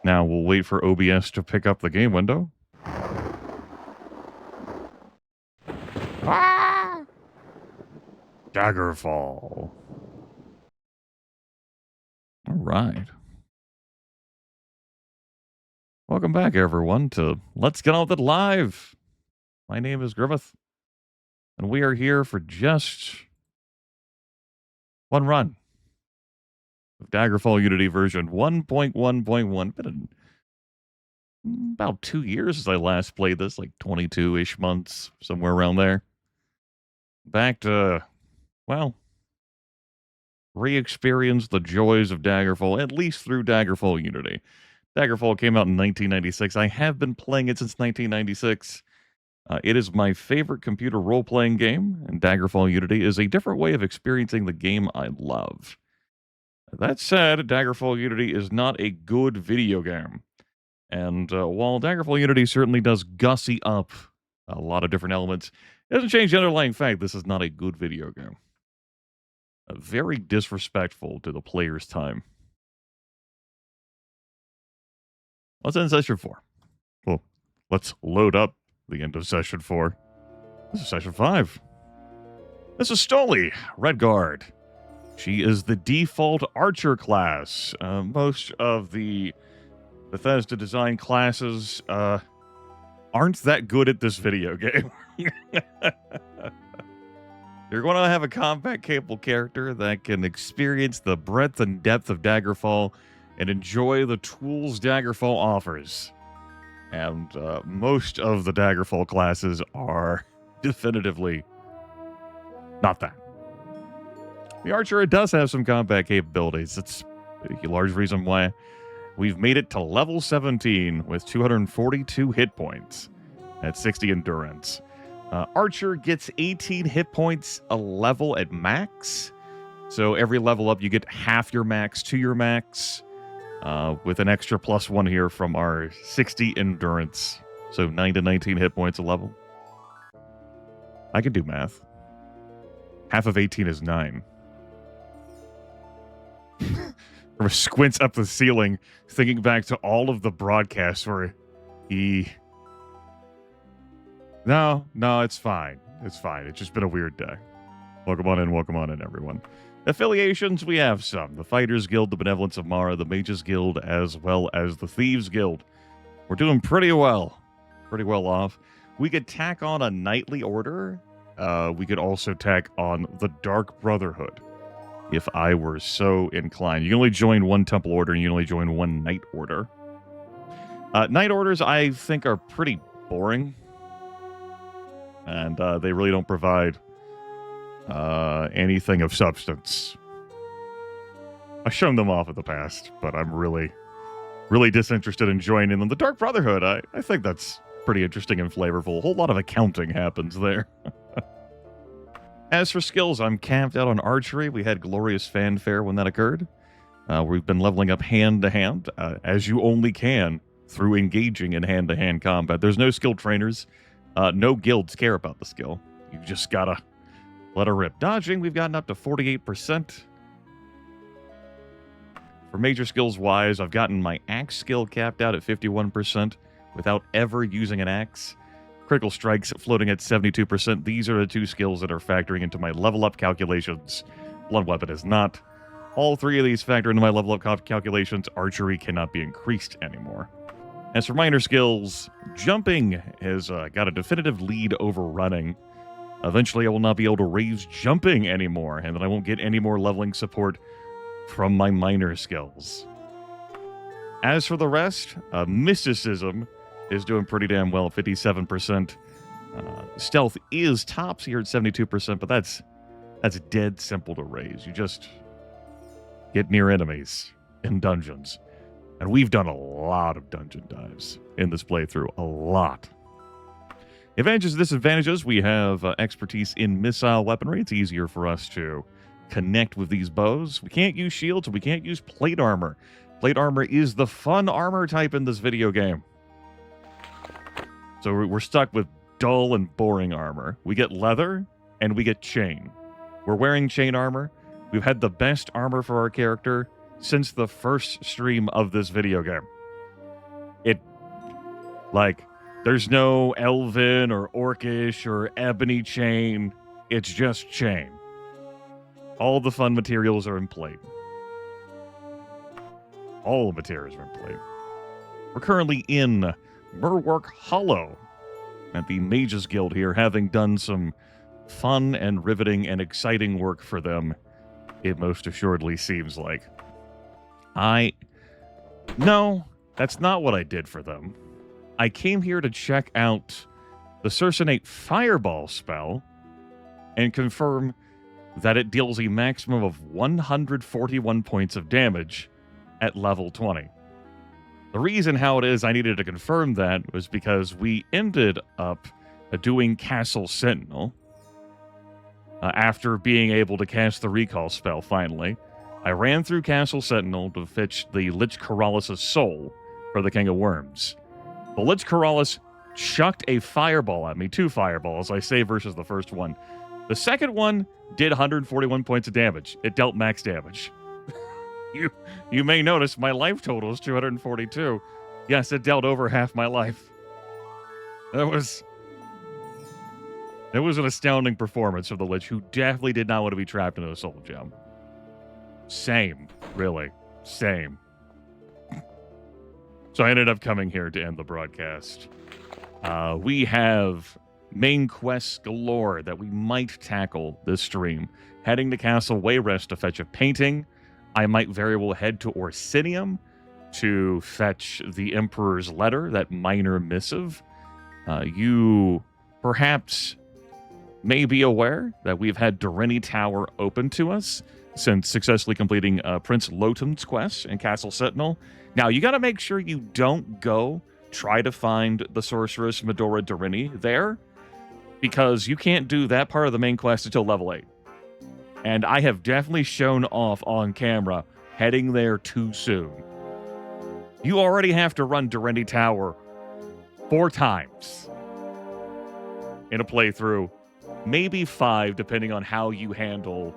Now we'll wait for OBS to pick up the game window. Ah! Daggerfall. All right. Welcome back, everyone, to Let's Get On With It Live. My name is Grimith, and we are here for just one run of Daggerfall Unity version 1.1.1. Been about 2 years since I last played this, like 22-ish months, somewhere around there. Back to, well, re-experience the joys of Daggerfall, at least through Daggerfall Unity. Daggerfall came out in 1996. I have been playing it since 1996. It is my favorite computer role-playing game, and Daggerfall Unity is a different way of experiencing the game I love. That said, Daggerfall Unity is not a good video game. And while Daggerfall Unity certainly does gussy up a lot of different elements, it doesn't change the underlying fact this is not a good video game. Very disrespectful to the player's time. Let's end session 4. Well, let's load up the end of session 4. This is session 5. This is Stoli, Red Guard. She is the default archer class. Most of the Bethesda design classes aren't that good at this video game. You're going to have a combat-capable character that can experience the breadth and depth of Daggerfall and enjoy the tools Daggerfall offers. And most of the Daggerfall classes are definitively not that. The Archer does have some combat capabilities. It's a large reason why we've made it to level 17 with 242 hit points at 60 endurance. Archer gets 18 hit points a level at max. So every level up, you get half your max to your max. With an extra +1 here from our 60 endurance. So 9 to 19 hit points a level. I can do math. Half of 18 is 9. Or squints up the ceiling, thinking back to all of the broadcasts where he... No, it's fine. It's fine. It's just been a weird day. Welcome on in, everyone. Affiliations, we have some. The Fighters Guild, the Benevolence of Mara, the Mages Guild, as well as the Thieves Guild. We're doing pretty well. Pretty well off. We could tack on a Knightly Order. We could also tack on the Dark Brotherhood, if I were so inclined. You can only join one Temple Order, and you can only join one Knight Order. Knight Orders, I think, are pretty boring. And they really don't provide anything of substance. I've shown them off in the past, but I'm really disinterested in joining them. The Dark Brotherhood, I think that's pretty interesting and flavorful. A whole lot of accounting happens there. As for skills, I'm camped out on archery. We had glorious fanfare when that occurred. We've been leveling up hand-to-hand, as you only can through engaging in hand-to-hand combat. There's no skill trainers. No guilds care about the skill. You just gotta let her rip. Dodging, we've gotten up to 48%. For major skills-wise, I've gotten my axe skill capped out at 51% without ever using an axe. Critical strikes floating at 72%. These are the two skills that are factoring into my level-up calculations. Blunt weapon is not. All three of these factor into my level-up calculations. Archery cannot be increased anymore. As for minor skills, jumping has got a definitive lead over running. Eventually, I will not be able to raise jumping anymore, and then I won't get any more leveling support from my minor skills. As for the rest, mysticism is doing pretty damn well, 57%. Stealth is tops here at 72%, but that's dead simple to raise. You just get near enemies in dungeons. And we've done a lot of dungeon dives in this playthrough. A lot. Advantages and disadvantages. We have expertise in missile weaponry. It's easier for us to connect with these bows. We can't use shields. We can't use plate armor. Plate armor is the fun armor type in this video game. So we're stuck with dull and boring armor. We get leather and we get chain. We're wearing chain armor. We've had the best armor for our character since the first stream of this video game. Like, there's no elven or orcish or ebony chain. It's just chain. All the fun materials are in plate. All the materials are in plate. We're currently in Murwork Hollow at the Mages Guild here, having done some fun and riveting and exciting work for them, it most assuredly seems like. No, that's not what I did for them. I came here to check out the Cercinate Fireball spell and confirm that it deals a maximum of 141 points of damage at level 20. The reason how it is I needed to confirm that was because we ended up doing Castle Sentinel after being able to cast the recall spell finally. I ran through Castle Sentinel to fetch the Lich Keralis' soul for the King of Worms. The Lich Keralis chucked a fireball at me, 2 fireballs, I say, versus the first one. The second one did 141 points of damage. It dealt max damage. You may notice my life total is 242. Yes, it dealt over half my life. It was an astounding performance of the Lich, who definitely did not want to be trapped in a soul gem. Same, really. Same. So I ended up coming here to end the broadcast. We have main quests galore that we might tackle this stream. Heading to Castle Wayrest to fetch a painting. I might very well head to Orsinium to fetch the Emperor's Letter, that minor missive. You perhaps may be aware that we've had Doreni Tower open to us since successfully completing Prince Lotum's quest in Castle Sentinel. Now, you got to make sure you don't go try to find the Sorceress Medora Doreni there, because you can't do that part of the main quest until level 8. And I have definitely shown off on camera heading there too soon. You already have to run Doreni Tower 4 times in a playthrough, maybe 5, depending on how you handle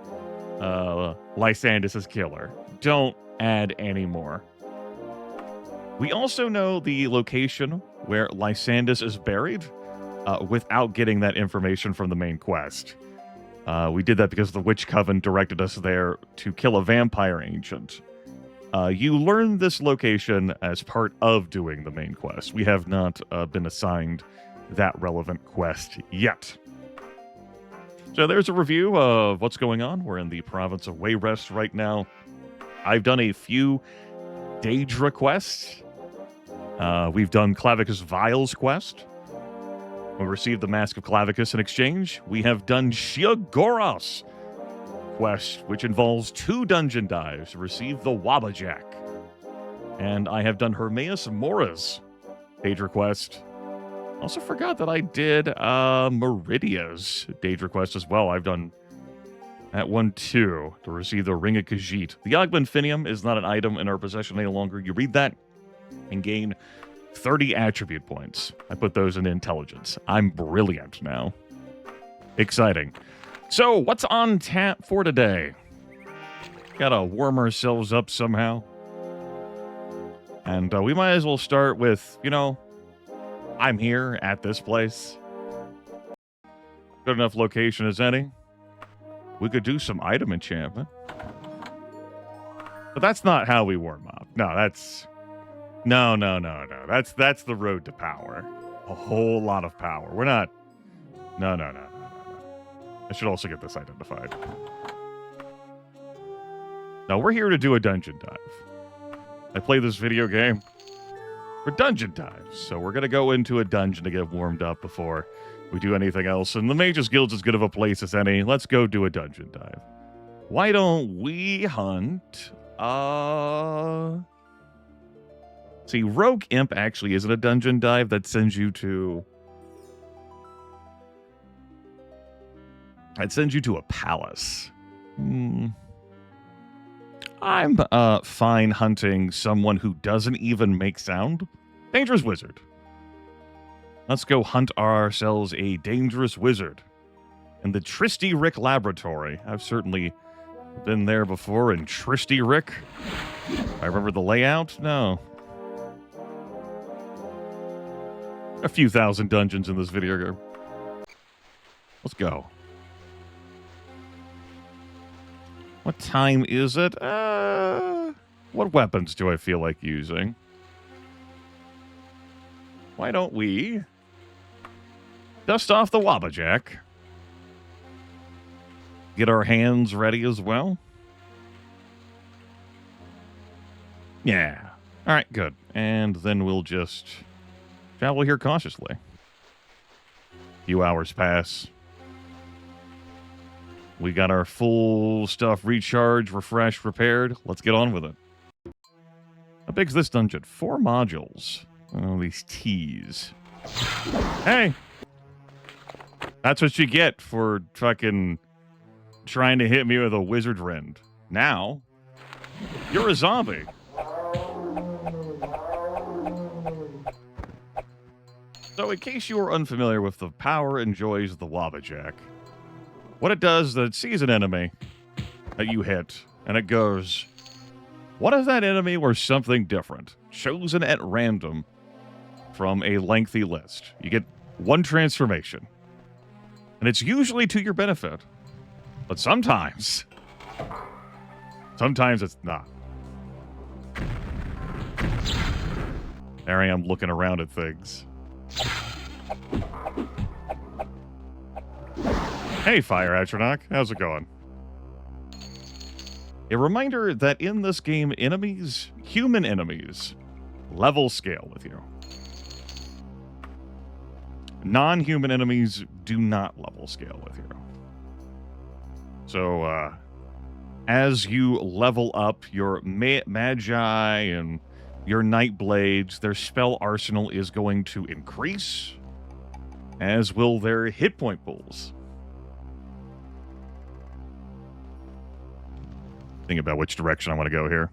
Lysandus' killer. Don't add any more. We also know the location where Lysandus is buried without getting that information from the main quest. We did that because the Witch Coven directed us there to kill a vampire ancient. You learn this location as part of doing the main quest. We have not been assigned that relevant quest yet. So there's a review of what's going on. We're in the province of Wayrest right now. I've done a few Daedra quests. We've done Clavicus Vile's quest. We received the Mask of Clavicus in exchange. We have done Shiagoros quest, which involves 2 dungeon dives to receive the Wabajack. And I have done Hermaeus Mora's Daedra quest. Also forgot that I did Meridia's Daedra quest as well. I've done that one too, to receive the Ring of Khajiit. The Augmentinium is not an item in our possession any longer. You read that and gain 30 attribute points. I put those in intelligence. I'm brilliant now. Exciting. So, what's on tap for today? Gotta warm ourselves up somehow. And we might as well start with, I'm here at this place. Good enough location as any. We could do some item enchantment. But that's not how we warm up. No, that's... No. That's the road to power. A whole lot of power. We're not... No. I should also get this identified. Now, we're here to do a dungeon dive. I play this video game for dungeon dives. So we're going to go into a dungeon to get warmed up before we do anything else. And the Mages Guild's as good of a place as any. Let's go do a dungeon dive. Why don't we hunt... See, Rogue Imp actually isn't a dungeon dive. That sends you to... It sends you to a palace. I'm fine hunting someone who doesn't even make sound. Dangerous Wizard. Let's go hunt ourselves a Dangerous Wizard. In the Tristy Rick Laboratory. I've certainly been there before in Tristy Rick. I remember the layout? No. A few thousand dungeons in this video game. Let's go. What time is it? What weapons do I feel like using? Why don't we dust off the Wabbajack? Get our hands ready as well? Yeah. All right, good. And then we'll just travel here cautiously. A few hours pass. We got our full stuff recharged, refreshed, repaired. Let's get on with it. How big's this dungeon? 4 modules. Oh, these T's. Hey! That's what you get for fucking trying to hit me with a wizard rend. Now, you're a zombie. So, in case you are unfamiliar with the power and joys of the Wabbajack, what it does is that it sees an enemy that you hit, and it goes, what if that enemy were something different, chosen at random from a lengthy list? You get one transformation, and it's usually to your benefit, but sometimes it's not. There I am looking around at things. Hey, Fire Atronach. How's it going? A reminder that in this game, enemies, human enemies, level scale with you. Non-human enemies do not level scale with you. So, as you level up your Magi and your Nightblades, their spell arsenal is going to increase, as will their hit point pools. Think about which direction I want to go here.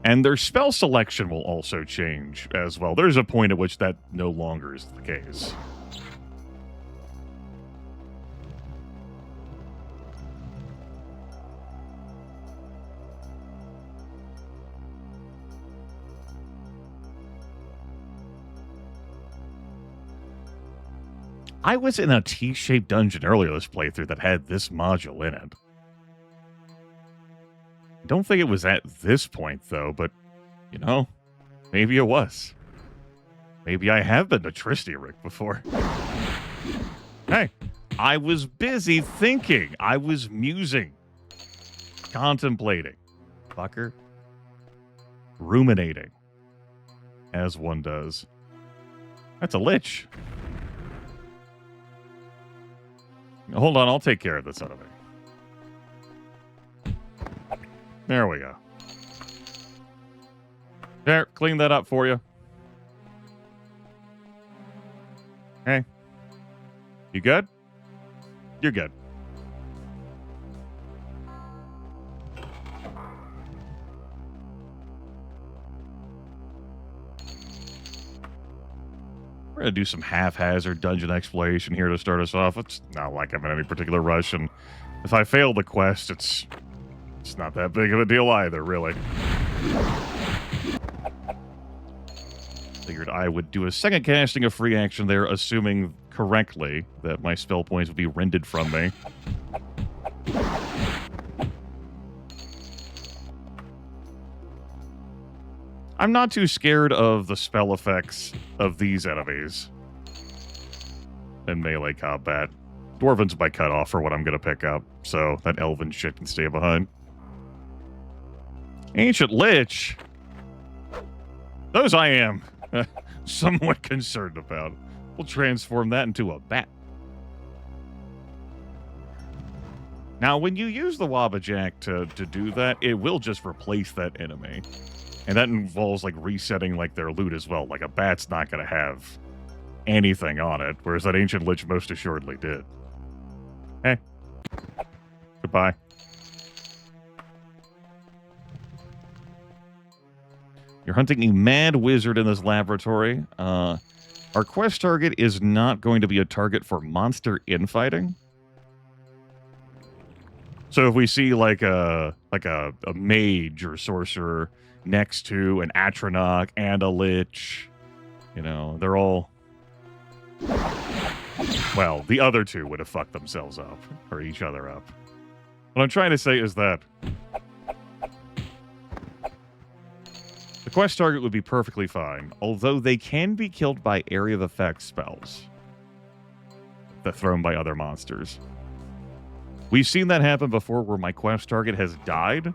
And their spell selection will also change as well. There's a point at which that no longer is the case. I was in a T-shaped dungeon earlier this playthrough that had this module in it. I don't think it was at this point, though, but, you know, maybe it was. Maybe I have been to Tristiaric before. Hey, I was busy thinking. I was musing. Contemplating. Fucker. Ruminating. As one does. That's a lich. Hold on, I'll take care of this enemy. There we go. There, clean that up for you. Hey. You good? You're good. We're going to do some haphazard dungeon exploration here to start us off. It's not like I'm in any particular rush, and if I fail the quest, it's not that big of a deal either, really. Figured I would do a second casting of free action there, assuming correctly that my spell points would be rended from me. I'm not too scared of the spell effects of these enemies in melee combat. Dwarven's by cutoff for what I'm going to pick up, so that elven shit can stay behind. Ancient Lich. Those I am somewhat concerned about. We'll transform that into a bat. Now, when you use the Wabbajack to do that, it will just replace that enemy. And that involves, like, resetting, like, their loot as well. Like, a bat's not going to have anything on it, whereas that Ancient Lich most assuredly did. Hey. Goodbye. You're hunting a mad wizard in this laboratory. Our quest target is not going to be a target for monster infighting. So if we see like a mage or sorcerer next to an Atronach and a Lich, you know, they're all... Well, the other two would have fucked themselves up, or each other up. What I'm trying to say is that the quest target would be perfectly fine, although they can be killed by area of effect spells that thrown by other monsters. We've seen that happen before where my quest target has died,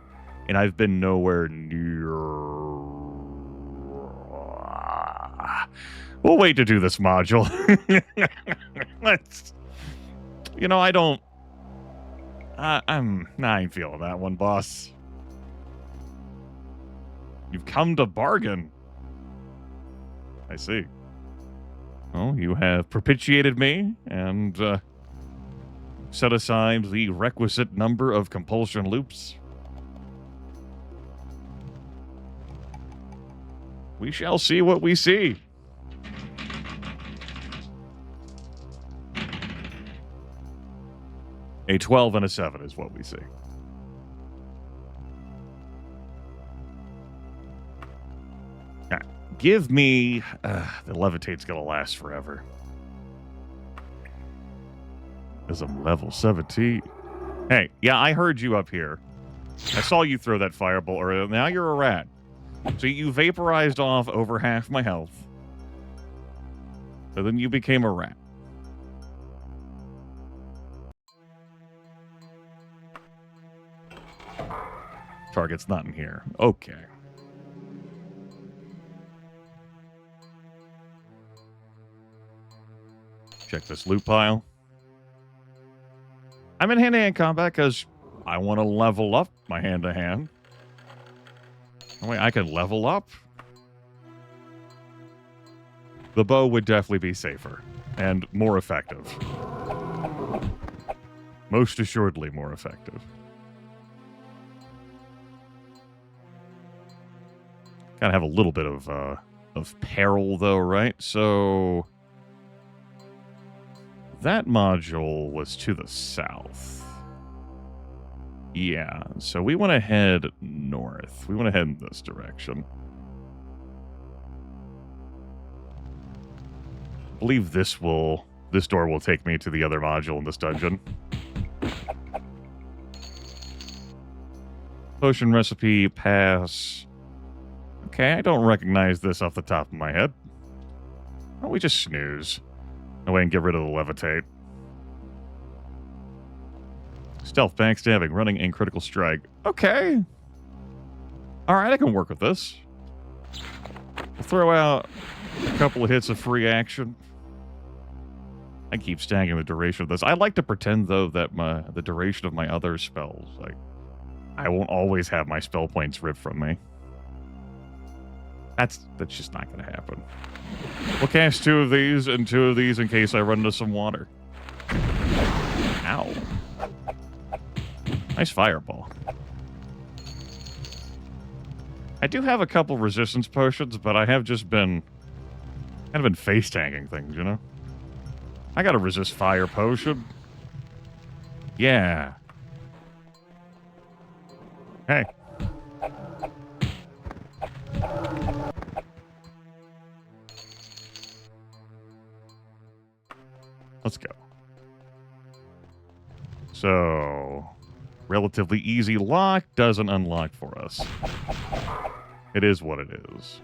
and I've been nowhere near... We'll wait to do this module. Let's... You know, I don't... I ain't feeling that one, boss. You've come to bargain. I see. Well, you have propitiated me and set aside the requisite number of compulsion loops. We shall see what we see. A 12 and a 7 is what we see. Now, give me... the levitate's gonna last forever. Because I'm level 17. Hey, yeah, I heard you up here. I saw you throw that fireball earlier. Now you're a rat. So you vaporized off over half my health. So then you became a rat. Target's not in here. Okay. Check this loot pile. I'm in hand-to-hand combat because I want to level up my hand-to-hand. Oh, wait, I can level up? The bow would definitely be safer and more effective. Most assuredly more effective. Gotta have a little bit of peril, though, right? So that module was to the south. Yeah, so we want to head north. We want to head in this direction. I believe this door will take me to the other module in this dungeon. Potion recipe, pass. Okay, I don't recognize this off the top of my head. Why don't we just snooze? That way and get rid of the levitate. Stealth, backstabbing, running, and critical strike. Okay. Alright, I can work with this. We'll throw out a couple of hits of free action. I keep staggering the duration of this. I like to pretend, though, that the duration of my other spells, like, I won't always have my spell points ripped from me. That's just not going to happen. We'll cast 2 of these and 2 of these in case I run into some water. Ow. Nice fireball. I do have a couple resistance potions, but I have just been kind of been face tanking things, you know? I got a resist fire potion. Yeah. Hey. Let's go. So, relatively easy lock doesn't unlock for us. It is what it is.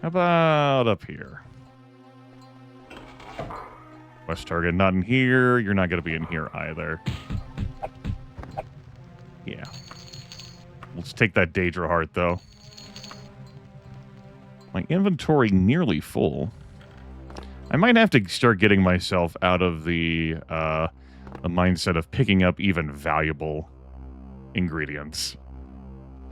How about up here? Quest target not in here. You're not going to be in here either. Yeah. Let's take that Daedra heart, though. My inventory nearly full. I might have to start getting myself out of the mindset of picking up even valuable ingredients.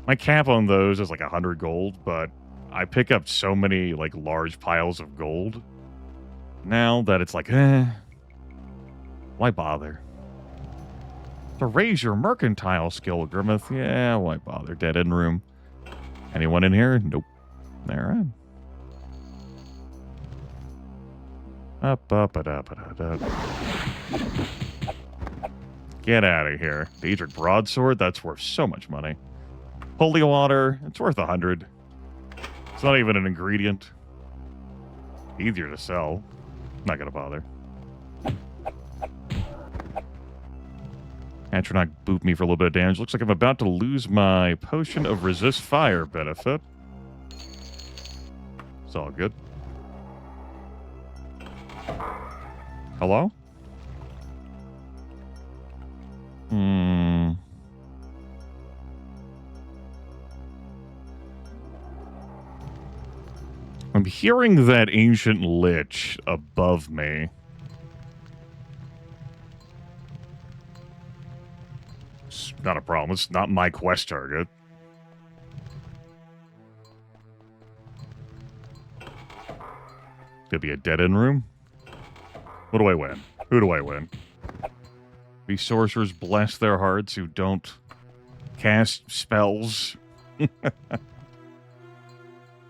My cap on those is like 100 gold, but I pick up so many like large piles of gold now that it's like, why bother? To raise your mercantile skill, Grimith, yeah, why bother? Dead end room. Anyone in here? Nope. There I am. Up, up, up, up, up, up. Get out of here. Daedric Broadsword, that's worth so much money. Holy Water, it's worth 100. It's not even an ingredient. Easier to sell. Not gonna bother. Atronach booped me for a little bit of damage. Looks like I'm about to lose my Potion of Resist Fire benefit. It's all good. Hello? I'm hearing that ancient lich above me. It's not a problem. It's not my quest target. Could be a dead-end room. What do I win? Who do I win? These sorcerers bless their hearts who don't cast spells.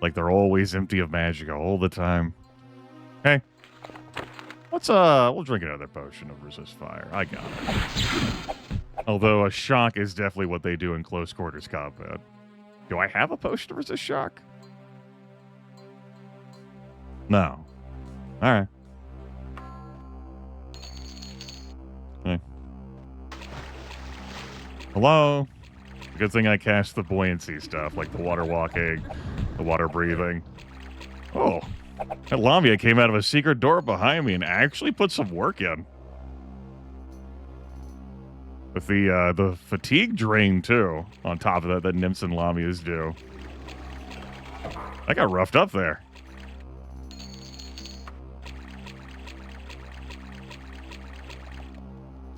Like they're always empty of magic all the time. Hey. We'll drink another potion of resist fire. I got it. Although a shock is definitely what they do in close quarters combat. Do I have a potion of resist shock? No. Alright. Hey. Hello? Good thing I cast the buoyancy stuff, like the water walking, the water breathing. Oh, that Lamia came out of a secret door behind me and actually put some work in. With the fatigue drain, too, on top of that nymphs and Lamias do. I got roughed up there.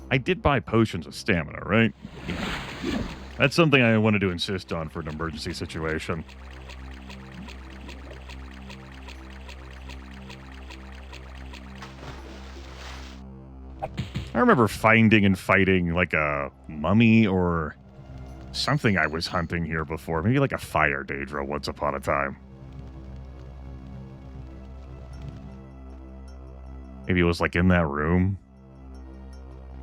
I did buy potions of stamina, right? That's something I wanted to insist on for an emergency situation. I remember finding and fighting like a mummy or something I was hunting here before. Maybe like a fire Daedra once upon a time. Maybe it was like in that room.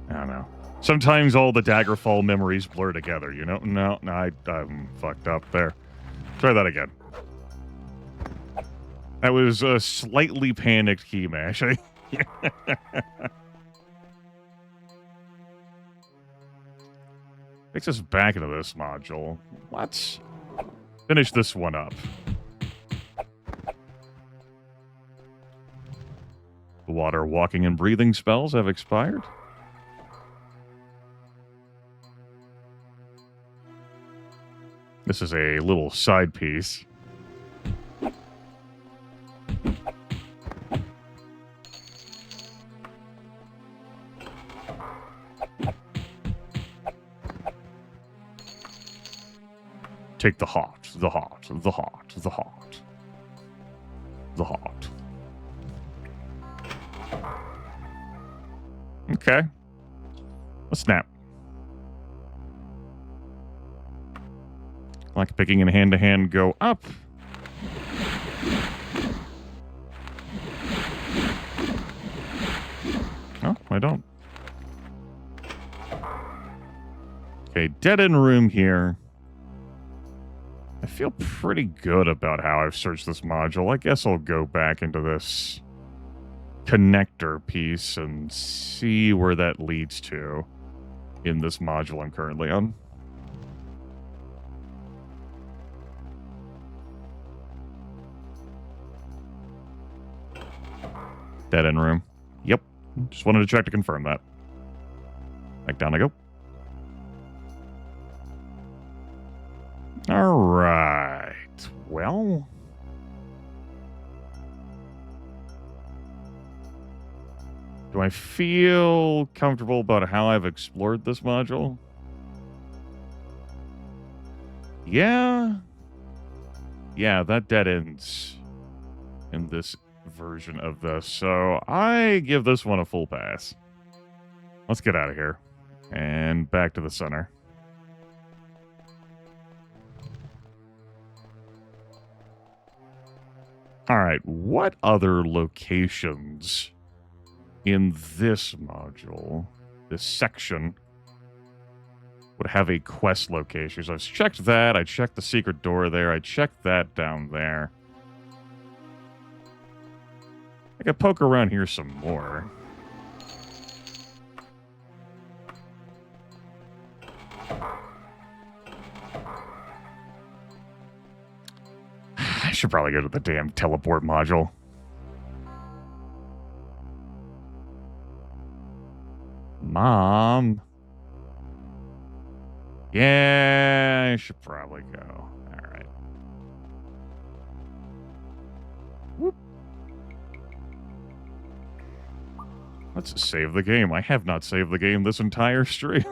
I don't know. Sometimes all the Daggerfall memories blur together, you know? No, I'm fucked up there. Try that again. That was a slightly panicked key mash. Takes us back into this module. Let's finish this one up. The water walking and breathing spells have expired. This is a little side piece. Take the heart, the heart, the heart, the heart. The heart. Okay. A snap. Like picking in hand-to-hand go up. No, I don't. Okay, dead-end room here. I feel pretty good about how I've searched this module. I guess I'll go back into this connector piece and see where that leads to in this module I'm currently on. Dead end room. Yep. Just wanted to check to confirm that. Back down I go. All right. Well. Do I feel comfortable about how I've explored this module? Yeah. Yeah, that dead ends in this version of this. So I give this one a full pass. Let's get out of here. And back to the center. Alright, what other locations in this module, this section, would have a quest location. So I've checked that. I checked the secret door there. I checked that down there. I could poke around here some more. I should probably go to the damn teleport module. Mom. Yeah, I should probably go. All right. Whoop. Let's save the game. I have not saved the game this entire stream.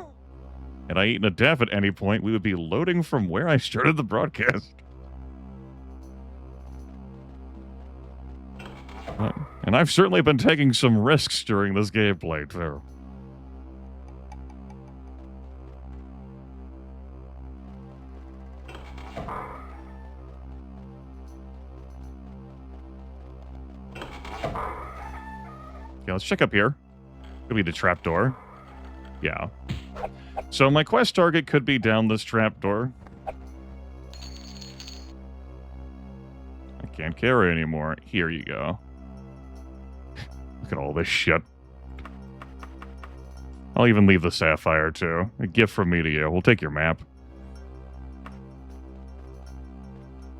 Had I eaten a death at any point, we would be loading from where I started the broadcast. And I've certainly been taking some risks during this gameplay, too. Okay, let's check up here. Could be the trapdoor. Yeah. So my quest target could be down this trapdoor. I can't carry anymore. Here you go. Look at all this shit. I'll even leave the sapphire, too. A gift from me to you. We'll take your map.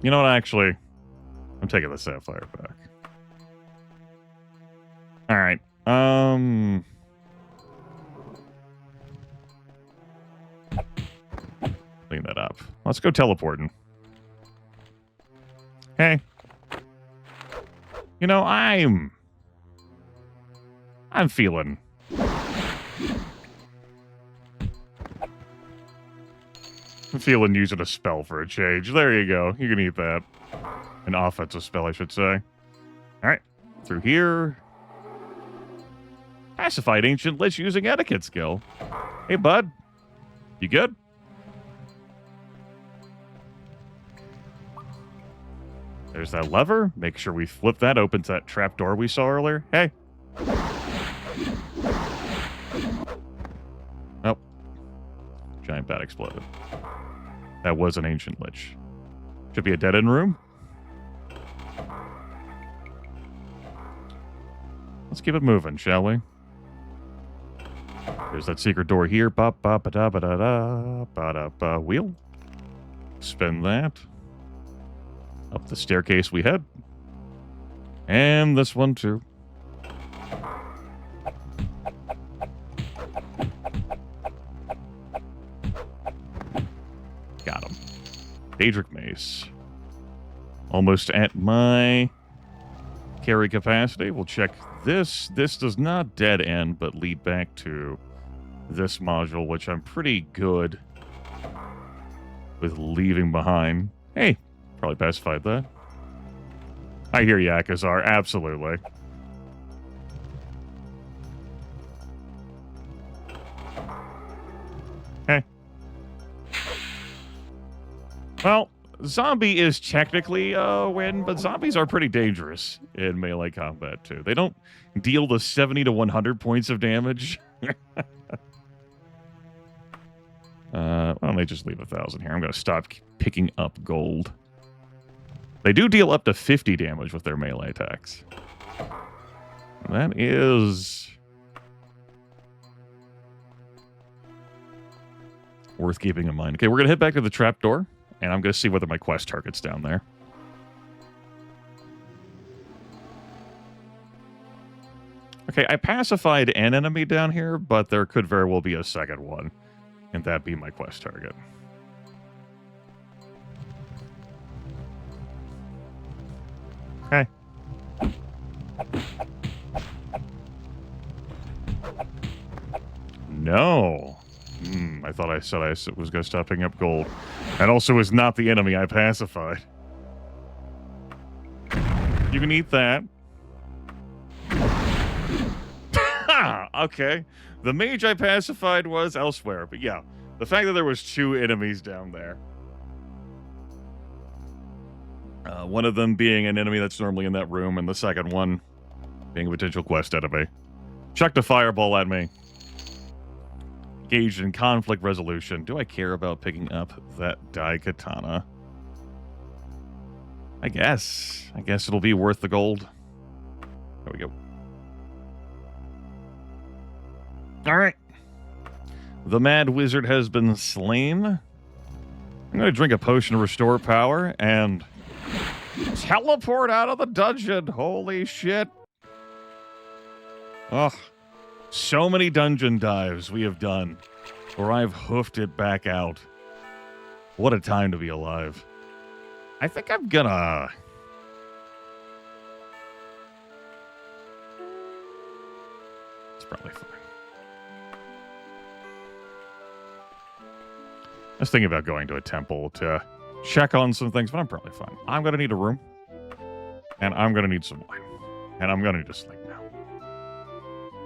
You know what, actually? I'm taking the sapphire back. Alright. Clean that up. Let's go teleporting. Hey. You know, I'm feeling... I'm feeling using a spell for a change. There you go. You can eat that. An offensive spell, I should say. Alright. Through here. Pacified Ancient Lich using etiquette skill. Hey, bud. You good? There's that lever. Make sure we flip that. Opens that trap door we saw earlier. Hey. Oh. Giant bat exploded. That was an Ancient Lich. Should be a dead-end room. Let's keep it moving, shall we? There's that secret door here. Ba-ba-ba-da-ba-da-da. Wheel. Spin that. Up the staircase we head. And this one, too. Got him. Daedric Mace. Almost at my carry capacity. We'll check this. This does not dead end, but lead back to this module, which I'm pretty good with leaving behind. Hey, probably pacified that. I hear you, Akazar. Absolutely. Hey. Well, zombie is technically a win, but zombies are pretty dangerous in melee combat, too. They don't deal the 70 to 100 points of damage. Why don't they just leave 1,000 here? I'm going to stop picking up gold. They do deal up to 50 damage with their melee attacks. That is worth keeping in mind. Okay, we're going to head back to the trapdoor, and I'm going to see whether my quest target's down there. Okay, I pacified an enemy down here, but there could very well be a second one, and that be my quest target. Okay. No. I thought I said I was going to stop picking up gold. That also is not the enemy I pacified. You can eat that. Okay. The mage I pacified was elsewhere, but yeah. The fact that there was two enemies down there. One of them being an enemy that's normally in that room, and the second one being a potential quest enemy. Chucked a fireball at me. engaged in conflict resolution. Do I care about picking up that Dai Katana? I guess it'll be worth the gold. There we go. All right. The Mad Wizard has been slain. I'm going to drink a potion to restore power and teleport out of the dungeon. Holy shit. Ugh. So many dungeon dives we have done where I've hoofed it back out. What a time to be alive. I think I'm gonna... It's probably fine. I was thinking about going to a temple to check on some things, but I'm probably fine. I'm gonna need a room. And I'm gonna need some wine. And I'm gonna need to sleep now.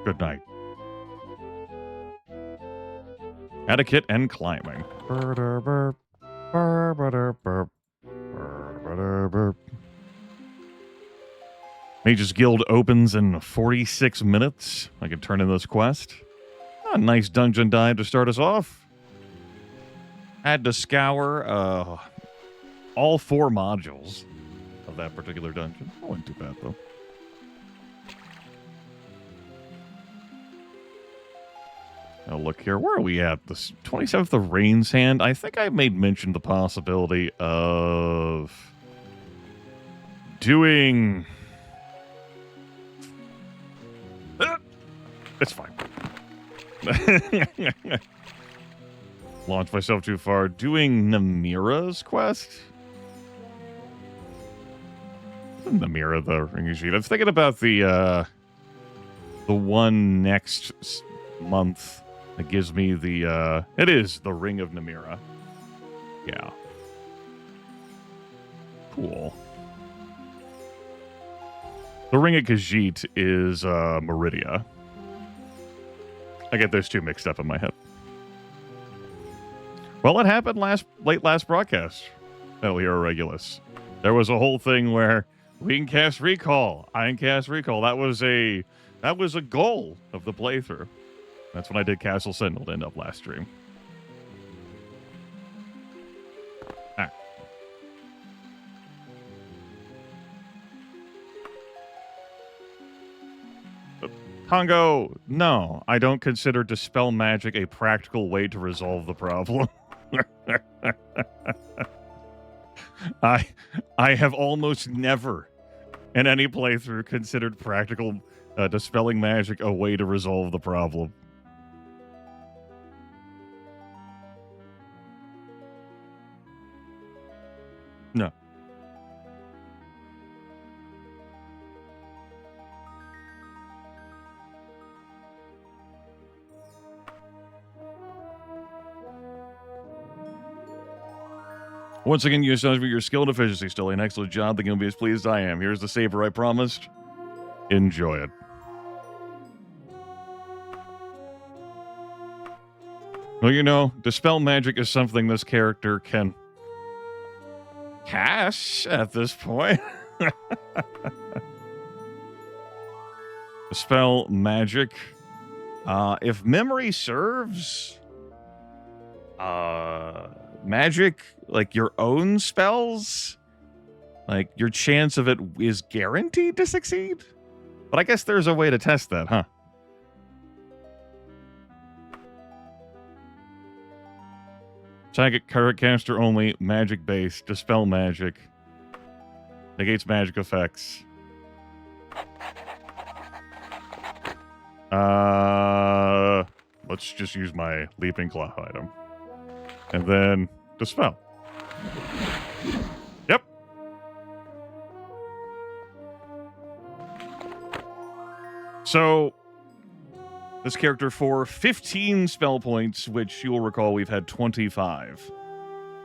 Good night. Etiquette and climbing. Mage's Guild opens in 46 minutes. I can turn in this quest. A nice dungeon dive to start us off. Had to scour all 4 modules of that particular dungeon. That wasn't too bad, though. Now look here. Where are we at? The 27th of Rain's Hand. I think I made mention the possibility of doing... It's fine. Launch myself too far. Doing Namira's quest? Isn't Namira the ring of sheet? I was thinking about the one next month that gives me the, it is the Ring of Namira. Yeah. Cool. The Ring of Khajiit is Meridia. I get those two mixed up in my head. Well, it happened late last broadcast, Metal Hero Regulus. There was a whole thing where we can cast Recall. I can cast Recall. That was a goal of the playthrough. That's when I did Castle Sentinel to end up last stream. Ah. Congo, no, I don't consider Dispel Magic a practical way to resolve the problem. I have almost never in any playthrough considered practical Dispelling Magic a way to resolve the problem. No. Once again, you acknowledge your skill deficiency. Still an excellent job. Think you'll be as pleased as I am. Here's the saber I promised. Enjoy it. Well, you know, Dispel Magic is something this character can cast at this point. Dispel Magic. If memory serves, magic, like your own spells, like your chance of it is guaranteed to succeed. But I guess there's a way to test that, huh? Target current caster only, magic base, Dispel Magic, negates magic effects. Let's just use my Leaping Claw item. And then Dispel. Yep. So, this character for 15 spell points, which you will recall we've had 25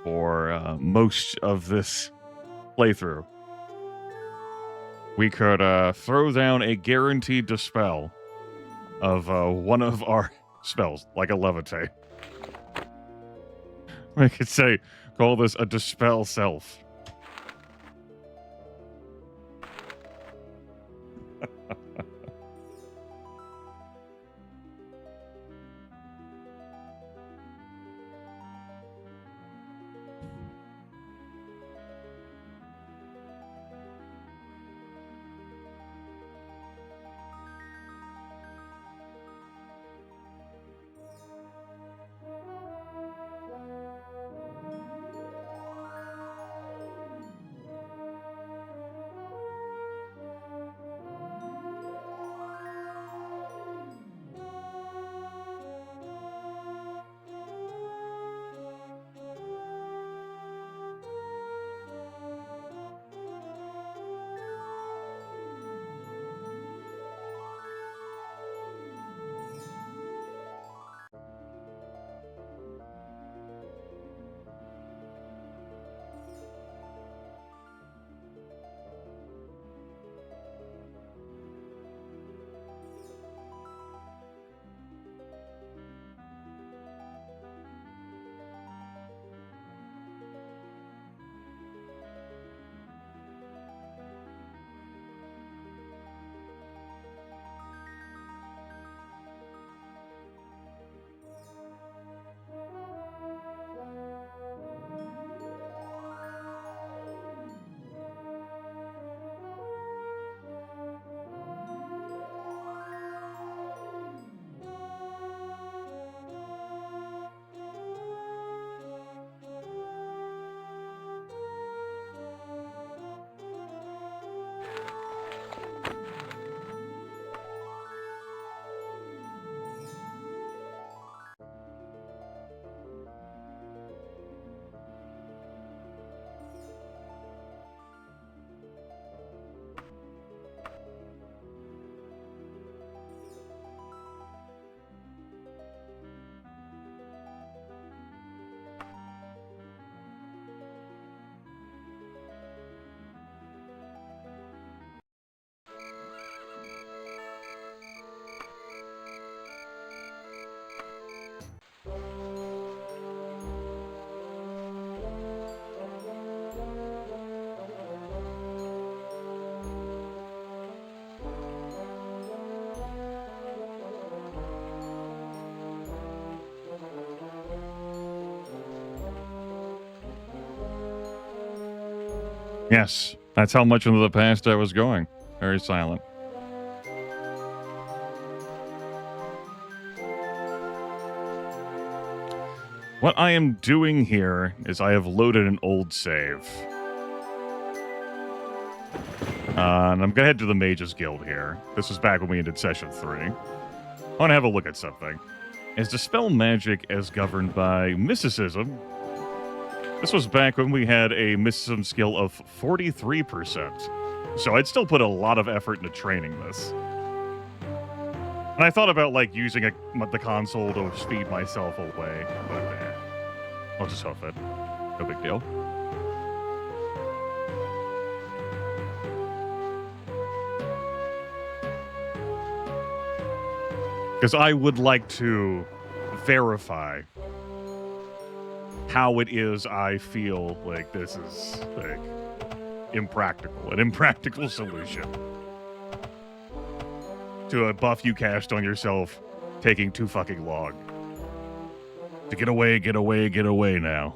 for most of this playthrough. We could throw down a guaranteed Dispel of one of our spells, like a Levitate. We could say, call this a Dispel Self. Yes, that's how much into the past I was going. Very silent. What I am doing here is I have loaded an old save. And I'm going to head to the Mages Guild here. This was back when we ended Session 3. I want to have a look at something. Is Dispel Magic as governed by Mysticism? This was back when we had a Mysticism skill of 43%. So I'd still put a lot of effort into training this. And I thought about, like, using the console to speed myself away. But, I'll just hoof it. No big deal. Because I would like to verify how it is I feel like this is, like, impractical. An impractical solution to a buff you cast on yourself taking too fucking long. To get away now.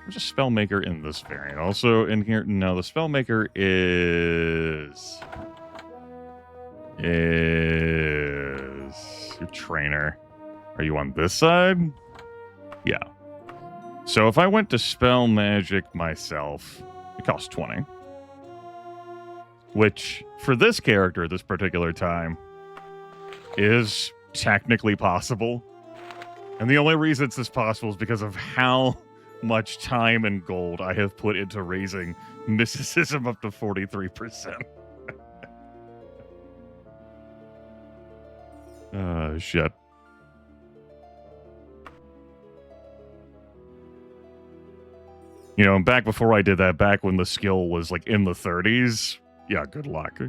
There's a Spellmaker in this variant. Also in here, no, the Spellmaker is your trainer. Are you on this side? Yeah. So if I went to Spell Magic myself, it costs 20. Which, for this character at this particular time, is technically possible. And the only reason it's possible is because of how much time and gold I have put into raising mysticism up to 43%. Shit. You know, back before I did that, back when the skill was, like, in the 30s, yeah, good luck.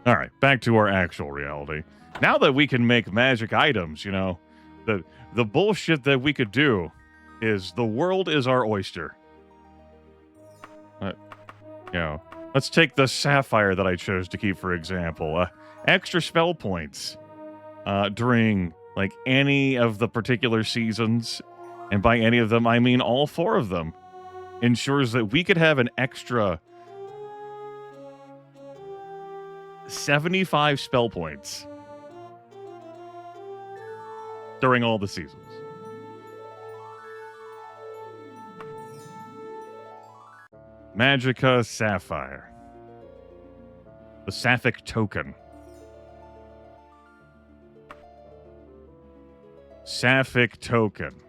Alright, back to our actual reality. Now that we can make magic items, you know, the bullshit that we could do is the world is our oyster. You know, let's take the sapphire that I chose to keep, for example. Extra spell points during, like, any of the particular seasons, and by any of them, I mean all 4 of them, ensures that we could have an extra 75 spell points during all the seasons. Magicka Sapphire. The Sapphic Token. Sapphic Token.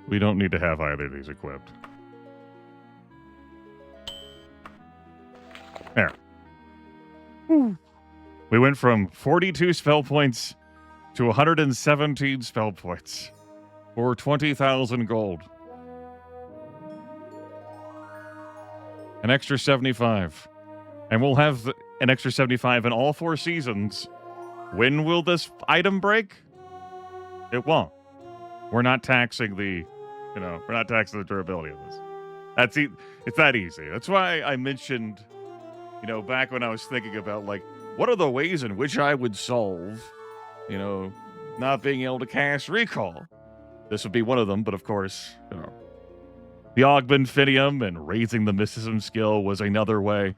We don't need to have either of these equipped. There. We went from 42 spell points to 117 spell points for 20,000 gold. An extra 75. And we'll have an extra 75 in all 4 seasons. When will this item break? It won't. We're not taxing the, we're not taxing the durability of this. It's that easy. That's why I mentioned, back when I was thinking about, like, what are the ways in which I would solve, not being able to cast recall? This would be one of them, but of course, the Augmentinium and raising the mysticism skill was another way.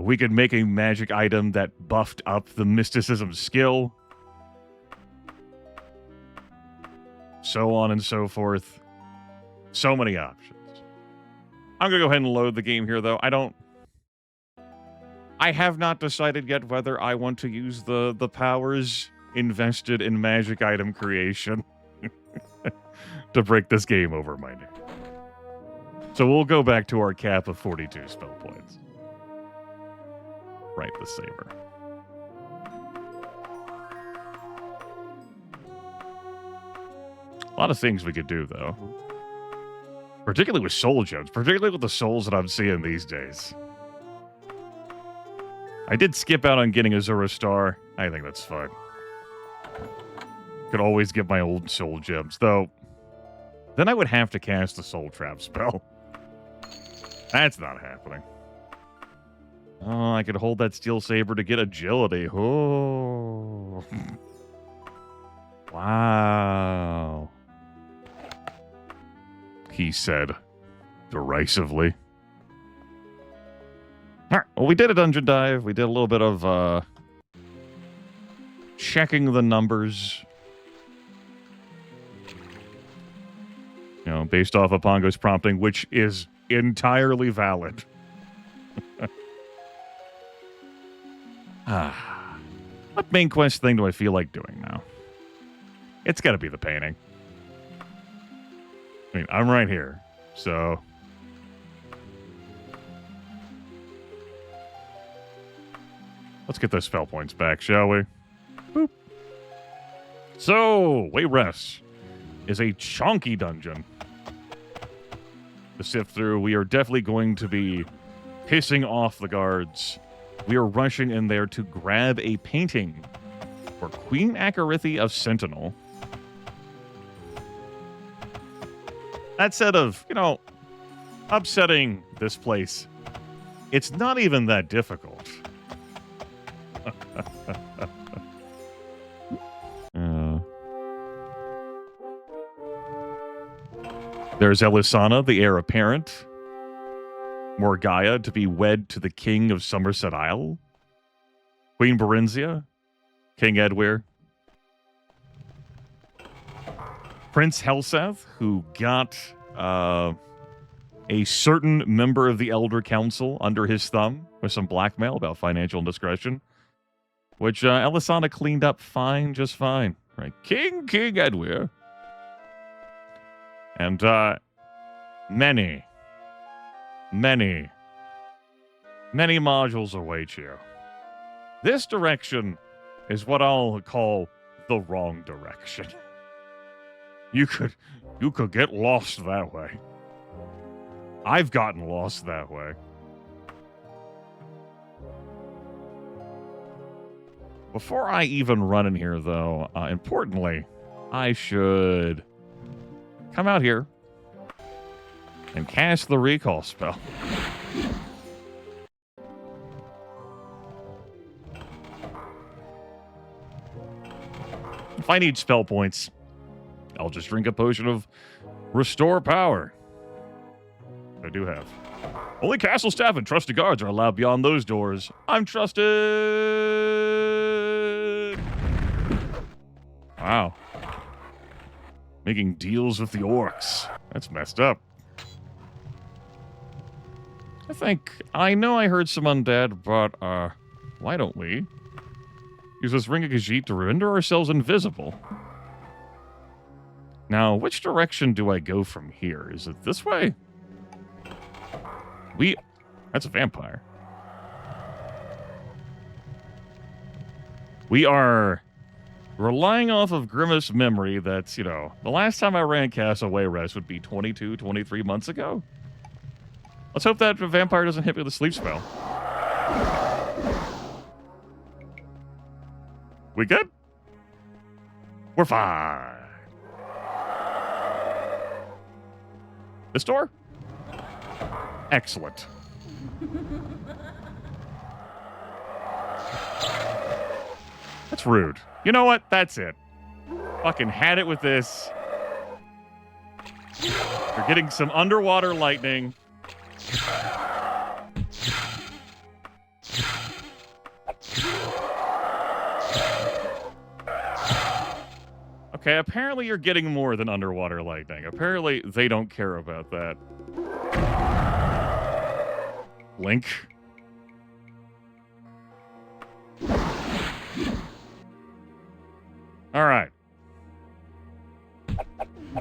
We could make a magic item that buffed up the mysticism skill. So on and so forth. So many options. I'm going to go ahead and load the game here, though. I have not decided yet whether I want to use the powers invested in magic item creation to break this game over my neck. So we'll go back to our cap of 42 spell points. Right, the saber. A lot of things we could do, though. Particularly with soul gems. Particularly with the souls that I'm seeing these days. I did skip out on getting a Zora Star. I think that's fine. Could always get my old soul gems, though. Then I would have to cast the soul trap spell. That's not happening. Oh, I could hold that steel saber to get agility. Oh. Wow. He said derisively. All right, well, we did a dungeon dive. We did a little bit of checking the numbers. You know, based off of Pongo's prompting, which is entirely valid. What main quest thing do I feel like doing now? It's got to be the painting. I mean, I'm right here, so... Let's get those spell points back, shall we? Boop. So, Wayrest is a chonky dungeon to sift through. We are definitely going to be pissing off the guards. We are rushing in there to grab a painting for Queen Akarithi of Sentinel. That said of, you know, upsetting this place, it's not even that difficult. There's Elisana, the heir apparent. Morgaya, to be wed to the king of Somerset Isle. Queen Berenzia. King Edwir. Prince Helseth, who got a certain member of the Elder Council under his thumb with some blackmail about financial indiscretion, which Elisana cleaned up fine, just fine. Right, King Edwir. And many modules await you. This direction is what I'll call the wrong direction. You could get lost that way. I've gotten lost that way. Before I even run in here, though, importantly, I should come out here and cast the recall spell. If I need spell points, I'll just drink a potion of Restore Power. I do have. Only castle staff and trusted guards are allowed beyond those doors. I'm trusted! Wow. Making deals with the orcs. That's messed up. I know I heard some undead, but, why don't we use this Ring of Khajiit to render ourselves invisible? Now, which direction do I go from here? Is it this way? That's a vampire. We are relying off of Grimith's memory that's, you know, the last time I ran Castle Wayrest would be 22, 23 months ago. Let's hope that vampire doesn't hit me with a sleep spell. We good? We're fine. This door? Excellent. That's rude. You know what? That's it. Fucking had it with this. You're getting some underwater lightning. Okay, apparently you're getting more than underwater lightning. Apparently they don't care about that. Link. All right.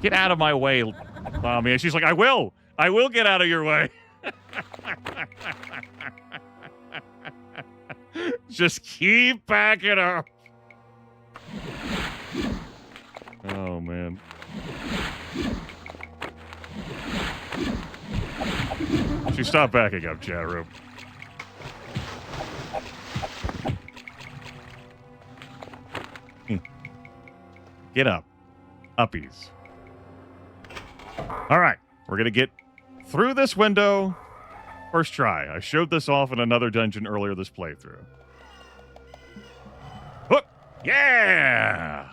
Get out of my way. Oh, man. She's like, I will get out of your way. Just keep backing up. Oh, man. She stopped backing up, chat room. Get up. Uppies. All right. We're going to get through this window First try. I showed this off in another dungeon earlier this playthrough. Whoop! Yeah!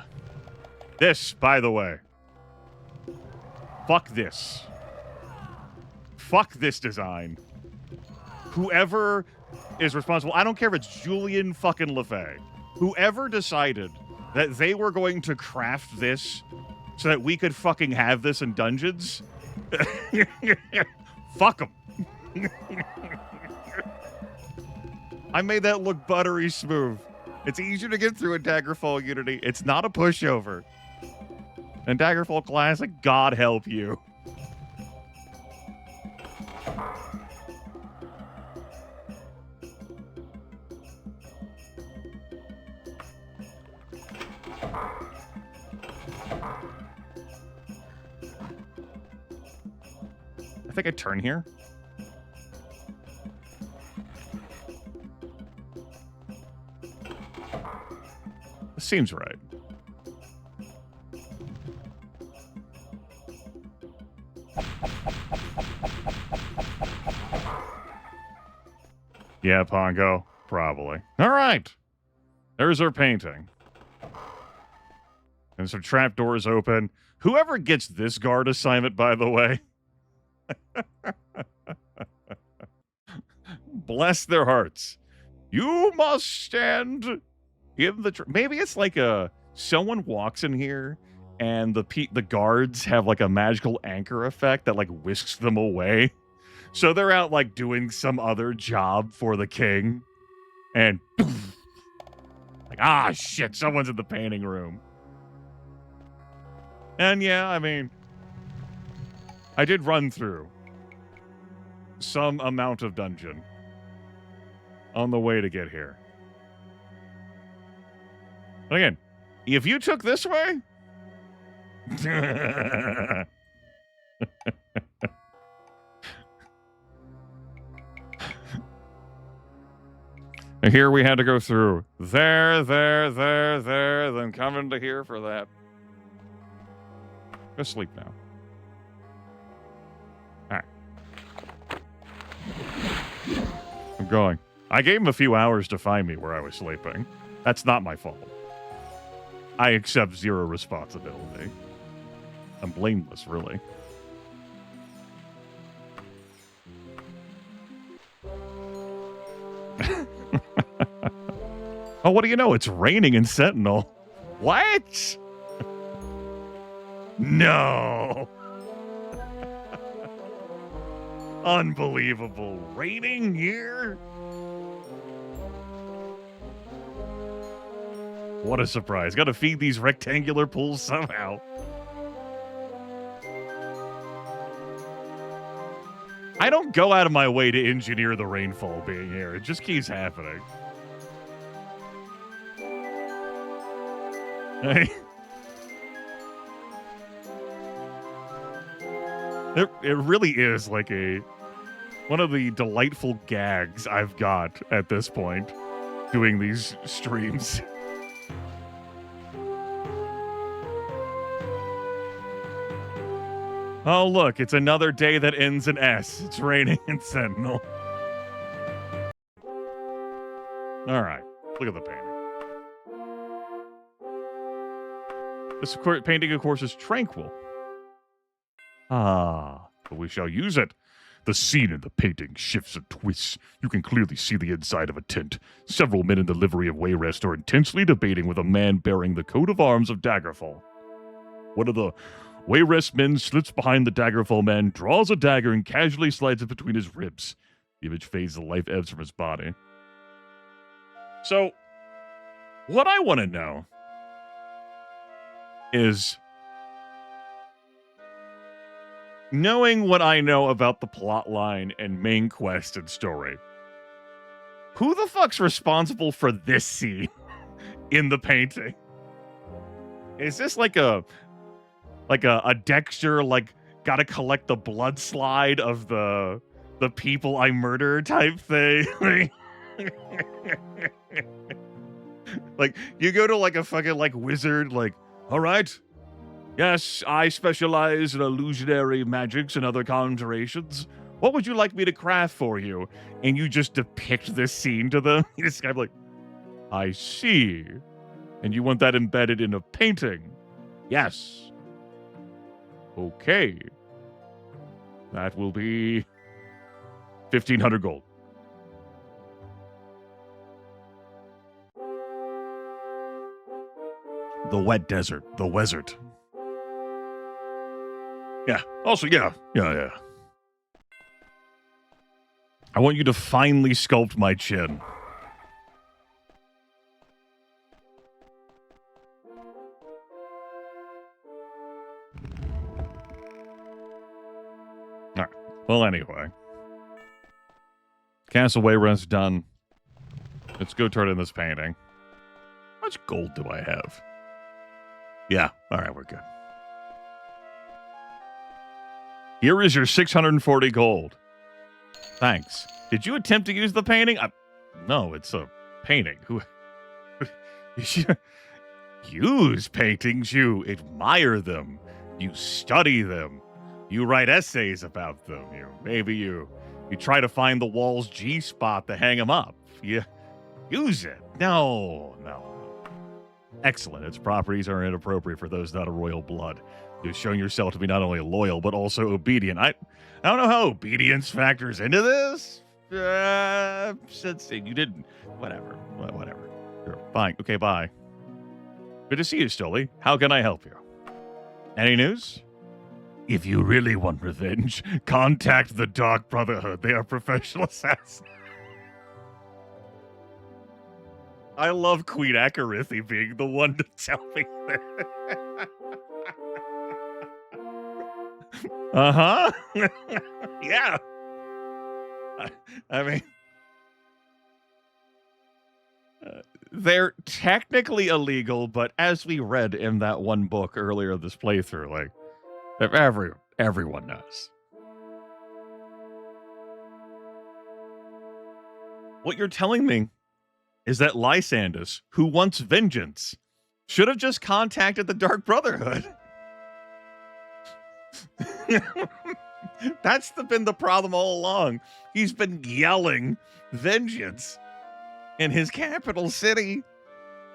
This, by the way. Fuck this. Fuck this design. Whoever is responsible, I don't care if it's Julian fucking LaFay. Whoever decided that they were going to craft this so that we could fucking have this in dungeons, fuck them. I made that look buttery smooth. It's easier to get through in Daggerfall Unity. It's not a pushover. And Daggerfall Classic, God help you. I think I turn here. This seems right. Yeah, Pongo. Probably. All right. There's our painting. And some trapdoors open. Whoever gets this guard assignment, by the way. Bless their hearts. You must stand in the... Maybe it's like someone walks in here and the guards have like a magical anchor effect that like whisks them away. So they're out like doing some other job for the king. And like, ah, shit, someone's in the painting room. And yeah, I mean, I did run through some amount of dungeon on the way to get here. Again, if you took this way... Here we had to go through there, then come into here for that. Go sleep now. All right. I'm going. I gave him a few hours to find me where I was sleeping. That's not my fault. I accept zero responsibility. I'm blameless, really. Oh, what do you know? It's raining in Sentinel. What? No. Unbelievable. Raining here? What a surprise. Gotta feed these rectangular pools somehow. I don't go out of my way to engineer the rainfall being here. It just keeps happening. Hey. It really is like one of the delightful gags I've got at this point doing these streams. Oh, look, it's another day that ends in S. It's raining in Sentinel. All right, look at the painting. This painting, of course, is tranquil. Ah, but we shall use it. The scene in the painting shifts and twists. You can clearly see the inside of a tent. Several men in the livery of Wayrest are intensely debating with a man bearing the coat of arms of Daggerfall. One of the Wayrest men slips behind the Daggerfall man, draws a dagger, and casually slides it between his ribs. The image fades, the life ebbs from his body. So, what I want to know is, knowing what I know about the plot line and main quest and story, who the fuck's responsible for this scene in the painting? Is this like a Dexter, like, gotta collect the blood slide of the people I murder type thing? Like, you go to like a fucking like wizard, like, all right, yes, I specialize in illusionary magics and other conjurations. What would you like me to craft for you? And you just depict this scene to them. You just kind of like, I see. And you want that embedded in a painting? Yes. Okay. That will be 1,500 gold. The wet desert. The Wesert. Yeah. Also, yeah. I want you to finely sculpt my chin. All right. Well, anyway. Castle Wayrest done. Let's go turn in this painting. How much gold do I have? Yeah. All right, we're good. Here is your 640 gold. Thanks. Did you attempt to use the painting? No, it's a painting. Who? Use paintings. You admire them. You study them. You write essays about them. You try to find the wall's G-spot to hang them up. You use it. No. Excellent. Its properties are inappropriate for those not of royal blood. You've shown yourself to be not only loyal, but also obedient. I don't know how obedience factors into this. Since you didn't. Whatever. Sure. Fine. Okay, bye. Good to see you, Stoli. How can I help you? Any news? If you really want revenge, contact the Dark Brotherhood. They are professional assassins. I love Queen Akarithi being the one to tell me that. Uh-huh. Yeah. I mean, they're technically illegal, but as we read in that one book earlier this playthrough, like, everyone knows. What you're telling me is that Lysandus, who wants vengeance, should have just contacted the Dark Brotherhood. That's been the problem all along. He's been yelling vengeance in his capital city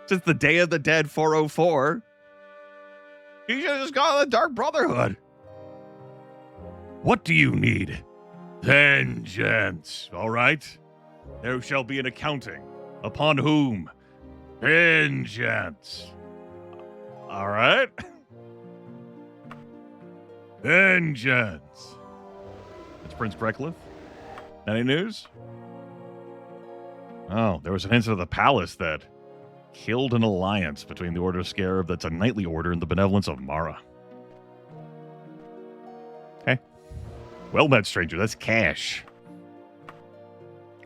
since the Day of the Dead 404. He should have just gone to the Dark Brotherhood. What do you need? Vengeance. All right. There shall be an accounting. Upon whom? Vengeance. All right. Vengeance. It's Prince Brecklith. Any news? Oh, there was an incident at the palace that killed an alliance between the Order of Scarab, that's a knightly order, and the benevolence of Mara. Okay. Well met, stranger. That's cash.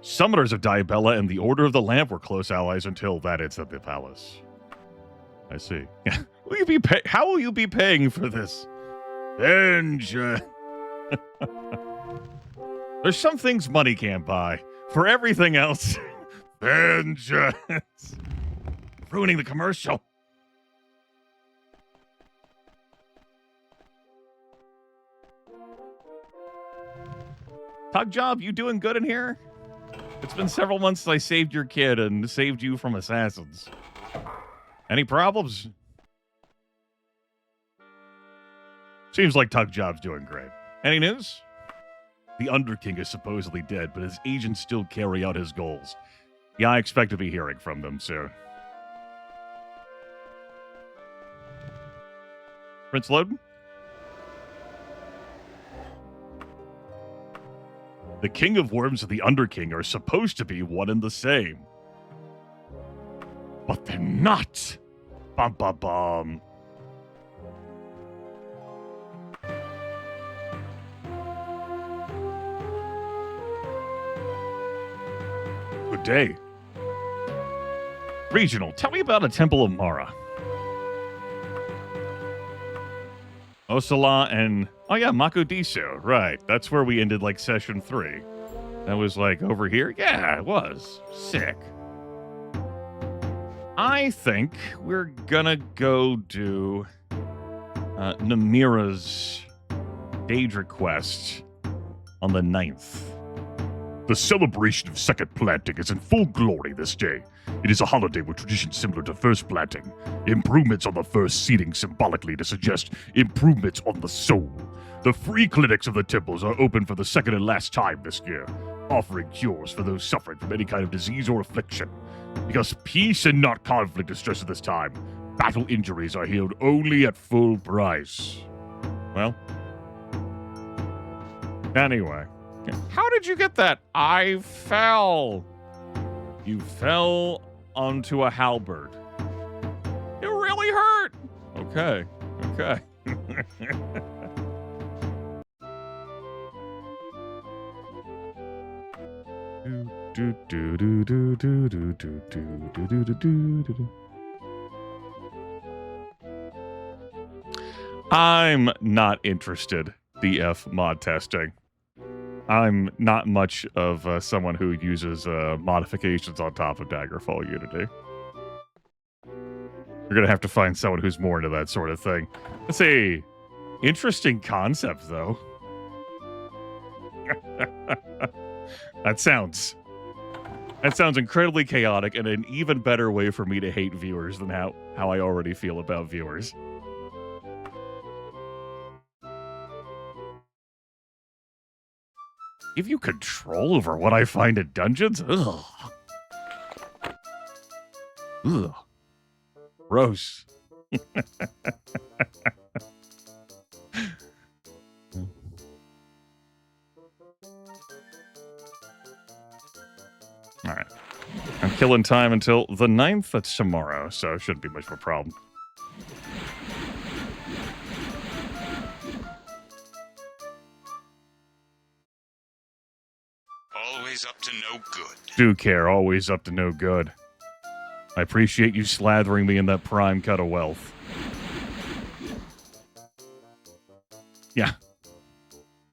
Summoners of Diabella and the Order of the Lamp were close allies until that it's at the palace. I see. How will you be paying for this? Vengeance. There's some things money can't buy. For everything else, vengeance. Ruining the commercial. Tug Job, you doing good in here? It's been several months since I saved your kid and saved you from assassins. Any problems? Seems like Tug Job's doing great. Any news? The Underking is supposedly dead, but his agents still carry out his goals. Yeah, I expect to be hearing from them soon. Prince Loden? The King of Worms and the Underking are supposed to be one and the same. But they're not. Bum, bum, bum. Good day. Regional, tell me about a Temple of Mara. Osala and... Oh yeah, Makodiso. Right. That's where we ended, like, session 3. That was, like, over here? Yeah, it was. Sick. I think we're gonna go do Namira's Daedra quest on the 9th. The celebration of second planting is in full glory this day. It is a holiday with traditions similar to first planting. Improvements on the first seeding symbolically to suggest improvements on the soul. The free clinics of the temples are open for the second and last time this year, offering cures for those suffering from any kind of disease or affliction. Because peace and not conflict is stressed at this time, battle injuries are healed only at full price. Well, anyway. How did you get that? I fell. You fell onto a halberd. It really hurt. Okay. I'm not interested, DF mod testing. I'm not much of someone who uses modifications on top of Daggerfall Unity. You're going to have to find someone who's more into that sort of thing. Let's see. Interesting concept, though. That sounds incredibly chaotic and an even better way for me to hate viewers than how I already feel about viewers. Give you control over what I find in dungeons? Ugh. Gross. Alright. I'm killing time until the 9th. That's tomorrow, so it shouldn't be much of a problem. Always up to no good. Do care, always up to no good. I appreciate you slathering me in that prime cut of wealth. Yeah.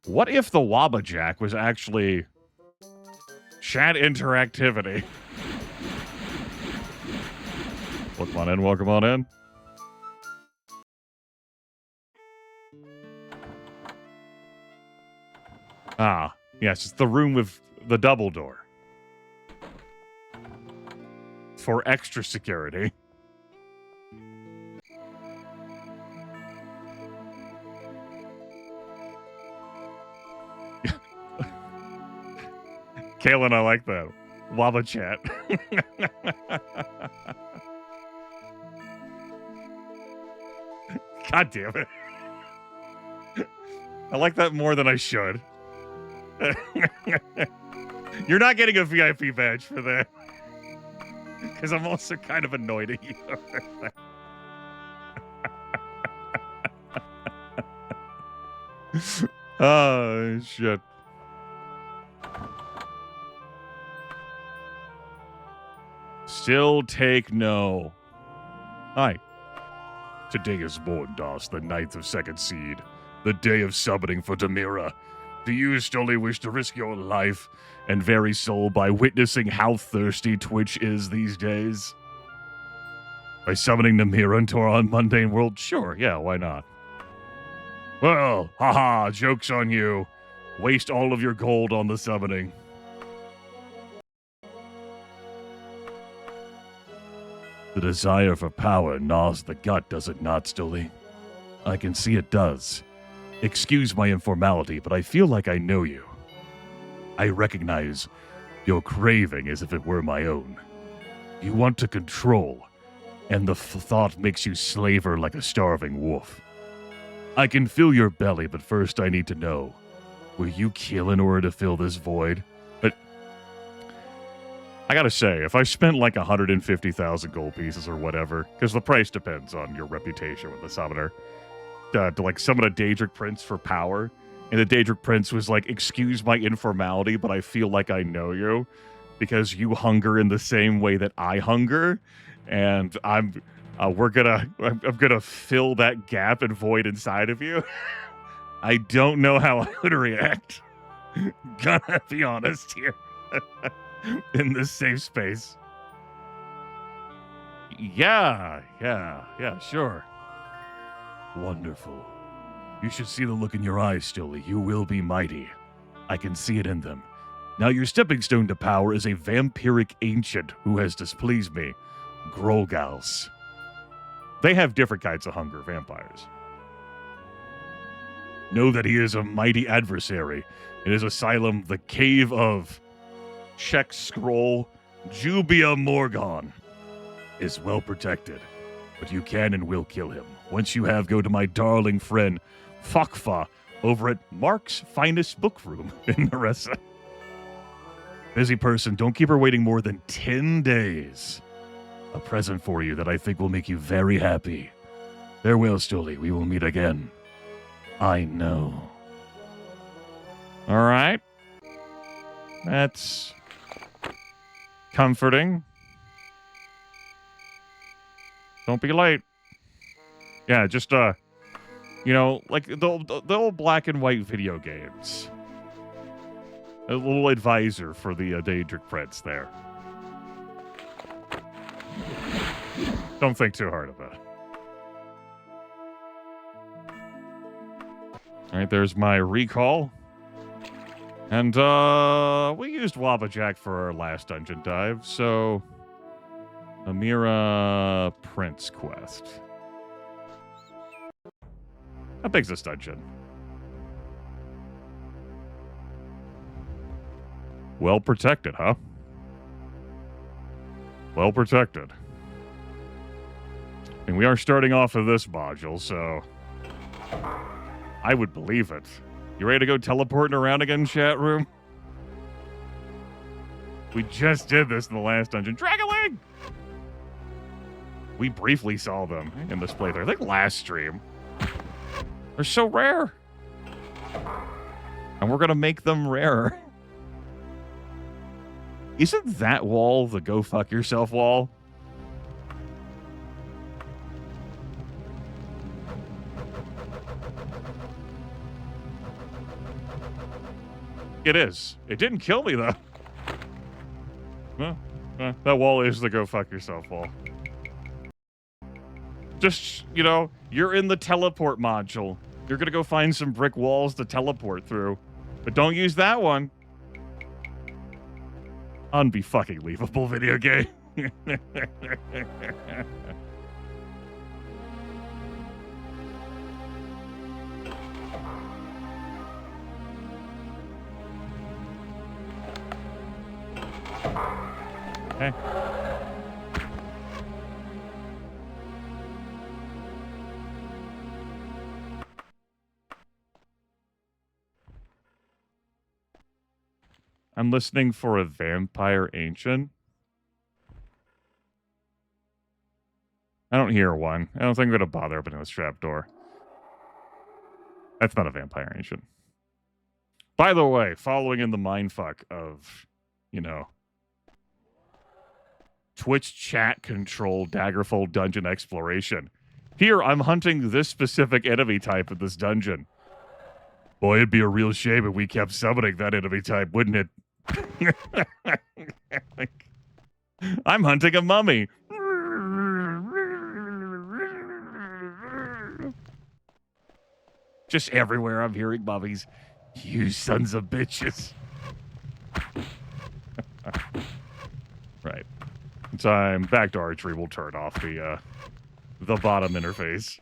What if the Wabbajack was actually chat interactivity? Welcome on in, welcome on in. Ah, yes, it's the room with the double door. For extra security. Kaylin, I like that. Wabba chat. God damn it. I like that more than I should. You're not getting a VIP badge for that. Because I'm also kind of annoyed at you. Oh, shit. Still take no. Hi. Today is Morndos, the 9th of second seed, the day of summoning for Demira. Do you stolely wish to risk your life and very soul by witnessing how thirsty Twitch is these days? By summoning Demira into our unmundane world? Sure, yeah, why not? Well, haha, joke's on you. Waste all of your gold on the summoning. The desire for power gnaws the gut, does it not, Stoli? I can see it does. Excuse my informality, but I feel like I know you. I recognize your craving as if it were my own. You want to control, and the thought makes you slaver like a starving wolf. I can fill your belly, but first I need to know, will you kill in order to fill this void? But I gotta say, if I spent like 150,000 gold pieces or whatever, because the price depends on your reputation with the summoner, to like summon a Daedric Prince for power, and the Daedric Prince was like, excuse my informality, but I feel like I know you, because you hunger in the same way that I hunger, and I'm gonna fill that gap and void inside of you. I don't know how I would react. Gotta be honest here. In this safe space. Yeah, sure. Wonderful. You should see the look in your eyes, Stoli. You will be mighty. I can see it in them. Now your stepping stone to power is a vampiric ancient who has displeased me. Grolgals. They have different kinds of hunger, vampires. Know that he is a mighty adversary. In his asylum, the Cave of Check scroll. Jubia Morgon is well protected, but you can and will kill him. Once you have, go to my darling friend Fakfa over at Mark's Finest Book Room in Naressa. Busy person, don't keep her waiting more than 10 days. A present for you that I think will make you very happy. Farewell, Stoli. We will meet again. I know. All right. That's comforting. Don't be late. Yeah, just, like the old black and white video games. A little advisor for the Daedric Prince there. Don't think too hard about it. All right, there's my recall. And, we used Wabajack for our last dungeon dive, so... Amira Prince quest. How big's this dungeon? Well protected, huh? Well protected. And we are starting off with this module, so... I would believe it. You ready to go teleporting around again, chat room? We just did this in the last dungeon. Dragonling! We briefly saw them in this playthrough. I think last stream. They're so rare. And we're going to make them rarer. Isn't that wall the go fuck yourself wall? It is. It didn't kill me, though. Well, that wall is the go fuck yourself wall. Just, you're in the teleport module. You're going to go find some brick walls to teleport through. But don't use that one. Unbe-fucking-leavable video game. Okay. I'm listening for a vampire ancient. I don't hear one. I don't think I'm going to bother opening this trapdoor. That's not a vampire ancient. By the way, following in the mindfuck of, Twitch chat control Daggerfall dungeon exploration. Here, I'm hunting this specific enemy type in this dungeon. Boy, it'd be a real shame if we kept summoning that enemy type, wouldn't it? I'm hunting a mummy. Just everywhere I'm hearing mummies. You sons of bitches. Right. Time back to archery. We'll turn off the bottom interface.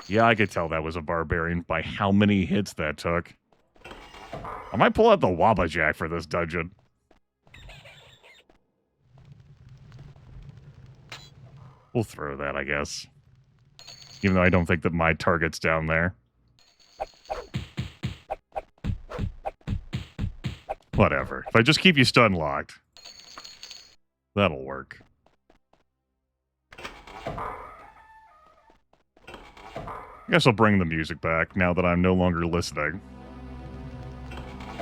Yeah, I could tell that was a barbarian by how many hits that took. I might pull out the Wabajack for this dungeon. We'll throw that, I guess. Even though I don't think that my target's down there. Whatever. If I just keep you stun locked, that'll work. I guess I'll bring the music back now that I'm no longer listening.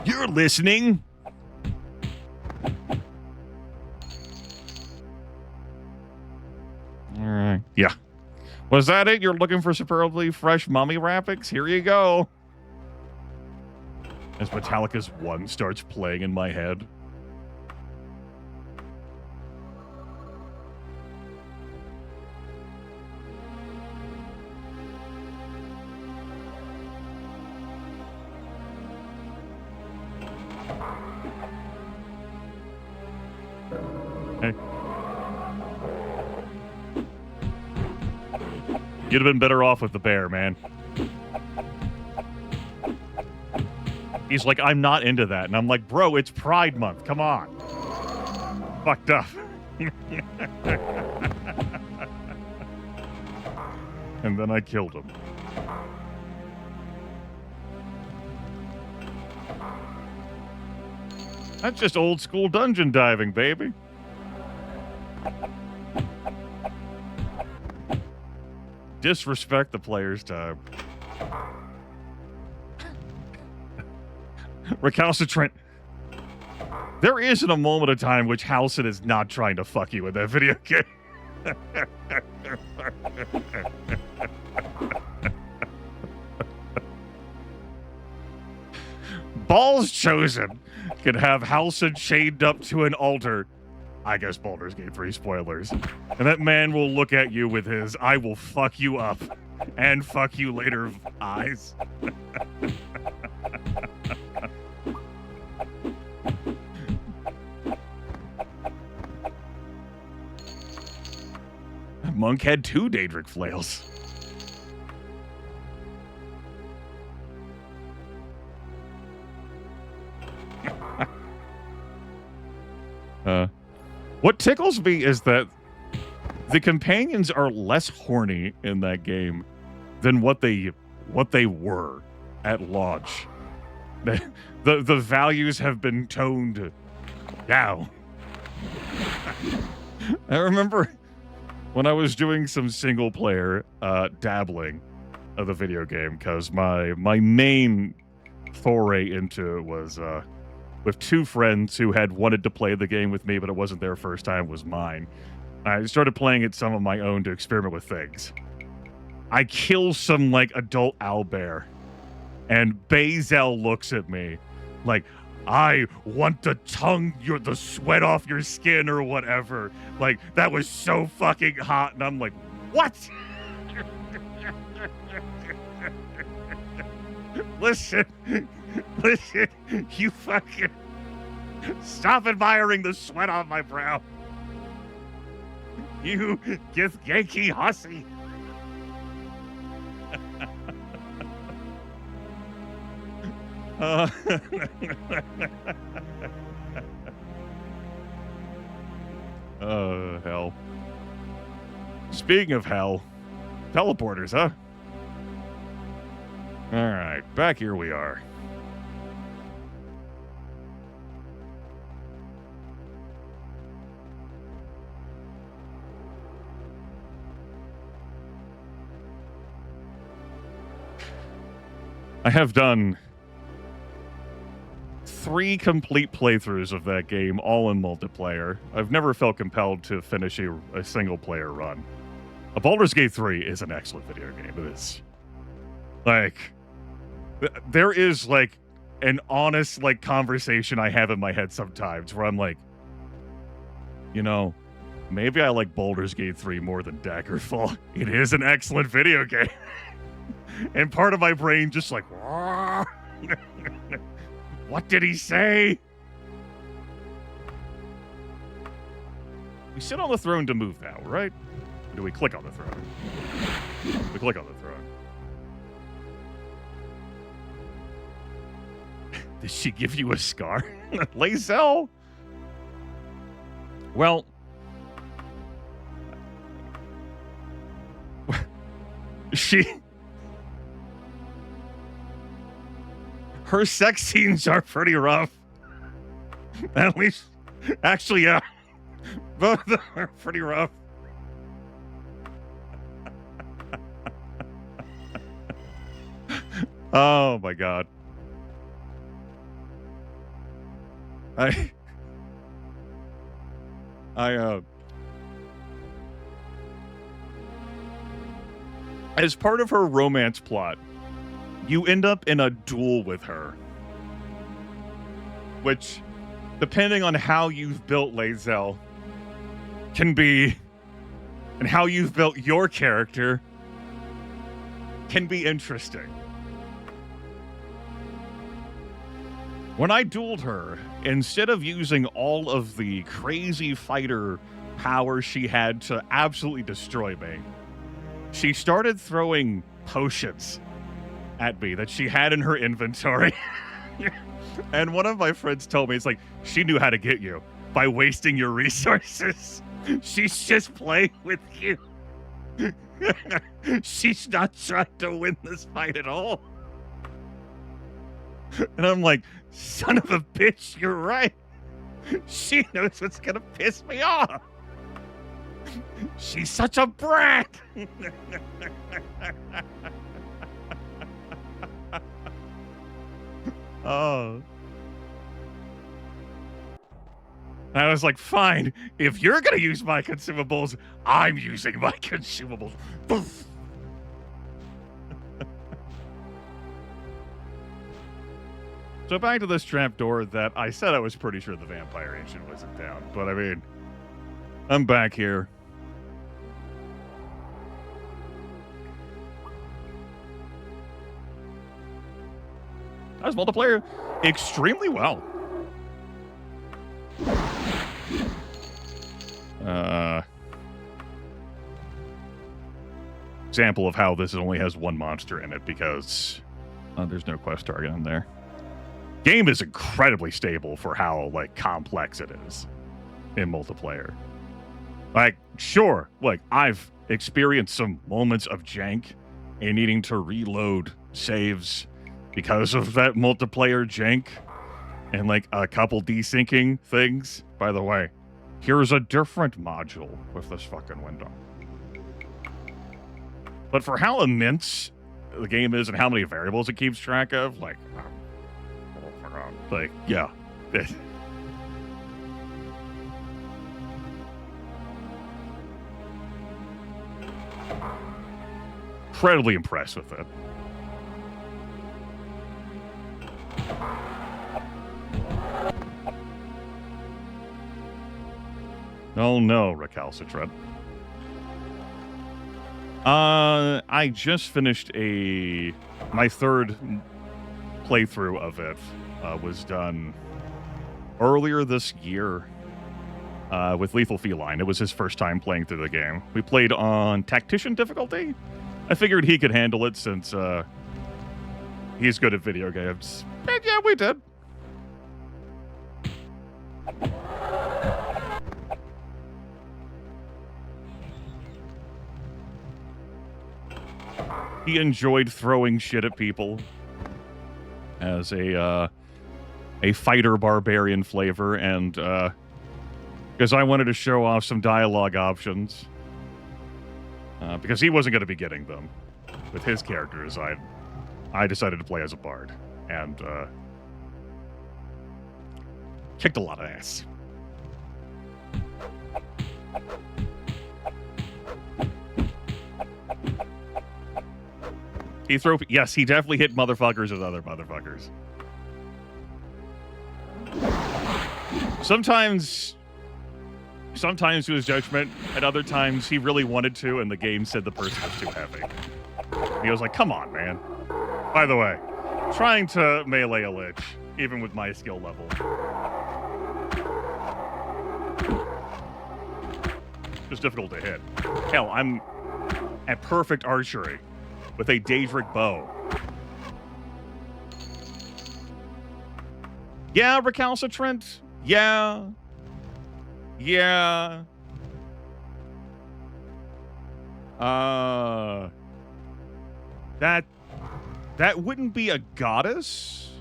You're listening? Alright. Yeah. Was that it? You're looking for superbly fresh mummy wrappings? Here you go. As Metallica's One starts playing in my head. You'd have been better off with the bear, man. He's like, I'm not into that. And I'm like, bro, it's Pride Month. Come on. Fucked up. And then I killed him. That's just old school dungeon diving, baby. Disrespect the player's time. Recalcitrant. There isn't a moment of time which Halcyon is not trying to fuck you with that video game. Balls Chosen can have Halcyon chained up to an altar. I guess Baldur's Gate 3 spoilers. And that man will look at you with his I will fuck you up and fuck you later eyes. Monk had 2 Daedric flails. What tickles me is that the companions are less horny in that game than what they were at launch. The values have been toned down. I remember when I was doing some single player dabbling of the video game, because my main foray into it was with 2 friends who had wanted to play the game with me, but it wasn't their first time, was mine. I started playing it some of my own to experiment with things. I kill some, like, adult owlbear, and Bazel looks at me like, I want to tongue the sweat off your skin or whatever. Like, that was so fucking hot, and I'm like, what? Listen, you fucking stop admiring the sweat on my brow. You Yankee hussy. Oh, hell. Speaking of hell, teleporters, huh? All right, back here we are. I have done 3 complete playthroughs of that game, all in multiplayer. I've never felt compelled to finish a single-player run. A Baldur's Gate 3 is an excellent video game. It is. Like, there is, like, an honest, like, conversation I have in my head sometimes where I'm like, you know, maybe I like Baldur's Gate 3 more than Daggerfall. It is an excellent video game. And part of my brain just like, what did he say? We sit on the throne to move now, right? Or do we click on the throne? We click on the throne. Did she give you a scar? Lae'zel? Well, her sex scenes are pretty rough. At least, actually, yeah. Both of them are pretty rough. Oh my god. As part of her romance plot, you end up in a duel with her. Which, depending on how you've built Lae'zel, can be, and how you've built your character, can be interesting. When I dueled her, instead of using all of the crazy fighter power she had to absolutely destroy me, she started throwing potions at me that she had in her inventory. And one of my friends told me, it's like, she knew how to get you by wasting your resources. She's just playing with you. She's not trying to win this fight at all. And I'm like, son of a bitch, you're right. She knows what's gonna piss me off. She's such a brat. Oh. I was like, fine, if you're gonna use my consumables, I'm using my consumables. Poof. So back to this trapdoor that I said I was pretty sure the vampire ancient wasn't down. But I mean, I'm back here. How's multiplayer? Extremely well. Example of how this only has one monster in it because there's no quest target in there. Game is incredibly stable for how like complex it is in multiplayer. Like, sure, like I've experienced some moments of jank and needing to reload saves because of that multiplayer jank and like a couple desyncing things. By the way, here's a different module with this fucking window. But for how immense the game is and how many variables it keeps track of, like, yeah. Incredibly impressed with it. Oh no, recalcitrant. I just finished my third playthrough of it. Was done earlier this year with Lethal Feline. It was his first time playing through the game. We played on Tactician difficulty. I figured he could handle it since he's good at video games. And yeah, we did. He enjoyed throwing shit at people as a fighter barbarian flavor, and because I wanted to show off some dialogue options, because he wasn't going to be getting them with his characters. I decided to play as a bard and kicked a lot of ass. Yes, he definitely hit motherfuckers with other motherfuckers. Sometimes to his judgment, at other times he really wanted to, and the game said the person was too heavy. He was like, come on, man. By the way, trying to melee a lich, even with my skill level, it's difficult to hit. Hell, I'm at perfect archery with a Daedric bow. Yeah, recalcitrant. Yeah. That wouldn't be a goddess.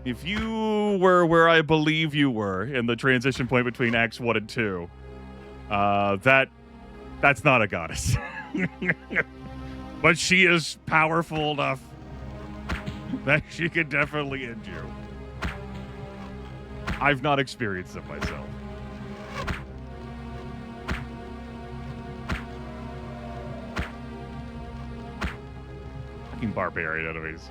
If you were where I believe you were in the transition point between Acts 1 and 2, that's not a goddess. But she is powerful enough that she could definitely end you. I've not experienced it myself. Fucking barbarian enemies.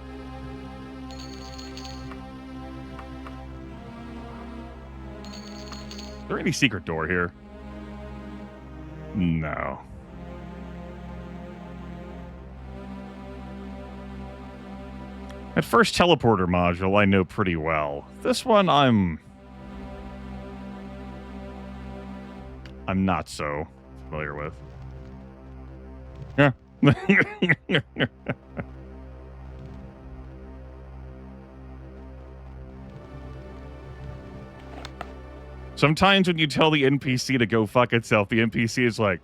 Is there any secret door here? No. That first teleporter module I know pretty well. This one I'm not so familiar with. Yeah. Sometimes when you tell the NPC to go fuck itself, the NPC is like,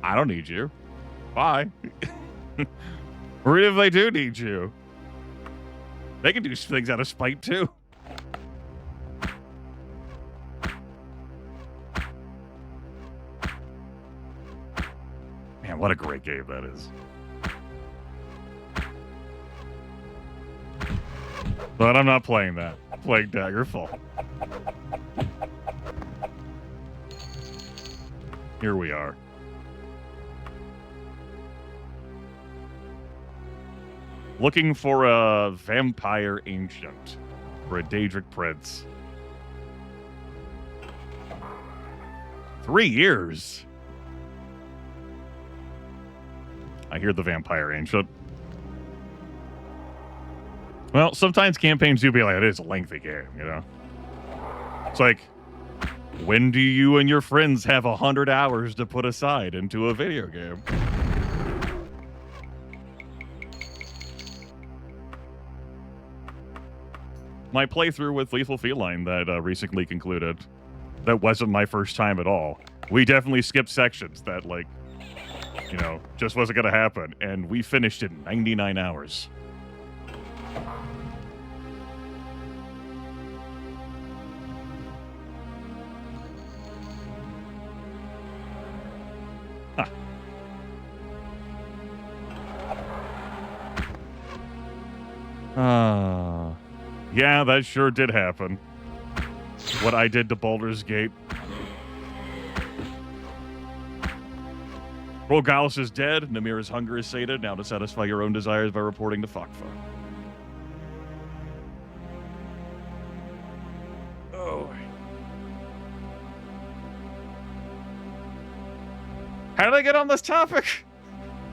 I don't need you. Bye. Or if they do need you, they can do things out of spite too. Man, what a great game that is. But I'm not playing that. I'm playing Daggerfall. Here we are. Looking for a vampire ancient. For a Daedric prince. 3 years. I hear the vampire ancient. Well, sometimes campaigns do be like, it is a lengthy game, you know? It's like, when do you and your friends have 100 hours to put aside into a video game? My playthrough with Lethal Feline that recently concluded, that wasn't my first time at all. We definitely skipped sections that, like, you know, just wasn't going to happen. And we finished in 99 hours. Yeah, that sure did happen. What I did to Baldur's Gate. Rogalus is dead. Namira's hunger is sated. Now to satisfy your own desires by reporting to Fakfa. Oh. How did I get on this topic?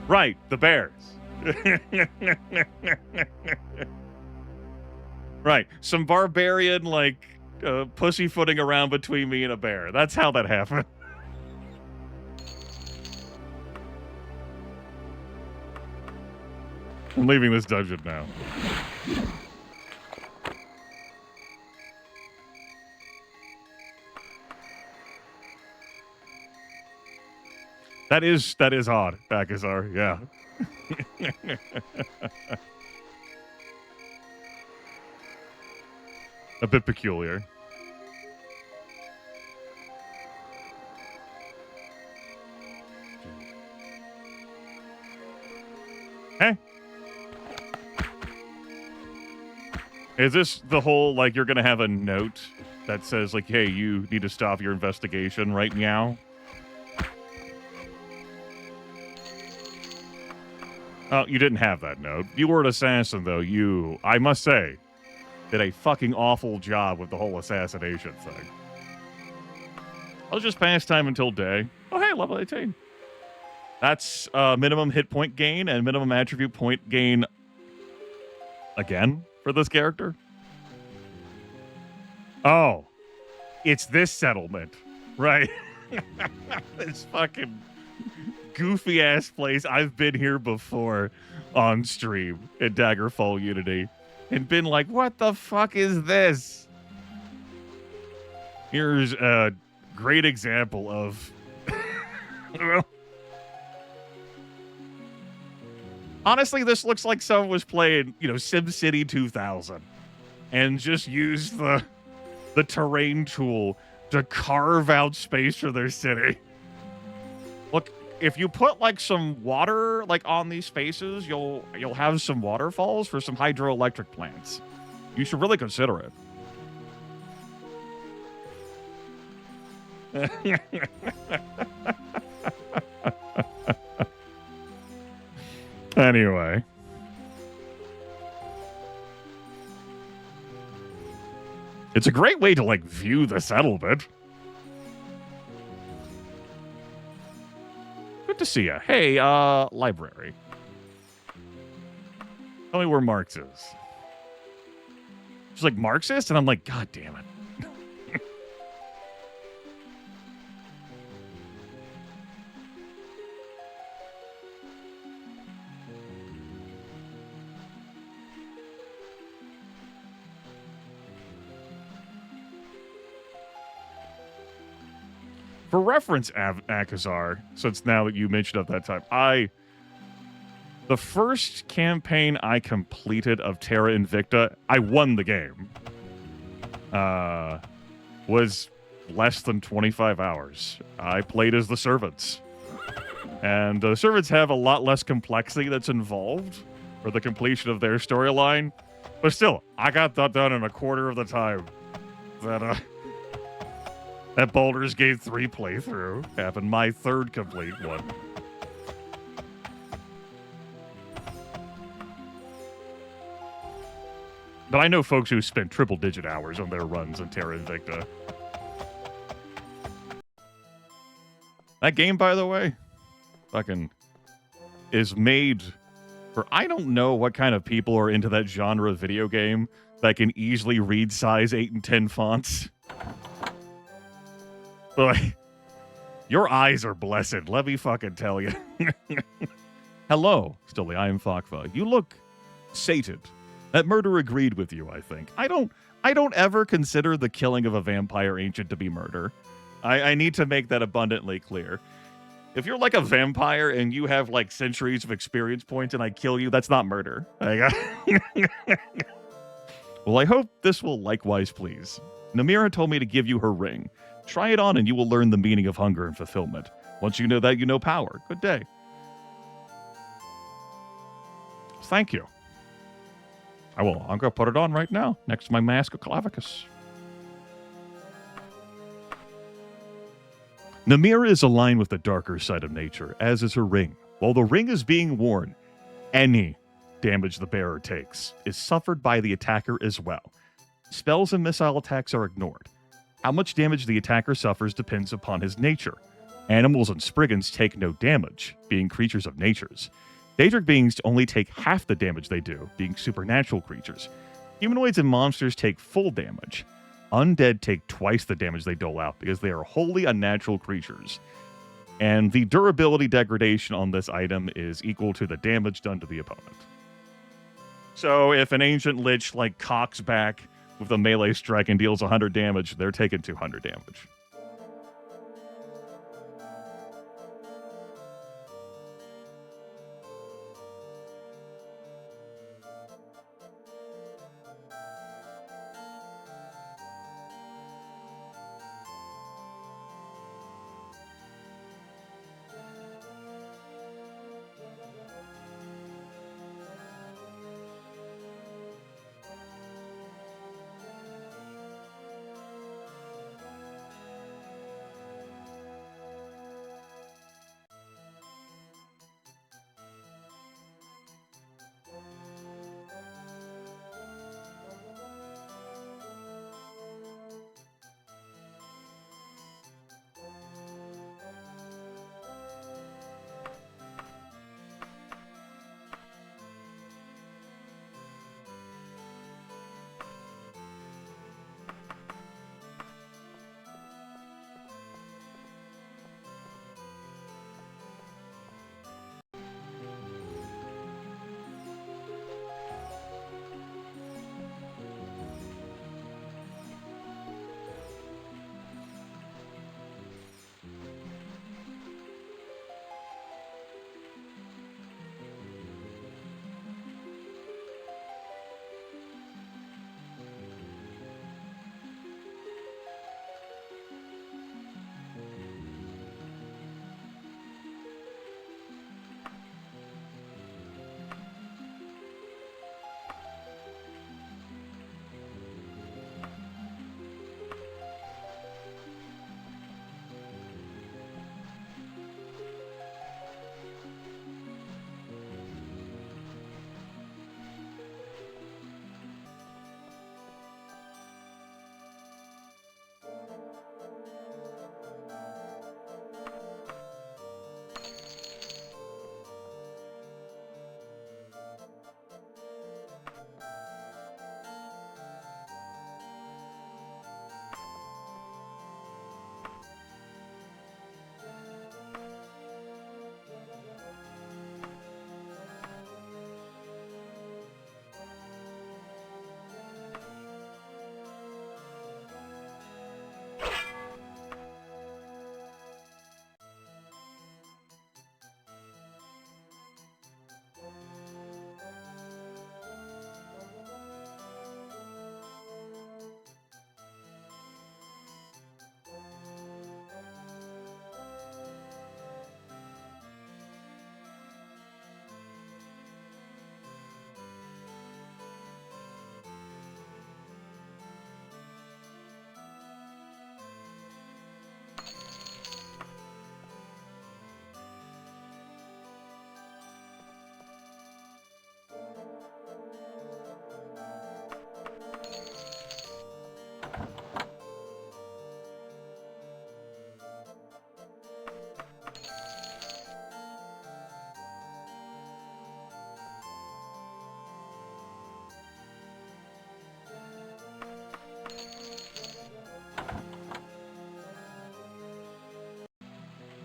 Right, the bears. Right, some barbarian, like, pussyfooting around between me and a bear. That's how that happened. I'm leaving this dungeon now. That is odd, Bakazar, yeah. A bit peculiar. Hey. Is this the whole, like, you're gonna have a note that says, like, hey, you need to stop your investigation right now? Oh, you didn't have that note. You were an assassin, though. You, I must say, did a fucking awful job with the whole assassination thing. I'll just pass time until day. Oh, hey, level 18. That's minimum hit point gain and minimum attribute point gain again for this character. Oh, it's this settlement, right? This fucking goofy ass place. I've been here before on stream in Daggerfall Unity and been like, what the fuck is this? Here's a great example of honestly, this looks like someone was playing, you know, SimCity 2000 and just used the terrain tool to carve out space for their city. Look, if you put like some water like on these spaces, you'll have some waterfalls for some hydroelectric plants. You should really consider it. Anyway. It's a great way to, like, view the settlement. Good to see you. Hey, library. Tell me where Marx is. She's like, Marxist? And I'm like, God damn it. For reference, Akazar, since now that you mentioned at that time, the first campaign I completed of Terra Invicta, I won the game. Was less than 25 hours. I played as the servants. And the servants have a lot less complexity that's involved for the completion of their storyline. But still, I got that done in a quarter of the time that Baldur's Gate 3 playthrough happened, my third complete one. But I know folks who spent triple-digit hours on their runs in Terra Invicta. That game, by the way, fucking is made for, I don't know what kind of people are into that genre of video game that can easily read size 8 and 10 fonts. But your eyes are blessed, let me fucking tell you. Hello, Stilly, I am Fakva. You look sated. That murder agreed with you, I think. I don't ever consider the killing of a vampire ancient to be murder. I need to make that abundantly clear. If you're like a vampire and you have like centuries of experience points and I kill you, that's not murder. Well, I hope this will likewise please. Namira told me to give you her ring. Try it on and you will learn the meaning of hunger and fulfillment. Once you know that, you know power. Good day. Thank you. I'm going to put it on right now, next to my mask of Clavicus. Namira is aligned with the darker side of nature, as is her ring. While the ring is being worn, any damage the bearer takes is suffered by the attacker as well. Spells and missile attacks are ignored. How much damage the attacker suffers depends upon his nature. Animals and Spriggans take no damage, being creatures of natures. Daedric beings only take half the damage they do, being supernatural creatures. Humanoids and monsters take full damage. Undead take twice the damage they dole out because they are wholly unnatural creatures. And the durability degradation on this item is equal to the damage done to the opponent. So if an ancient lich like cocks back with a melee strike and deals 100 damage, they're taking 200 damage.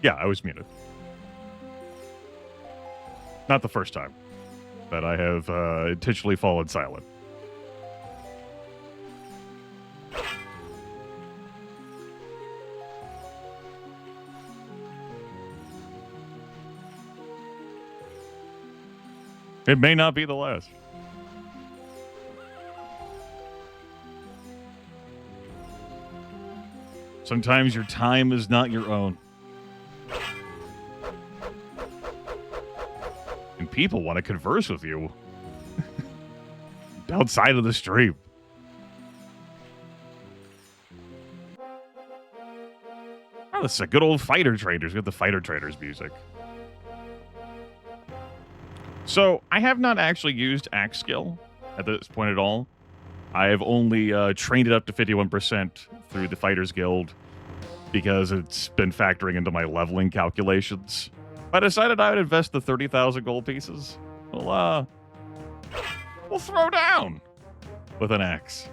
Yeah, I was muted. Not the first time that I have intentionally fallen silent. It may not be the last. Sometimes your time is not your own. And people want to converse with you outside of the stream. Oh, this is a good old Fighter Traders. We have the Fighter Traders music. So, I have not actually used Axe Skill at this point at all. I have only trained it up to 51% through the Fighters Guild because it's been factoring into my leveling calculations. I decided I would invest the 30,000 gold pieces. We'll throw down with an axe.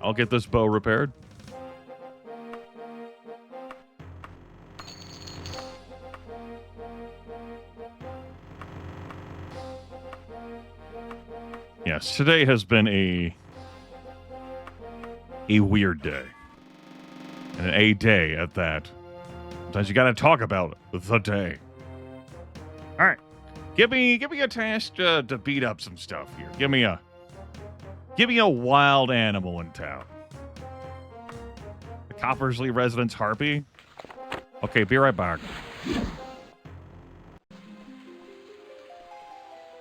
I'll get this bow repaired. Yes, today has been a weird day. And a day at that. Sometimes you gotta talk about the day. Alright. Give me a task to beat up some stuff here. Give me a wild animal in town. The Coppersley residence harpy? Okay, be right back.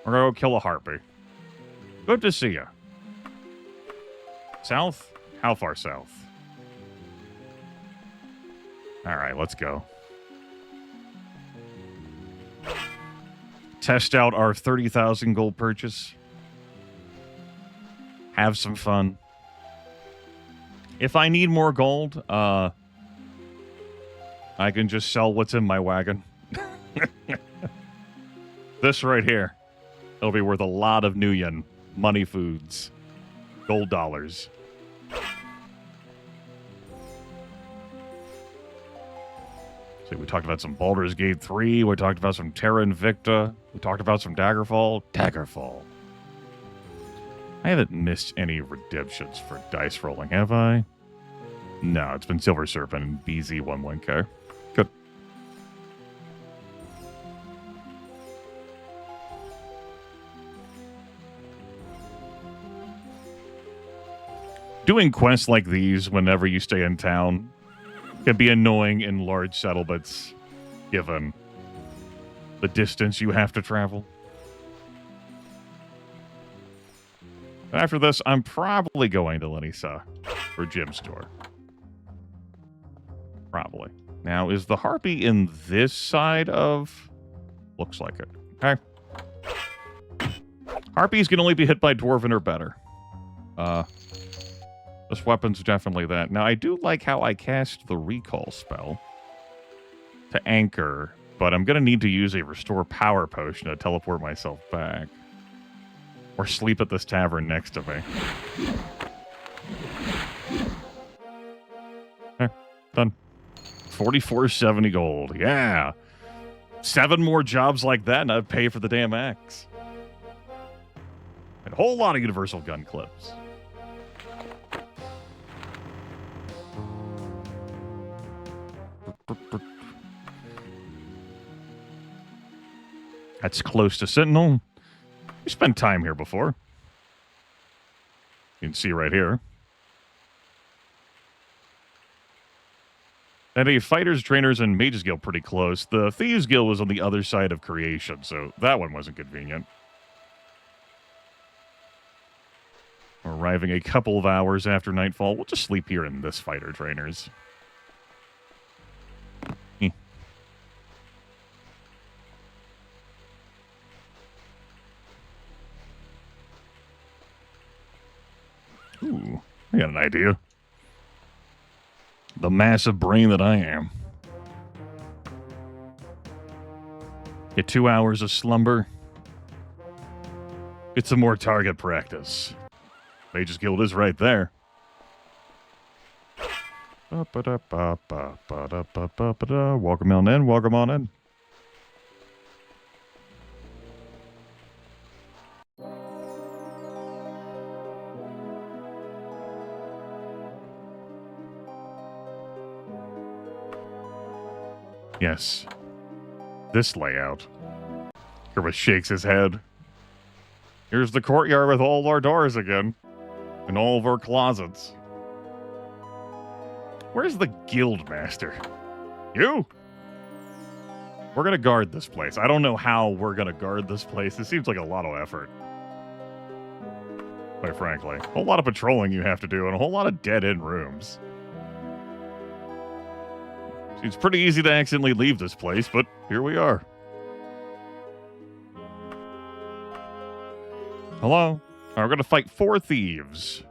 We're gonna go kill a harpy. Good to see you. South? How far south? Alright, let's go. Test out our 30,000 gold purchase. Have some fun. If I need more gold, I can just sell what's in my wagon. This right here. It'll be worth a lot of Nuyen. Money foods. Gold dollars. So we talked about some Baldur's Gate 3. We talked about some Terra Invicta. We talked about some Daggerfall. Daggerfall. I haven't missed any redemptions for dice rolling, have I? No, it's been Silver Serpent and BZ11K. Good. Doing quests like these whenever you stay in town can be annoying in large settlements, given the distance you have to travel. After this, I'm probably going to Lenisa for Jim's store. Probably. Now, is the harpy in this side of... Looks like it. Okay. Harpies can only be hit by Dwarven or better. This weapon's definitely that. Now, I do like how I cast the recall spell to anchor, but I'm going to need to use a restore power potion to teleport myself back. Or sleep at this tavern next to me. Okay, done. 4470 gold. Yeah. 7 more jobs like that and I'd pay for the damn axe. And a whole lot of universal gun clips. That's close to Sentinel. We spent time here before. You can see right here. And a Fighters, Trainers, and Mages Guild pretty close. The Thieves Guild was on the other side of Creation, so that one wasn't convenient. We're arriving a couple of hours after nightfall. We'll just sleep here in this Fighter Trainers. Ooh, I got an idea. The massive brain that I am. Get 2 hours of slumber. Get some more target practice. Mages Guild is right there. Welcome on in. Welcome on in. Yes. This layout. Grimith shakes his head. Here's the courtyard with all our doors again. And all of our closets. Where's the guild master? You? We're gonna guard this place. I don't know how we're gonna guard this place. It seems like a lot of effort. Quite frankly. A whole lot of patrolling you have to do and a whole lot of dead-end rooms. It's pretty easy to accidentally leave this place, but here we are. Hello? All right, we're going to fight 4 thieves.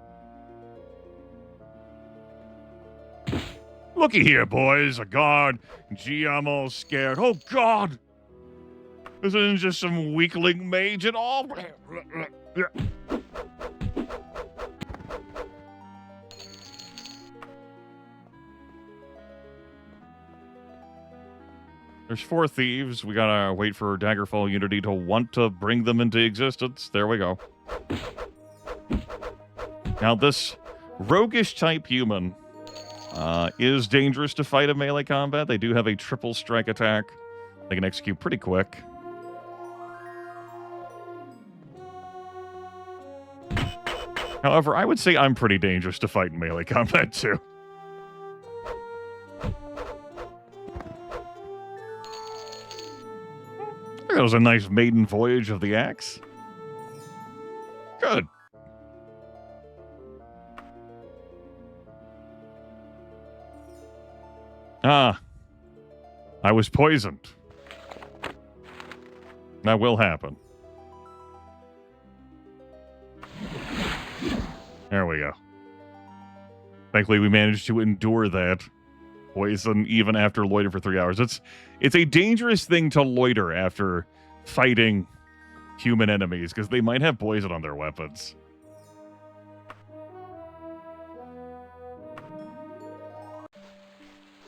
Looky here, boys. A guard. Gee, I'm all scared. Oh, God! This isn't just some weakling mage at all. There's 4 thieves. We gotta wait for Daggerfall Unity to want to bring them into existence. There we go. Now, this roguish type human is dangerous to fight in melee combat. They do have a triple strike attack. They can execute pretty quick. However, I would say I'm pretty dangerous to fight in melee combat, too. That was a nice maiden voyage of the axe. Good. Ah. I was poisoned. That will happen. There we go. Thankfully, we managed to endure that poison even after loitering for 3 hours. It's a dangerous thing to loiter after fighting human enemies because they might have poison on their weapons.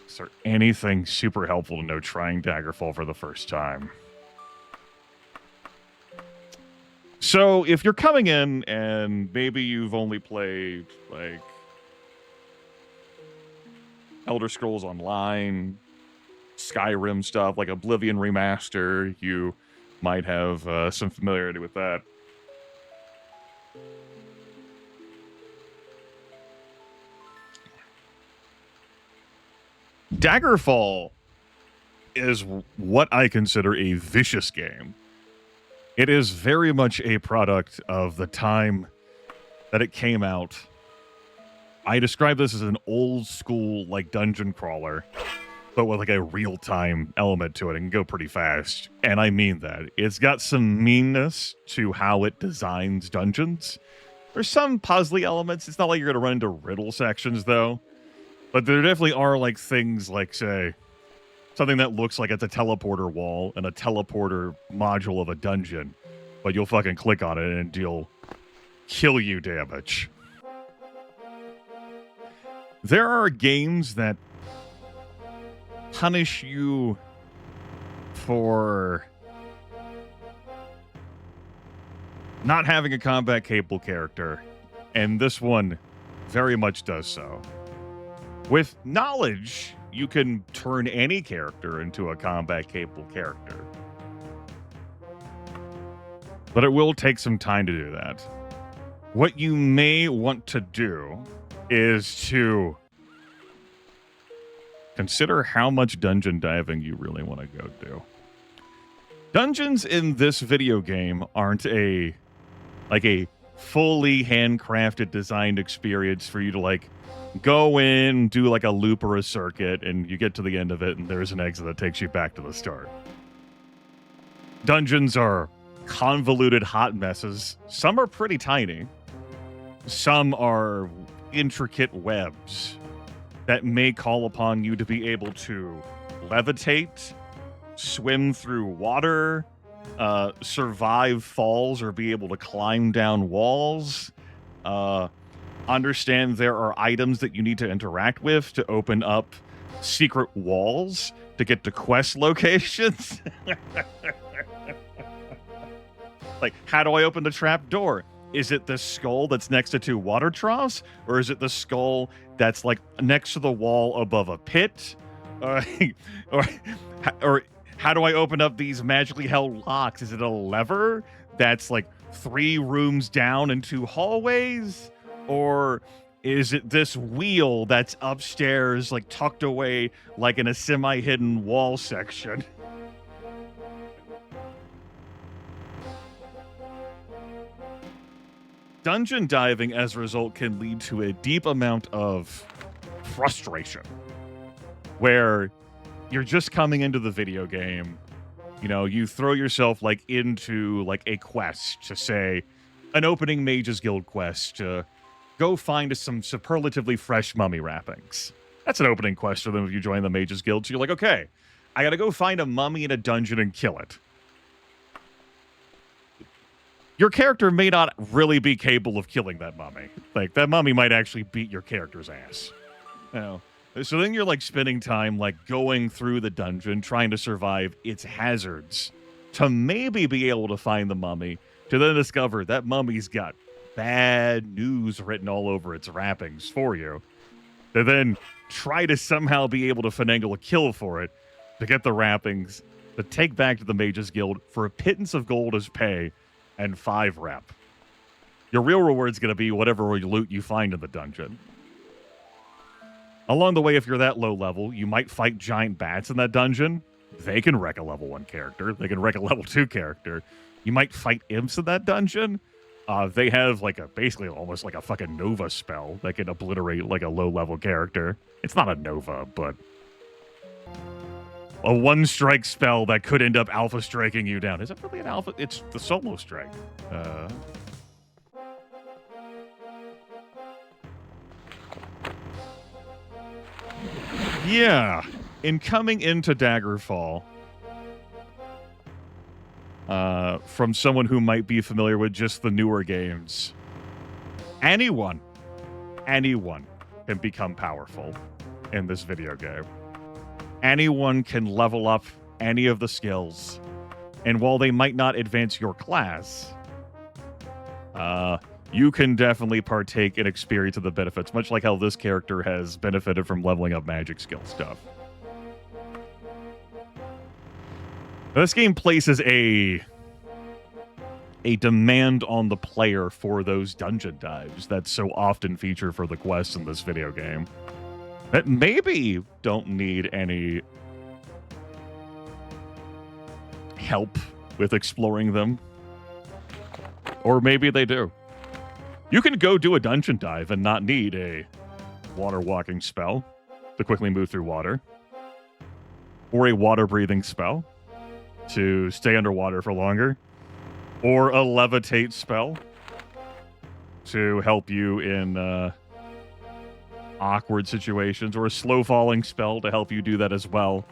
Is there anything super helpful to know trying Daggerfall for the first time? So if you're coming in and maybe you've only played like Elder Scrolls Online, Skyrim stuff, like Oblivion Remaster, you might have some familiarity with that. Daggerfall is what I consider a vicious game. It is very much a product of the time that it came out. I describe this as an old school, like, dungeon crawler, but with, like, a real-time element to it and can go pretty fast. And I mean that. It's got some meanness to how it designs dungeons. There's some puzzly elements. It's not like you're going to run into riddle sections, though. But there definitely are, like, things like, say, something that looks like it's a teleporter wall and a teleporter module of a dungeon. But you'll fucking click on it and deal kill you damage. There are games that punish you for not having a combat-capable character, and this one very much does so. With knowledge, you can turn any character into a combat-capable character. But it will take some time to do that. What you may want to do is to consider how much dungeon diving you really want to go do. Dungeons in this video game aren't a fully handcrafted designed experience for you to like go in, do like a loop or a circuit, and you get to the end of it and there's an exit that takes you back to the start. Dungeons are convoluted hot messes. Some are pretty tiny. Some are intricate webs that may call upon you to be able to levitate, swim through water, survive falls or be able to climb down walls. understand there are items that you need to interact with to open up secret walls to get to quest locations. Like, how do I open the trap door? Is it the skull that's next to 2 water troughs? Or is it the skull that's, like, next to the wall above a pit? Or, or how do I open up these magically held locks? Is it a lever that's, like, 3 rooms down and 2 hallways? Or is it this wheel that's upstairs, like, tucked away, like, in a semi-hidden wall section? Dungeon diving, as a result, can lead to a deep amount of frustration, where you're just coming into the video game, you know, you throw yourself, like, into, like, a quest to, say, an opening Mages Guild quest to go find some superlatively fresh mummy wrappings. That's an opening quest for them if you join the Mages Guild. So you're like, okay, I gotta go find a mummy in a dungeon and kill it. Your character may not really be capable of killing that mummy. Like, that mummy might actually beat your character's ass. You know? So then you're, like, spending time, like, going through the dungeon, trying to survive its hazards, to maybe be able to find the mummy, to then discover that mummy's got bad news written all over its wrappings for you, to then try to somehow be able to finagle a kill for it, to get the wrappings, to take back to the Mages Guild for a pittance of gold as pay, and 5 rep. Your real reward's going to be whatever loot you find in the dungeon. Along the way, if you're that low level, you might fight giant bats in that dungeon. They can wreck a level 1 character. They can wreck a level 2 character. You might fight imps in that dungeon. They have, like, a basically almost like a fucking Nova spell that can obliterate, like, a low-level character. It's not a Nova, but a 1-strike spell that could end up alpha striking you down. Is it really an alpha? It's the solo strike. Yeah. In coming into Daggerfall, from someone who might be familiar with just the newer games, anyone can become powerful in this video game. Anyone can level up any of the skills. And while they might not advance your class, you can definitely partake in experience of the benefits, much like how this character has benefited from leveling up magic skill stuff. This game places a demand on the player for those dungeon dives that so often feature for the quests in this video game, that maybe don't need any help with exploring them. Or maybe they do. You can go do a dungeon dive and not need a water walking spell to quickly move through water, or a water breathing spell to stay underwater for longer, or a levitate spell to help you in awkward situations, or a slow falling spell to help you do that as well,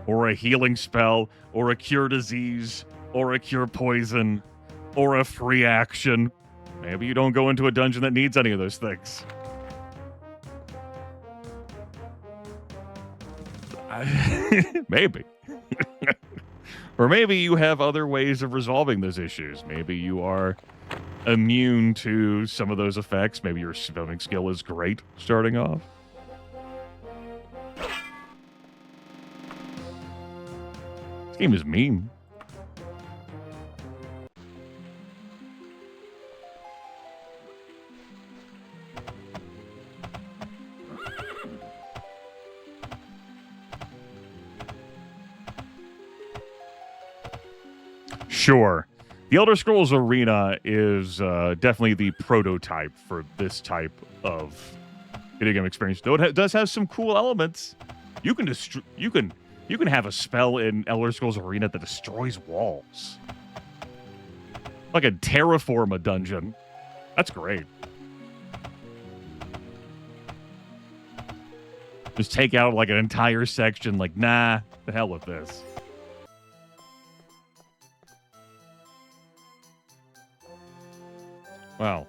or a healing spell, or a cure disease, or a cure poison, or a free action. Maybe you don't go into a dungeon that needs any of those things. Maybe. Or maybe you have other ways of resolving those issues. Maybe you are immune to some of those effects. Maybe your swimming skill is great starting off. This game is mean. Sure. The Elder Scrolls Arena is definitely the prototype for this type of video game experience. Though it does have some cool elements. You can have a spell in Elder Scrolls Arena that destroys walls. Like a terraform a dungeon. That's great. Just take out like an entire section, like, nah, the hell with this. Wow.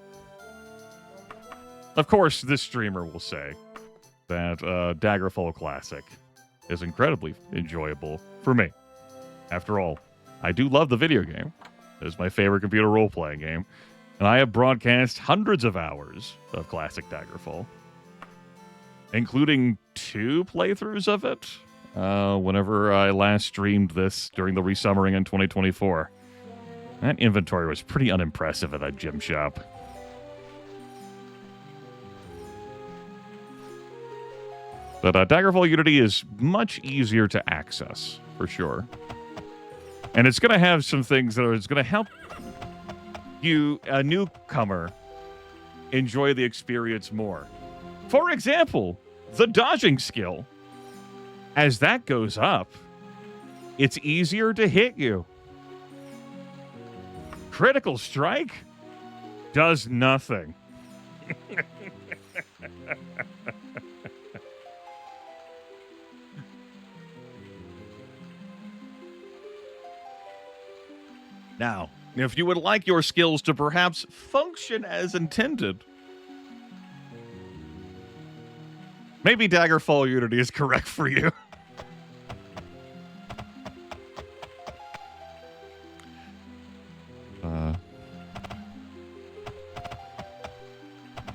Of course, this streamer will say that Daggerfall Classic is incredibly enjoyable for me. After all, I do love the video game. It is my favorite computer role-playing game, and I have broadcast hundreds of hours of classic Daggerfall, including 2 playthroughs of it whenever I last streamed this during the resummering in 2024. That inventory was pretty unimpressive at that gym shop. But Daggerfall Unity is much easier to access, for sure. And it's going to have some things that are going to help you, a newcomer, enjoy the experience more. For example, the dodging skill. As that goes up, it's easier to hit you. Critical strike does nothing. Now, if you would like your skills to perhaps function as intended, maybe Daggerfall Unity is correct for you.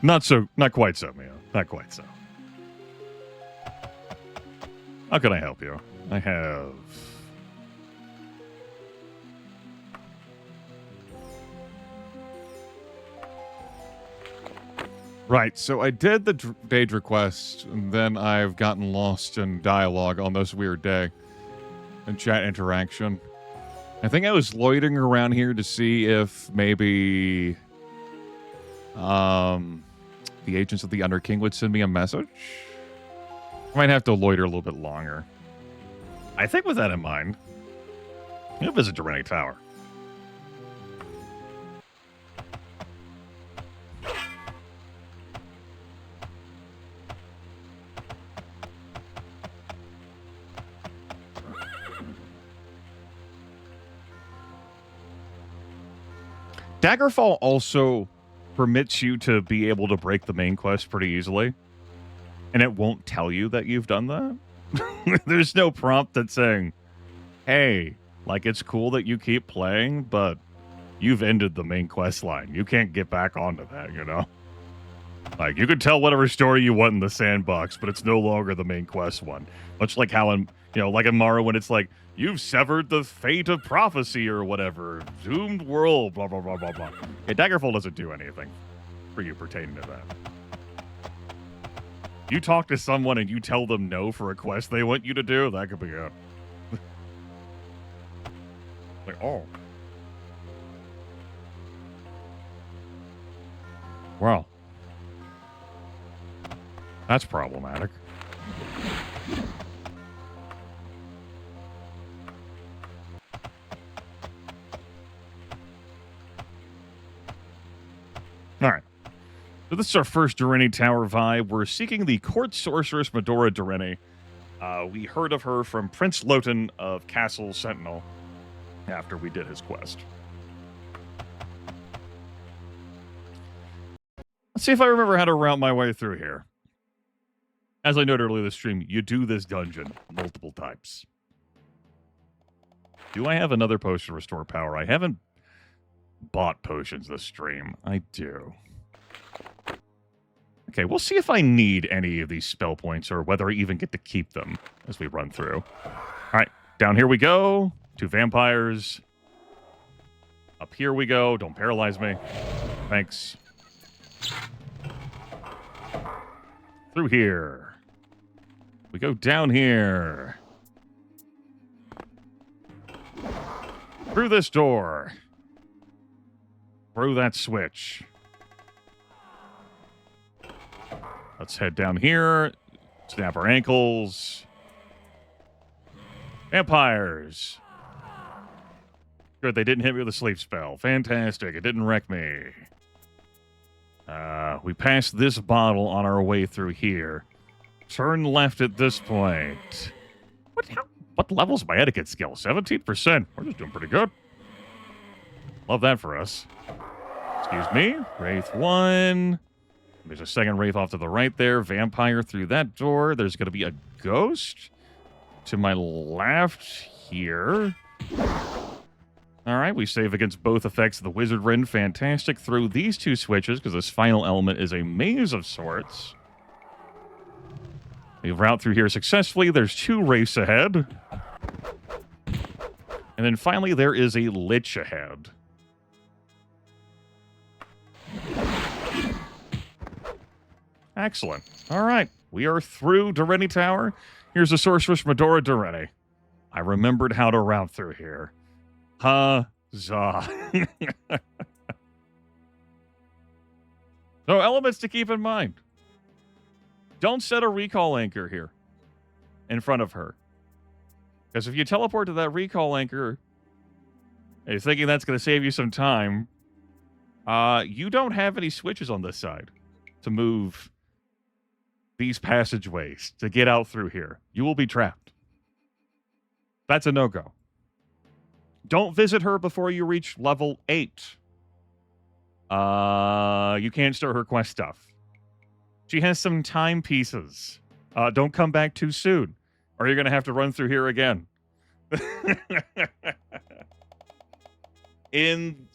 Not quite so, Mia. Not quite so. How can I help you? I have... Right, so I did the page request, and then I've gotten lost in dialogue on this weird day and chat interaction. I think I was loitering around here to see if maybe the agents of the Underking would send me a message. I might have to loiter a little bit longer. I think with that in mind, you'll visit Durrani Tower. Daggerfall also permits you to be able to break the main quest pretty easily, and it won't tell you that you've done that. There's no prompt that's saying, hey, like, it's cool that you keep playing, but you've ended the main quest line. You can't get back onto that, you know? Like, you can tell whatever story you want in the sandbox, but it's no longer the main quest one. Much like how in, like in Mario, when it's like, you've severed the fate of prophecy or whatever. Doomed world, blah, blah, blah, blah, blah. Yeah, Daggerfall doesn't do anything for you pertaining to that. You talk to someone and you tell them no for a quest they want you to do, that could be it. Like, oh. Well. That's problematic. All right. So this is our first Durrani Tower vibe. We're seeking the court sorceress Medora Durrani. We heard of her from Prince Lotan of Castle Sentinel after we did his quest. Let's see if I remember how to route my way through here. As I noted earlier this stream, you do this dungeon multiple times. Do I have another potion to restore power? I haven't bought potions this stream. I do. Okay, we'll see if I need any of these spell points or whether I even get to keep them as we run through. All right, down here we go. 2 vampires. Up here we go. Don't paralyze me. Thanks. Through here. We go down here. Through this door. Through that switch. Let's head down here. Snap our ankles. Vampires. Good, they didn't hit me with a sleep spell. Fantastic, it didn't wreck me. We passed this bottle on our way through here. Turn left at this point. What level's my etiquette skill? 17%. We're just doing pretty good. Love that for us. Excuse me. Wraith 1. There's a second wraith off to the right there. Vampire through that door. There's going to be a ghost to my left here. All right, we save against both effects of the Wizard Rin. Fantastic. Through these two switches, because this final element is a maze of sorts. We route through here successfully. There's 2 wraiths ahead. And then finally, there is a Lich ahead. Excellent. All right, we are through Dureni Tower. Here's the Sorceress Medora Dureni. I remembered how to route through here. Huzzah. So, elements to keep in mind. Don't set a recall anchor here in front of her. Because if you teleport to that recall anchor, and you're thinking that's going to save you some time, you don't have any switches on this side to move these passageways to get out through here. You will be trapped. That's a no-go. Don't visit her before you reach level 8. You can't start her quest stuff. She has some timepieces. Don't come back too soon, or you're going to have to run through here again. In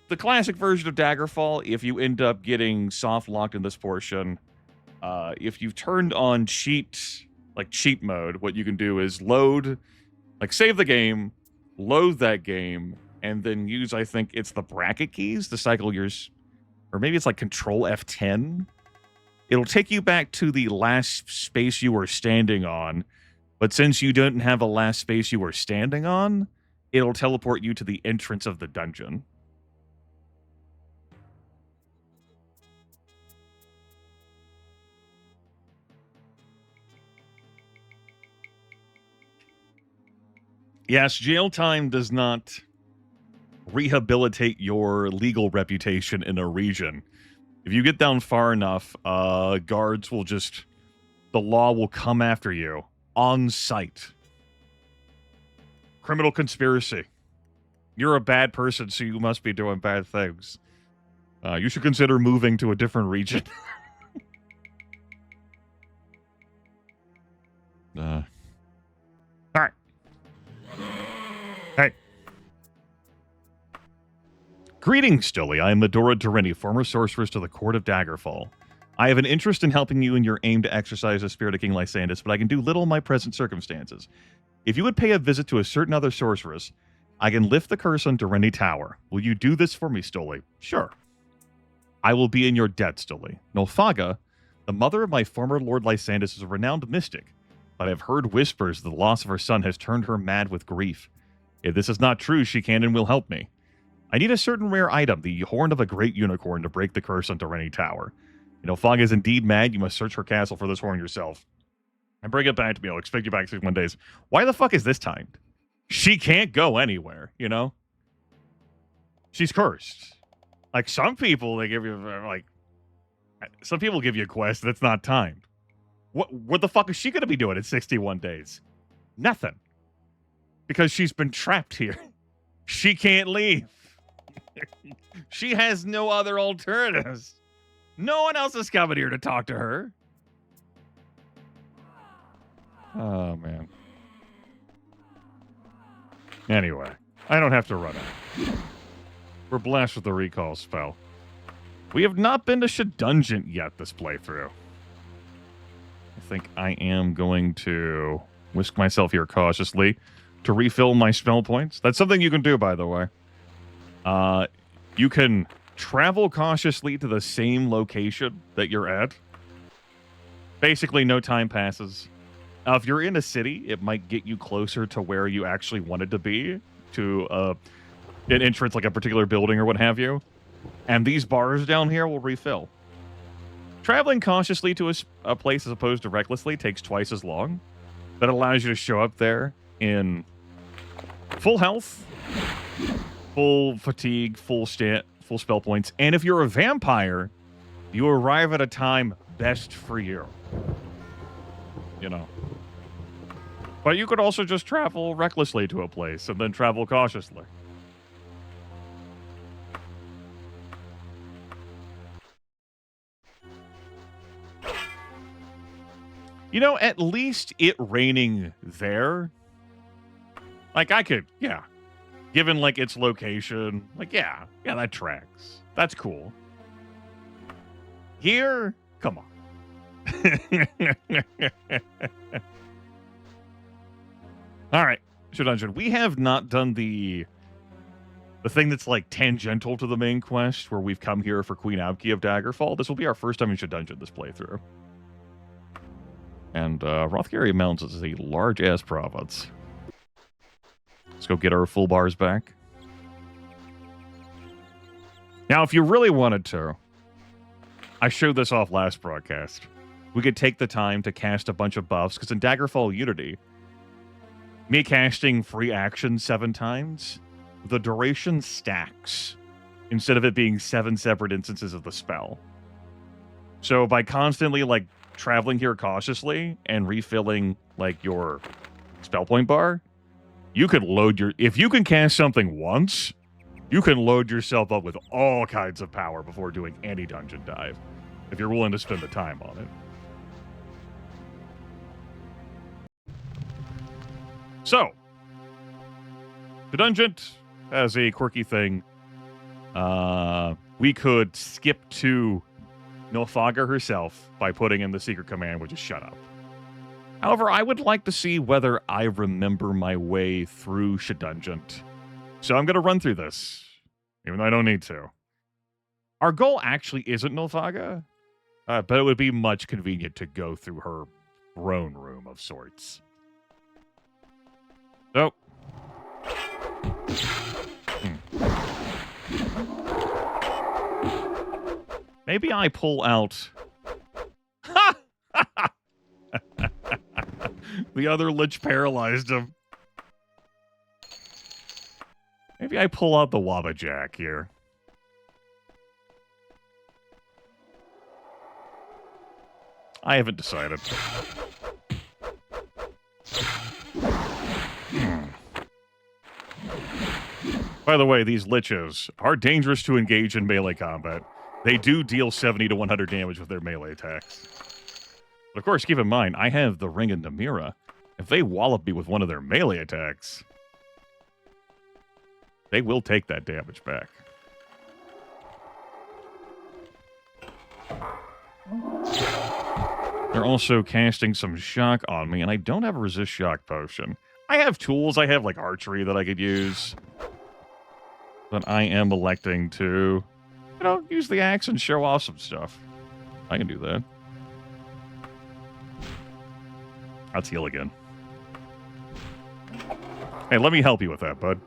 the classic version of Daggerfall, if you end up getting soft-locked in this portion, if you've turned on cheat mode, what you can do is load, save the game, load that game, and then use, I think it's the bracket keys to cycle yours, or maybe it's Control F10. It'll take you back to the last space you were standing on, but since you don't have a last space you were standing on, it'll teleport you to the entrance of the dungeon. Yes, jail time does not rehabilitate your legal reputation in a region. If you get down far enough, guards will the law will come after you on sight. Criminal conspiracy. You're a bad person, so you must be doing bad things. You should consider moving to a different region. All right. Hey. Greetings, Stoli. I am Medora Dureni, former sorceress to the Court of Daggerfall. I have an interest in helping you in your aim to exercise the spirit of King Lysandus, but I can do little in my present circumstances. If you would pay a visit to a certain other sorceress, I can lift the curse on Dureni Tower. Will you do this for me, Stoli? Sure. I will be in your debt, Stoli. Nolfaga, the mother of my former Lord Lysandus, is a renowned mystic, but I have heard whispers that the loss of her son has turned her mad with grief. If this is not true, she can and will help me. I need a certain rare item, the horn of a great unicorn, to break the curse on Dureni Tower. Nolfaga is indeed mad. You must search her castle for this horn yourself. And bring it back to me. I'll expect you back in 61 days. Why the fuck is this timed? She can't go anywhere, She's cursed. Some people, they give you, some people give you a quest that's not timed. What the fuck is she going to be doing in 61 days? Nothing. Because she's been trapped here. She can't leave. She has no other alternatives. No one else is coming here to talk to her. Oh, man. Anyway, I don't have to run it. We're blessed with the recall spell. We have not been to Shedungeon yet this playthrough. I think I am going to whisk myself here cautiously to refill my spell points. That's something you can do, by the way. You can travel cautiously to the same location that you're at. Basically, no time passes. If you're in a city, it might get you closer to where you actually wanted to be, to an entrance like a particular building or what have you. And these bars down here will refill. Traveling cautiously to a place as opposed to recklessly takes twice as long. That allows you to show up there in full health, full fatigue, full spell points. And if you're a vampire, you arrive at a time best for you. But you could also just travel recklessly to a place and then travel cautiously. You know, at least it raining there. Like, I could, yeah. Given, like, its location. Like, yeah, that tracks. That's cool. Here? Come on. All right, Dungeon. We have not done the thing that's like tangential to the main quest, where we've come here for Queen Abki of Daggerfall. This will be our first time in Dungeon this playthrough. And Rothgary Mountains is a large-ass province. Let's go get our full bars back. Now, if you really wanted to, I showed this off last broadcast. We could take the time to cast a bunch of buffs, because in Daggerfall Unity, me casting free action 7 times, the duration stacks instead of it being 7 separate instances of the spell. So by constantly, like, traveling here cautiously and refilling, like, your spell point bar, you could load your... If you can cast something once, you can load yourself up with all kinds of power before doing any dungeon dive, if you're willing to spend the time on it. So, the dungeon has a quirky thing. We could skip to Nilfgaard herself by putting in the secret command, which is shut up. However, I would like to see whether I remember my way through Shadungeon. So I'm going to run through this, even though I don't need to. Our goal actually isn't Nilfgaard, but it would be much convenient to go through her throne room of sorts. So, maybe I pull out... The other lich paralyzed him. Maybe I pull out the Wabbajack here. I haven't decided. By the way, these liches are dangerous to engage in melee combat. They do deal 70 to 100 damage with their melee attacks. But of course, keep in mind, I have the Ring and Namira. If they wallop me with one of their melee attacks, they will take that damage back. They're also casting some shock on me, and I don't have a resist shock potion. I have tools. I have, like, archery that I could use. But I am electing to, you know, use the axe and show off some stuff. I can do that. Let's heal again. Hey, let me help you with that, bud.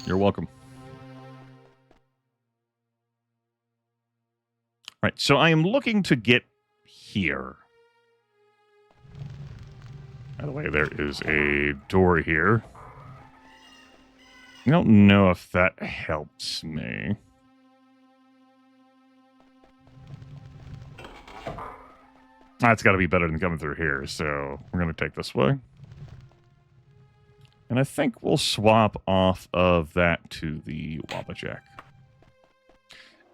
You're welcome. Right, so I am looking to get here. By the way, there is a door here. I don't know if that helps me. That's got to be better than coming through here, so we're going to take this way. And I think we'll swap off of that to the Wabbajack.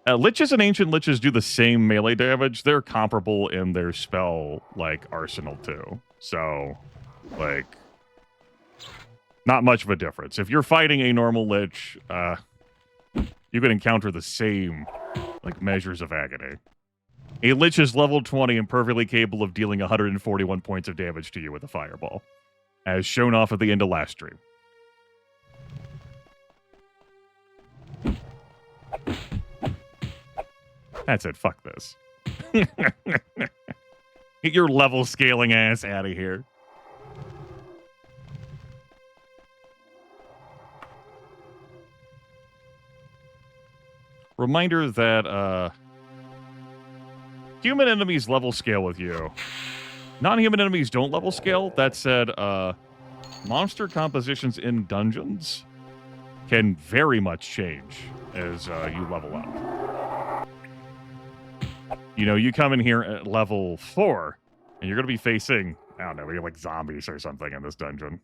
Liches and Ancient Liches do the same melee damage. They're comparable in their spell, like, arsenal, too. So, like, not much of a difference. If you're fighting a normal Lich, you can encounter the same, like, measures of agony. A Lich is level 20 and perfectly capable of dealing 141 points of damage to you with a fireball, as shown off at the end of last stream. That's it. Fuck this. Get your level scaling ass out of here. Reminder that, human enemies level scale with you. Non-human enemies don't level scale. That said, monster compositions in dungeons can very much change as you level up. You know, you come in here at level 4, and you're going to be facing, I don't know, maybe like zombies or something in this dungeon.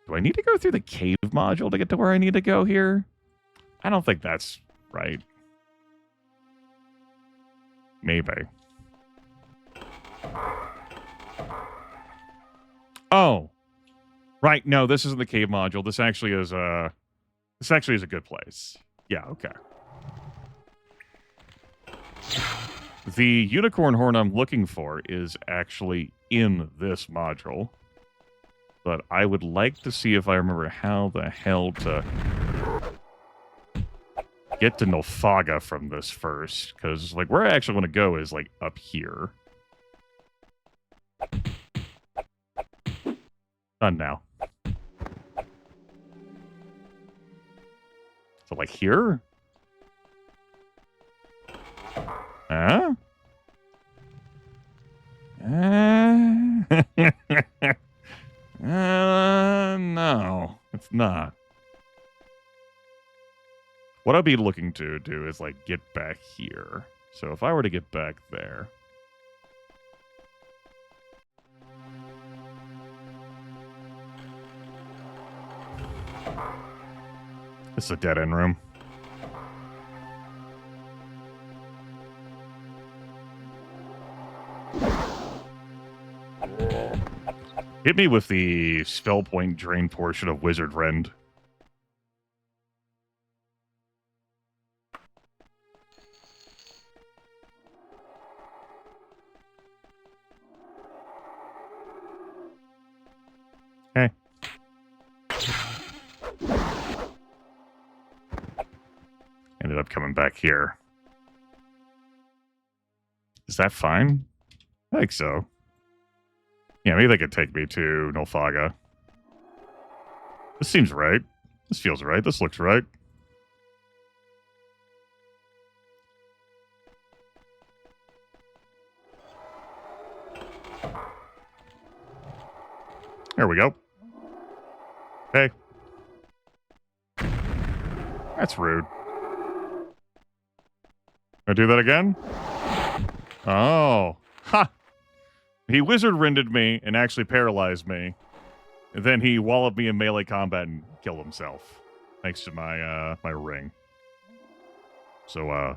Do I need to go through the cave module to get to where I need to go here? I don't think that's right. Maybe. Oh. Right, no, this isn't the cave module. This actually is a good place. Yeah, okay. The unicorn horn I'm looking for is actually in this module. But I would like to see if I remember how the hell to get to Nolfaga from this first. Because, like, where I actually want to go is, like, up here. Done now. So, like, here? Huh? No, it's not. What I'd be looking to do is, like, get back here. So if I were to get back there... This is a dead-end room. Hit me with the spell point drain portion of Wizard Rend. Okay. Ended up coming back here. Is that fine? I think so. Yeah, maybe they could take me to Nolfaga. This seems right. This feels right. This looks right. There we go. Hey. That's rude. I do that again? Oh. Ha! He wizard rended me and actually paralyzed me. And then he walloped me in melee combat and killed himself. Thanks to my my ring. So I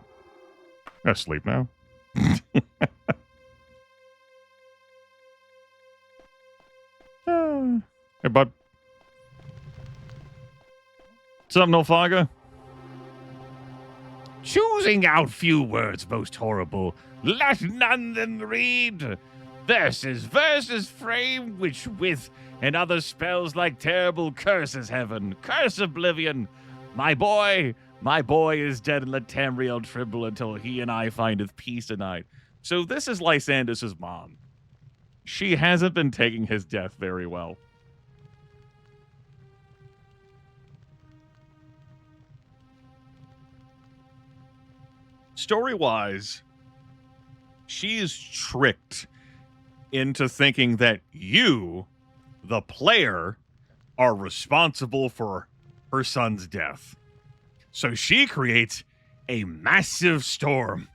gotta sleep now. Hey bud. What's up, Nolfaga? Choosing out few words most horrible, let none then read. Verses frame which with and other spells like terrible curses heaven, curse oblivion. My boy is dead and let Tamriel tremble until he and I findeth peace tonight. So this is Lysandus' mom. She hasn't been taking his death very well. Story-wise, she is tricked into thinking that you, the player, are responsible for her son's death. So she creates a massive storm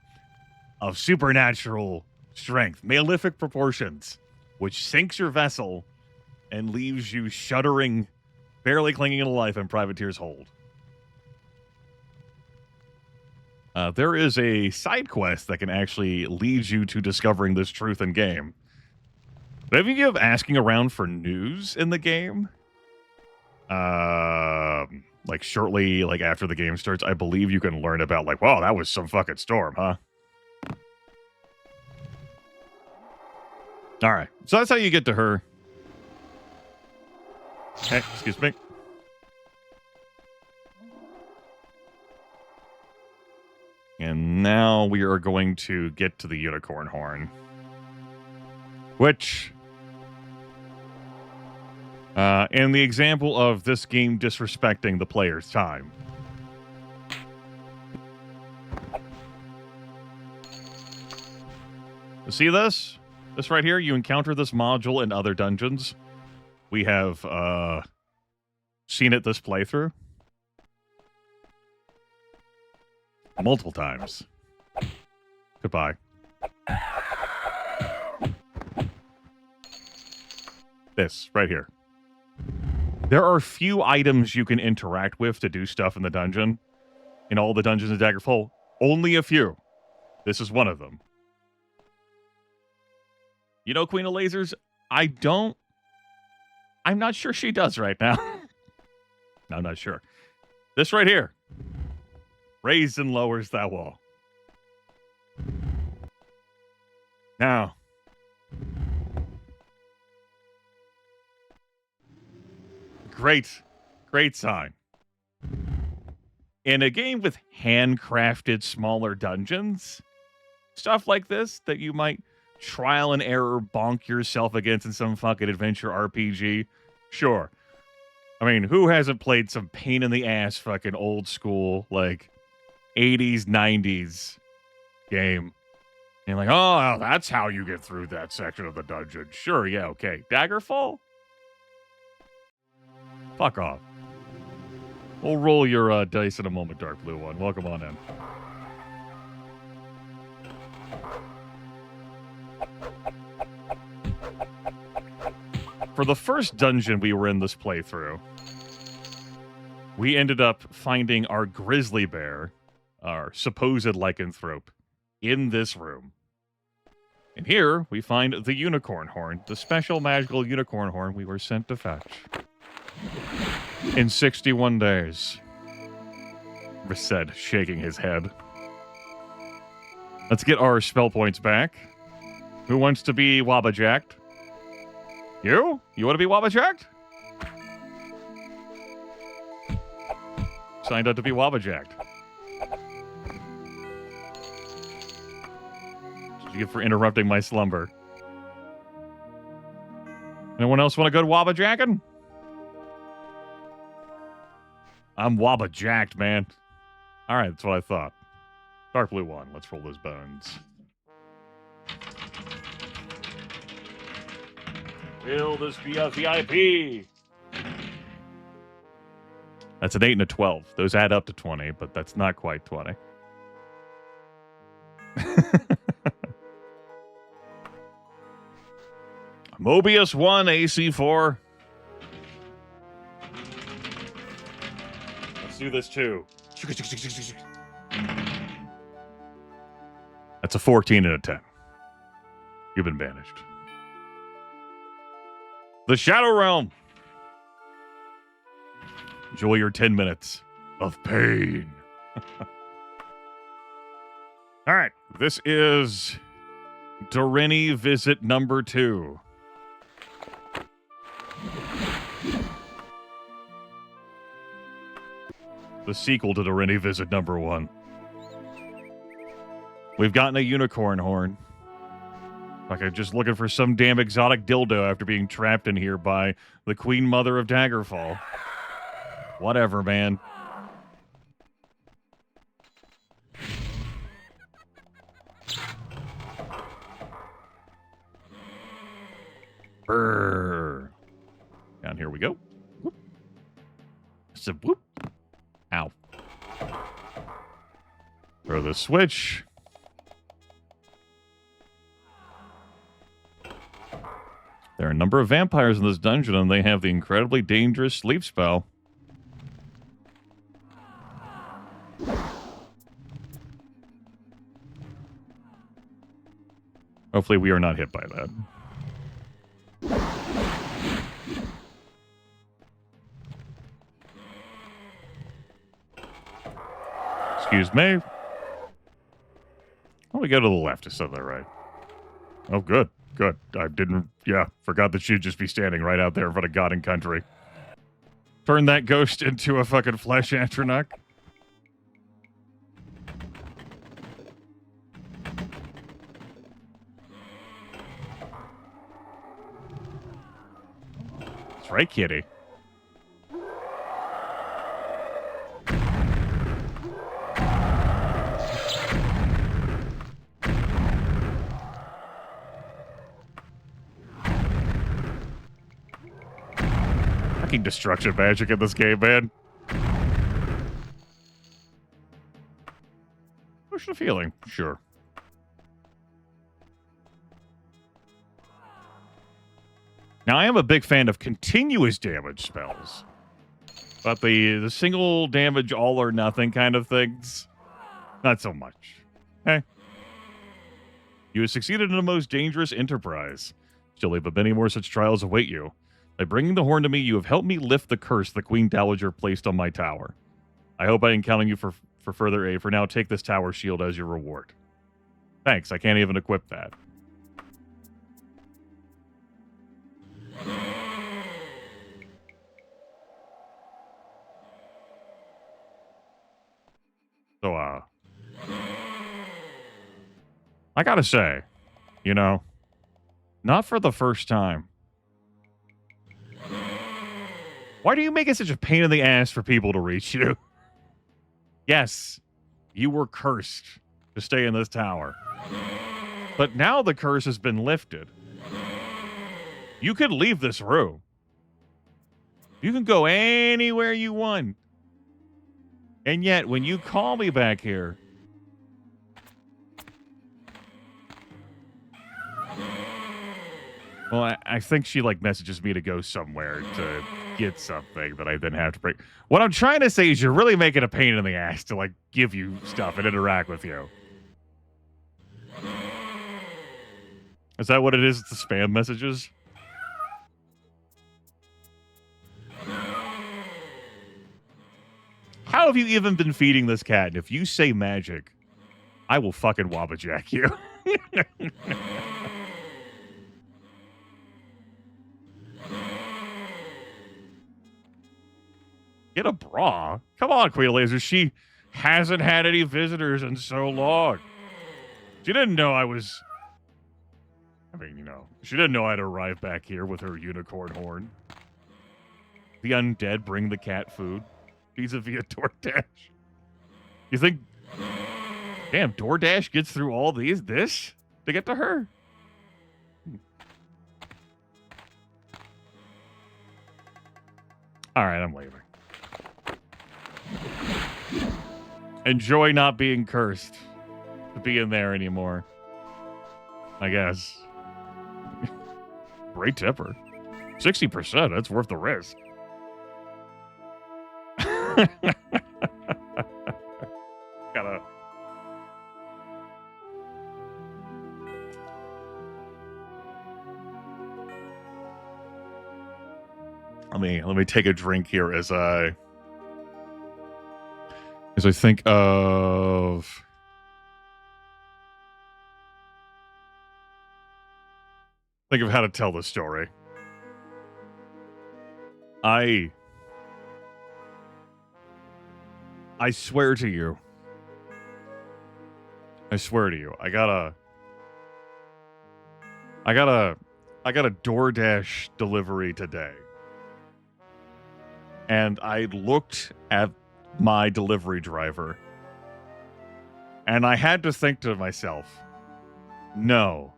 of supernatural strength, malefic proportions, which sinks your vessel and leaves you shuddering, barely clinging to life in Privateer's hold. There is a side quest that can actually lead you to discovering this truth in game. But have you given asking around for news in the game? Like shortly, like after the game starts, I believe you can learn about like, wow, that was some fucking storm, huh? All right, so that's how you get to her. Hey, excuse me. And now we are going to get to the unicorn horn. Which, in the example of this game disrespecting the player's time. See this? This right here, you encounter this module in other dungeons. We have seen it this playthrough. Multiple times. Goodbye. This, right here. There are few items you can interact with to do stuff in the dungeon. In all the dungeons in Daggerfall, only a few. This is one of them. You know, Queen of Lasers, I'm not sure she does right now. I'm not sure. This right here. Raised and lowers that wall. Now. Great sign. In a game with handcrafted smaller dungeons, stuff like this that you might trial and error bonk yourself against in some fucking adventure RPG, sure. I mean, who hasn't played some pain in the ass fucking old school, like, 80s, 90s game? And you're like, oh, that's how you get through that section of the dungeon. Sure, yeah, okay. Daggerfall? Fuck off. We'll roll your dice in a moment, Dark Blue One. Welcome on in. For the first dungeon we were in this playthrough, we ended up finding our grizzly bear, our supposed lycanthrope, in this room. And here we find the unicorn horn, the special magical unicorn horn we were sent to fetch. In 61 days. Reset, shaking his head. Let's get our spell points back. Who wants to be wabbajacked? You? You want to be wabbajacked? Signed up to be wabbajacked. What did you get for interrupting my slumber? Anyone else want to go to wabajacking? I'm wabbajacked, man. All right, that's what I thought. Dark Blue One, let's roll those bones. Will this be a VIP? That's an 8 and a 12. Those add up to 20, but that's not quite 20. Mobius 1, AC 4. Let's do this too. That's a 14 and a 10. You've been banished. The Shadow Realm. Enjoy your 10 minutes of pain. All right. This is Doreni Visit number 2. The sequel to Doreni Visit number 1. We've gotten a unicorn horn. Like I'm just looking for some damn exotic dildo after being trapped in here by the Queen Mother of Daggerfall. Whatever, man. Brrr. Down here we go. Whoop. So, whoop. Ow. Throw the switch. There are a number of vampires in this dungeon, and they have the incredibly dangerous sleep spell. Hopefully we are not hit by that. Excuse me. Oh, we go to the left instead of the right. Oh, good. Good. I didn't... Yeah, forgot that she'd just be standing right out there in front of God and Country. Turn that ghost into a fucking flesh Atronach. That's right, kitty. Fucking destruction magic in this game, man. Push the feeling, sure. Now, I am a big fan of continuous damage spells. But the single damage all or nothing kind of things, not so much. Okay? You have succeeded in a most dangerous enterprise. Surely, but many more such trials await you. By bringing the horn to me, you have helped me lift the curse the Queen Dowager placed on my tower. I hope I can count on you for further aid. For now, take this tower shield as your reward. Thanks, I can't even equip that. So, I gotta say, you know, not for the first time. Why do you make it such a pain in the ass for people to reach you? Yes, you were cursed to stay in this tower. But now the curse has been lifted. You could leave this room. You can go anywhere you want. And yet, when you call me back here, well, I think she, like, messages me to go somewhere to get something that I then have to break. What I'm trying to say is you're really making a pain in the ass to, like, give you stuff and interact with you. Is that what it is? It's the spam messages? How have you even been feeding this cat? And if you say magic, I will fucking wabbajack you. Get a bra? Come on, Queen Laser. She hasn't had any visitors in so long. She didn't know I was... I mean, you know, she didn't know I'd arrive back here with her unicorn horn. The undead bring the cat food. Vis-a-vis DoorDash. You think... Damn, DoorDash gets through all this to get to her? All right, I'm leaving. Enjoy not being cursed to be in there anymore. I guess. Great tipper. 60%, that's worth the risk. Gotta... Let me take a drink here as I think of how to tell this story. I swear to you. I got a DoorDash delivery today. And I looked at my delivery driver, and I had to think to myself, no,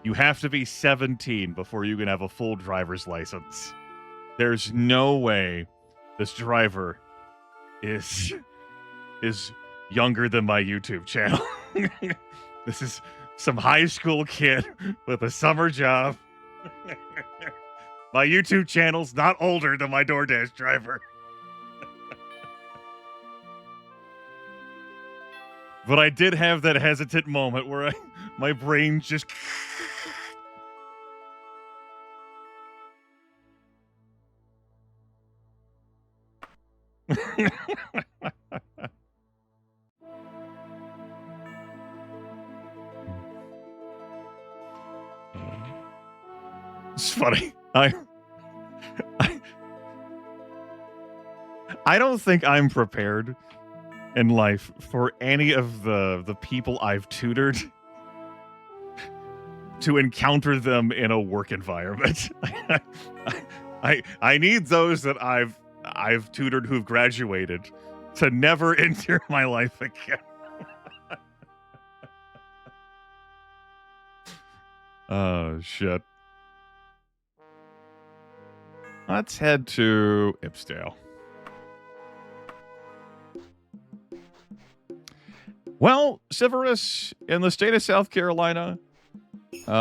you have to be 17 before you can have a full driver's license. There's no way this driver is younger than my YouTube channel. This is some high school kid with a summer job. My YouTube channel's not older than my DoorDash driver. But I did have that hesitant moment where my brain just... It's funny. I don't think I'm prepared in life for any of the people I've tutored to encounter them in a work environment. I need those that I've tutored who've graduated to never enter my life again. Oh, shit. Let's head to Ipsdale. Well, Severus, in the state of South Carolina,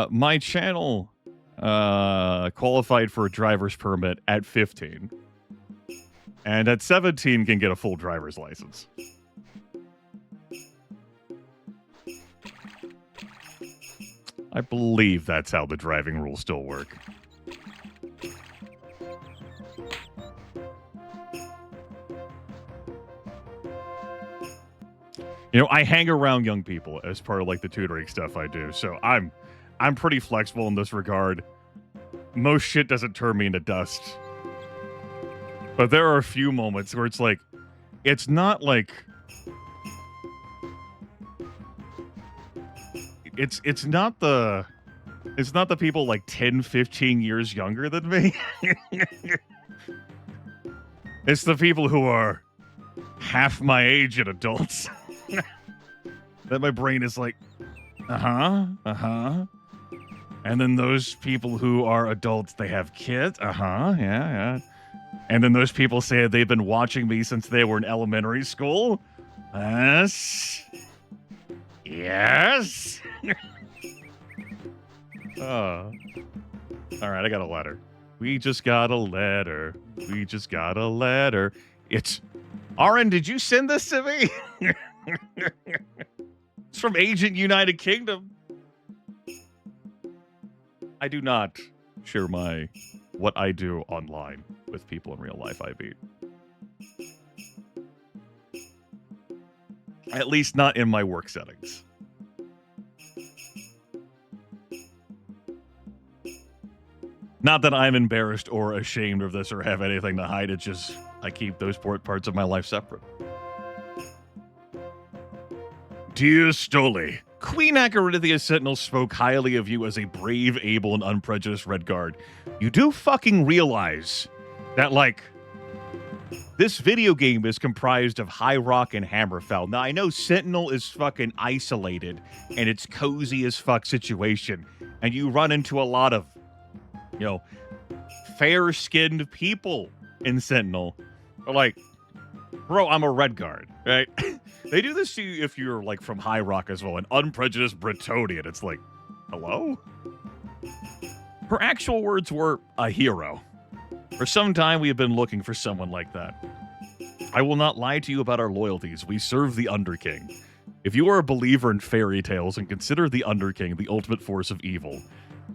my channel qualified for a driver's permit at 15. And at 17 can get a full driver's license. I believe that's how the driving rules still work. You know, I hang around young people as part of like the tutoring stuff I do, so I'm pretty flexible in this regard. Most shit doesn't turn me into dust. But there are a few moments where it's like, it's not like it's not the people like 10, 15 years younger than me. It's the people who are half my age and adults. That my brain is like, and then those people who are adults, they have kids, yeah. And then those people say they've been watching me since they were in elementary school. Yes. All right, I got a letter. We just got a letter. It's... Aaron, did you send this to me? It's from Agent United Kingdom. I do not share what I do online with people in real life I beat. At least not in my work settings. Not that I'm embarrassed or ashamed of this or have anything to hide. It's just I keep those parts of my life separate. Dear Stoli, Queen Acarinthia Sentinel spoke highly of you as a brave, able, and unprejudiced Red Guard. You do fucking realize that, like, this video game is comprised of High Rock and Hammerfell. Now, I know Sentinel is fucking isolated, and it's cozy as fuck situation, and you run into a lot of, you know, fair-skinned people in Sentinel. But, like, bro, I'm a Red Guard, right? They do this to you if you're, like, from High Rock as well, an unprejudiced Bretonian. It's like, hello? Her actual words were, a hero. For some time, we have been looking for someone like that. I will not lie to you about our loyalties. We serve the Underking. If you are a believer in fairy tales and consider the Underking the ultimate force of evil,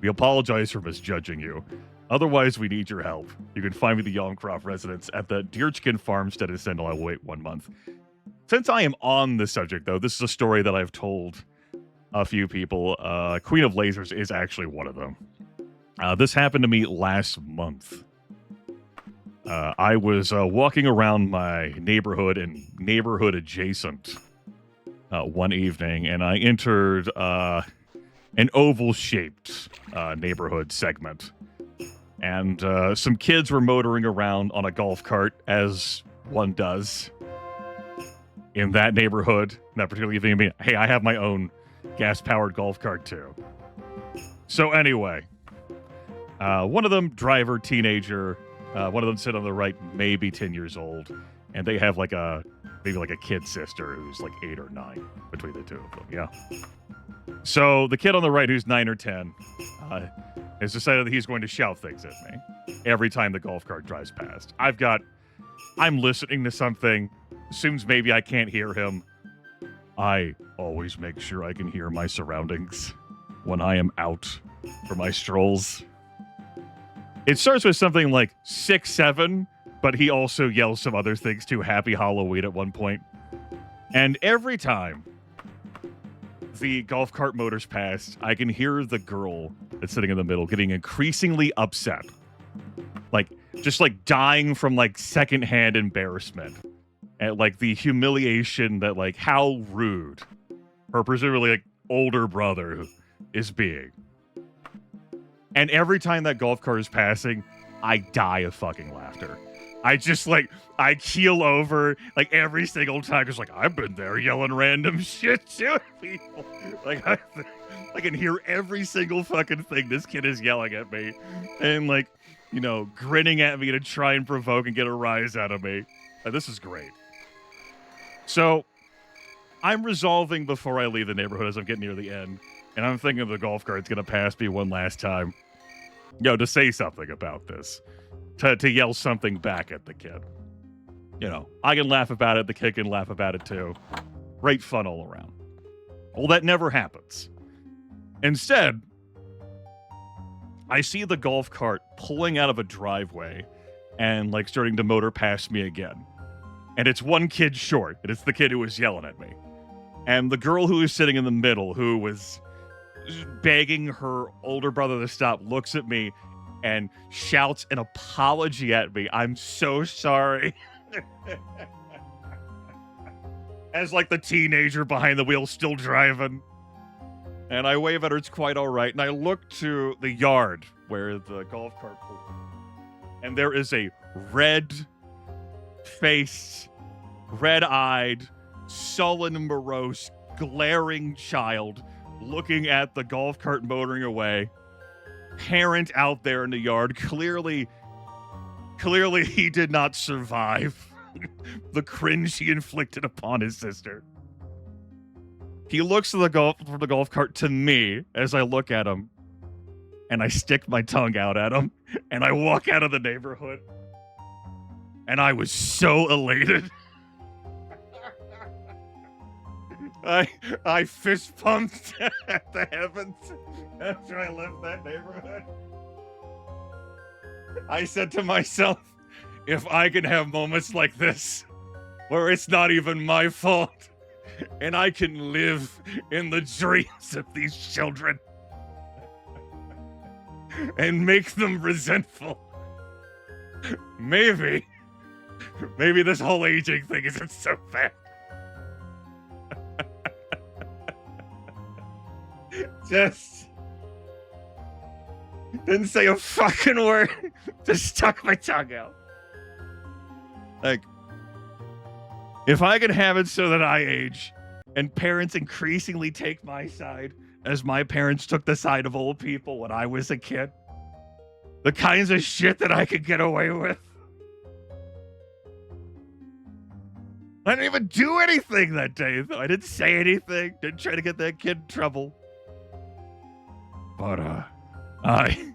we apologize for misjudging you. Otherwise, we need your help. You can find me the Yalmcroft residence at the Deerchkin Farmstead in Sentinel. I will wait 1 month. Since I am on the subject, though, this is a story that I've told a few people. Queen of Lasers is actually one of them. This happened to me last month. I was walking around my neighborhood and neighborhood adjacent one evening, and I entered an oval-shaped neighborhood segment. And some kids were motoring around on a golf cart, as one does in that neighborhood. That particular evening, hey, I have my own gas-powered golf cart, too. So anyway, one of them, driver, teenager, one of them sit on the right, maybe 10 years old, and they have like maybe a kid sister who's like 8 or 9 between the two of them, yeah. So the kid on the right, who's 9 or 10, has decided that he's going to shout things at me every time the golf cart drives past. I'm listening to something, assumes maybe I can't hear him. I always make sure I can hear my surroundings when I am out for my strolls. It starts with something like 6, 7, but he also yells some other things too. Happy Halloween at one point. And every time the golf cart motors past, I can hear the girl that's sitting in the middle getting increasingly upset. Like, just like dying from like secondhand embarrassment. At like the humiliation that like how rude her presumably like older brother is being. And every time that golf cart is passing, I die of fucking laughter. I just like, I keel over like every single time. Just like, I've been there yelling random shit to people. Like, I can hear every single fucking thing this kid is yelling at me. And like, you know, grinning at me to try and provoke and get a rise out of me. This is great. So, I'm resolving before I leave the neighborhood as I'm getting near the end. And I'm thinking the golf cart's going to pass me one last time. You know, to say something about this. To yell something back at the kid. You know, I can laugh about it. The kid can laugh about it too. Great fun all around. Well, that never happens. Instead, I see the golf cart pulling out of a driveway and like starting to motor past me again. And it's one kid short, and it's the kid who was yelling at me. And the girl who was sitting in the middle, who was begging her older brother to stop, looks at me and shouts an apology at me. I'm so sorry. As like the teenager behind the wheel still driving. And I wave at her, it's quite all right. And I look to the yard where the golf cart pulled. And there is a red-faced, red-eyed, sullen, morose, glaring child looking at the golf cart motoring away. Parent out there in the yard. Clearly he did not survive the cringe he inflicted upon his sister. He looks from the golf cart to me as I look at him, and I stick my tongue out at him, and I walk out of the neighborhood. And I was so elated. I fist pumped at the heavens after I left that neighborhood. I said to myself, if I can have moments like this, where it's not even my fault, and I can live in the dreams of these children and make them resentful, maybe this whole aging thing isn't so bad. Just didn't say a fucking word. Just stuck my tongue out. Like, if I could have it so that I age, and parents increasingly take my side, as my parents took the side of old people when I was a kid, the kinds of shit that I could get away with. I didn't even do anything that day, though. I didn't say anything. Didn't try to get that kid in trouble. But, I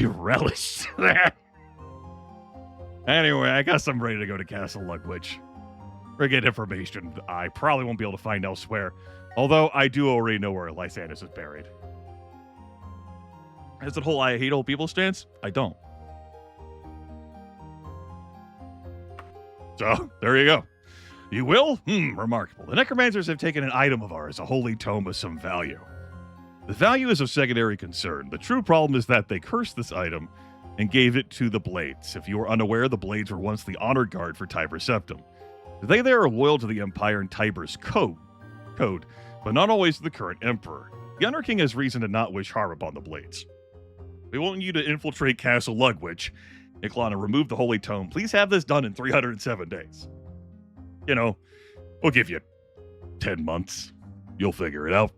relished that. Anyway, I guess I'm ready to go to Castle Lugwich. Or get information I probably won't be able to find elsewhere. Although, I do already know where Lysander is buried. Is that whole I hate old people stance? I don't. So, there you go. You will? Remarkable. The necromancers have taken an item of ours, a holy tome of some value. The value is of secondary concern. The true problem is that they cursed this item and gave it to the Blades. If you are unaware, the Blades were once the honor guard for Tiber Septim. They are loyal to the Empire and Tiber's code, but not always the current Emperor. The Honor King has reason to not wish harm upon the Blades. We want you to infiltrate Castle Lugwich. Iklana, remove the holy tome. Please have this done in 307 days. You know, we'll give you 10 months. You'll figure it out.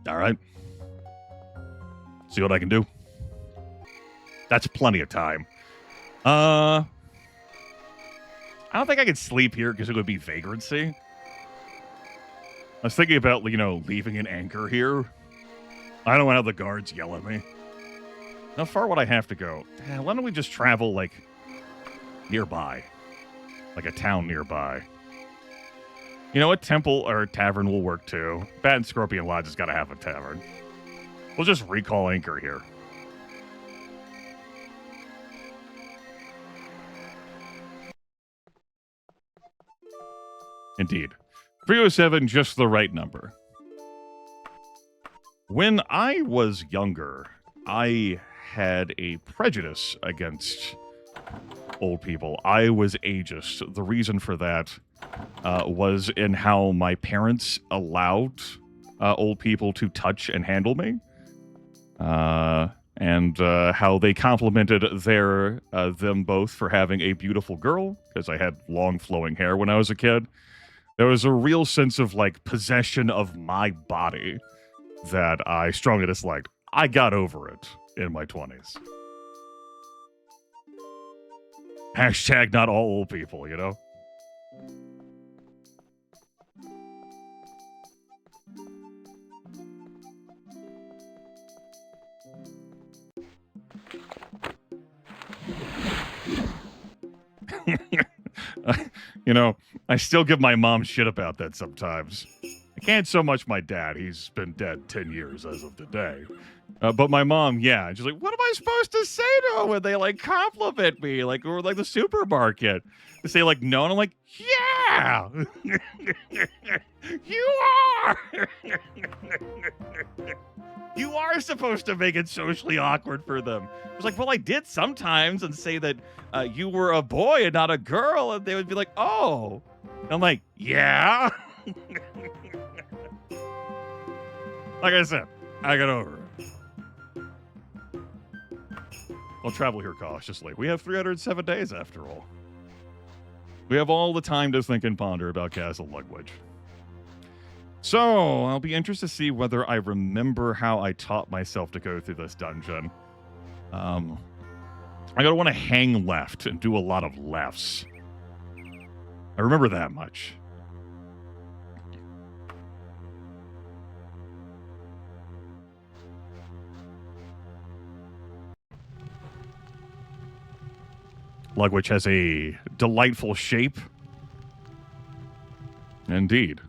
All right. See what I can do. That's plenty of time. I don't think I could sleep here because it would be vagrancy. I was thinking about, leaving an anchor here. I don't want to have the guards yell at me. How far would I have to go? Why don't we just travel, nearby? Like a town nearby. You know, a temple or a tavern will work too. Bat and Scorpion Lodge has got to have a tavern. We'll just recall anchor here. Indeed. 307, just the right number. When I was younger, I had a prejudice against old people. I was ageist. The reason for that was in how my parents allowed old people to touch and handle me. And how they complimented them both for having a beautiful girl, because I had long flowing hair when I was a kid. There was a real sense of, possession of my body that I strongly disliked. I got over it in my 20s. Hashtag not all old people, you know? I still give my mom shit about that sometimes. I can't so much my dad. He's been dead 10 years as of today. But my mom, yeah. She's like, what am I supposed to say to them when they, like, compliment me? Like, or like the supermarket. They say, like, no. And I'm like, yeah. You are. You are supposed to make it socially awkward for them. I was like, well, I did sometimes and say that you were a boy and not a girl. And they would be like, oh. And I'm like, yeah. Like I said, I got over it. I'll travel here cautiously. We have 307 days after all. We have all the time to think and ponder about Castle Lugwich. So, I'll be interested to see whether I remember how I taught myself to go through this dungeon. I'm going to want to hang left and do a lot of lefts. I remember that much. Lugwich has a delightful shape. Indeed.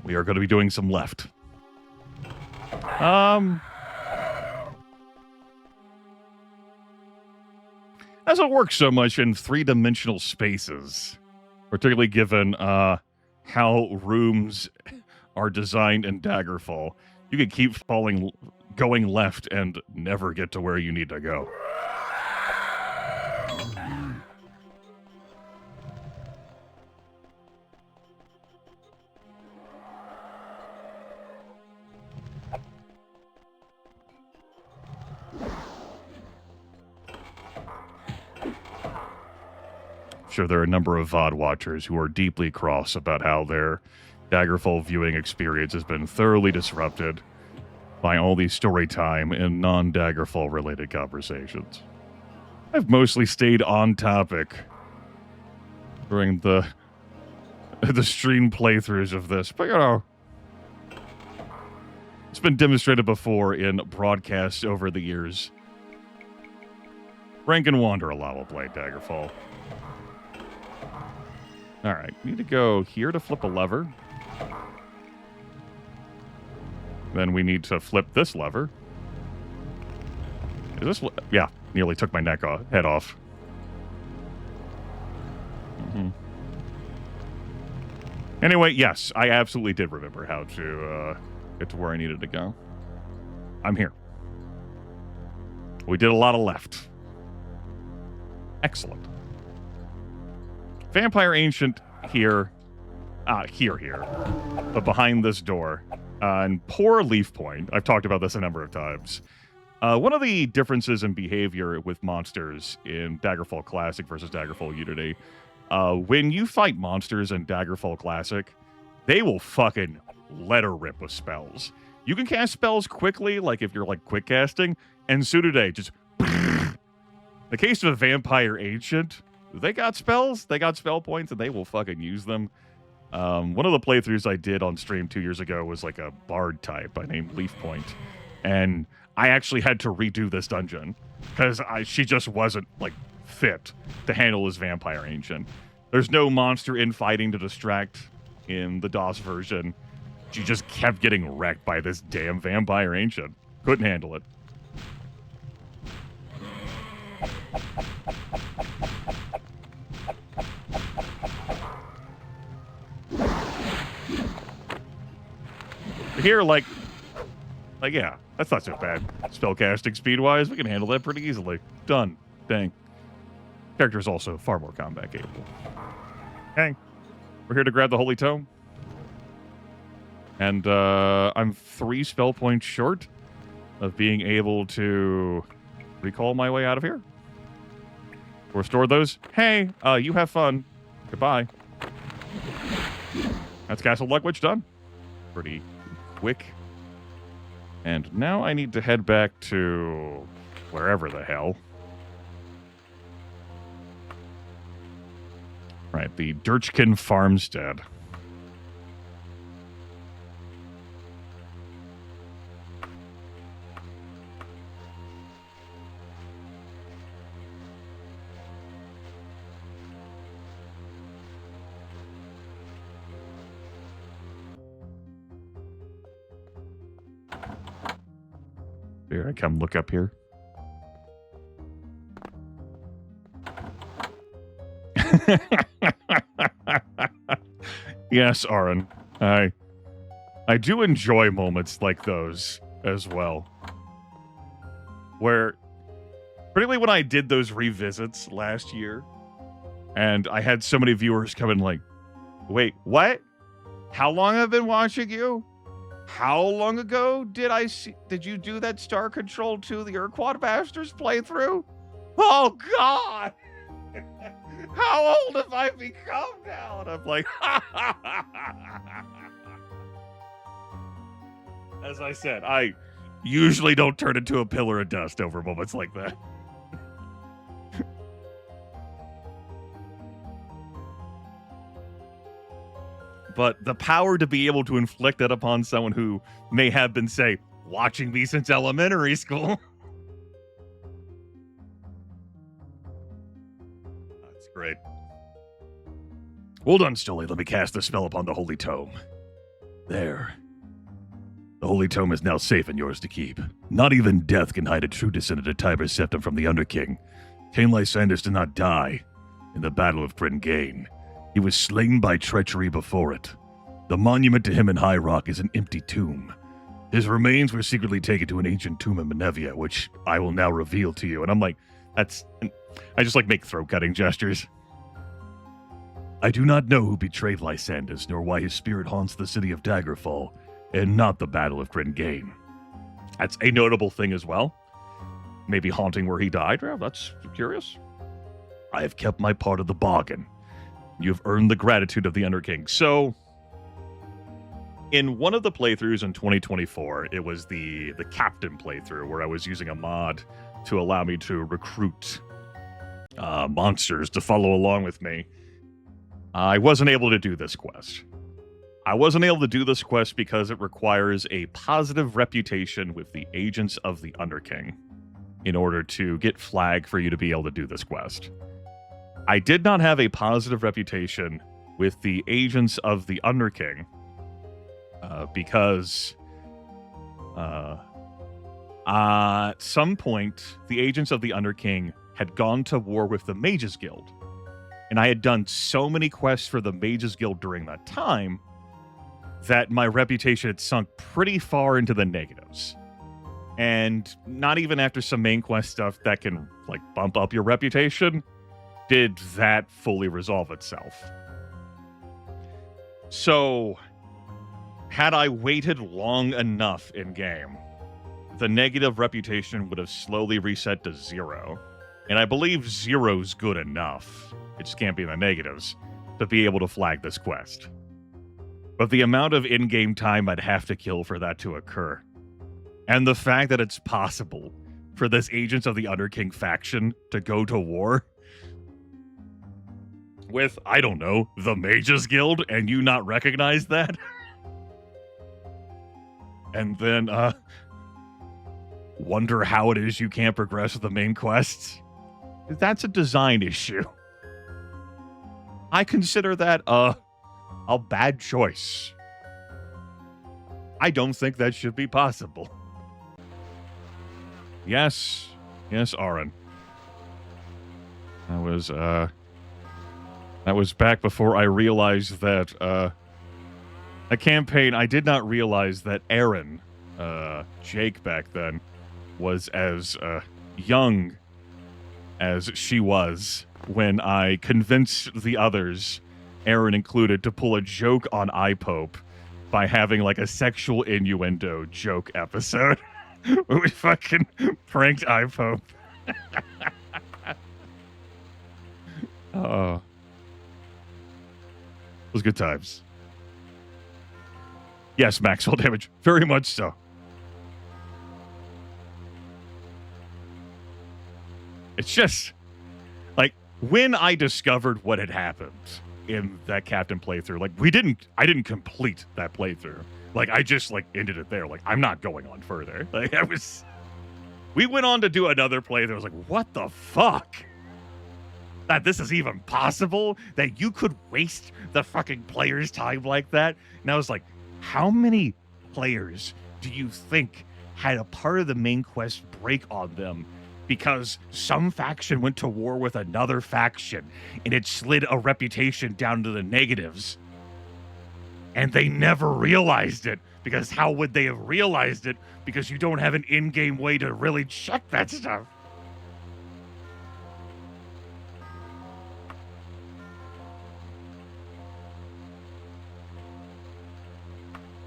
We are going to be doing some left. Doesn't work so much in three-dimensional spaces, particularly given how rooms are designed in Daggerfall. You can keep going left and never get to where you need to go. Sure, there are a number of VOD watchers who are deeply cross about how their Daggerfall viewing experience has been thoroughly disrupted by all these story time and non-Daggerfall related conversations. I've mostly stayed on topic during the stream playthroughs of this, but you know, it's been demonstrated before in broadcasts over the years. Rank and Wander a lot will play Daggerfall. Alright, need to go here to flip a lever. Then we need to flip this lever. Is this... yeah, nearly took my head off. Anyway, yes, I absolutely did remember how to get to where I needed to go. I'm here. We did a lot of left. Excellent. Vampire Ancient here. Here. But behind this door. And poor Leaf Point. I've talked about this a number of times. One of the differences in behavior with monsters in Daggerfall Classic versus Daggerfall Unity, when you fight monsters in Daggerfall Classic, they will fucking let her rip with spells. You can cast spells quickly, like if you're like quick casting, and Sudaday just... The case of a Vampire Ancient... They got spells, they got spell points, and they will fucking use them. One of the playthroughs I did on stream 2 years ago was like a bard type I named Leaf Point. And I actually had to redo this dungeon because she just wasn't like fit to handle this Vampire Ancient. There's no monster infighting to distract in the DOS version. She just kept getting wrecked by this damn Vampire Ancient. Couldn't handle it. Here, like, yeah, that's not so bad. Spellcasting speed-wise, we can handle that pretty easily. Done. Dang. Character is also far more combat capable. Okay. We're here to grab the Holy Tome. And, I'm 3 spell points short of being able to recall my way out of here. Restore those. Hey, you have fun. Goodbye. That's Castle Lugwich done. Pretty quick. And now I need to head back to wherever the hell. Right, the Dirchkin Farmstead. Here, I come look up here. Yes, Aaron. I do enjoy moments like those as well. Where, particularly when I did those revisits last year, and I had so many viewers come in like, wait, what? How long have I been watching you? How long ago did you do that Star Control 2, the Urquhart Masters playthrough? Oh, God! How old have I become now? And I'm like, as I said, I usually don't turn into a pillar of dust over moments like that. But the power to be able to inflict that upon someone who may have been, say, watching me since elementary school. That's great. Well done, Stolly. Let me cast the spell upon the Holy Tome. There. The Holy Tome is now safe and yours to keep. Not even death can hide a true descendant of Tiber Septim from the Underking. Cain Lysanders did not die in the Battle of Bryn Gain. He was slain by treachery before it. The monument to him in High Rock is an empty tomb. His remains were secretly taken to an ancient tomb in Menevia, which I will now reveal to you. And I'm like, I just like make throat-cutting gestures. I do not know who betrayed Lysanders, nor why his spirit haunts the city of Daggerfall, and not the Battle of Bryn Gain. That's a notable thing as well. Maybe haunting where he died. Well, that's curious. I have kept my part of the bargain. You have earned the gratitude of the Underking. So, in one of the playthroughs in 2024, it was the Captain playthrough, where I was using a mod to allow me to recruit monsters to follow along with me. I wasn't able to do this quest. I wasn't able to do this quest because it requires a positive reputation with the agents of the Underking in order to get flag for you to be able to do this quest. I did not have a positive reputation with the agents of the Underking because at some point, the agents of the Underking had gone to war with the Mages Guild. And I had done so many quests for the Mages Guild during that time that my reputation had sunk pretty far into the negatives. And not even after some main quest stuff that can, like, bump up your reputation did that fully resolve itself. So, had I waited long enough in-game, the negative reputation would have slowly reset to 0. And I believe 0's good enough, it just can't be in the negatives, to be able to flag this quest. But the amount of in-game time I'd have to kill for that to occur, and the fact that it's possible for this Agents of the Underking faction to go to war with, I don't know, the Mages Guild, and you not recognize that? And then, wonder how it is you can't progress with the main quests? That's a design issue. I consider that, a bad choice. I don't think that should be possible. Yes, Aaron. That was back before I realized that, a campaign, I did not realize that Aaron, Jake back then, was as, young as she was when I convinced the others, Aaron included, to pull a joke on iPope by having, like, a sexual innuendo joke episode. Where we fucking pranked iPope. Oh. It was good times. Yes, Maxwell damage. Very much so. It's just, like, when I discovered what had happened in that Captain playthrough, like, I didn't complete that playthrough. Like, I just, like, ended it there. Like, I'm not going on further. Like, we went on to do another playthrough. I was like, what the fuck? That this is even possible? That you could waste the fucking player's time like that? And I was like, how many players do you think had a part of the main quest break on them because some faction went to war with another faction and it slid a reputation down to the negatives. And they never realized it, because how would they have realized it? Because you don't have an in-game way to really check that stuff.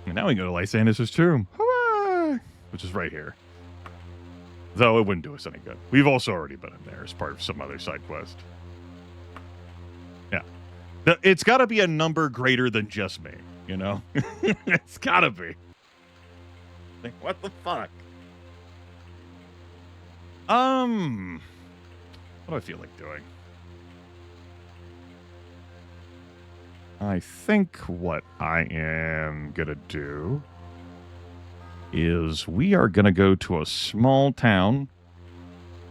And now we go to Lysander's tomb. Hooray! Which is right here. Though it wouldn't do us any good. We've also already been in there as part of some other side quest. Yeah. It's got to be a number greater than just me, you know? It's got to be. Like, what the fuck? What do I feel like doing? I think what I am going to do is we are going to go to a small town,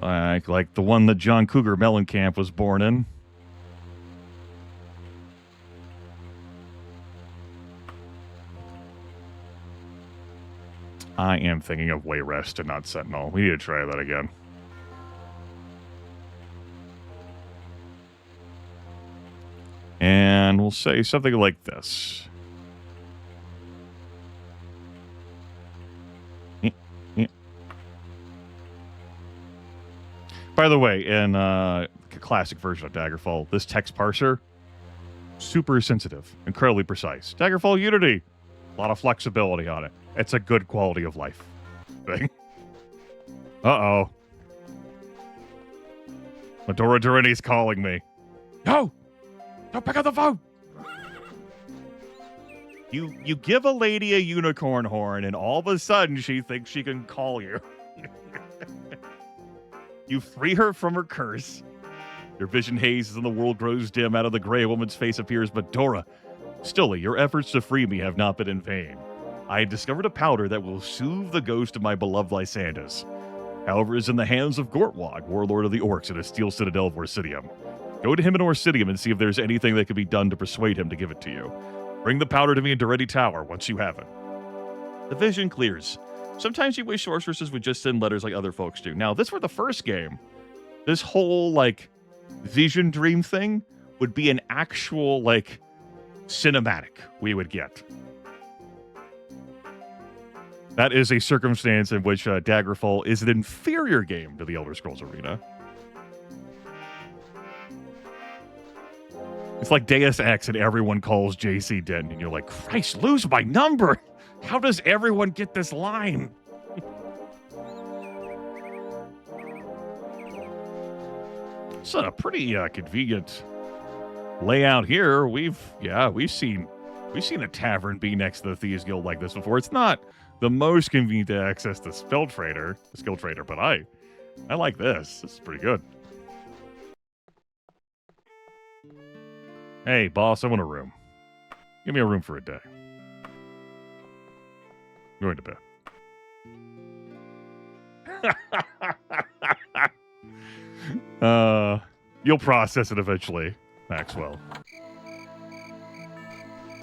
like the one that John Cougar Mellencamp was born in. I am thinking of Wayrest and not Sentinel. We need to try that again. And we'll say something like this. By the way, in a classic version of Daggerfall, this text parser, super sensitive, incredibly precise. Daggerfall Unity, a lot of flexibility on it. It's a good quality of life thing. Uh-oh. Medora Durini's calling me. No! Don't pick up the phone! You give a lady a unicorn horn, and all of a sudden she thinks she can call you. You free her from her curse. Your vision hazes and the world grows dim. Out of the gray, a woman's face appears. Medora, Stille, your efforts to free me have not been in vain. I had discovered a powder that will soothe the ghost of my beloved Lysandus. However, it is in the hands of Gortwog, warlord of the Orcs in a steel citadel of Orsidium. Go to him in Orsidium and see if there's anything that can be done to persuade him to give it to you. Bring the powder to me in Duretti Tower once you have it. The vision clears. Sometimes you wish sorceresses would just send letters like other folks do. Now, this were the first game. This whole, vision dream thing would be an actual, cinematic we would get. That is a circumstance in which Daggerfall is an inferior game to the Elder Scrolls Arena. It's like Deus Ex and everyone calls JC Denton, and you're like, Christ, lose my number! How does everyone get this line? It's a pretty convenient layout here. We've seen a tavern be next to the Thieves Guild like this before. It's not the most convenient to access the skill trader, but I like this. This is pretty good. Hey, boss, I want a room. Give me a room for a day. I'm going to bed. You'll process it eventually, Maxwell.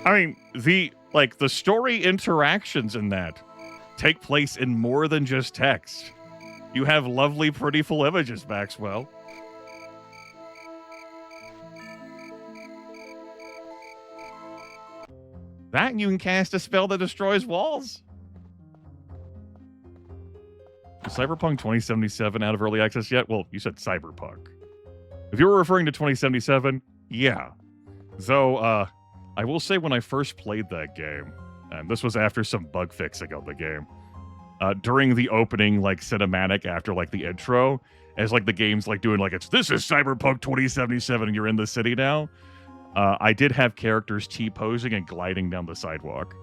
I mean, the story interactions in that take place in more than just text. You have lovely, prettyful images, Maxwell. That and you can cast a spell that destroys walls. Is Cyberpunk 2077 out of early access yet? Well, you said Cyberpunk. If you were referring to 2077, yeah. Though, I will say when I first played that game, and this was after some bug fixing of the game, during the opening, cinematic after, the intro, as, the game's, doing, this is Cyberpunk 2077 and you're in the city now, I did have characters T-posing and gliding down the sidewalk.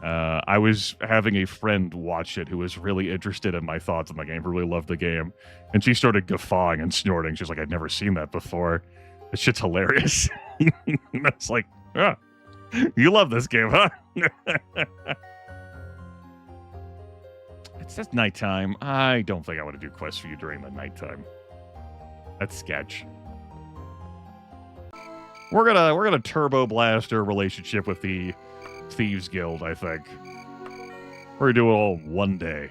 I was having a friend watch it who was really interested in my thoughts on the game, who really loved the game, and she started guffawing and snorting. She's like, I'd never seen that before. This shit's hilarious. It's like, you love this game, huh? It's just nighttime. I don't think I want to do quests for you during the nighttime. That's sketch. We're gonna turbo blast our relationship with the Thieves Guild, I think. Or do it all in one day.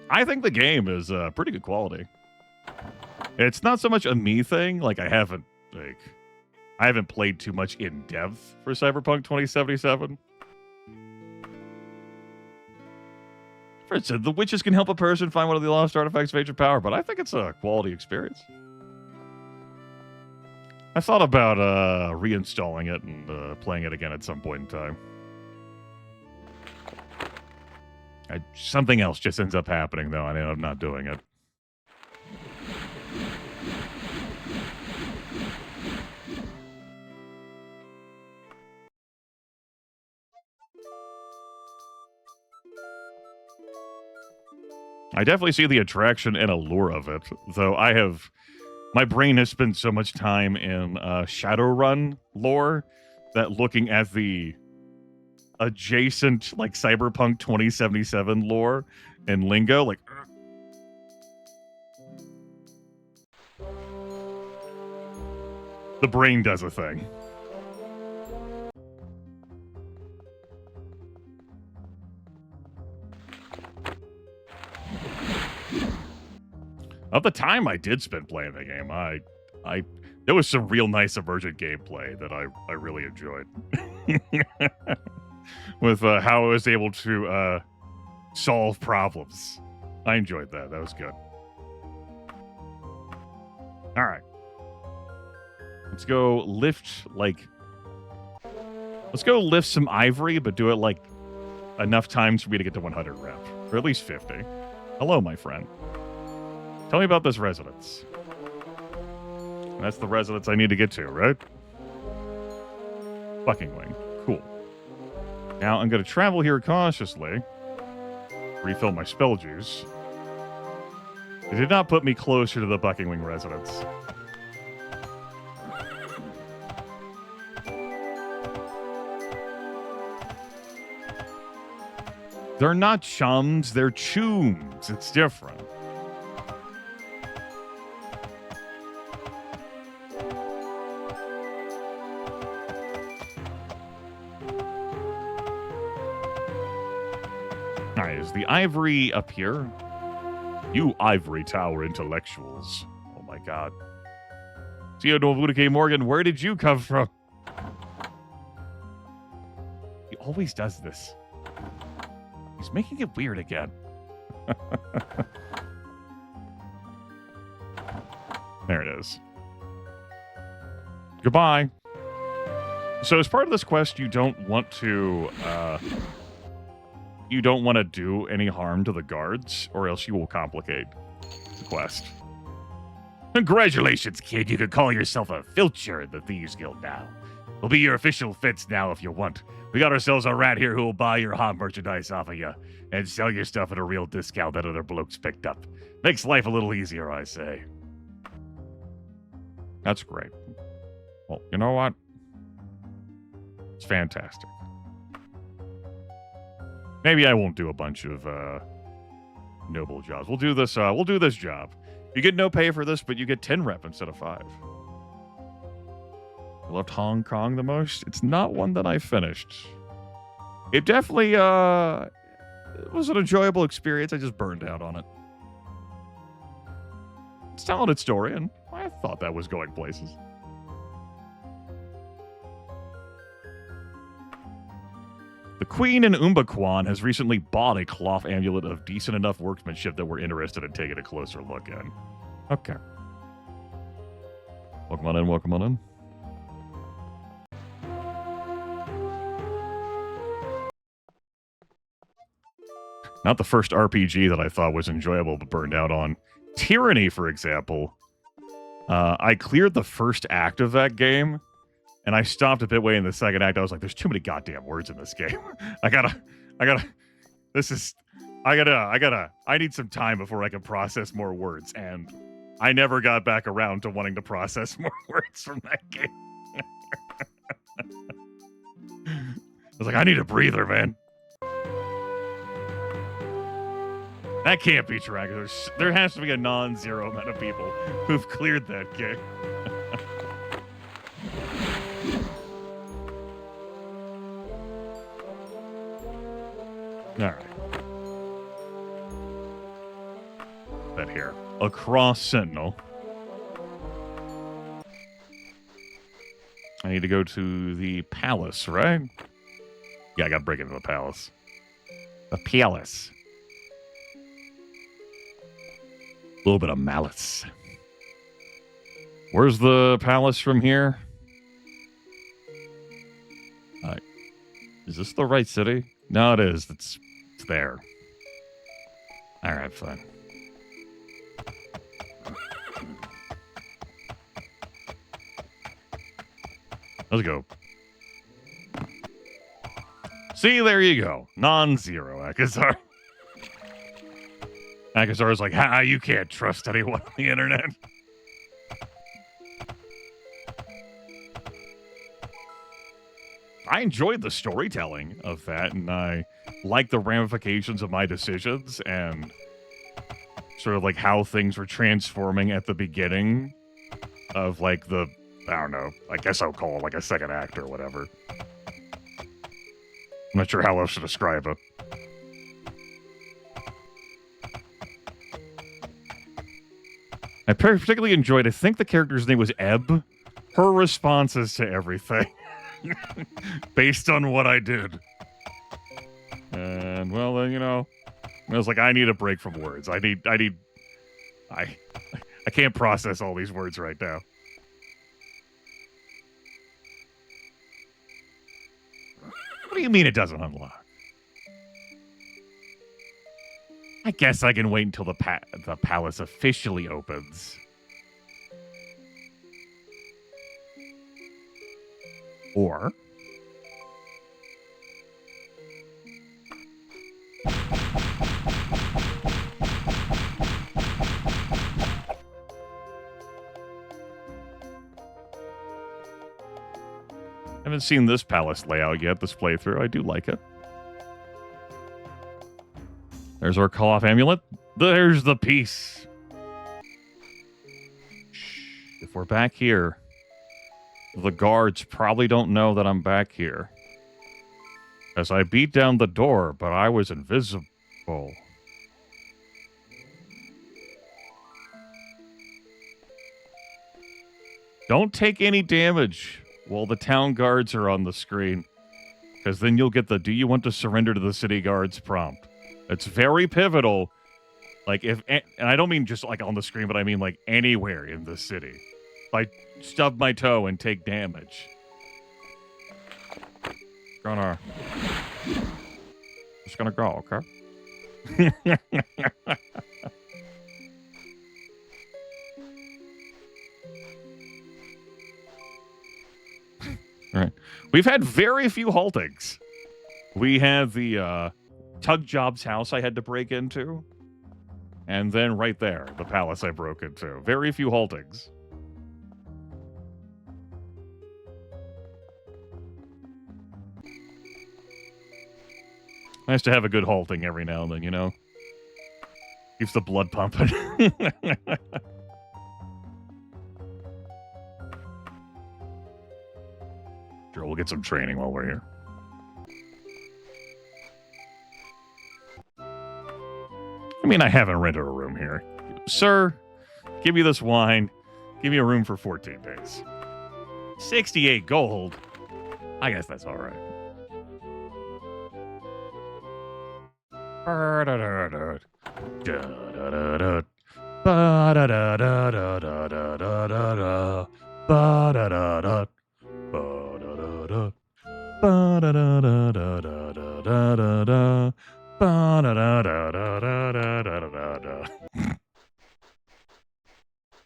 I think the game is pretty good quality. It's not so much a me thing. Like, I haven't played too much in depth for Cyberpunk 2077. For instance, the witches can help a person find one of the lost artifacts of ancient power, but I think it's a quality experience. I thought about reinstalling it and playing it again at some point in time. Something else just ends up happening, though, and I end up not doing it. I definitely see the attraction and allure of it, though my brain has spent so much time in Shadowrun lore that looking at the adjacent, like, Cyberpunk 2077 lore and lingo, like, the brain does a thing. Of the time I did spend playing the game, there was some real nice emergent gameplay that I really enjoyed. With how I was able to solve problems. I enjoyed that. That was good. All right. Let's go lift some ivory, but do it like enough times for me to get to 100 rep. Or at least 50. Hello, my friend. Tell me about this residence. That's the residence I need to get to, right? Fucking wing. Cool. Now I'm going to travel here cautiously. Refill my spell juice. It did not put me closer to the Buckingwing residence. They're not chums, they're chooms. It's different. Alright, is the ivory up here? You ivory tower intellectuals. Oh my god. Theodore K. Morgan, where did you come from? He always does this. He's making it weird again. There it is. Goodbye. So as part of this quest, you don't want to do any harm to the guards, or else you will complicate the quest. Congratulations, kid. You can call yourself a filcher in the Thieves Guild now. We'll be your official fits now if you want. We got ourselves a rat here who will buy your hot merchandise off of you and sell your stuff at a real discount that other blokes picked up. Makes life a little easier, I say. That's great. Well, you know what? It's fantastic. Maybe I won't do a bunch of noble jobs. We'll do this job. You get no pay for this, but you get 10 rep instead of 5. I loved Hong Kong the most. It's not one that I finished. It definitely it was an enjoyable experience. I just burned out on it. It's a talented story, and I thought that was going places. The Queen in Umbakwan has recently bought a cloth amulet of decent enough workmanship that we're interested in taking a closer look at. Okay. Welcome on in, welcome on in. Not the first RPG that I thought was enjoyable but burned out on. Tyranny, for example. I cleared the first act of that game, and I stopped a bit way in the second act. I was like, there's too many goddamn words in this game. I need some time before I can process more words, and I never got back around to wanting to process more words from that game. I was like, I need a breather, man. That can't be true. There has to be a non-zero amount of people who've cleared that game. All right. That here. Across Sentinel. I need to go to the palace, right? Yeah, I got to break into the palace. The palace. A little bit of malice. Where's the palace from here? Is this the right city? No, it is. It's there. All right, fine. Let's go. See, there you go. Non-zero, Akazar. Akazar's like, ha, you can't trust anyone on the internet. I enjoyed the storytelling of that, and I like the ramifications of my decisions and sort of like how things were transforming at the beginning of like the, I don't know, I guess I'll call it like a second act or whatever. I'm not sure how else to describe it. I particularly enjoyed, I think the character's name was Ebb, her responses to everything. Based on what I did. And, well, then, you know, I was like, I need a break from words. I can't process all these words right now. What do you mean it doesn't unlock? I guess I can wait until the palace officially opens. Or haven't seen this palace layout yet, this playthrough. I do like it. There's our call-off amulet. There's the piece. If we're back here, the guards probably don't know that I'm back here. As I beat down the door, but I was invisible. Don't take any damage while the town guards are on the screen. Because then you'll get the "Do you want to surrender to the city guards" prompt. It's very pivotal. Like, and I don't mean just like on the screen, but I mean like anywhere in the city. If I stub my toe and take damage, just gonna go, okay? All right. We've had very few haltings. We had the Tug Job's house I had to break into. And then right there, the palace I broke into. Very few haltings. Nice to have a good halting every now and then, you know? Keeps the blood pumping. Sure, we'll get some training while we're here. I mean, I haven't rented a room here. Sir, give me this wine. Give me a room for 14 days. 68 gold? I guess that's all right.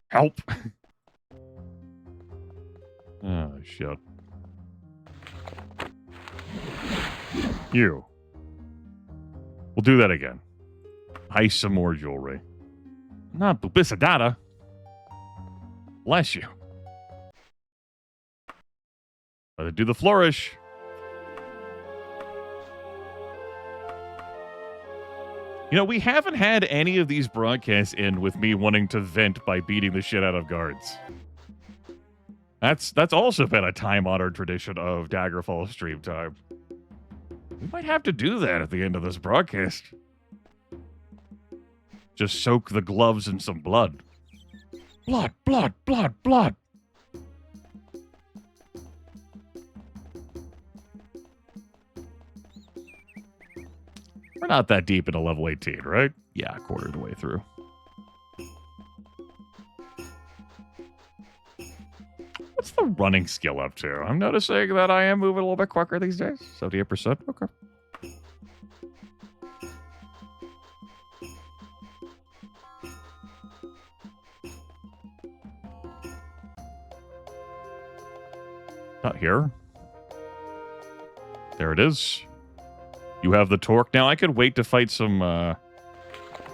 Help. Oh, shit. You. We'll do that again. Heist some more jewelry. Not Bubisadata. Bless you. Let it do the flourish. You know, we haven't had any of these broadcasts end with me wanting to vent by beating the shit out of guards. That's also been a time-honored tradition of Daggerfall stream time. We might have to do that at the end of this broadcast. Just soak the gloves in some blood. Blood, blood, blood, blood. We're not that deep into level 18, right? Yeah, a quarter of the way through. What's the running skill up to? I'm noticing that I am moving a little bit quicker these days. 78%. Okay. Not here. There it is. You have the torque. Now, I could wait to fight some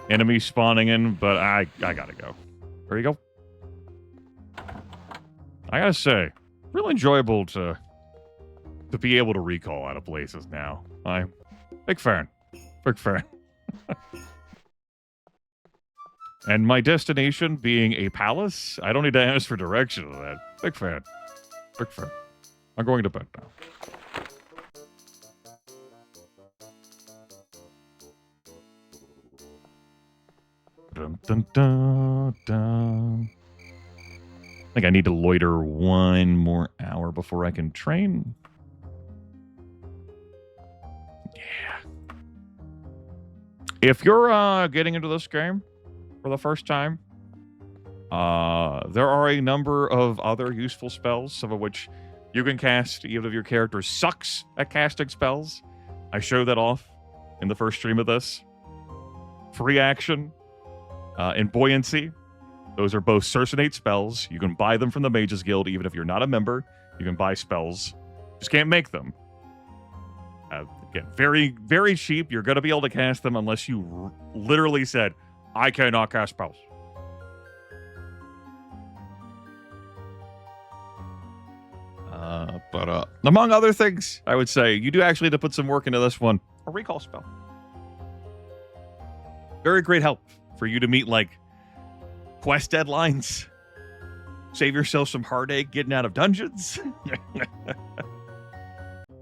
enemies spawning in, but I gotta go. There you go. I gotta say, really enjoyable to be able to recall out of places now. I'm big fan. Big fan. And my destination being a palace, I don't need to ask for direction of that. Big fan. Big fan. I'm going to bed now. Dun, dun, dun, dun. I think I need to loiter one more hour before I can train. Yeah. If you're getting into this game for the first time, there are a number of other useful spells, some of which you can cast even if your character sucks at casting spells. I show that off in the first stream of this. Free action and buoyancy. Those are both cercinate spells. You can buy them from the Mages Guild, even if you're not a member. You can buy spells. Just can't make them. Again, very, very cheap. You're going to be able to cast them unless you literally said, I cannot cast spells. But among other things, I would say, you do actually need to put some work into this one. A recall spell. Very great help for you to meet, like, quest deadlines. Save yourself some heartache getting out of dungeons.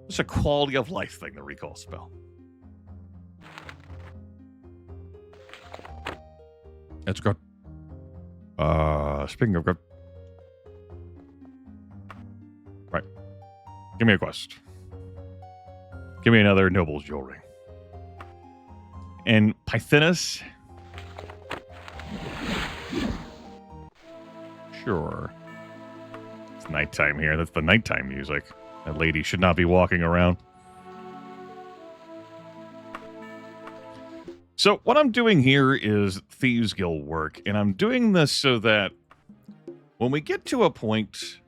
It's a quality of life thing, the recall spell. That's good. Speaking of good. Right. Give me a quest. Give me another noble's jewelry. And Pythinus. Sure. It's nighttime here. That's the nighttime music. That lady should not be walking around. So what I'm doing here is Thieves Guild work, and I'm doing this so that when we get to a point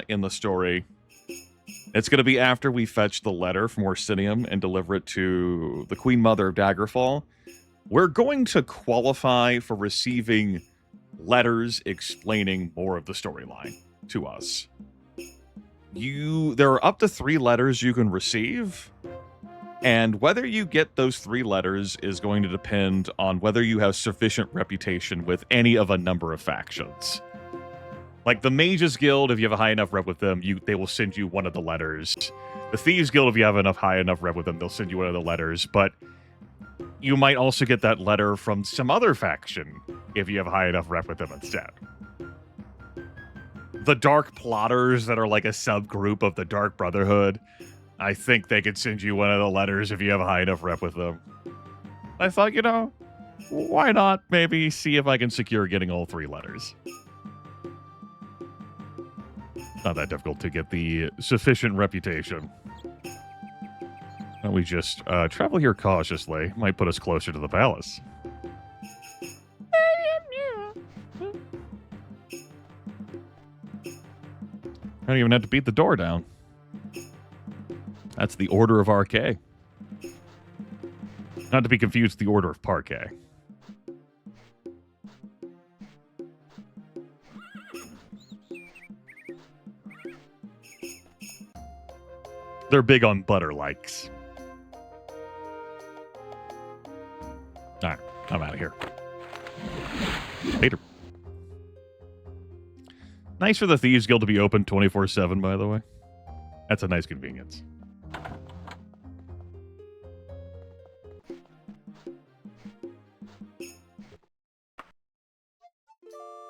in the story, it's going to be after we fetch the letter from Orsinium and deliver it to the Queen Mother of Daggerfall. We're going to qualify for receiving letters explaining more of the storyline to us. There are up to 3 letters you can receive, and whether you get those 3 letters is going to depend on whether you have sufficient reputation with any of a number of factions. Like the Mages Guild, if you have a high enough rep with them, they will send you one of the letters. The Thieves Guild, if you have high enough rep with them, they'll send you one of the letters, but you might also get that letter from some other faction if you have a high enough rep with them instead. The Dark Plotters that are like a subgroup of the Dark Brotherhood, I think they could send you one of the letters if you have a high enough rep with them. I thought, why not maybe see if I can secure getting all 3 letters. Not that difficult to get the sufficient reputation. We just travel here cautiously. Might put us closer to the palace. I don't even have to beat the door down. That's the Order of Arcay. Not to be confused with the Order of Parquet. They're big on butter likes. All right, I'm out of here. Later. Nice for the Thieves Guild to be open 24/7, by the way. That's a nice convenience.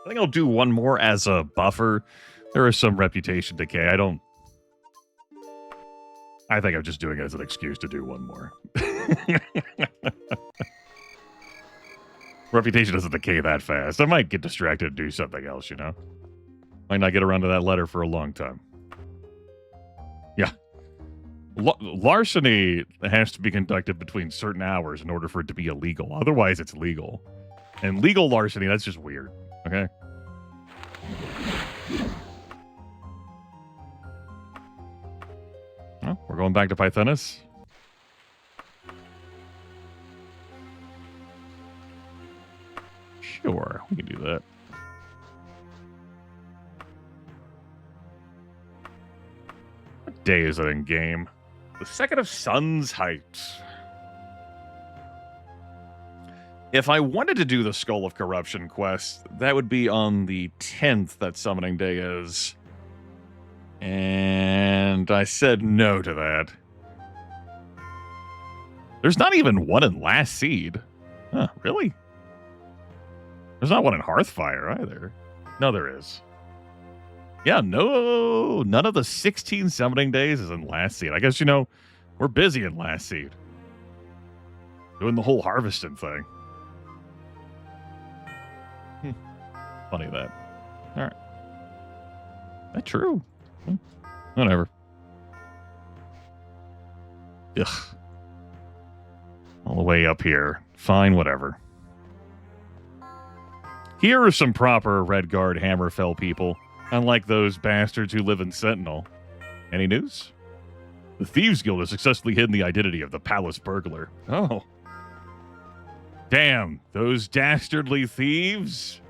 think I'll do one more as a buffer. There is some reputation decay. I think I'm just doing it as an excuse to do one more. Reputation doesn't decay that fast. I might get distracted and do something else, you know? Might not get around to that letter for a long time. Yeah. Larceny has to be conducted between certain hours in order for it to be illegal. Otherwise, it's legal. And legal larceny, that's just weird. Okay? Well, we're going back to Pythonus. Sure, we can do that. What day is it in game? The 2nd of Sun's Height. If I wanted to do the Skull of Corruption quest, that would be on the 10th that summoning day is. And I said no to that. There's not even one in Last Seed. Huh, really? There's not one in Hearthfire either. No, there is. Yeah, no, none of the 16 summoning days is in Last Seed. I guess, you know, we're busy in Last Seed. Doing the whole harvesting thing. Funny that. All right. That's true. Whatever. Ugh. All the way up here. Fine, whatever. Here are some proper Redguard Hammerfell people, unlike those bastards who live in Sentinel. Any news? The Thieves Guild has successfully hidden the identity of the palace burglar. Oh. Damn, those dastardly thieves?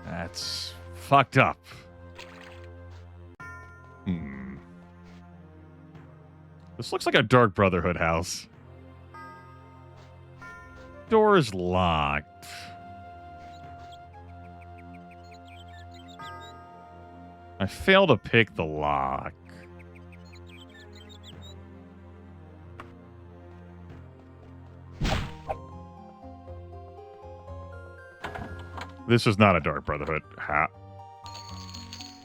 That's fucked up. This looks like a Dark Brotherhood house. Door's locked. I failed to pick the lock. This is not a Dark Brotherhood hat.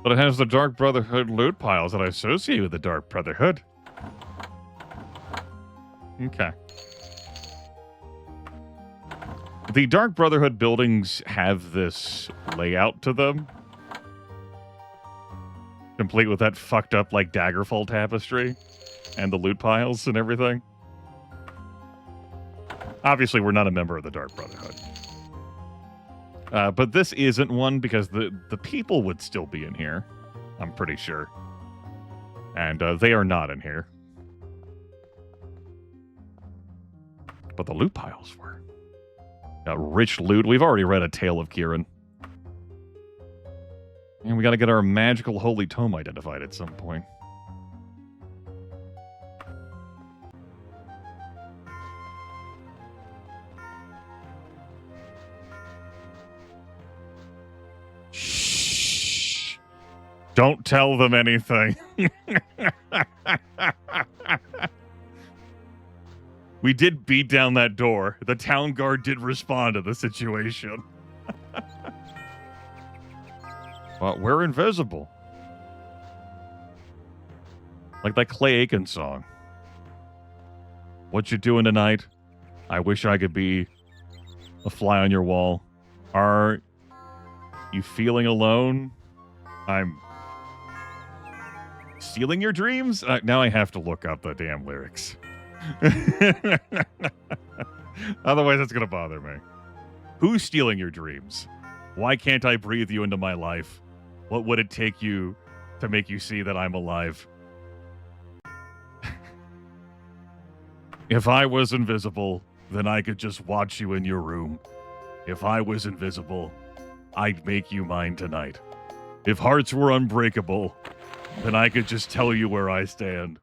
But it has the Dark Brotherhood loot piles that I associate with the Dark Brotherhood. Okay. The Dark Brotherhood buildings have this layout to them. Complete with that fucked up, like, Daggerfall tapestry. And the loot piles and everything. Obviously, we're not a member of the Dark Brotherhood. But this isn't one because the people would still be in here. I'm pretty sure. And they are not in here. But the loot piles were. Got rich loot. We've already read A Tale of Kieran. And we got to get our magical holy tome identified at some point. Shh. Don't tell them anything. We did beat down that door. The town guard did respond to the situation. But we're invisible. Like that Clay Aiken song. What you doing tonight? I wish I could be a fly on your wall. Are you feeling alone? I'm stealing your dreams? Now I have to look up the damn lyrics. Otherwise, that's going to bother me. Who's stealing your dreams? Why can't I breathe you into my life? What would it take you to make you see that I'm alive? If I was invisible, then I could just watch you in your room. If I was invisible, I'd make you mine tonight. If hearts were unbreakable, then I could just tell you where I stand.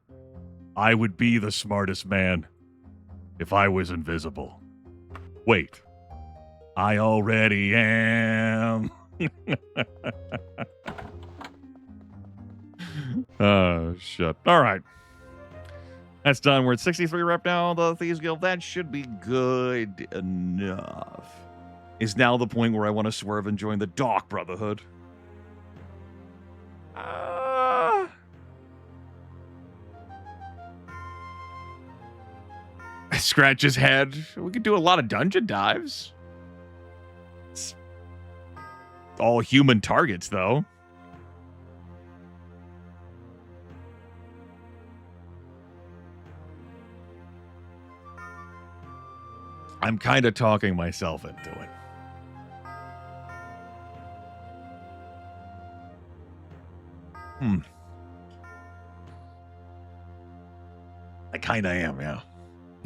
I would be the smartest man if I was invisible. Wait, I already am. Oh, shit. All right. That's done. We're at 63 rep now. The Thieves Guild. That should be good enough. is now the point where I want to swerve and join the Dark Brotherhood. Scratch his head. We could do a lot of dungeon dives. It's all human targets, though. I'm kind of talking myself into it. I kind of am, yeah.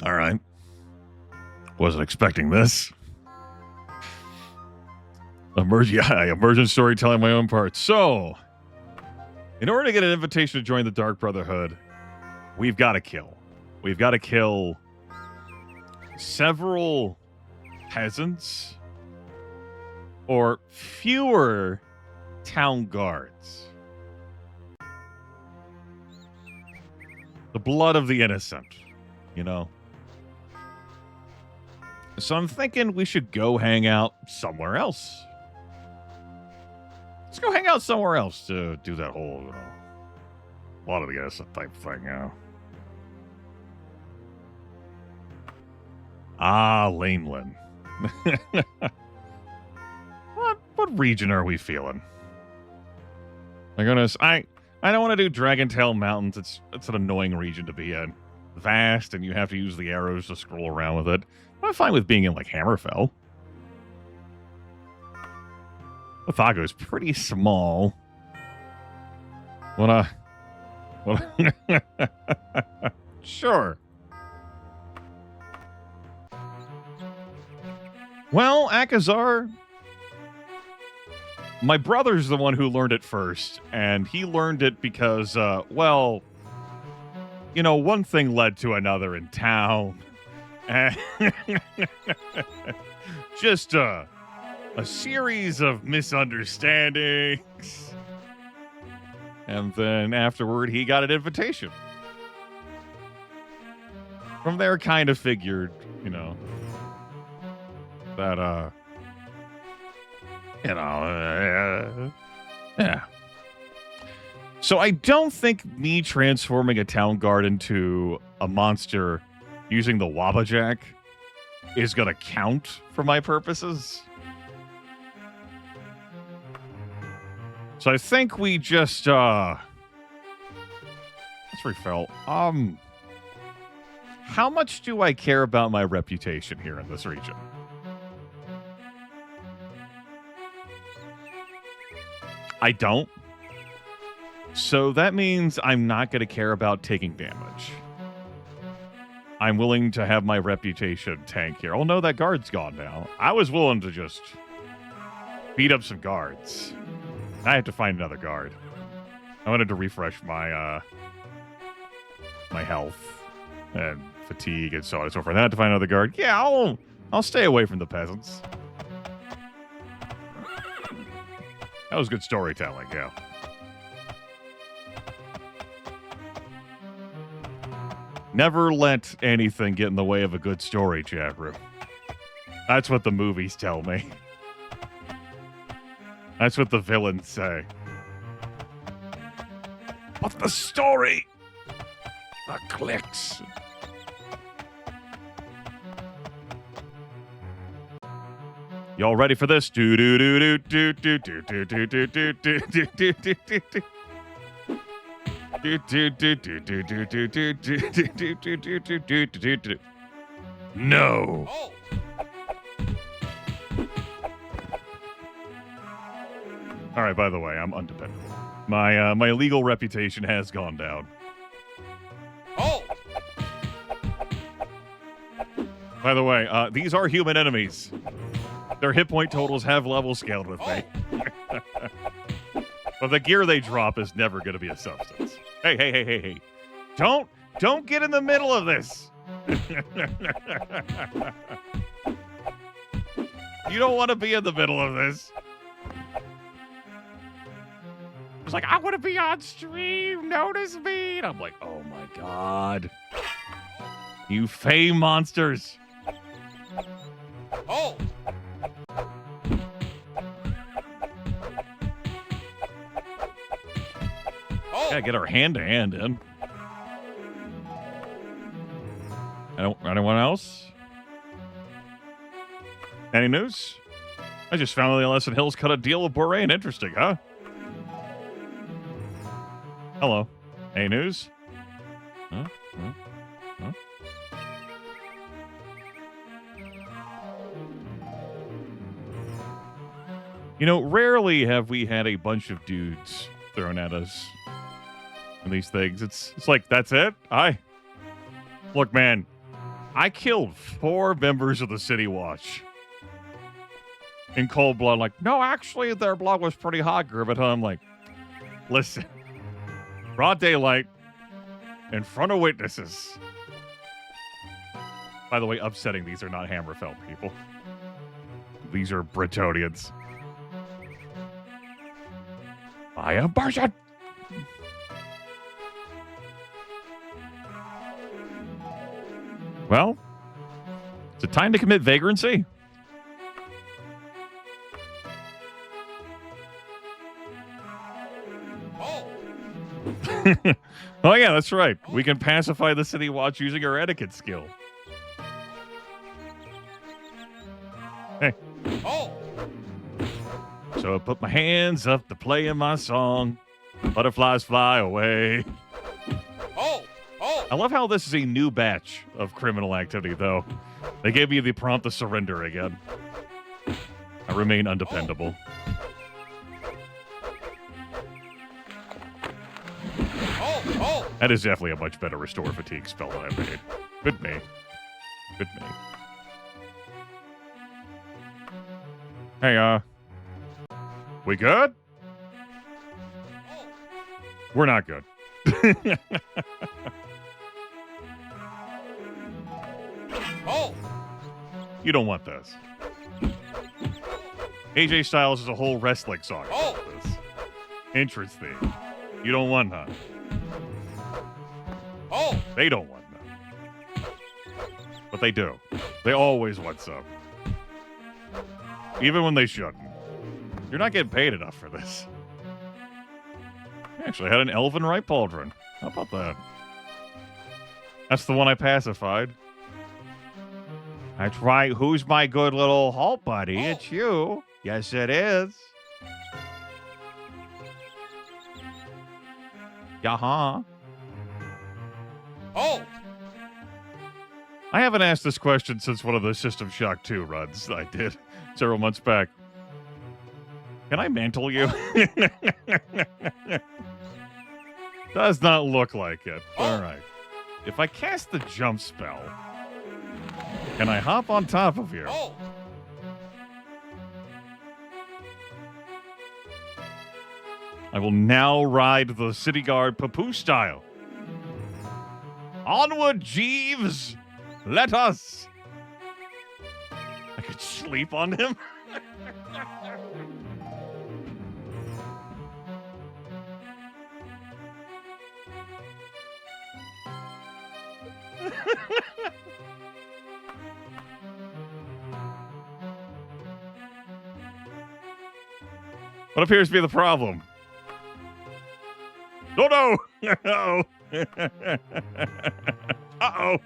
All right. Wasn't expecting this. Emergent storytelling my own part. So, in order to get an invitation to join the Dark Brotherhood, we've got to kill. We've got to kill several peasants or fewer town guards. The blood of the innocent, you know. So I'm thinking we should go hang out somewhere else. Let's go hang out somewhere else to do that whole, you know, a lot of the innocent type thing, you know. Laneland. What region are we feeling? My goodness, I don't want to do Dragontail Mountains. It's an annoying region to be in. Vast, and you have to use the arrows to scroll around with it. I'm fine with being in, like, Hammerfell. Othago's pretty small. Sure. Well, Akazar, my brother's the one who learned it first, and he learned it because, well, you know, one thing led to another in town. Just a series of misunderstandings. And then afterward, he got an invitation. From there, kind of figured, you know, that, yeah. So I don't think me transforming a town guard into a monster using the Wabajack is going to count for my purposes. So I think we just, let's refill. How much do I care about my reputation here in this region? I don't. So that means I'm not going to care about taking damage. I'm willing to have my reputation tank here. Oh no, that guard's gone now. I was willing to just beat up some guards. I have to find another guard. I wanted to refresh my my health and fatigue and so on and so forth. I had to find another guard. Yeah, I'll stay away from the peasants. That was good storytelling, yeah. Never let anything get in the way of a good story, chat room. That's what the movies tell me. That's what the villains say. But the story, the clicks. Y'all ready for this? Do do do do do do do do do do do do do do do do. No. All right, by the way, I'm undependable. My legal reputation has gone down. Oh. By the way, these are human enemies. Their hit point totals have level scaled with me. But the gear they drop is never going to be a substance. Hey. Don't get in the middle of this. You don't want to be in the middle of this. It's like, I want to be on stream. Notice me. And I'm like, oh my God. You fey monsters. Oh. gotta get our hand-to-hand in. Anyone else? Any news? I just found the Lesson Hills cut a deal with Borain. Interesting, huh? Hello. Any news? Huh? Huh? Huh? You know, rarely have we had a bunch of dudes thrown at us in these things. It's like, that's it? Look, man, I killed 4 members of the City Watch. In cold blood, like, no, actually, their blood was pretty hot, Grimith. I'm like, listen, broad daylight, in front of witnesses. By the way, upsetting, these are not Hammerfell people. These are Bretonians. I am Barshan! Well, is it time to commit vagrancy? Oh, yeah, that's right. We can pacify the City Watch using our etiquette skill. Hey. So I put my hands up to play in my song. Butterflies fly away. I love how this is a new batch of criminal activity, though. They gave me the prompt to surrender again. I remain undependable. That is definitely a much better restore fatigue spell that I made. Good me. Good me. Hey, we good? We're not good. You don't want this. AJ Styles is a whole wrestling song about this. Entrance theme. You don't want none. They don't want none. But they do. They always want some. Even when they shouldn't. You're not getting paid enough for this. I actually had an elven right pauldron. How about that? That's the one I pacified. That's right. Who's my good little halt buddy? It's you. Yes, it is. Yaha. I haven't asked this question since one of the System Shock 2 runs I did several months back. Can I mantle you? Does not look like it. All right. If I cast the jump spell, can I hop on top of you? I will now ride the City Guard Papoo style. Onward, Jeeves! Let us! I could sleep on him. What appears to be the problem? Oh no! Uh-oh! Uh-oh!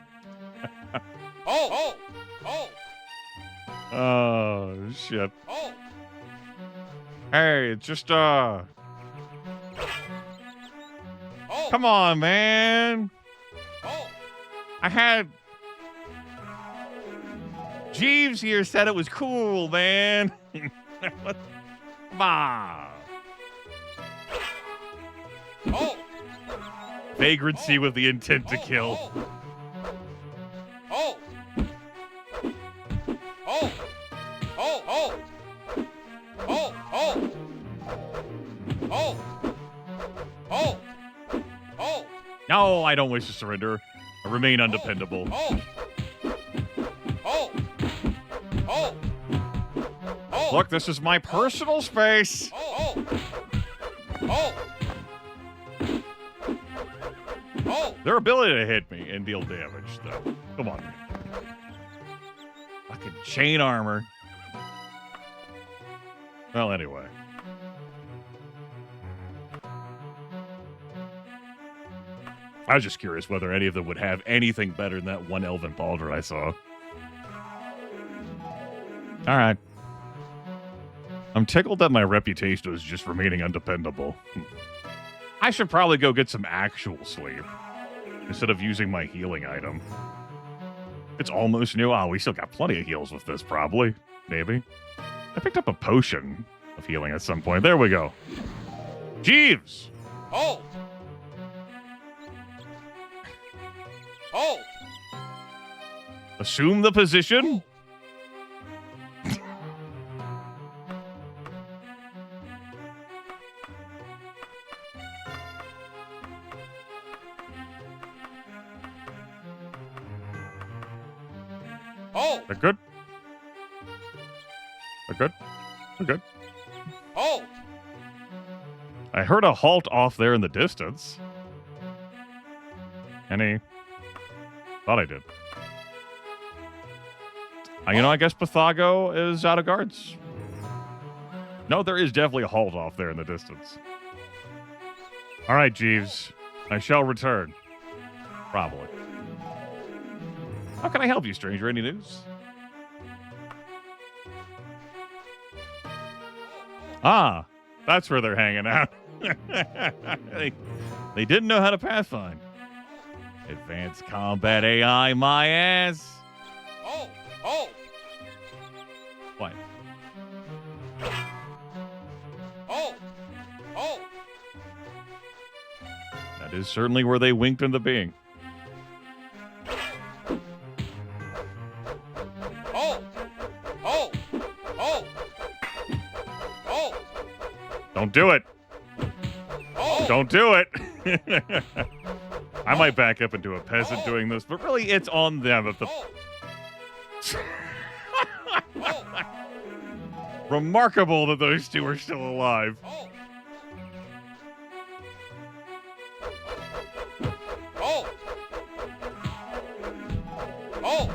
Oh, shit. Hey, just, come on, man! I had... Jeeves here said it was cool, man! Come on! Vagrancy with the intent to kill. No, I don't wish to surrender. I remain undependable. Look, this is my personal space. Their ability to hit me and deal damage, though. Come on. Fucking chain armor. Well, anyway. I was just curious whether any of them would have anything better than that one Elven Baldr I saw. All right. I'm tickled that my reputation is just remaining undependable. I should probably go get some actual sleep instead of using my healing item. It's almost new. Oh, we still got plenty of heals with this, probably. Maybe. I picked up a potion of healing at some point. There we go. Jeeves! Hold! Hold! Assume the position. Hold! They're good. They're good. They're good. Hold! I heard a halt off there in the distance. Any? Thought I did. You know, I guess Pythago is out of guards. No, there is definitely a halt off there in the distance. All right, Jeeves. I shall return. Probably. How can I help you, stranger? Any news? Ah, that's where they're hanging out. they didn't know how to pathfind. Advanced combat AI, my ass. Hold! Hold! What? Hold! Hold! That is certainly where they winked into being. Hold! Hold! Hold! Hold! Don't do it. Hold! Don't do it. I might back up into a peasant doing this, but really it's on them. If the remarkable that those two are still alive. Hold! Hold! Hold!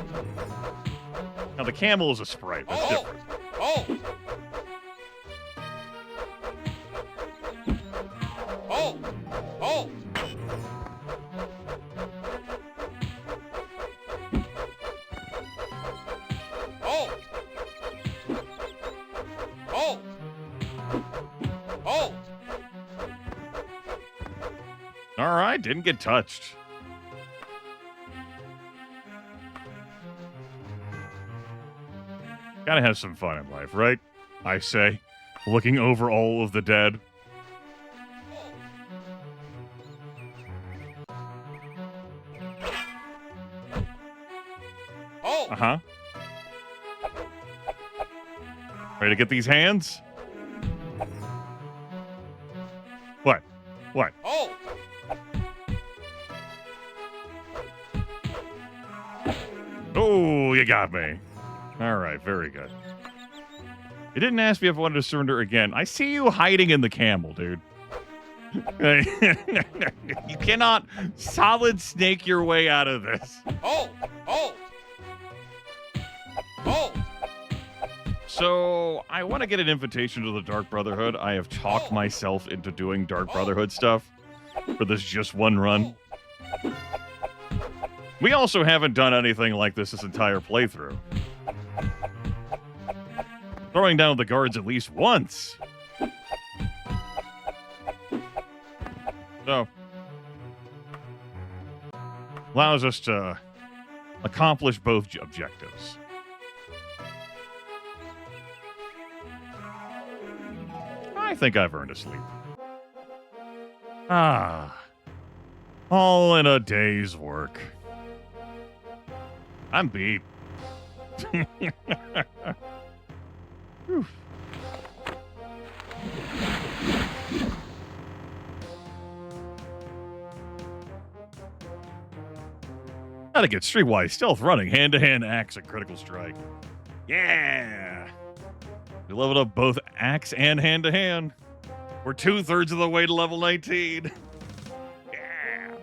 Now the camel is a sprite. That's Hold! different. Hold! Hold! Hold! Hold! Hold! Hold! All right, didn't get touched. Gotta have some fun in life, right? I say, looking over all of the dead. Hold! Uh-huh. Ready to get these hands? What? What? Hold! Oh, you got me. All right, very good. You didn't ask me if I wanted to surrender again. I see you hiding in the camel, dude. You cannot solid snake your way out of this. Hold! Hold! Hold! So, I want to get an invitation to the Dark Brotherhood. I have talked myself into doing Dark Brotherhood stuff for this just one run. We also haven't done anything like this entire playthrough. Throwing down the guards at least once. So, allows us to accomplish both objectives. I think I've earned a sleep. Ah, all in a day's work. I'm beat. Whew. Gotta get streetwise stealth running, hand-to-hand axe and critical strike. Yeah! We leveled up both axe and hand-to-hand. We're 2/3 of the way to level 19. Yeah!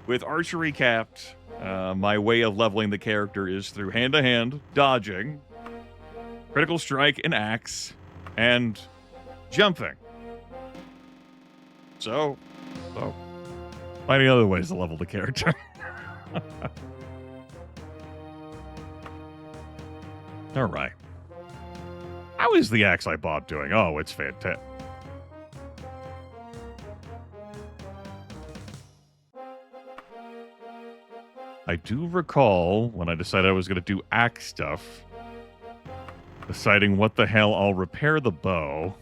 With archery capped, my way of leveling the character is through hand-to-hand, dodging, critical strike and axe, and jumping. So, Finding other ways to level the character. All right. How is the axe I bought doing? Oh, it's fantastic. I do recall when I decided I was going to do axe stuff, deciding what the hell I'll repair the bow.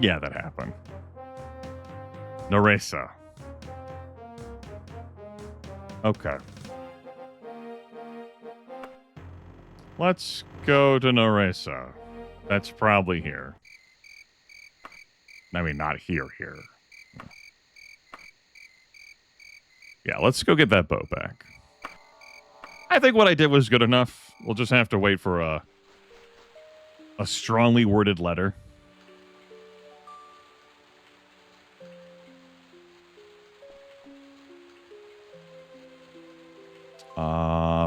Yeah, that happened. Neresa. Okay. Let's go to Neresa. That's probably here. I mean, not here. Yeah, let's go get that bow back. I think what I did was good enough. We'll just have to wait for a strongly worded letter.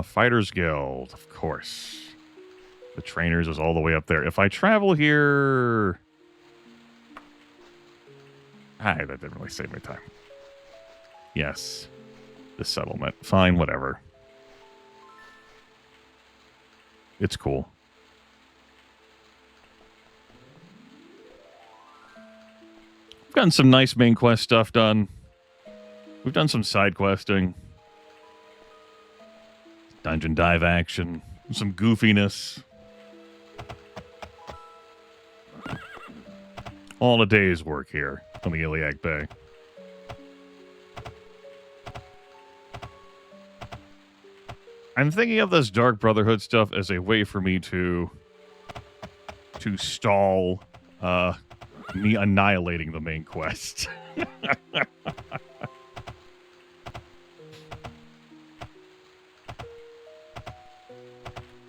Fighters Guild, of course. The trainers is all the way up there. If I travel here... that didn't really save me time. Yes. The settlement. Fine, whatever. It's cool. We've gotten some nice main quest stuff done. We've done some side questing. Dungeon dive action. Some goofiness. All a day's work here on the Iliac Bay. I'm thinking of this Dark Brotherhood stuff as a way for me to stall me annihilating the main quest.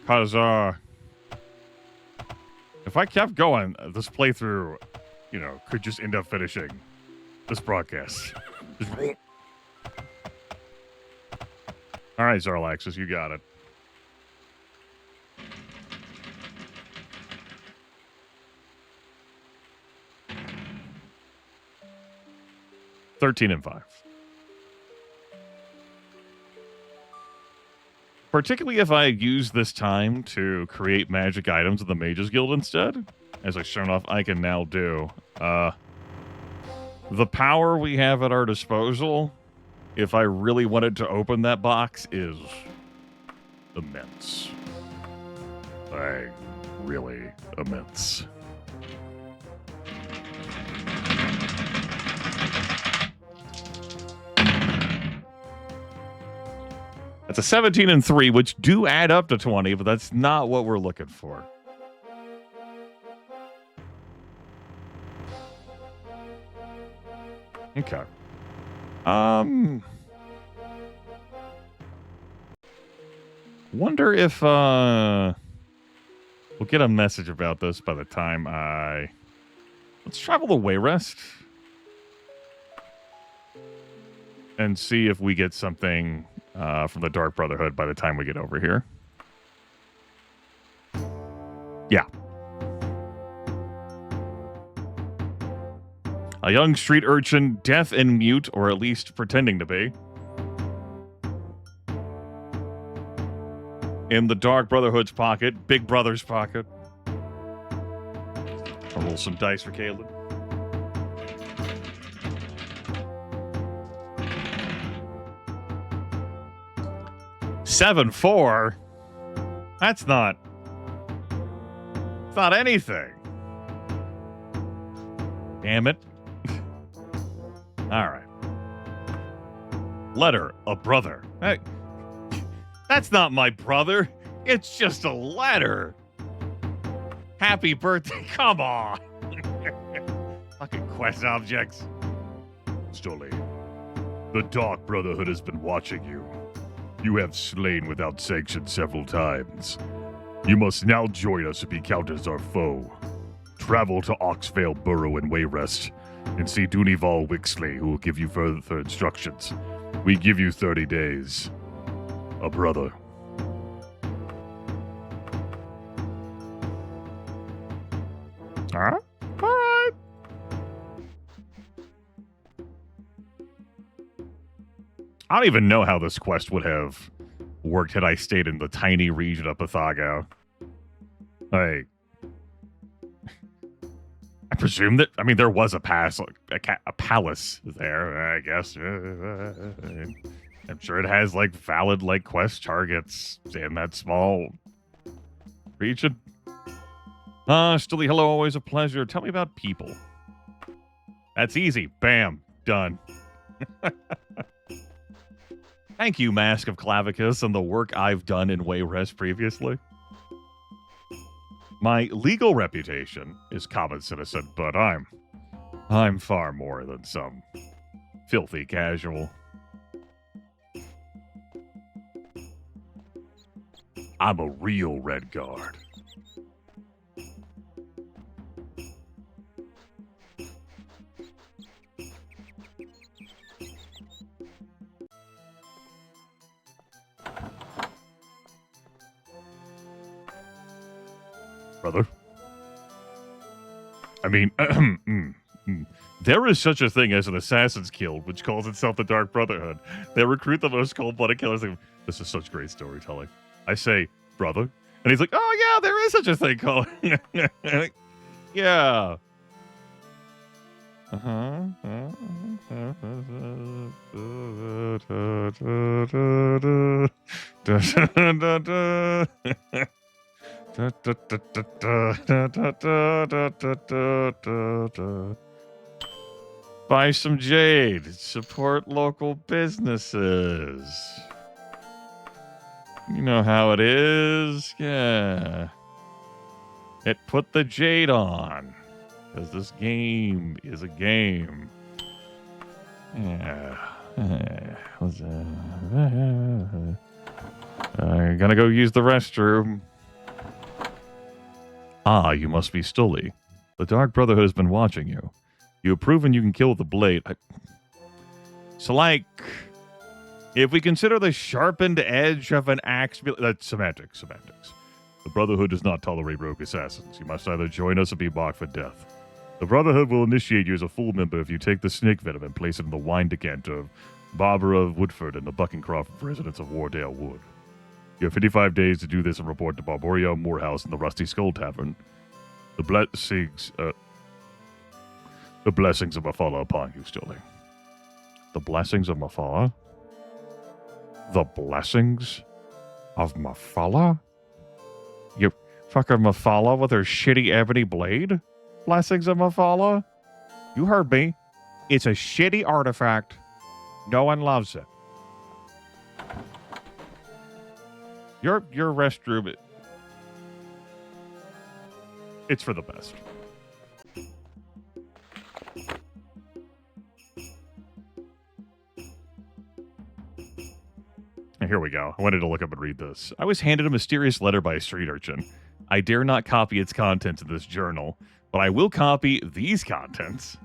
Because, if I kept going, this playthrough, could just end up finishing this broadcast. All right, Zarlaxis, you got it. $13-5. Particularly if I use this time to create magic items in the Mages Guild instead. As I've shown off, I can now do. The power we have at our disposal, if I really wanted to open that box, is immense. Like, really immense. That's a 17-3, which do add up to 20, but that's not what we're looking for. Okay. Wonder if we'll get a message about this by the time let's travel to Wayrest and see if we get something from the Dark Brotherhood by the time we get over here. Yeah. A young street urchin, deaf and mute, or at least pretending to be. In the Dark Brotherhood's pocket, Big Brother's pocket. I'll roll some dice for Caleb. $7-4? That's not... It's not anything. Damn it. All right. Letter, a brother. Hey, that's not my brother. It's just a letter. Happy birthday. Come on. Fucking quest objects. Stoli, the Dark Brotherhood has been watching you. You have slain without sanction several times. You must now join us to be counted as our foe. Travel to Oxvale Burrow in Wayrest and see Dunival Wixley, who will give you further instructions. We give you 30 days. A brother. All right. I don't even know how this quest would have worked had I stayed in the tiny region of Pythago. Like, I presume that, I mean, there was a palace there, I guess. I'm sure it has, like, valid, like, quest targets in that small region. Stilly, hello, always a pleasure. Tell me about people. That's easy. Bam. Done. Thank you, Mask of Clavicus, and the work I've done in Wayrest previously. My legal reputation is common citizen, but I'm far more than some filthy casual. I'm a real Red Guard. Brother? I mean, there is such a thing as an Assassin's Guild, which calls itself the Dark Brotherhood. They recruit the most cold-blooded killers. This is such great storytelling. I say, brother, and he's like, oh yeah, there is such a thing called... yeah. Buy some jade. Support local businesses. You know how it is. Yeah. Put the jade on. Because this game is a game. Yeah. I'm gonna go use the restroom. Ah, you must be Stully. The Dark Brotherhood has been watching you. You have proven you can kill with the blade. So, like, if we consider the sharpened edge of an axe... That's semantics. The Brotherhood does not tolerate rogue assassins. You must either join us or be marked for death. The Brotherhood will initiate you as a full member if you take the snake venom and place it in the wine decanter of Barbara of Woodford and the Buckencroft residents of Wardale Wood. You have 55 days to do this and report to Barboria Moorhouse in the Rusty Skull Tavern. The blessings of Mafala upon you, Stilly. The blessings of Mafala? The blessings of Mafala? You fucker Mafala with her shitty ebony blade? Blessings of Mafala? You heard me. It's a shitty artifact. No one loves it. Your restroom, it's for the best. And here we go. I wanted to look up and read this. I was handed a mysterious letter by a street urchin. I dare not copy its contents in this journal, but I will copy these contents.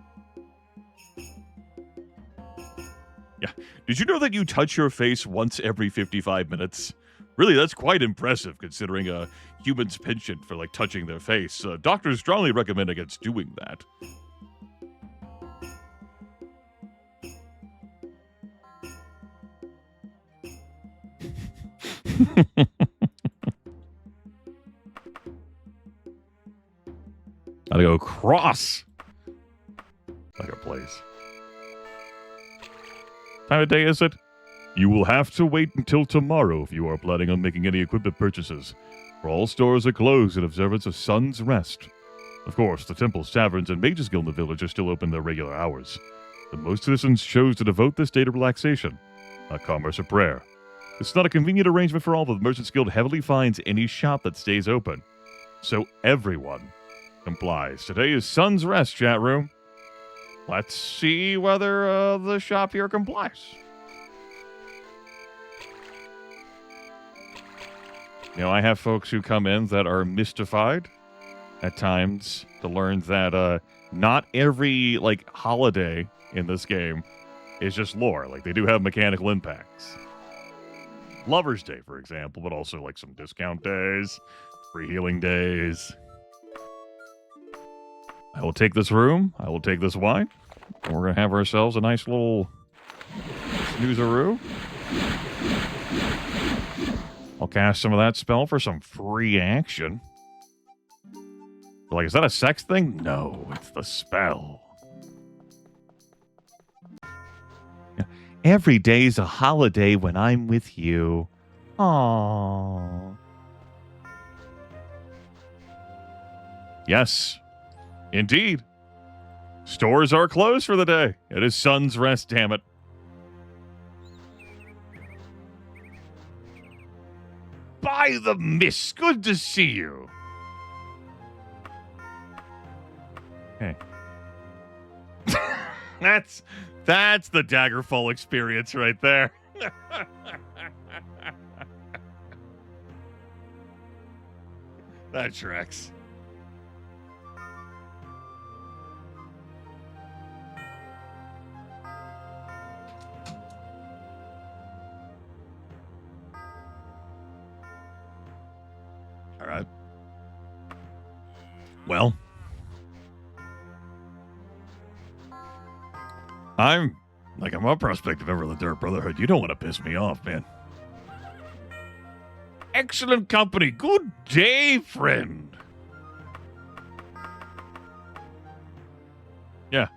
Yeah. Did you know that you touch your face once every 55 minutes? Really, that's quite impressive considering a human's penchant for, like, touching their face. Doctors strongly recommend against doing that. Gotta go across. Like a place. Time of day is it? You will have to wait until tomorrow if you are planning on making any equipment purchases, for all stores are closed in observance of Sun's Rest. Of course, the temples, taverns, and mages guild in the village are still open their regular hours, but most citizens chose to devote this day to relaxation, not commerce or prayer. It's not a convenient arrangement for all, but the Merchants Guild heavily fines any shop that stays open. So everyone complies. Today is Sun's Rest, chat room. Let's see whether the shop here complies. You know, I have folks who come in that are mystified at times to learn that not every, like, holiday in this game is just lore. Like, they do have mechanical impacts. Lover's Day, for example, but also, like, some discount days, free healing days. I will take this room. I will take this wine. And we're going to have ourselves a nice little snoozeroo. I'll cast some of that spell for some free action. Like, is that a sex thing? No, it's the spell. Every day's a holiday when I'm with you. Aww. Yes, indeed. Stores are closed for the day. It is Sun's Rest, damn it. By the mist, good to see you. Hey. That's the Daggerfall experience right there. That tracks. All right. Well, I'm a prospective member of the Dirt Brotherhood. You don't want to piss me off, man. Excellent company. Good day, friend. Yeah.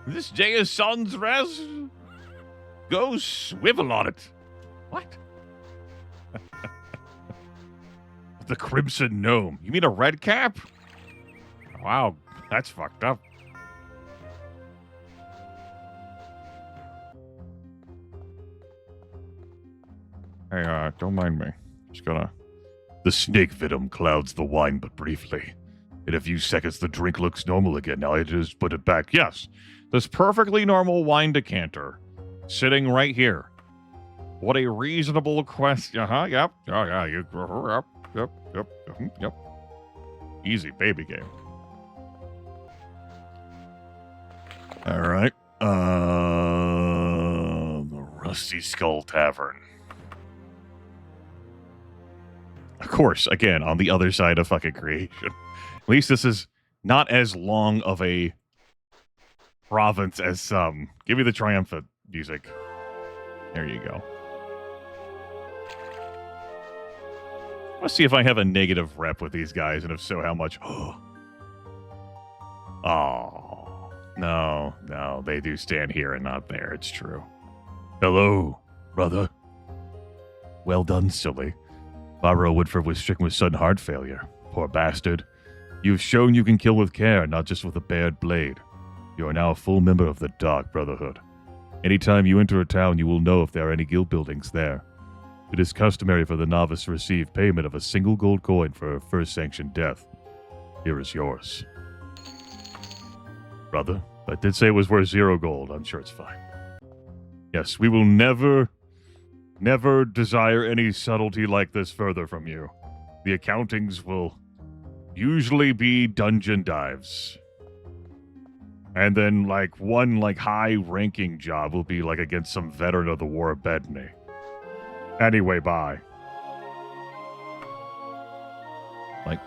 This day is Sun's Rest. Go swivel on it. What? The Crimson Gnome. You mean a red cap? Wow, that's fucked up. Hey, don't mind me. Just gonna... The snake venom clouds the wine but briefly. In a few seconds, the drink looks normal again. Now I just put it back. Yes, this perfectly normal wine decanter sitting right here. What a reasonable question. Yep. Oh, yeah, yep. Easy baby game. All right. The Rusty Skull Tavern. Of course, again, on the other side of fucking creation. At least this is not as long of a province as some. Give me the triumphant music. There you go. Let's see if I have a negative rep with these guys, and if so, how much. Oh, no, they do stand here and not there. It's true. Hello, brother. Well done, silly. Barbara Woodford was stricken with sudden heart failure. Poor bastard. You've shown you can kill with care, not just with a bared blade. You are now a full member of the Dark Brotherhood. Anytime you enter a town, you will know if there are any guild buildings there. It is customary for the novice to receive payment of a single gold coin for a first sanctioned death. Here is yours. Brother, I did say it was worth 0 gold. I'm sure it's fine. Yes, we will never desire any subtlety like this further from you. The accountings will usually be dungeon dives. And then, one high-ranking job will be, against some veteran of the War of Bedney. Anyway, bye.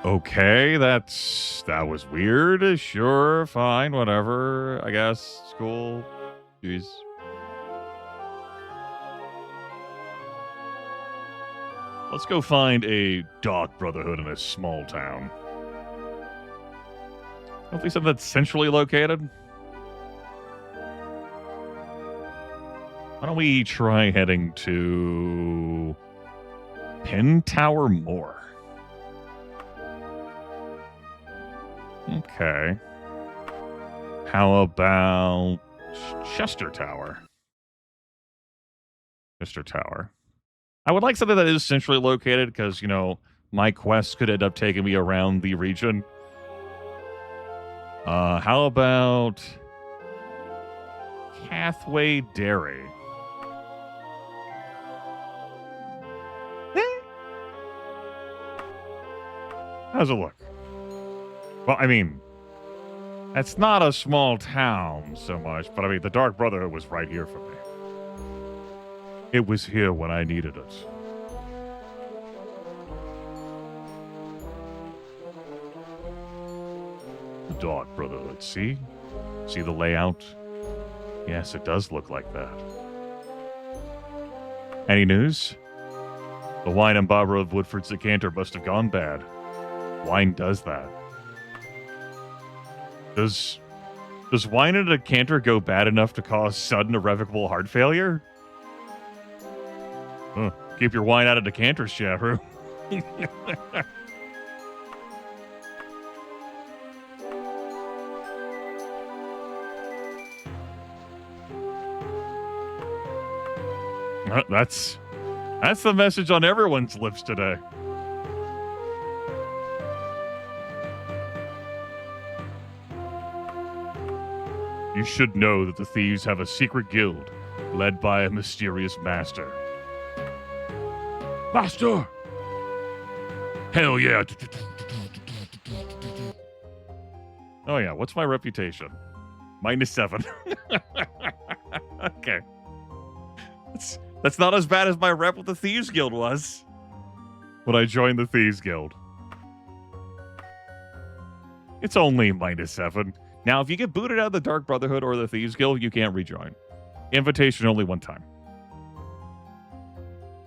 Okay, that was weird. Sure, fine, whatever. I guess. It's cool. Jeez. Let's go find a Dark Brotherhood in a small town. At least something that's centrally located. Why don't we try heading to Pin Tower Moor? Okay. How about Chester Tower? Chester Tower. I would like something that is centrally located because, my quest could end up taking me around the region. How about Cathway Dairy? How's it look? Well, I mean, That's not a small town so much, but I mean, the Dark Brotherhood was right here for me. It was here when I needed it. The Dark Brotherhood, see? See the layout? Yes, it does look like that. Any news? The wine and Barbara of Woodford's decanter must have gone bad. Wine does that. Does wine in a decanter go bad enough to cause sudden irrevocable heart failure? Keep your wine out of decanters, Shahru. That's the message on everyone's lips today. You should know that the thieves have a secret guild led by a mysterious master. Master! Hell yeah! Oh yeah, what's my reputation? -7. Okay. That's not as bad as my rep with the Thieves Guild was. When I joined the Thieves Guild. It's only -7. Now, if you get booted out of the Dark Brotherhood or the Thieves Guild, you can't rejoin. Invitation only one time.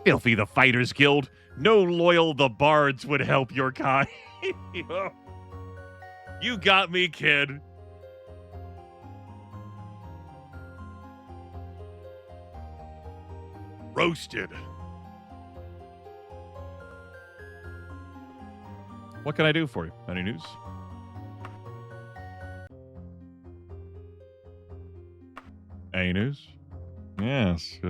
Filthy the Fighters Guild. No loyal the bards would help your kind. You got me, kid. Roasted. What can I do for you? Any news? Any news? Yes.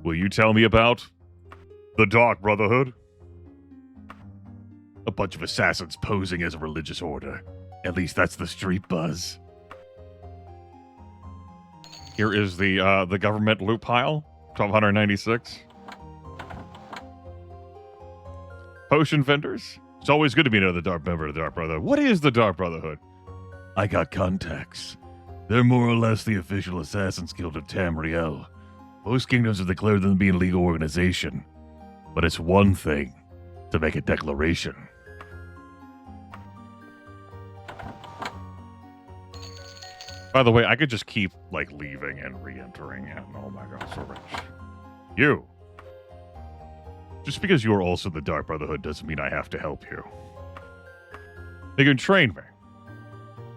Will you tell me about the Dark Brotherhood? A bunch of assassins posing as a religious order. At least that's the street buzz. Here is the government loot pile, 1296. Potion vendors. It's always good to be another dark member of the Dark Brotherhood. What is the Dark Brotherhood? I got contacts. They're more or less the official Assassin's Guild of Tamriel. Most kingdoms have declared them to be a legal organization. But it's one thing to make a declaration. By the way, I could just keep, like, leaving and re-entering, and oh my god, so rich. You. Just because you are also the Dark Brotherhood doesn't mean I have to help you. You can train me.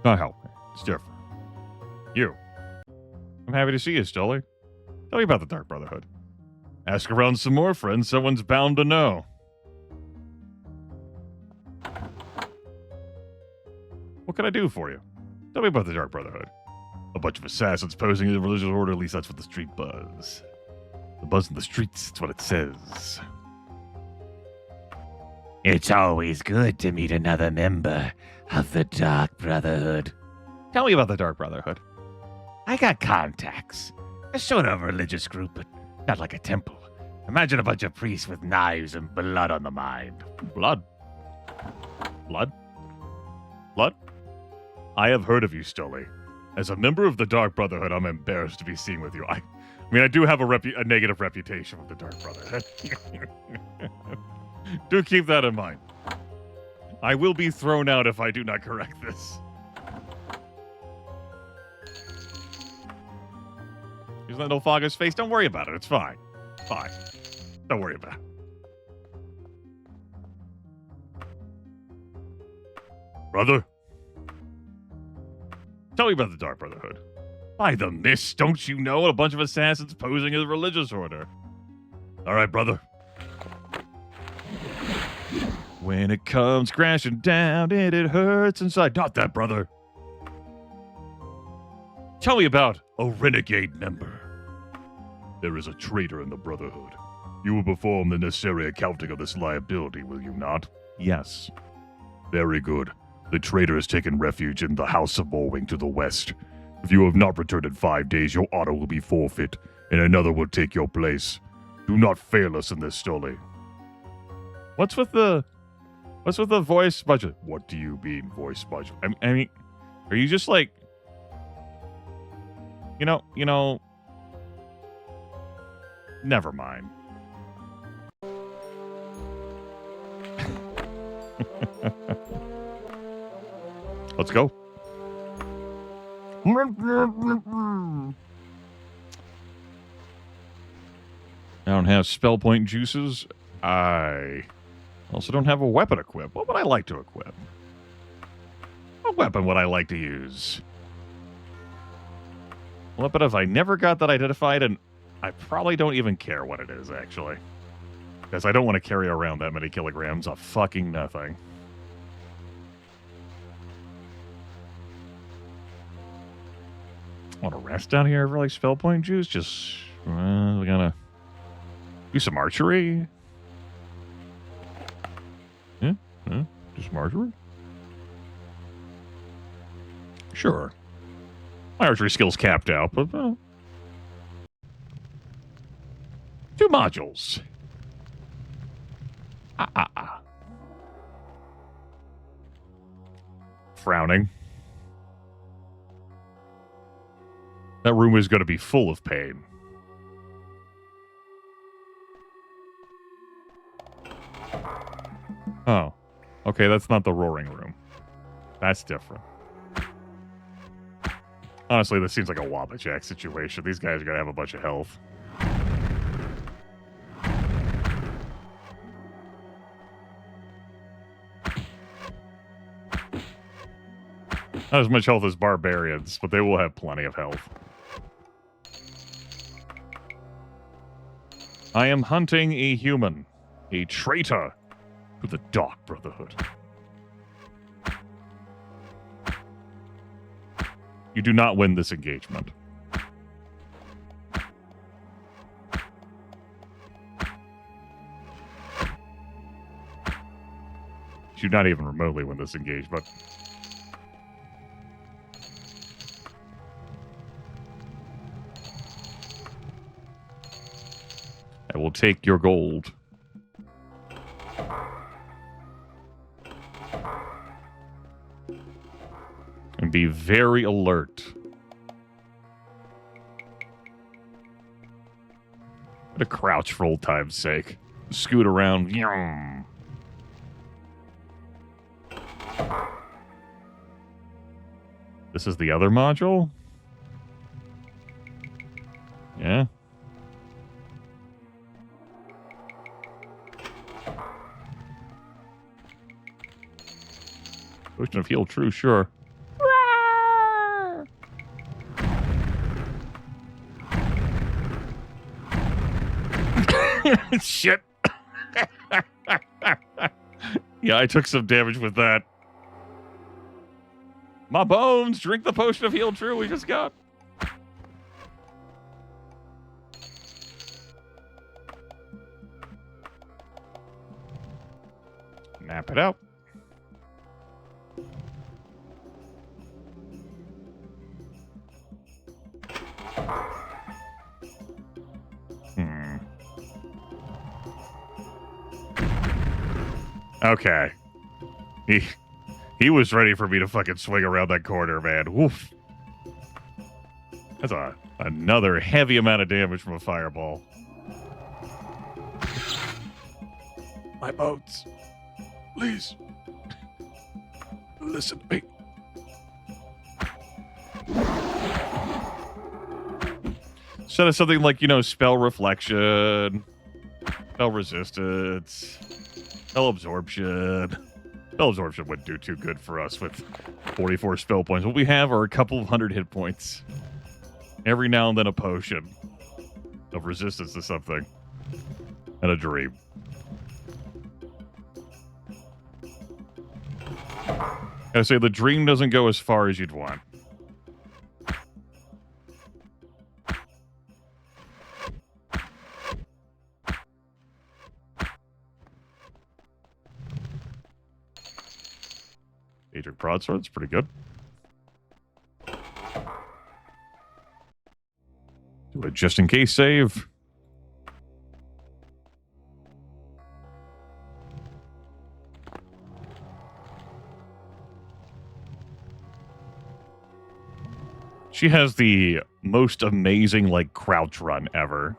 Not help me. It's different. You. I'm happy to see you, Stolly. Tell me about the Dark Brotherhood. Ask around some more, friends. Someone's bound to know. What can I do for you? Tell me about the Dark Brotherhood. A bunch of assassins posing as a religious order, at least that's what the street buzz. The buzz in the streets, that's what it says. It's always good to meet another member of the Dark Brotherhood. Tell me about the Dark Brotherhood. I got contacts. A sort of religious group, but not like a temple. Imagine a bunch of priests with knives and blood on the mind. Blood? Blood? Blood? I have heard of you, Stolly. As a member of the Dark Brotherhood, I'm embarrassed to be seen with you. I mean, I do have a negative reputation with the Dark Brotherhood. Do keep that in mind. I will be thrown out if I do not correct this. Isn't that Nilfaga's face? Don't worry about it. It's fine. Fine. Don't worry about it. Brother? Tell me about the Dark Brotherhood. By the mist, don't you know? A bunch of assassins posing as a religious order. All right, brother. When it comes crashing down and it hurts inside. Not that, brother. Tell me about A renegade member. There is a traitor in the Brotherhood. You will perform the necessary accounting of this liability, will you not? yes. Very good. The traitor has taken refuge in the House of Morwing to the west. If you have not returned in 5 days, your honor will be forfeit, and another will take your place. Do not fail us in this, Stolly. What's with the What's with the voice modulation? What do you mean, voice modulation? I mean, are you just like, you know, never mind. Let's go. I don't have spell point juices. I also don't have a weapon equipped. What would I like to equip? What weapon would I like to use? What weapon have I never got that identified, and I probably don't even care what it is, actually. Because I don't want to carry around that many kilograms of fucking nothing. Want to rest down here for like spell point juice? Just, we're gonna do some archery. Yeah, do some archery. Sure. My archery skill's capped out, but 2 modules. Frowning. That room is going to be full of pain. Oh. Okay, that's not the roaring room. That's different. Honestly, this seems like a Wabbajack situation. These guys are going to have a bunch of health. Not as much health as barbarians, but they will have plenty of health. I am hunting a human, a traitor to the Dark Brotherhood. You do not win this engagement. You do not even remotely win this engagement. I will take your gold. And be very alert. What a crouch for old time's sake. Scoot around. Yum. This is the other module? Yeah. Potion of Heal True, sure. Shit. Yeah, I took some damage with that. My bones, drink the Potion of Heal True we just got. Nap it out. Okay. He was ready for me to fucking swing around that corner, man. Woof. That's another heavy amount of damage from a fireball. My bones. Please. Listen to me. Instead of something like, spell reflection, spell resistance, spell absorption. Spell absorption wouldn't do too good for us with 44 spell points. What we have are a couple of 100 hit points. Every now and then a potion of resistance to something. And a dream. I say the dream doesn't go as far as you'd want. Adric Broadsword's pretty good. Do a just in case save. She has the most amazing, like, crouch run ever.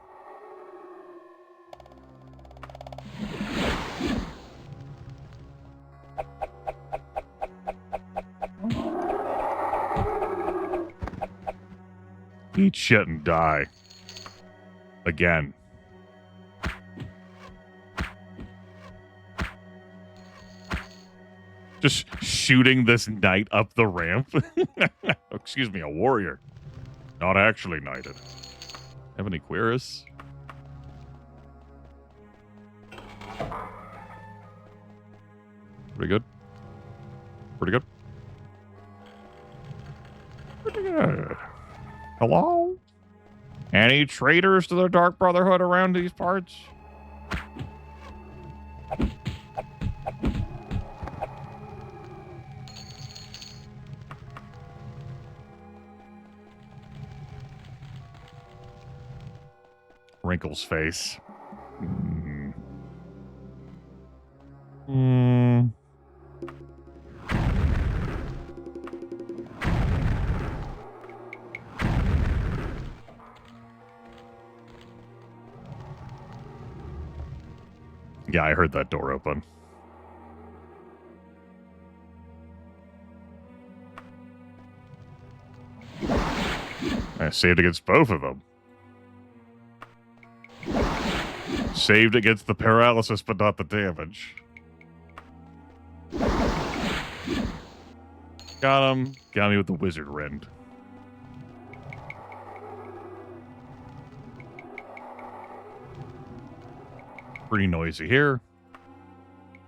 Eat shit and die. Again. Just shooting this knight up the ramp. Excuse me, a warrior. Not actually knighted. Have any queers? Pretty good. Pretty good. Pretty good. Hello? Any traitors to the Dark Brotherhood around these parts? Wrinkles face. Yeah, I heard that door open. I saved against both of them. Saved against the paralysis, but not the damage. Got him. Got me with the wizard rend. Pretty noisy here.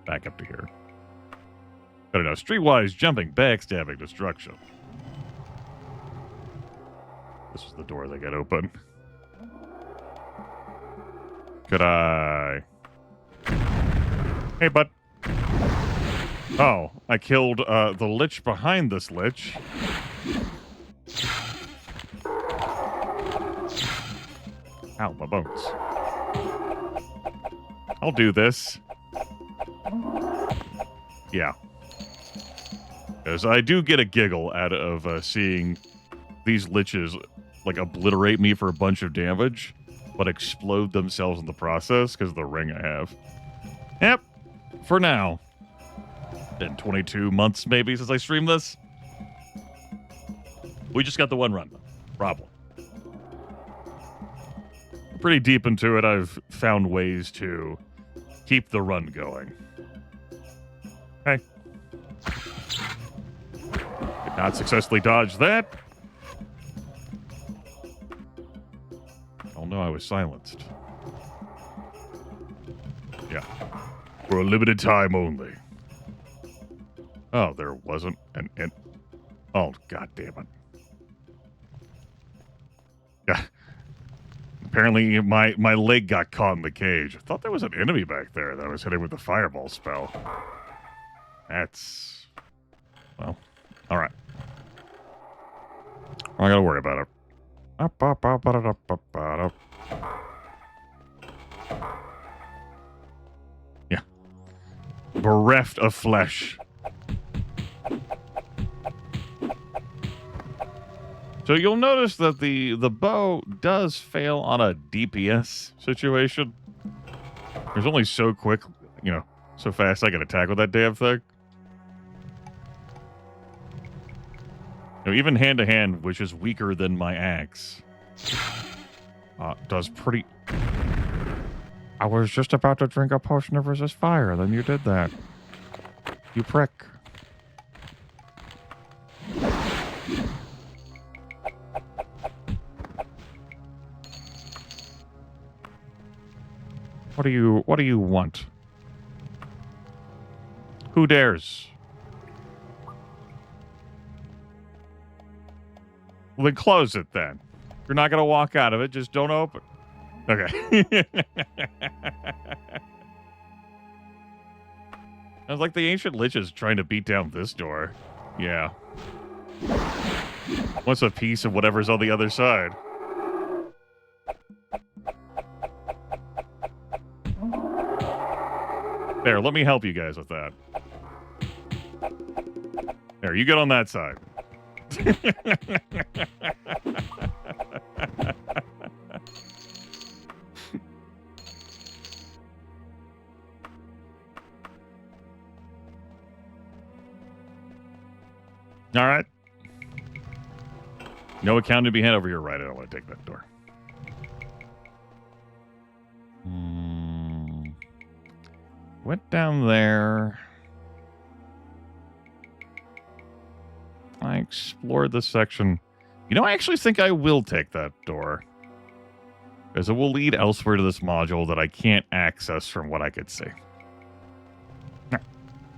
Back up to here. I don't know. Streetwise, jumping, backstabbing, destruction. This is the door that got open. Could I... Hey, bud. Oh, I killed the lich behind this lich. Ow, my bones. I'll do this. Yeah. Because I do get a giggle out of seeing these liches, like, obliterate me for a bunch of damage, but explode themselves in the process because of the ring I have. Yep. For now. Been 22 months, maybe, since I streamed this. We just got the one run, though. Problem. Pretty deep into it, I've found ways to keep the run going. Okay. Did not successfully dodge that. Oh no, I was silenced. Yeah. For a limited time only. Oh, there wasn't an... Oh, god damn it. Yeah. Apparently, my leg got caught in the cage. I thought there was an enemy back there that I was hitting with the fireball spell. That's... Well, alright. I gotta worry about it. Yeah. Bereft of flesh. So you'll notice that the bow does fail on a DPS situation. There's only so quick, you know, so fast I can attack with that damn thing. You know, even hand-to-hand, which is weaker than my axe, does pretty... I was just about to drink a potion of resist fire, then you did that. You prick. What do you want? Who dares? Well, then close it then. You're not going to walk out of it, just don't open. Okay. Sounds like the ancient lich is trying to beat down this door. Yeah. What's a piece of whatever's on the other side? There, let me help you guys with that. There, you get on that side. All right. No account to be had over here, right? I don't want to take that door. Went down there. I explored this section. You know, I actually think I will take that door. Because it will lead elsewhere to this module that I can't access from what I could see.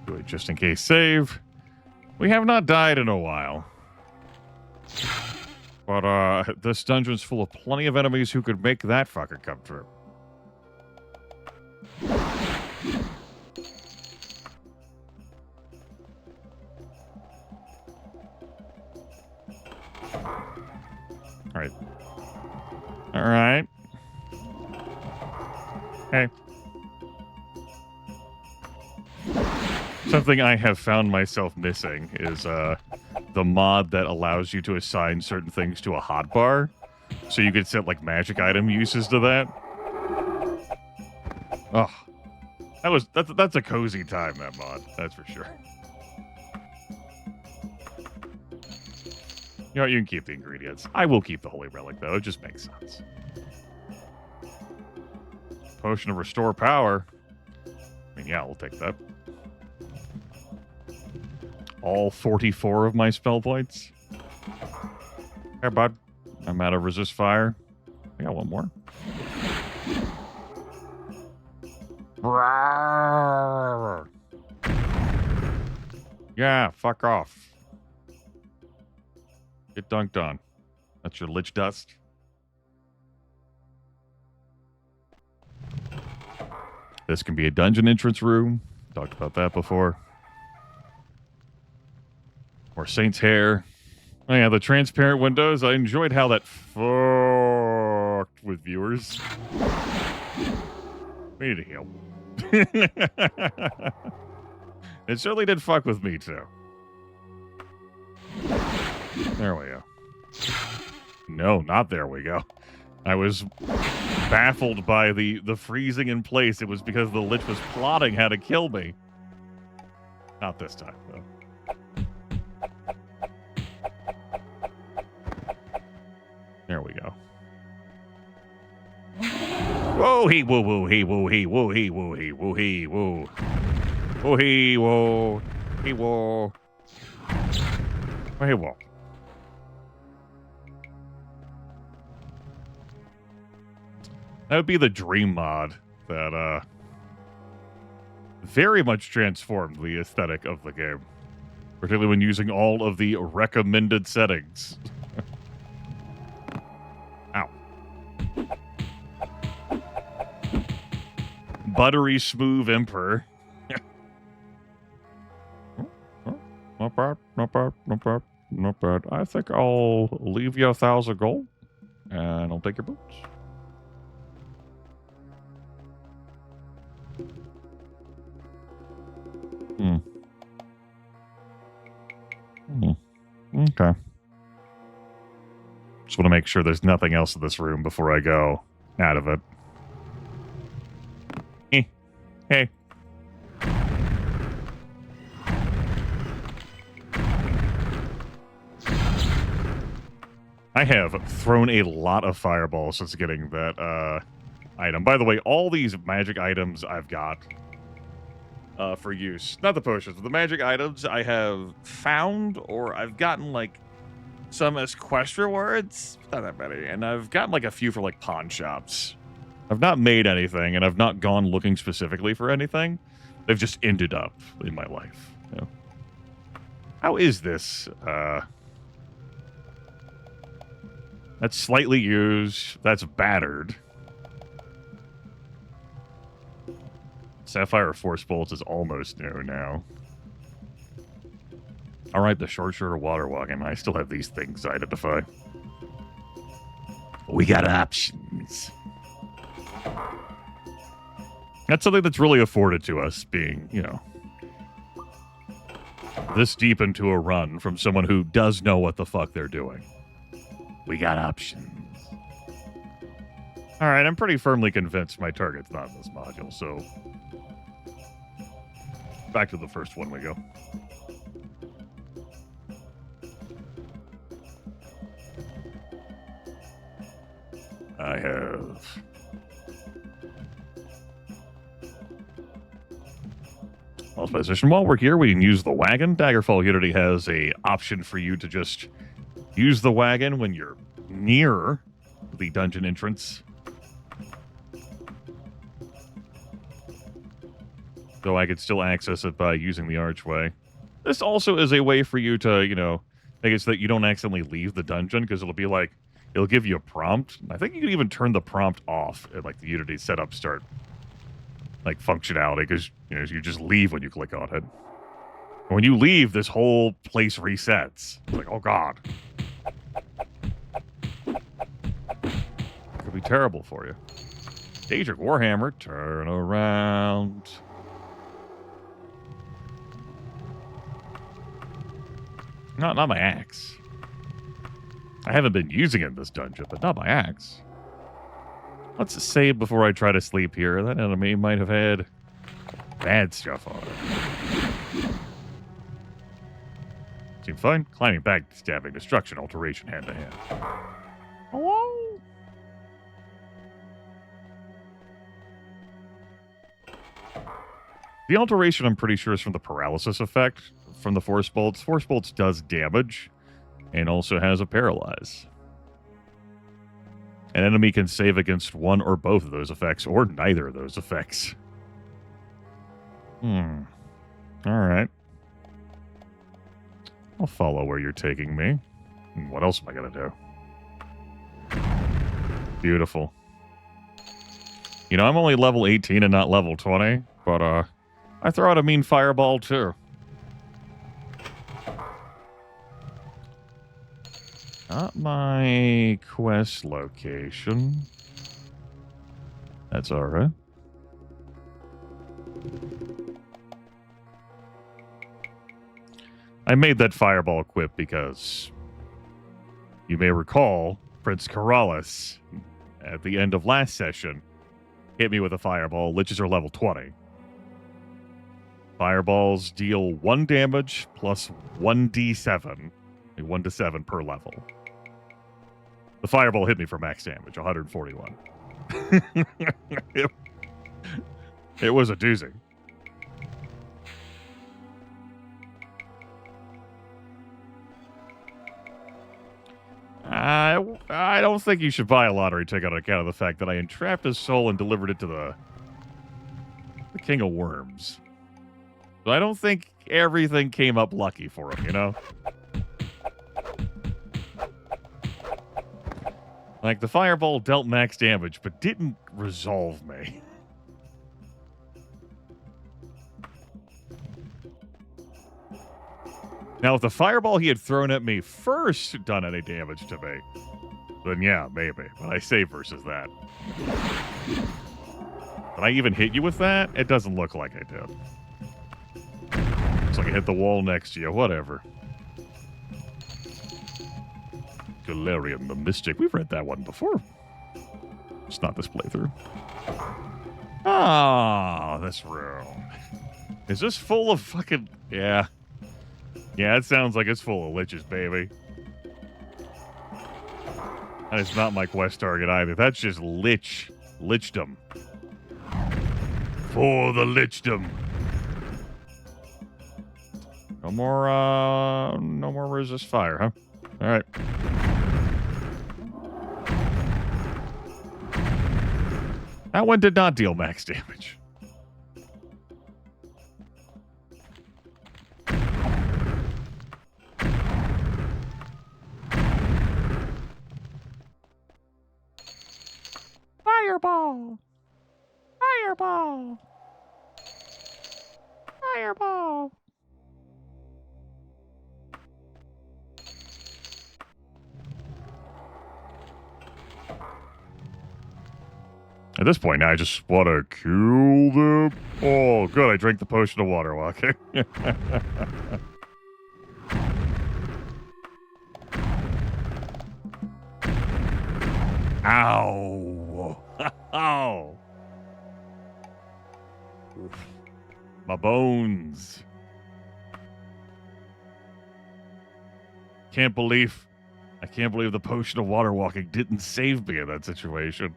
Do it just in case save. We have not died in a while. But this dungeon's full of plenty of enemies who could make that fucker come through. Alright. Alright. Hey. Something I have found myself missing is the mod that allows you to assign certain things to a hotbar. So you could set like magic item uses to that. Oh. That's a cozy time, that mod, that's for sure. You know what, you can keep the ingredients. I will keep the Holy Relic, though. It just makes sense. Potion of Restore Power. I mean, yeah, we'll take that. All 44 of my spell points. Hey, bud. I'm out of Resist Fire. I got one more. Yeah, fuck off. Get dunked on. That's your lich dust. This can be a dungeon entrance room. Talked about that before. Or Saint's Hair. Oh yeah, the transparent windows. I enjoyed how that fucked with viewers. We need to heal. It certainly did fuck with me too. There we go. No, not there we go. I was baffled by the freezing in place. It was because the lich was plotting how to kill me. Not this time, though. There we go. Whoa, he, woo, woo, he, woo, he, woo, he, woo, he, woo, he, woo. Woo, he, woo, he, woo. Woo, he, woo. That would be the dream mod that very much transformed the aesthetic of the game. Particularly when using all of the recommended settings. Ow. Buttery smooth Emperor. Not bad, not bad, not bad, not bad. I think I'll leave you 1,000 gold, and I'll take your boots. Okay. Just want to make sure there's nothing else in this room before I go out of it. Hey. I have thrown a lot of fireballs since getting that item. By the way, all these magic items I've got for use. Not the potions, but the magic items I have found, or I've gotten like some as quest rewards. Not that many. And I've gotten like a few for like pawn shops. I've not made anything, and I've not gone looking specifically for anything. They've just ended up in my life. You know? How is this? That's slightly used. That's battered. Sapphire Force Bolts is almost new now. Alright, the short water walking. I still have these things to identify. We got options. That's something that's really afforded to us, being, you know, this deep into a run from someone who does know what the fuck they're doing. We got options. All right, I'm pretty firmly convinced my target's not in this module, so back to the first one we go. I have lost position. While we're here, we can use the wagon. Daggerfall Unity has a option for you to just use the wagon when you're near the dungeon entrance. Though I could still access it by using the archway. This also is a way for you to, make it so that you don't accidentally leave the dungeon, because it'll be like, it'll give you a prompt. I think you can even turn the prompt off at like the Unity setup start like functionality, because you just leave when you click on it. And when you leave, this whole place resets. It's like, oh god. Could be terrible for you. Daedric Warhammer, turn around. Not my axe. I haven't been using it in this dungeon, but not my axe. Let's save before I try to sleep here. That enemy might have had bad stuff on it. Seems fine. Climbing back, stabbing, destruction, alteration, hand to hand. Hello? The alteration, I'm pretty sure, is from the paralysis effect from the Force Bolts. Force Bolts does damage and also has a paralyze. An enemy can save against one or both of those effects, or neither of those effects. Alright. I'll follow where you're taking me. What else am I going to do? Beautiful. I'm only level 18 and not level 20, but I throw out a mean fireball too. Not my quest location. That's alright. I made that fireball quip because you may recall Prince Corrales at the end of last session hit me with a fireball. Liches are level 20. Fireballs deal 1 damage plus 1d7. 1 to 7 per level. The fireball hit me for max damage, 141. It was a doozy. I don't think you should buy a lottery ticket on account of the fact that I entrapped his soul and delivered it to the King of Worms. So I don't think everything came up lucky for him, Like, the fireball dealt max damage, but didn't resolve me. Now, if the fireball he had thrown at me first had done any damage to me, then yeah, maybe. But I say versus that. Did I even hit you with that? It doesn't look like I did. Looks like I hit the wall next to you. Whatever. Galarian the Mystic. We've read that one before. It's not this playthrough. Ah, this room. Is this full of fucking... Yeah. Yeah, it sounds like it's full of liches, baby. That is not my quest target either. That's just lichdom. For the lichdom. No more resist fire, huh? All right. That one did not deal max damage. Fireball! Fireball! Fireball! At this point, now I just want to kill them. Oh, good. I drank the potion of water walking. Ow. Ow. My bones. I can't believe the potion of water walking didn't save me in that situation.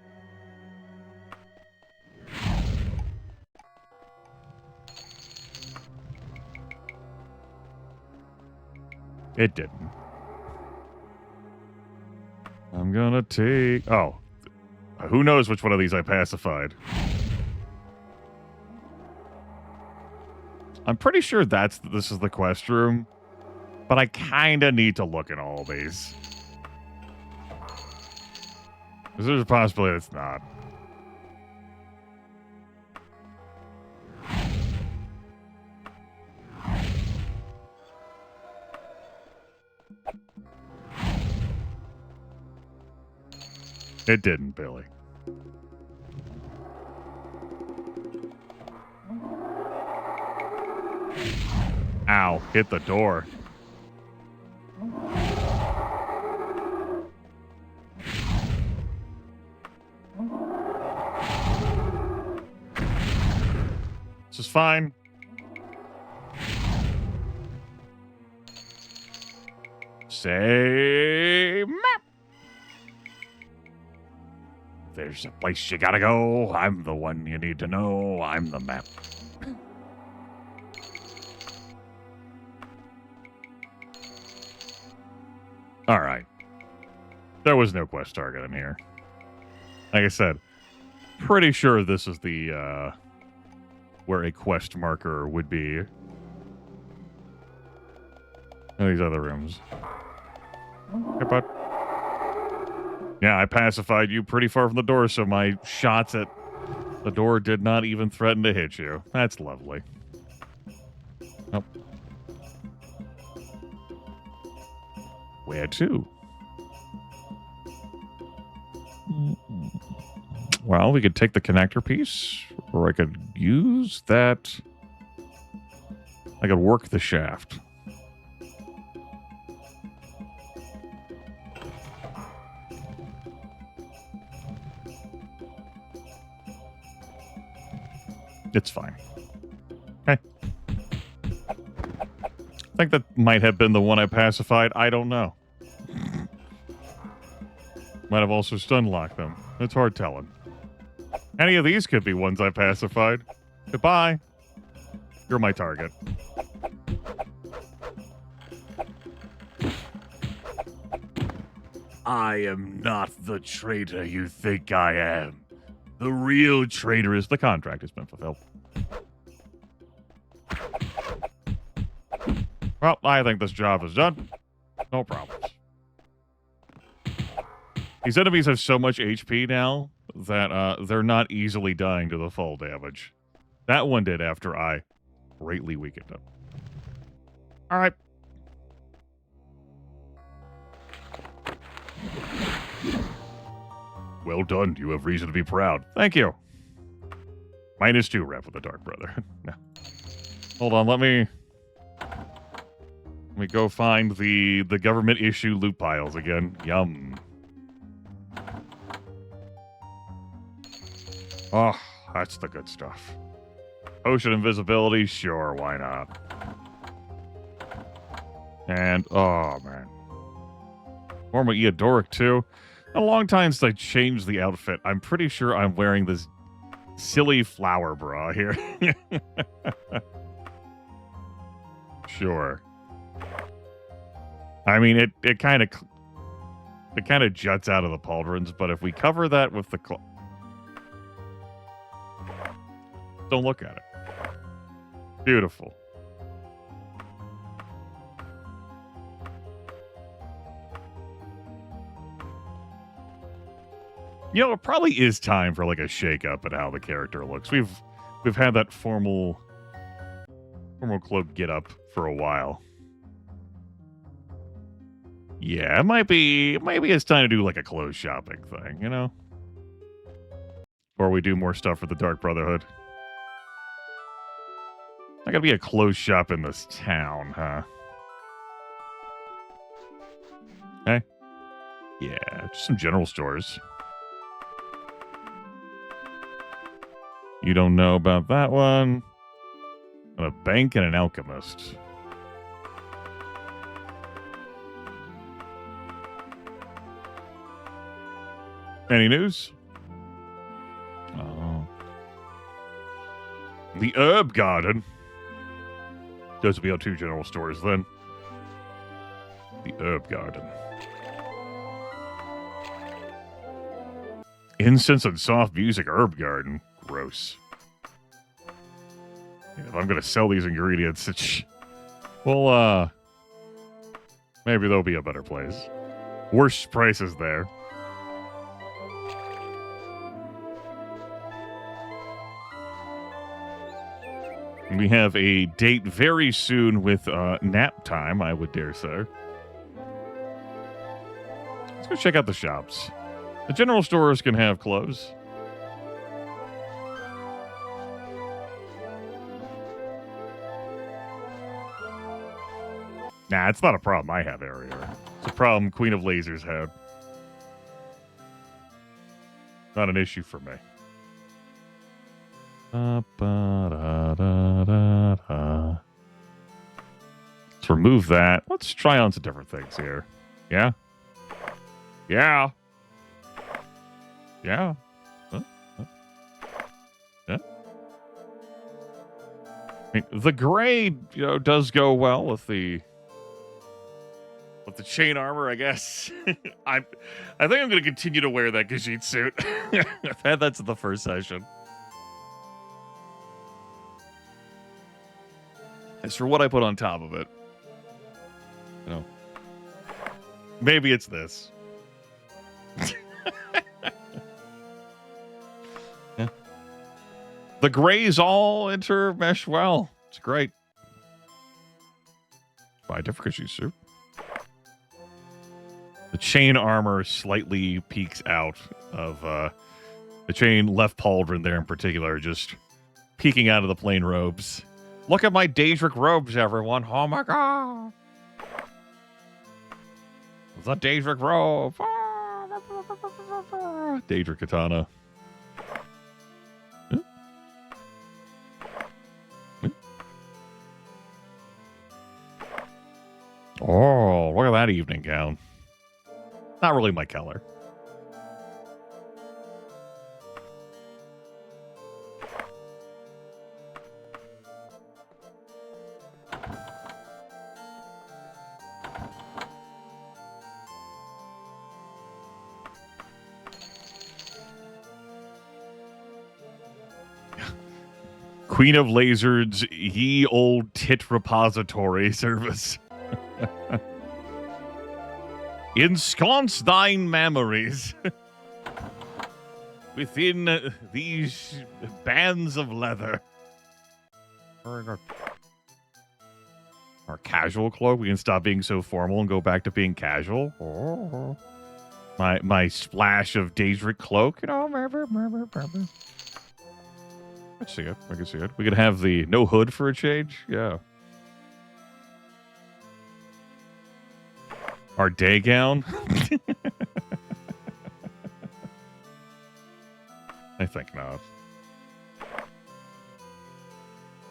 It didn't. I'm gonna take... Oh. Who knows which one of these I pacified? I'm pretty sure this is the quest room, but I kinda need to look at all these. Because there's a possibility it's not. It didn't, Billy. Ow, hit the door. This is fine. Say map. There's a place you gotta go. I'm the one you need to know. I'm the map. All right. There was no quest target in here. Like I said, pretty sure this is the where a quest marker would be. And these other rooms. Hey, bud. Yeah, I pacified you pretty far from the door, so my shots at the door did not even threaten to hit you. That's lovely. Nope. Where to? Well, we could take the connector piece, or I could use that. I could work the shaft. It's fine. Okay. I think that might have been the one I pacified. I don't know. Might have also stun locked them. It's hard telling. Any of these could be ones I pacified. Goodbye. You're my target. I am not the traitor you think I am. The real traitor is The contract has been fulfilled. Well, I think this job is done. No problems. These enemies have so much HP now that they're not easily dying to the full damage. That one did after I greatly weakened them. All right. Well done. You have reason to be proud. Thank you. -2 rep with the Dark Brother. No. Hold on, let me go find the government issue loot piles again. Yum. Oh, that's the good stuff. Potion invisibility, sure, why not? And oh man. Former Eodoric too. A long time since I changed the outfit. I'm pretty sure I'm wearing this silly flower bra here. Sure. I mean, it kind of juts out of the pauldrons, but if we cover that with the don't look at it. Beautiful. You know, it probably is time for like a shake-up at how the character looks. We've had that formal cloak get up for a while. Yeah, maybe it's time to do like a clothes shopping thing, you know? Or we do more stuff for the Dark Brotherhood. I gotta be a clothes shop in this town, huh? Okay. Yeah, just some general stores. You don't know about that one. And a bank and an alchemist. Any news? Oh. The herb garden. Those will be our 2 general stores then. The herb garden. Incense and soft music herb garden. Gross. If I'm going to sell these ingredients, well, maybe there'll be a better place. Worse prices there. We have a date very soon with nap time, I would dare say. Let's go check out the shops. The general stores can have clothes. Nah, it's not a problem I have, Ariel. It's a problem Queen of Lasers had. Not an issue for me. Let's remove that. Let's try on some different things here. Yeah? Yeah. Yeah. Huh? Yeah. I mean, the gray, does go well with the chain armor, I guess. I think I'm going to continue to wear that Gajit suit. That's the first session. As for what I put on top of it, maybe it's this. Yeah. The grays all intermesh well. It's great. Buy a different Gajit suit. The chain armor slightly peeks out of the chain left pauldron there in particular, just peeking out of the plain robes. Look at my Daedric robes, everyone. Oh my god. The Daedric robe. Daedric katana. Oh, look at that evening gown. Not really my color. Queen of Lasers, ye old tit repository service. Ensconce thine memories within these bands of leather. Our casual cloak. We can stop being so formal and go back to being casual. Oh. My splash of Daedric cloak. I see it. I can see it. We could have the no hood for a change. Yeah. Our day gown. I think not.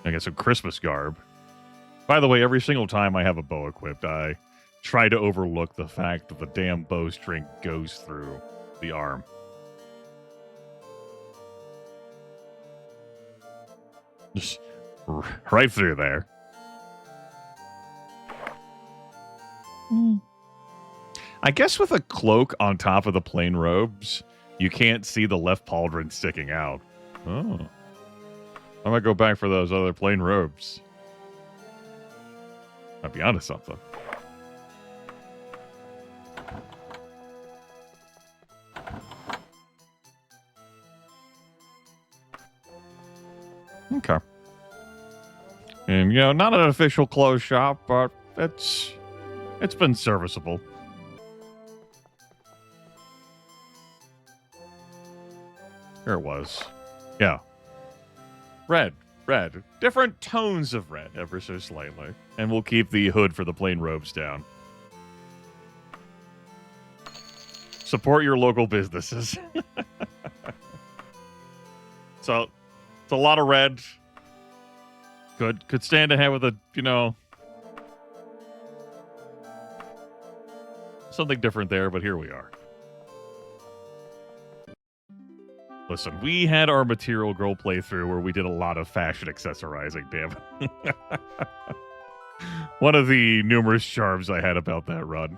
I guess a Christmas garb. By the way, every single time I have a bow equipped, I try to overlook the fact that the damn bowstring goes through the arm. Just right through there. I guess with a cloak on top of the plain robes, you can't see the left pauldron sticking out. Oh. I might go back for those other plain robes. Might be onto something. Okay. And, not an official clothes shop, but it's been serviceable. Here it was. Yeah. Red. Different tones of red, ever so slightly. And we'll keep the hood for the plain robes down. Support your local businesses. So, It's a lot of red. Could stand ahead with a, something different there, but here we are. Listen, we had our Material Girl playthrough where we did a lot of fashion accessorizing, damn it. One of the numerous charms I had about that run.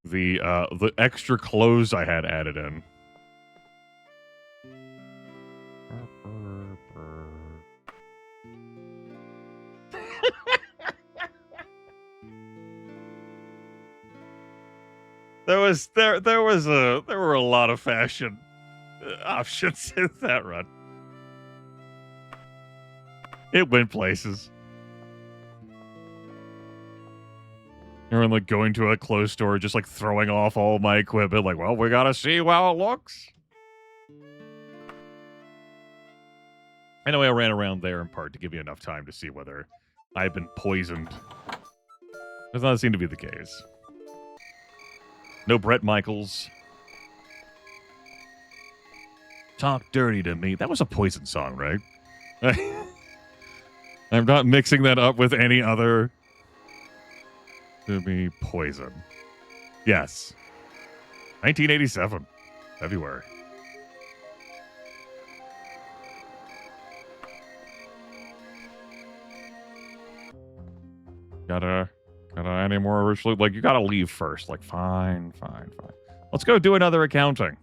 The extra clothes I had added in. There were a lot of fashion options in that run. It went places. Or like going to a clothes store, just like throwing off all my equipment, like, well, we gotta see how it looks. Anyway, I ran around there in part to give you enough time to see whether I've been poisoned. Does not seem to be the case. No Brett Michaels. Talk dirty to me. That was a Poison song, right? I'm not mixing that up with any other. To be Poison. Yes. 1987. February. Gotta any more ritual? Like, you gotta leave first. Like, fine. Let's go do another accounting.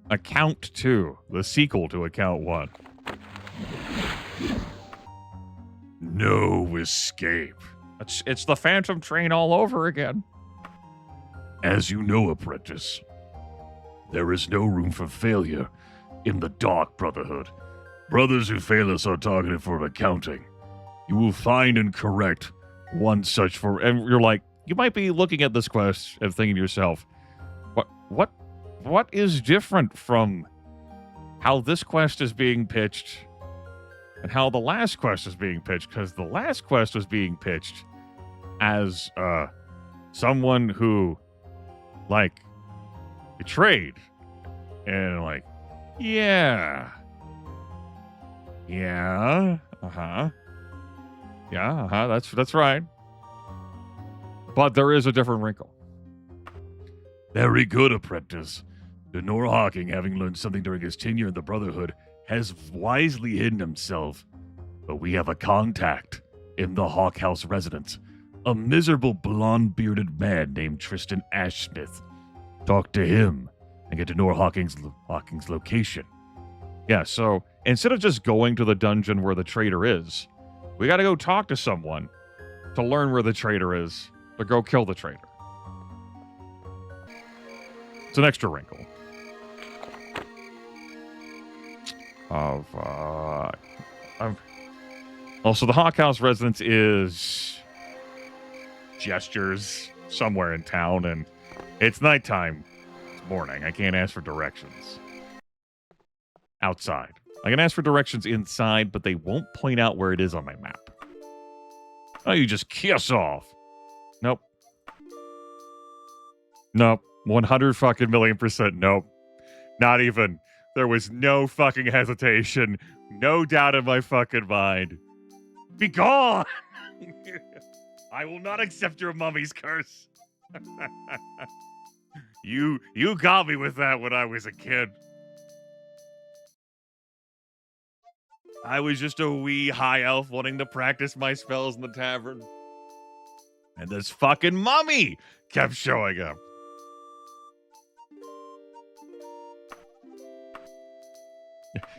Account 2. The sequel to Account 1. No escape. It's the Phantom Train all over again. As you know, apprentice, there is no room for failure in the Dark Brotherhood. Brothers who fail us are targeted for accounting. You will find and correct one such for... And you're like, you might be looking at this quest and thinking to yourself, what is different from how this quest is being pitched and how the last quest is being pitched? Because the last quest was being pitched as someone who, like, betrayed. And, like, yeah, that's right. But there is a different wrinkle. Very good, apprentice. Denor Hawking, having learned something during his tenure in the Brotherhood, has wisely hidden himself. But we have a contact in the Hawk House residence. A miserable blonde-bearded man named Tristan Ashsmith. Talk to him and get Denor Hawking's location. Yeah, so instead of just going to the dungeon where the traitor is, we gotta go talk to someone to learn where the traitor is, or go kill the traitor. It's an extra wrinkle. Also, the Hawk House residence is gestures somewhere in town, and it's nighttime. It's morning. I can't ask for directions. Outside. I can ask for directions inside, but they won't point out where it is on my map. Oh, you just kiss off. Nope. 100 fucking million%. Nope. Not even. There was no fucking hesitation. No doubt in my fucking mind. Be gone! I will not accept your mummy's curse. You got me with that when I was a kid. I was just a wee high elf wanting to practice my spells in the tavern. And this fucking mummy kept showing up.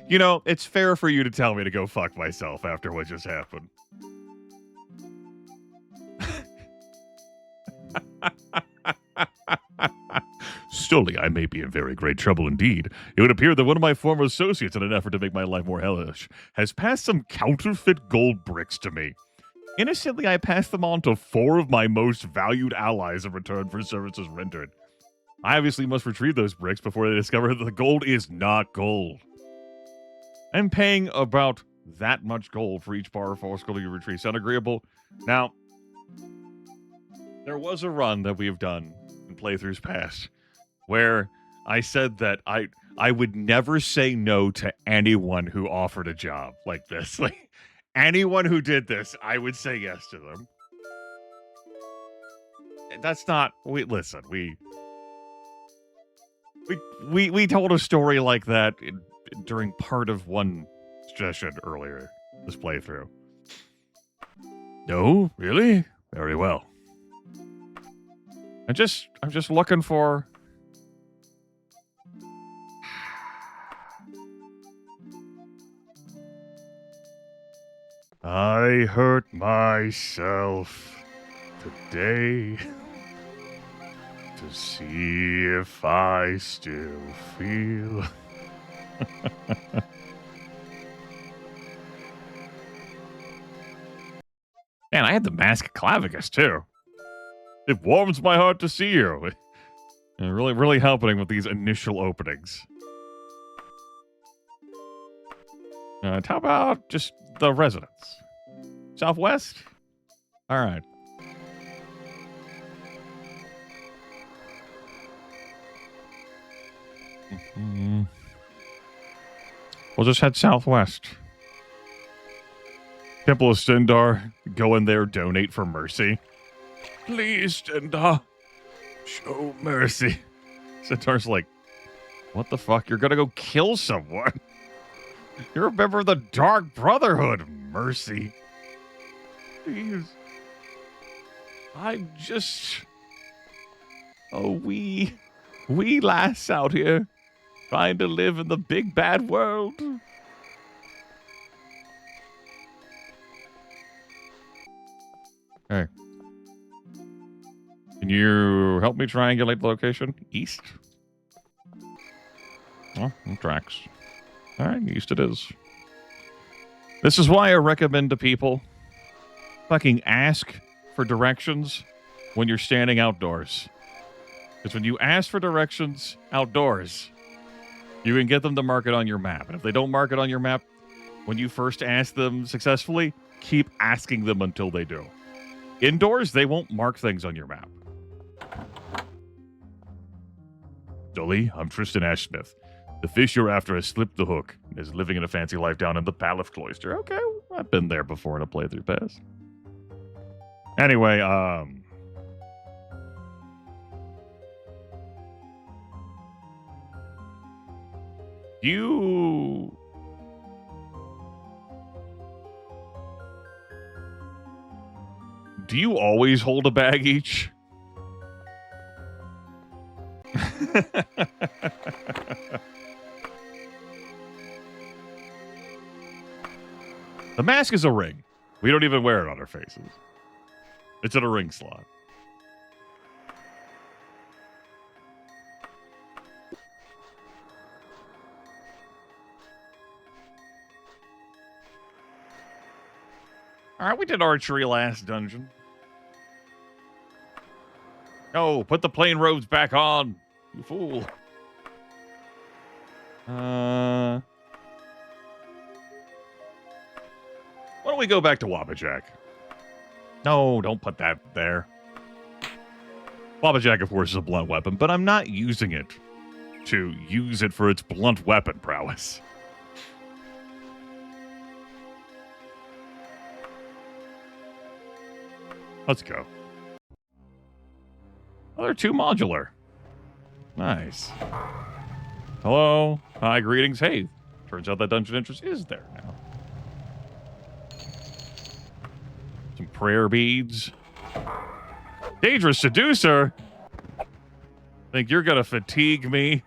You know, it's fair for you to tell me to go fuck myself after what just happened. Surely I may be in very great trouble indeed. It would appear that one of my former associates, in an effort to make my life more hellish, has passed some counterfeit gold bricks to me. Innocently, I passed them on to 4 of my most valued allies in return for services rendered. I obviously must retrieve those bricks before they discover that the gold is not gold. I'm paying about that much gold for each bar of false gold you retrieve. Sound agreeable? Now, there was a run that we have done in playthroughs past where I said that I would never say no to anyone who offered a job like this. Like anyone who did this, I would say yes to them. That's not listen, we told a story like that during part of one session earlier this playthrough. No, really? Very well. I'm just looking for I hurt myself today to see if I still feel. Man, I had the Mask of Clavicus too. It warms my heart to see you. And really helping with these initial openings. How about just the residence? Southwest? All right. We'll just head southwest. Temple of Stendar. Go in there, donate for mercy. Please, Stendar. Show mercy. Stendar's like, what the fuck? You're gonna go kill someone. You're a member of the Dark Brotherhood. Mercy. Please. I'm just a wee lass out here trying to live in the big bad world. Hey. Can you help me triangulate the location? East? Oh, tracks. All right, east it is. This is why I recommend to people fucking ask for directions when you're standing outdoors. Because when you ask for directions outdoors, you can get them to mark it on your map. And if they don't mark it on your map, when you first ask them successfully, keep asking them until they do. Indoors, they won't mark things on your map. Dolly, I'm Tristan Ashsmith. The fish you're after has slipped the hook and is living in a fancy life down in the Palif Cloister. Okay, I've been there before in a playthrough pass. Anyway, you... Do you always hold a bag each? The mask is a ring. We don't even wear it on our faces. It's in a ring slot. All right, we did archery last dungeon. No, put the plain robes back on, you fool. Why don't we go back to Wabbajack? No, don't put that there. Wabbajack, of course, is a blunt weapon, but I'm not using it to use it for its blunt weapon prowess. Let's go. Oh, they're too modular. Nice. Hello. Hi, greetings. Hey, turns out that dungeon entrance is there now. Some prayer beads. Dangerous seducer. Think you're gonna fatigue me?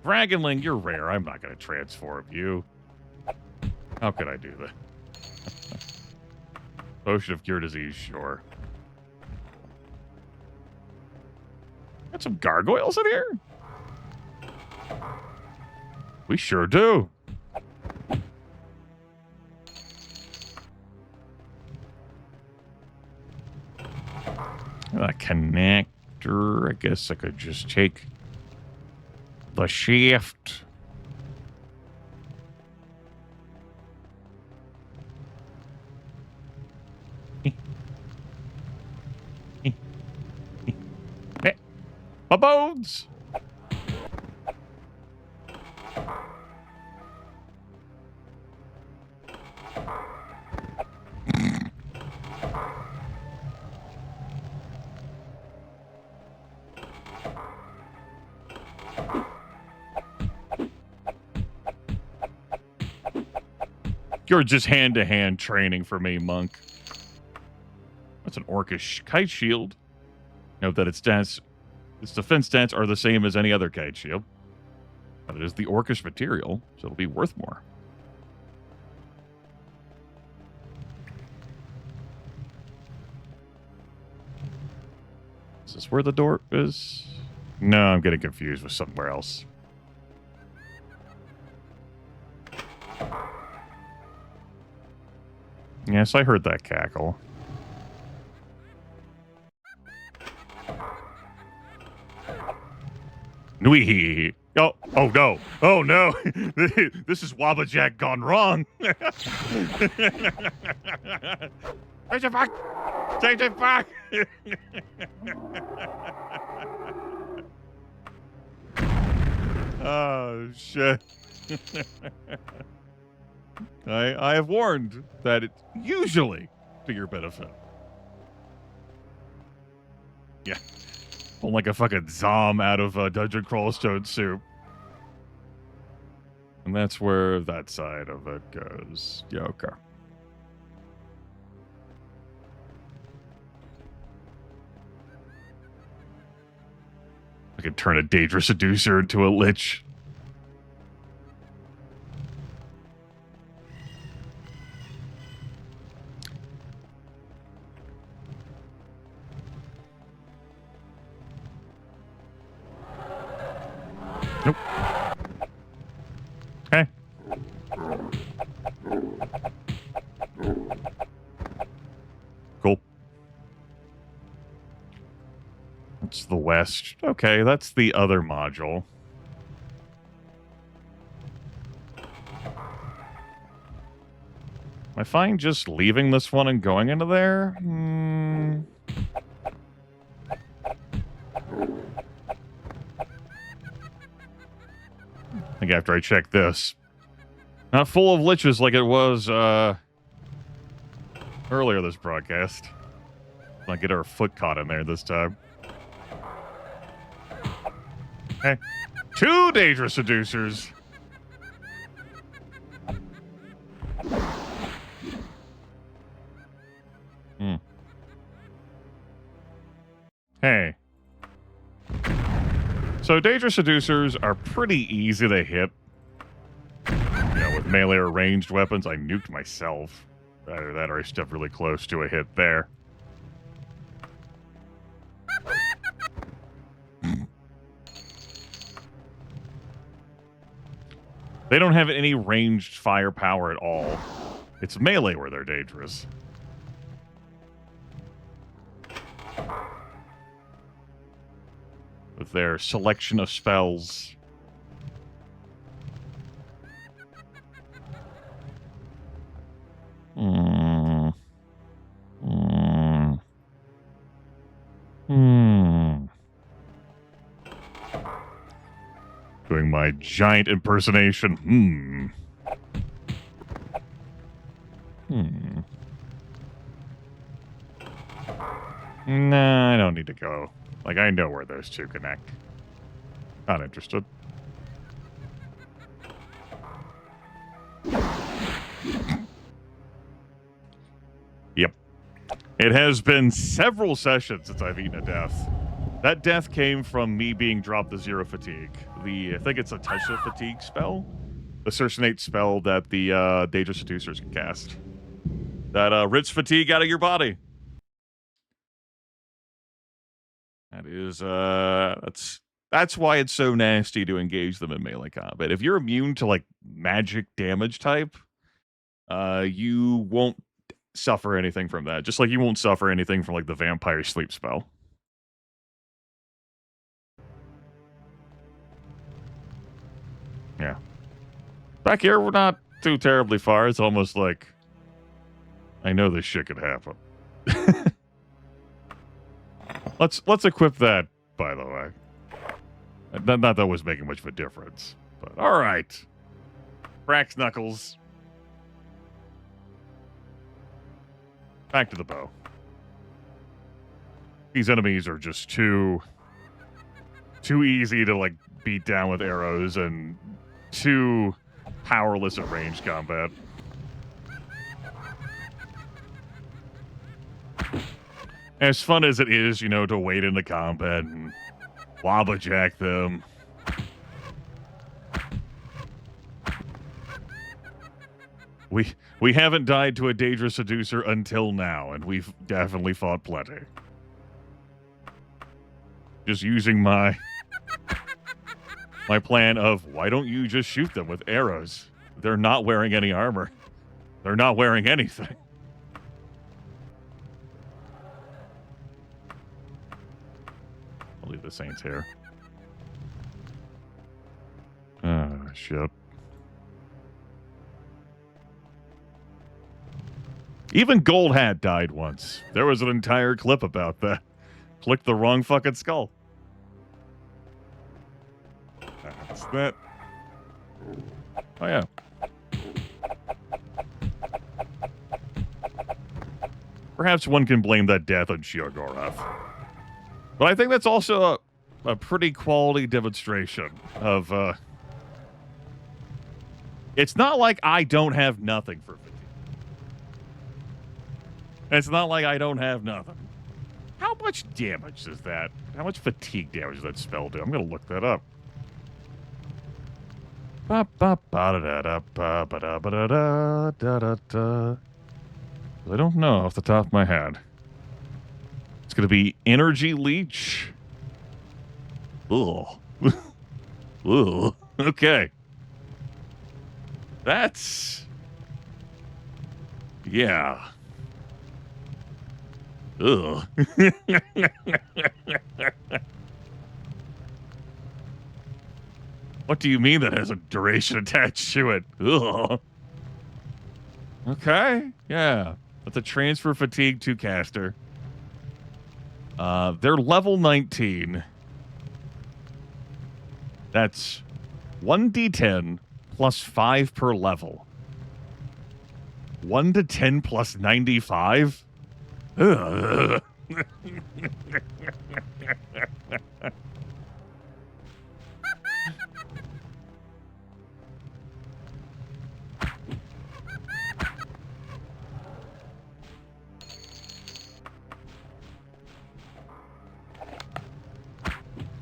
Dragonling, you're rare. I'm not gonna transform you. How could I do that? Potion of cure disease, sure. Got some gargoyles in here? We sure do. A connector. I guess I could just take the shaft. My bones! You're just hand-to-hand training for me, monk. That's an orcish kite shield. Note that its defense stats are the same as any other kite shield. But it is the orcish material, so it'll be worth more. Is this where the door is? No, I'm getting confused with somewhere else. Yes, I heard that cackle. Nui. Oh no. Oh no. This is Wabajack gone wrong. Change it back. Change it back. Oh shit. I have warned that it's usually to your benefit. Yeah. Pull like a fucking zom out of Dungeon Crawl Stone Soup. And that's where that side of it goes. Yeah, okay. I could turn a Daedra Seducer into a Lich. Nope. Okay. Cool. That's the west. Okay, that's the other module. Am I fine just leaving this one and going into there? I think after I check this. Not full of liches like it was earlier this broadcast. Not get our foot caught in there this time. Okay. 2 Daedra Seducers. Hey. So Daedra Seducers are pretty easy to hit. You know, with melee or ranged weapons, I nuked myself. Either that or I stepped really close to a hit there. They don't have any ranged firepower at all. It's melee where they're dangerous. With their selection of spells. Doing my giant impersonation. Nah, I don't need to go. Like, I know where those two connect. Not interested. Yep. It has been several sessions since I've eaten a death. That death came from me being dropped the 0 fatigue. I think it's a touch of fatigue spell. The cercinate spell that the Daedra Seducers can cast. That rips fatigue out of your body. That is, that's why it's so nasty to engage them in melee combat. If you're immune to, like, magic damage type, you won't suffer anything from that. Just like you won't suffer anything from, like, the vampire sleep spell. Yeah. Back here, we're not too terribly far. It's almost like I know this shit could happen. Let's equip that, by the way. Not that was making much of a difference. But all right. Brax Knuckles. Back to the bow. These enemies are just too easy to, like, beat down with arrows and too powerless at range combat. As fun as it is, you know, to wade into combat and wabbajack them. We haven't died to a Daedra Seducer until now, and we've definitely fought plenty. Just using my plan of, why don't you just shoot them with arrows? They're not wearing any armor. They're not wearing anything. I'll leave the Saints here. Oh, shit. Even Gold Hat died once. There was an entire clip about that. Clicked the wrong fucking skull. That's that. Oh, yeah. Perhaps one can blame that death on Sheogorath. But I think that's also a pretty quality demonstration of, it's not like I don't have nothing for fatigue. It's not like I don't have nothing. How much damage is that? How much fatigue damage does that spell do? I'm going to look that up. I don't know off the top of my head. It's going to be Energy Leech. Ugh. Ugh. Okay. That's... Yeah. Ugh. What do you mean that has a duration attached to it? Ugh. Okay. Yeah. That's a transfer fatigue to caster. They're level 19. That's 1d10 plus 5 per level. 1 to 10 plus 95? Ugh.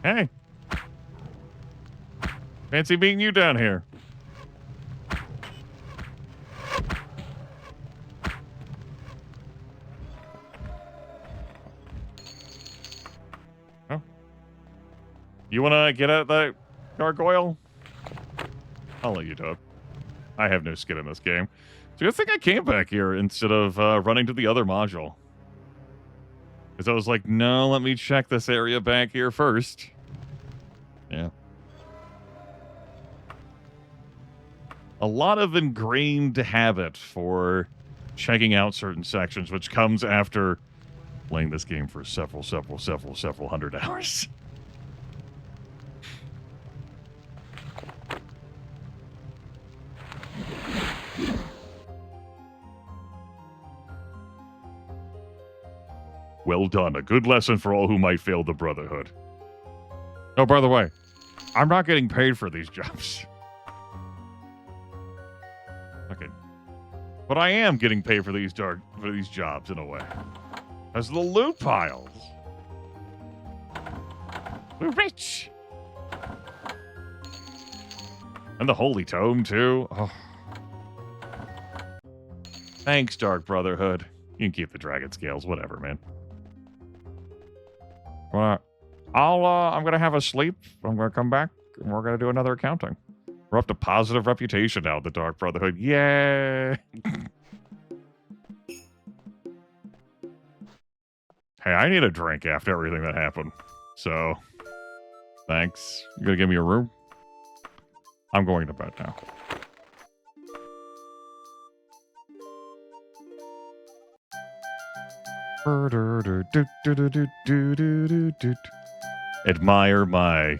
Hey. Fancy meeting you down here. Oh. You want to get at that gargoyle? I'll let you do it. I have no skin in this game. So I think I came back here instead of running to the other module. Because I was like, no, let me check this area back here first. Yeah. A lot of ingrained habit for checking out certain sections, which comes after playing this game for several hundred hours. Well done. A good lesson for all who might fail the Brotherhood. Oh, by the way, I'm not getting paid for these jobs. Okay. But I am getting paid for these jobs in a way. As the loot piles. We're rich. And the Holy Tome, too. Oh. Thanks, Dark Brotherhood. You can keep the dragon scales, whatever, man. Well, I'm gonna have a sleep. I'm gonna come back, and we're gonna do another accounting. We're up to positive reputation now, the Dark Brotherhood. Yay! Hey, I need a drink after everything that happened. So, thanks. You gonna give me a room? I'm going to bed now. Admire my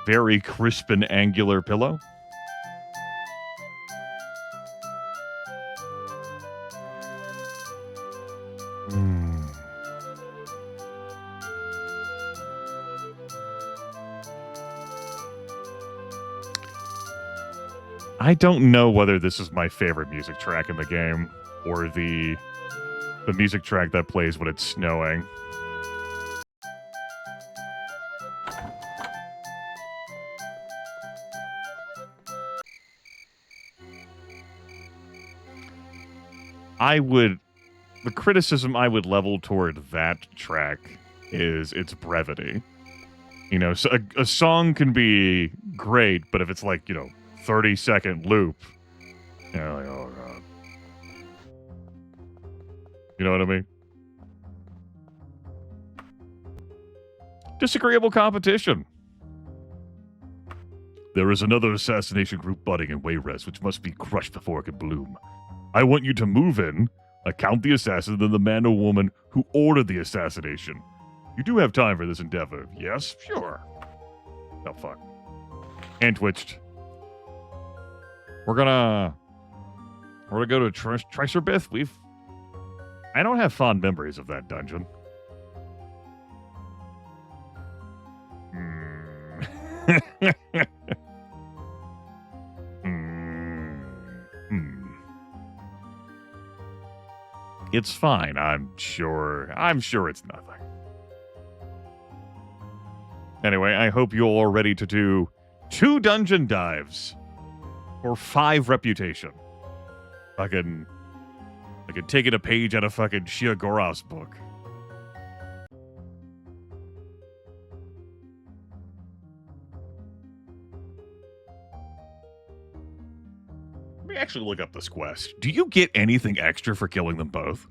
very crisp and angular pillow. I don't know whether this is my favorite music track in the game or the music track that plays when it's snowing. The criticism I would level toward that track is its brevity. You know, so a song can be great, but if it's like, 30-second loop, like, oh god. You know what I mean? Disagreeable competition. There is another assassination group budding in Wayrest, which must be crushed before it can bloom. I want you to move in, account the assassin, then the man or woman who ordered the assassination. You do have time for this endeavor, yes? Sure. Oh, fuck. And twitched. We're gonna go to Tricerbith. I don't have fond memories of that dungeon. It's fine. I'm sure it's nothing. Anyway, I hope you all are ready to do 2 dungeon dives for 5 reputation. Fucking taking a page out of fucking Shia Gorath's book. Let me actually look up this quest. Do you get anything extra for killing them both?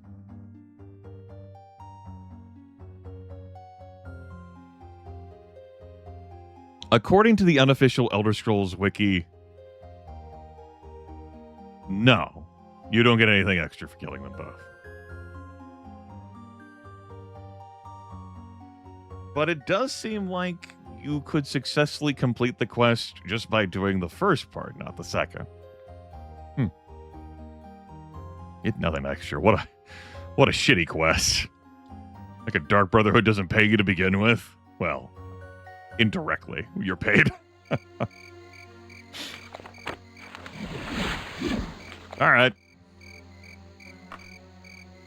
According to the unofficial Elder Scrolls wiki, no. You don't get anything extra for killing them both. But it does seem like you could successfully complete the quest just by doing the first part, not the second. It's nothing extra. What a shitty quest. Like a Dark Brotherhood doesn't pay you to begin with? Well, indirectly, you're paid. All right.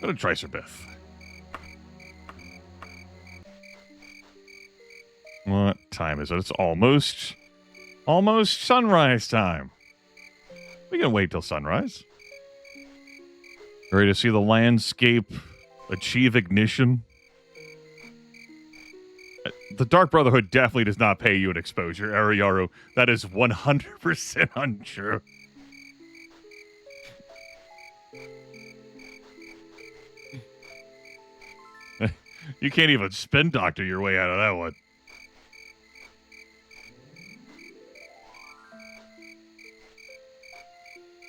Go to Tricerbith. What time is it? It's almost sunrise time. We can wait till sunrise. Ready to see the landscape achieve ignition? The Dark Brotherhood definitely does not pay you an exposure, Ariyaru. That is 100% untrue. You can't even spin doctor your way out of that one.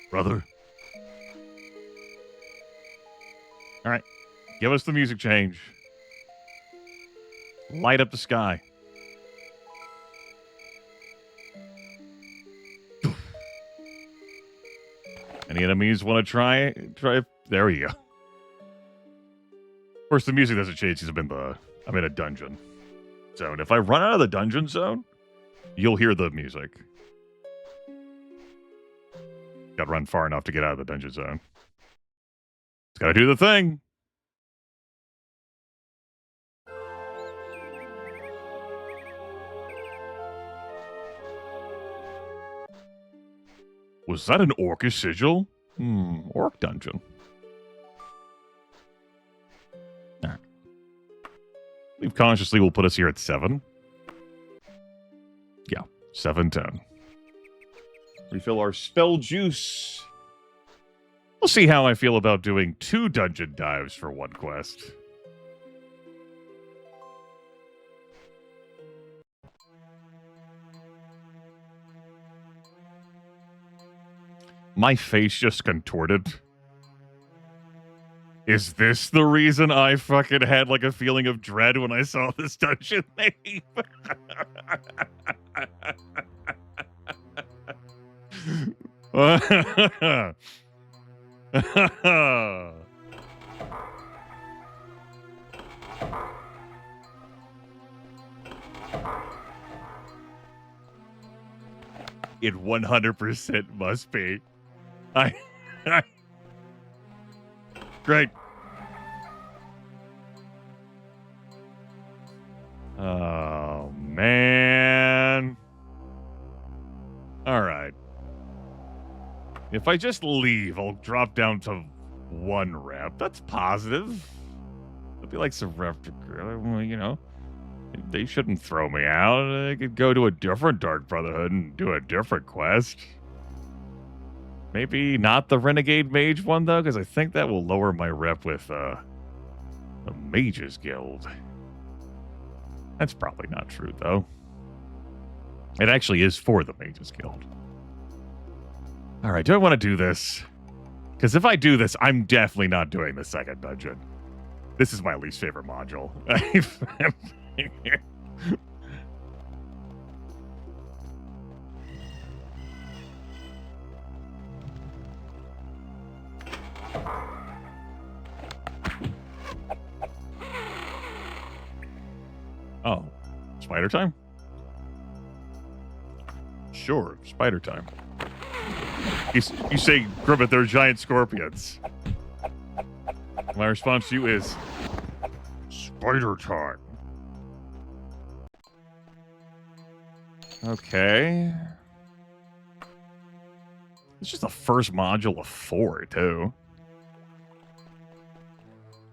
Brother? All right. Give us the music change. Light up the sky. Any enemies want to try? There we go. Of course, the music doesn't change because I'm in a dungeon zone. If I run out of the dungeon zone, you'll hear the music. Got to run far enough to get out of the dungeon zone. It's got to do the thing. Was that an orcish sigil? Orc dungeon. All right. Leave consciously will put us here at 7. Yeah, 7:10. Refill our spell juice. We'll see how I feel about doing 2 dungeon dives for 1 quest. My face just contorted. Is this the reason I fucking had like a feeling of dread when I saw this dungeon name? It 100% must be. I Great. Oh, man. All right. If I just leave, I'll drop down to 1 rep. That's positive. It'll be like some rep, you know. They shouldn't throw me out. I could go to a different Dark Brotherhood and do a different quest. Maybe not the Renegade Mage one, though, because I think that will lower my rep with the Mages Guild. That's probably not true, though. It actually is for the Mages Guild. All right, do I want to do this? Because if I do this, I'm definitely not doing the second dungeon. This is my least favorite module. Oh, spider time? Sure, spider time. You say, Grimith, they're giant scorpions. My response to you is, spider time. Okay. It's just the first module of 4, too.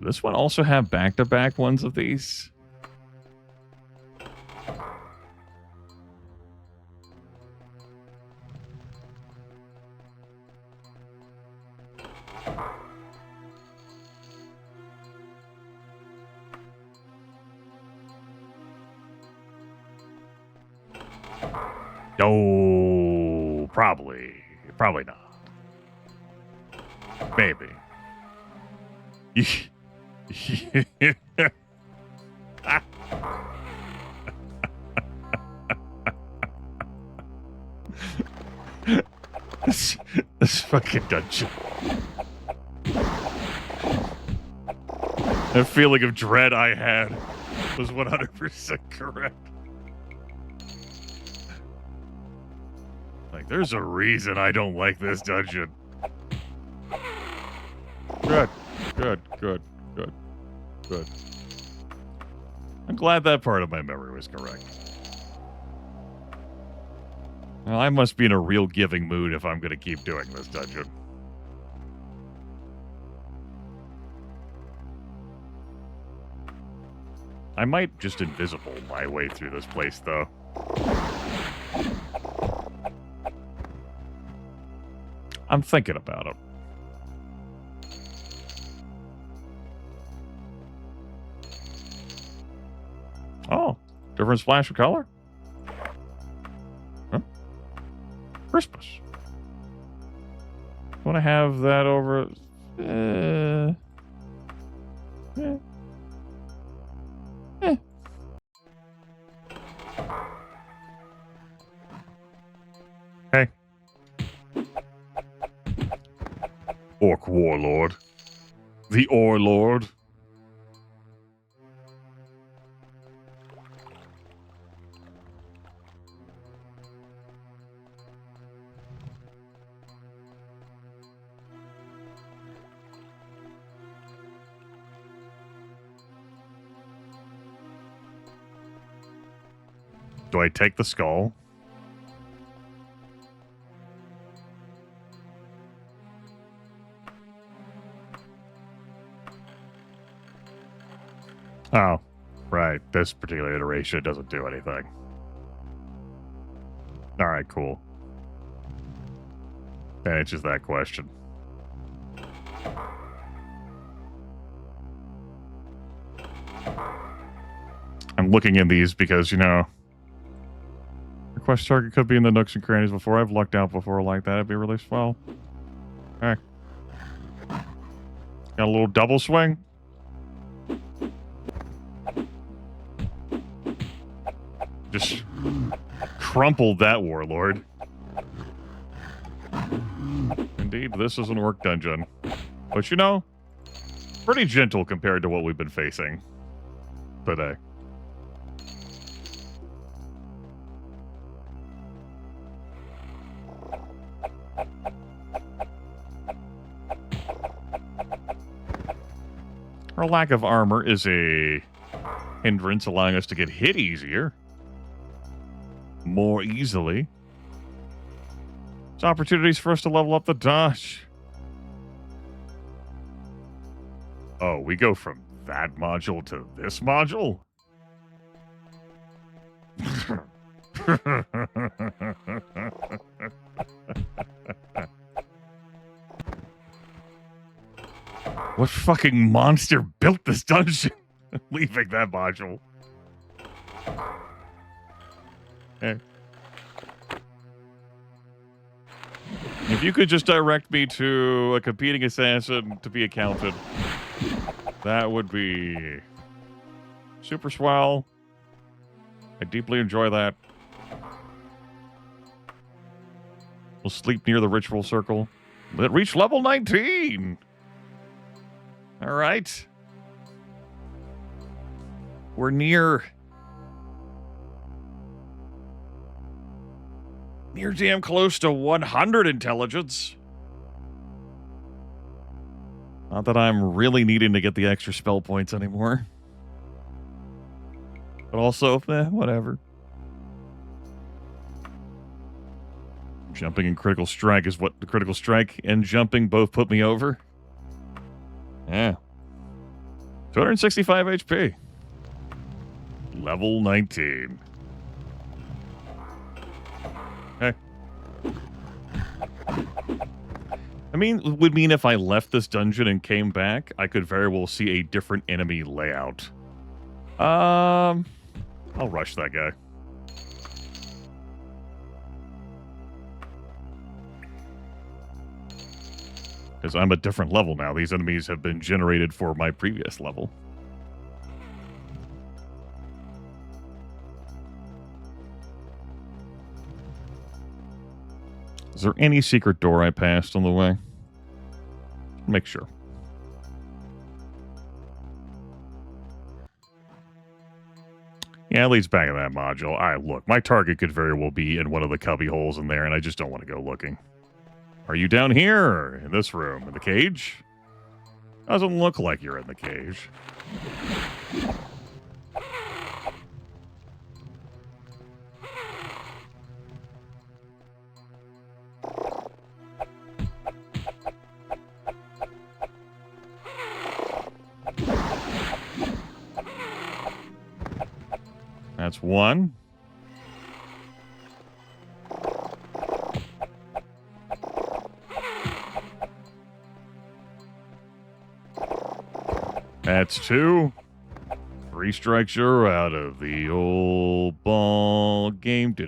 Does this one also have back-to-back ones of these? Oh, probably not. Maybe. this fucking dungeon. That feeling of dread I had was 100% correct. Like, there's a reason I don't like this dungeon. Good. I'm glad that part of my memory was correct. Well, I must be in a real giving mood if I'm going to keep doing this dungeon. I might just invisible my way through this place, though. I'm thinking about it. Oh, different splash of color? Huh? Christmas. Want to have that over... Hey. Orc Warlord. The Orlord. Do I take the skull? Oh, right. This particular iteration doesn't do anything. All right, cool. That answers that question. I'm looking in these because, you know, request target could be in the nooks and crannies before. I've lucked out before like that. It'd be released well. Okay. Got a little double swing. Just crumpled that warlord. indeed, this is an orc dungeon. But you know, pretty gentle compared to what we've been facing today. Our lack of armor is a hindrance, allowing us to get hit easier. More easily. There's opportunities for us to level up the dodge. Oh, we go from that module to this module? What fucking monster built this dungeon? Leaving that module. Okay. If you could just direct me to a competing assassin to be accounted, that would be super swell. I deeply enjoy that. We'll sleep near the ritual circle. It reached level 19. All right. We're near damn close to 100 intelligence. Not that I'm really needing to get the extra spell points anymore. But also, whatever. Jumping and critical strike is what the critical strike and jumping both put me over. Yeah. 265 HP. Level 19. Okay. I mean, would mean if I left this dungeon and came back, I could very well see a different enemy layout. I'll rush that guy. Because I'm a different level now. These enemies have been generated for my previous level. Is there any secret door I passed on the way? Make sure. Yeah, it leads back to that module. All right, look, my target could very well be in one of the cubby holes in there, and I just don't want to go looking. Are you down here or in this room? In the cage? Doesn't look like you're in the cage. That's one. That's two. 3 strikes, you're out of the old ball game. You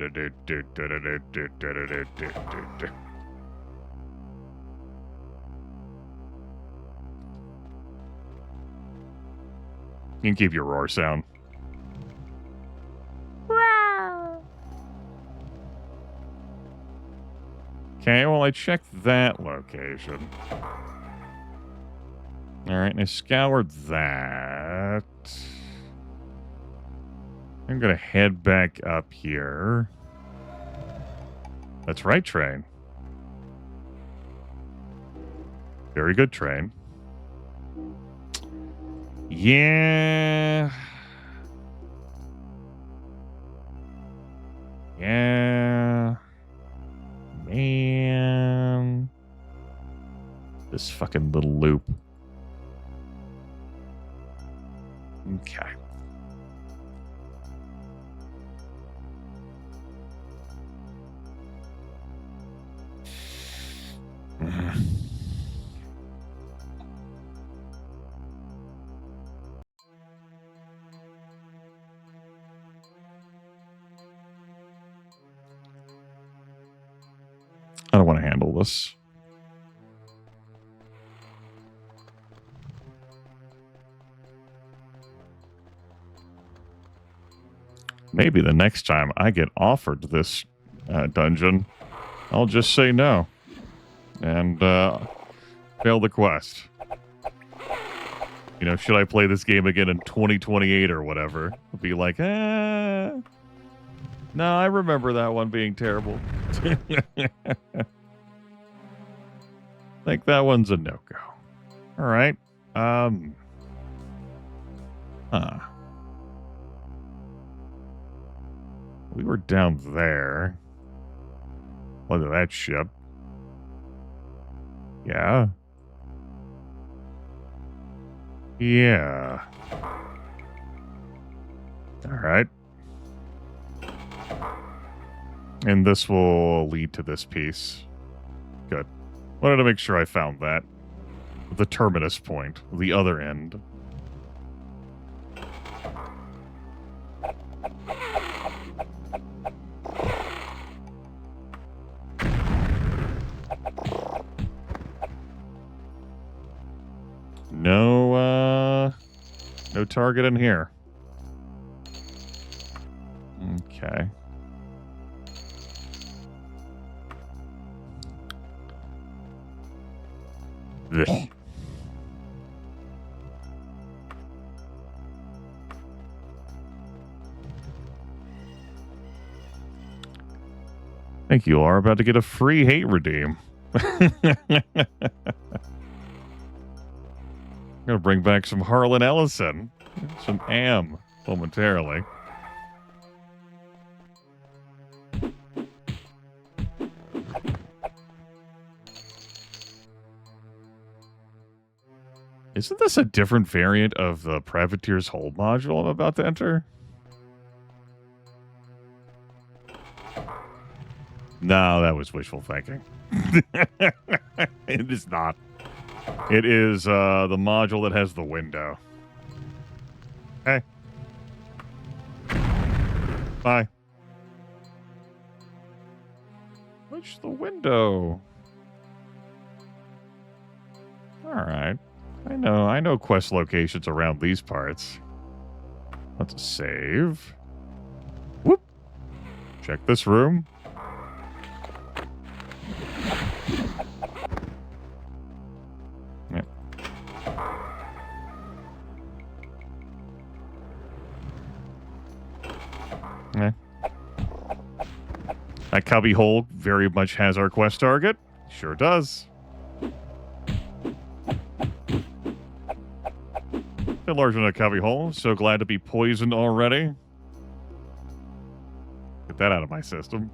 can keep your roar sound. Okay, well, I checked that location. All right, and I scoured that. I'm going to head back up here. That's right, train. Very good, train. Yeah. Yeah. Man. This fucking little loop. Okay. I don't want to handle this. Maybe the next time I get offered this dungeon, I'll just say no. and fail the quest. You know, should I play this game again in 2028 or whatever? I'll be like, no, I remember that one being terrible. Think that one's a no-go. All right. We were down there. Look at that shit. Yeah. Yeah. All right. And this will lead to this piece. Good. Wanted to make sure I found that. The terminus point. The other end. No target in here. Okay. Ugh. Thank you, Laura. About to get a free hate redeem. Gonna bring back some Harlan Ellison. Some Am momentarily. Isn't this a different variant of the Privateer's Hold module I'm about to enter? No, that was wishful thinking. It is not. It is the module that has the window. Hey. Bye. Which the window? Alright. I know quest locations around these parts. Let's save. Whoop. Check this room. That cubby hole very much has our quest target. Sure does. Bit larger than a cubby hole. So glad to be poisoned already. Get that out of my system.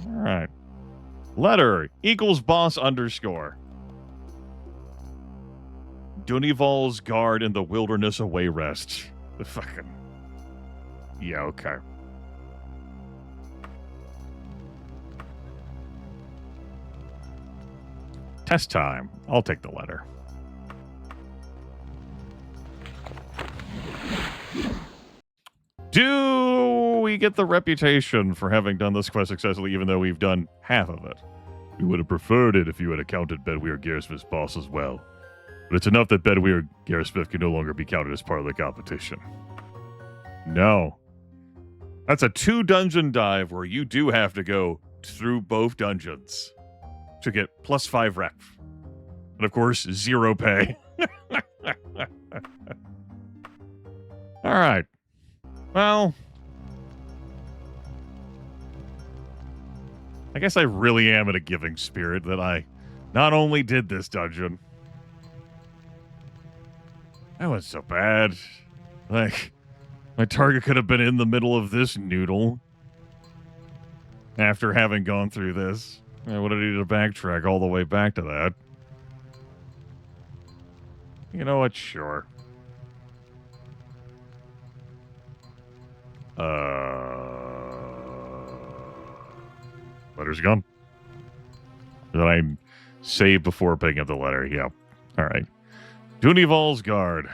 Alright. Letter equals boss underscore. Dunival's guard in the wilderness away rest. The fucking... Yeah, okay. Test time. I'll take the letter. Do we get the reputation for having done this quest successfully, even though we've done half of it? We would have preferred it if you had accounted Bedweir Garrysmith's boss as well. But it's enough that Bedweir Garrysmith can no longer be counted as part of the competition. No. That's a 2-dungeon dive where you do have to go through both dungeons to get +5 rep. And of course, 0 pay. Alright. Well, I guess I really am in a giving spirit that I not only did this dungeon. That wasn't so bad. Like, my target could have been in the middle of this noodle. After having gone through this, I would have needed to backtrack all the way back to that. You know what? Sure. Letter's gone. Did I save before picking up the letter? Yeah. All right. Dunival's guard.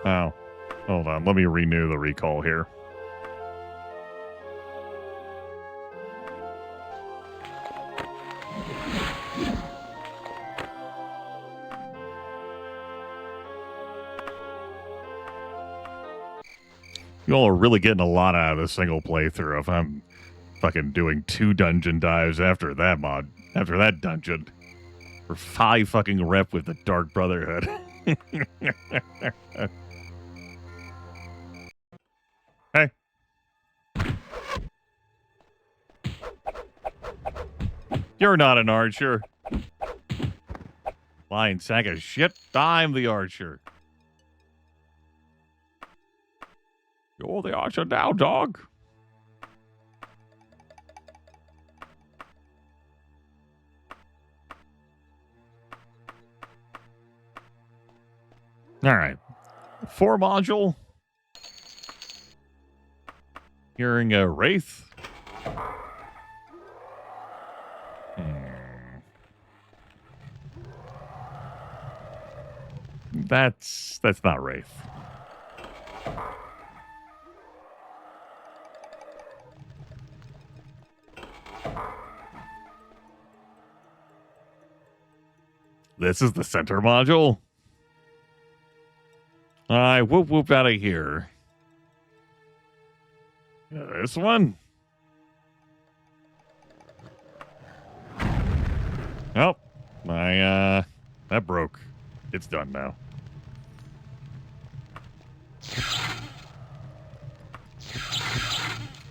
Oh. Hold on. Let me renew the recall here. You all are really getting a lot out of the single playthrough if I'm fucking doing 2 dungeon dives after that dungeon. For 5 fucking rep with the Dark Brotherhood. Hey. You're not an archer. Lying sack of shit. I'm the archer. You're the archer now, dog. All right. 4 module. Hearing a wraith. That's not wraith. This is the center module. I whoop whoop out of here. This one. Oh, that broke. It's done now.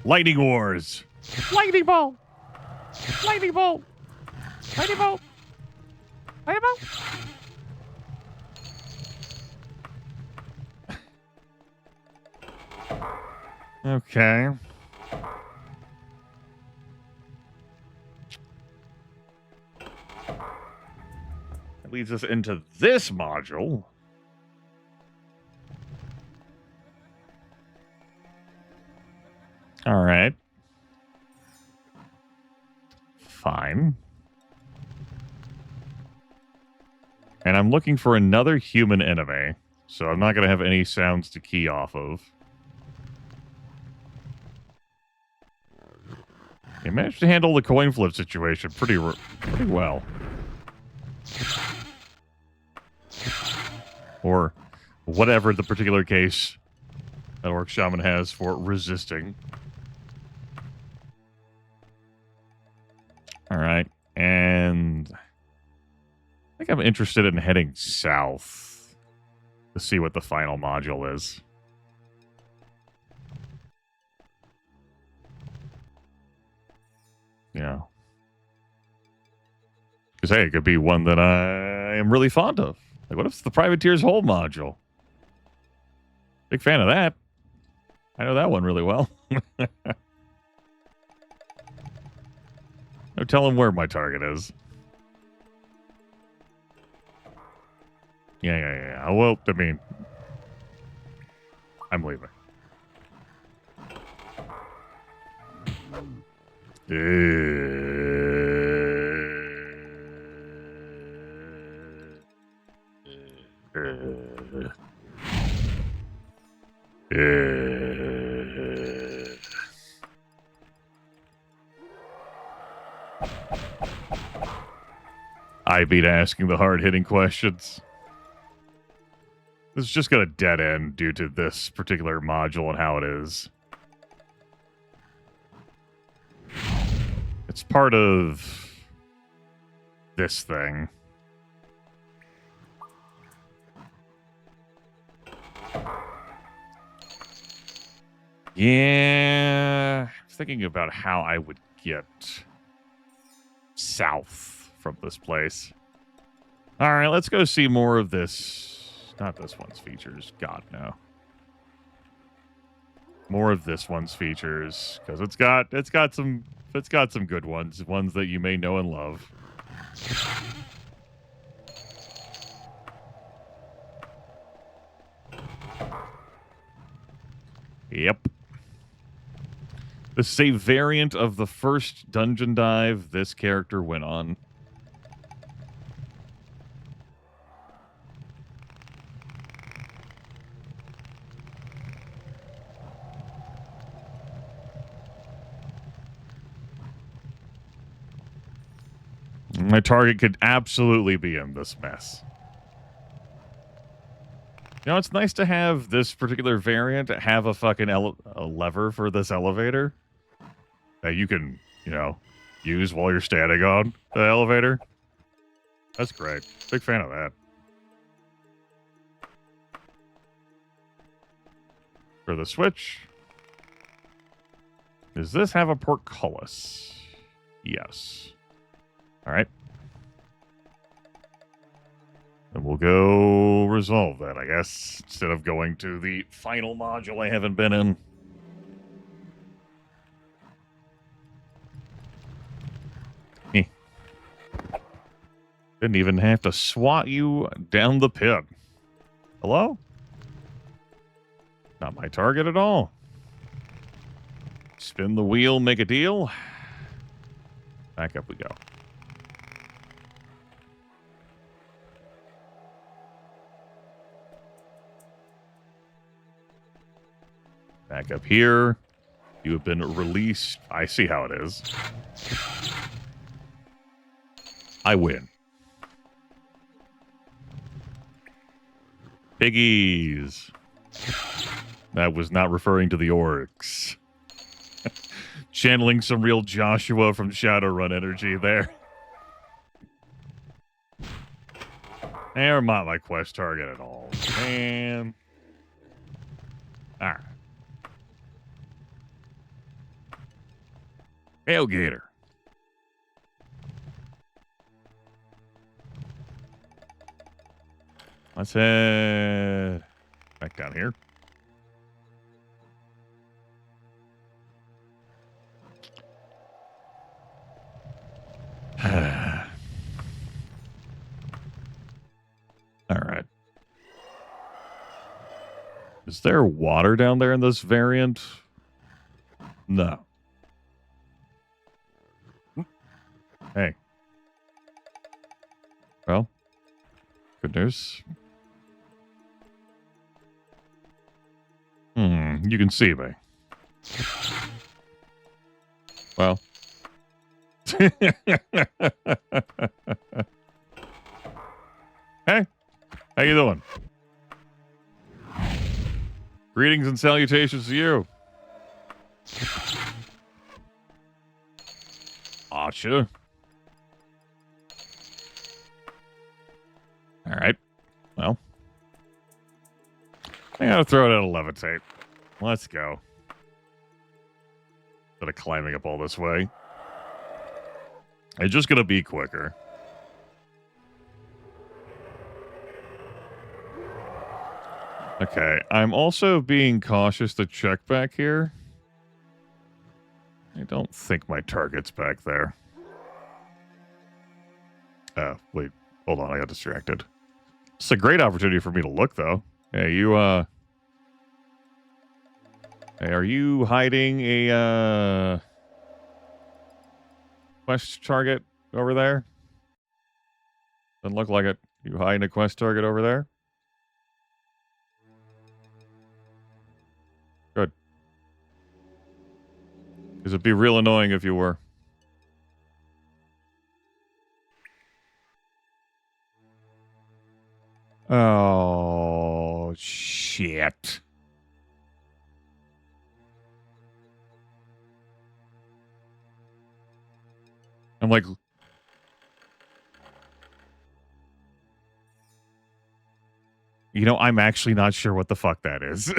Lightning Wars. Lightning Bolt. Lightning Bolt. Lightning Bolt. Lightning Bolt. Okay. That leads us into this module. All right. Fine. And I'm looking for another human enemy, so I'm not going to have any sounds to key off of. You managed to handle the coin flip situation pretty well. Or whatever the particular case that Orc Shaman has for resisting. All right. And I think I'm interested in heading south to see what the final module is. Yeah. Because, hey, it could be one that I am really fond of. Like, what if it's the Privateer's Hold module? Big fan of that. I know that one really well. No telling where my target is. Yeah. Well, I mean, I'm leaving. I beat asking the hard-hitting questions. This is just got a dead end due to this particular module and how it is. It's part of this thing. Yeah, I'm thinking about how I would get south from this place. All right, let's go see more of this. Not this one's features. God, no. More of this one's features, because it's got some good ones that you may know and love. Yep. This is a variant of the first dungeon dive this character went on. My target could absolutely be in this mess. You know, it's nice to have this particular variant have a fucking a lever for this elevator that you can, you know, use while you're standing on the elevator. That's great. Big fan of that. For the Switch, does this have a portcullis? Yes. All right. And we'll go resolve that, I guess, instead of going to the final module I haven't been in. Didn't even have to swat you down the pit. Hello? Not my target at all. Spin the wheel, make a deal. Back up we go. Back up here. You have been released. I see how it is. I win. Piggies. That was not referring to the orcs. Channeling some real Joshua from Shadowrun energy there. They're not my quest target at all. Man. Alright. Tailgater. Let's head back down here. All right. Is there water down there in this variant? No. Hey. Well, good news. You can see me. Well. Hey, how you doing? Greetings and salutations to you. Archer. All right. Well, I gotta throw it at a levitate. Let's go. Instead of climbing up all this way. It's just gonna be quicker. Okay, I'm also being cautious to check back here. I don't think my target's back there. Wait. Hold on, I got distracted. It's a great opportunity for me to look, though. Hey, you, Hey, are you hiding a, quest target over there? Doesn't look like it. You hiding a quest target over there? Good. Because it'd be real annoying if you were. Oh, shit. I'm like... You know, I'm actually not sure what the fuck that is.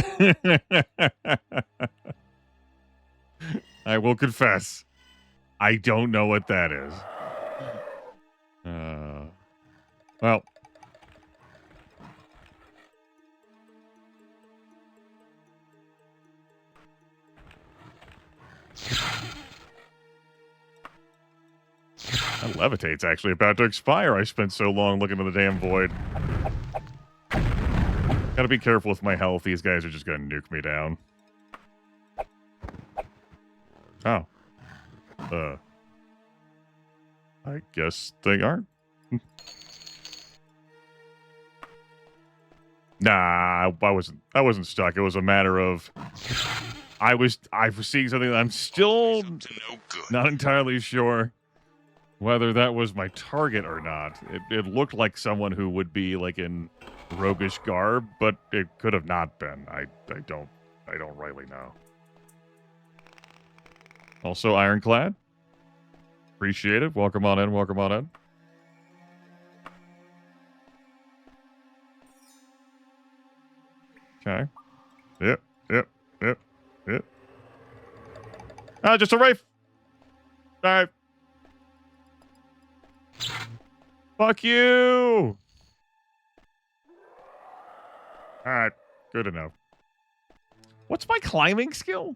I will confess. I don't know what that is. Well... That levitate's actually about to expire. I spent so long looking at the damn void. Gotta be careful with my health. These guys are just gonna nuke me down. Oh. I guess they aren't. Nah, I wasn't stuck. It was a matter of I was seeing something that I'm still not entirely sure whether that was my target or not. It looked like someone who would be like in roguish garb, but it could have not been. I don't rightly know. Also ironclad. Appreciate it. Welcome on in. Welcome on in. Okay. Yep. Ah, just a Wraith. All right. Fuck you. All right. Good enough. What's my climbing skill?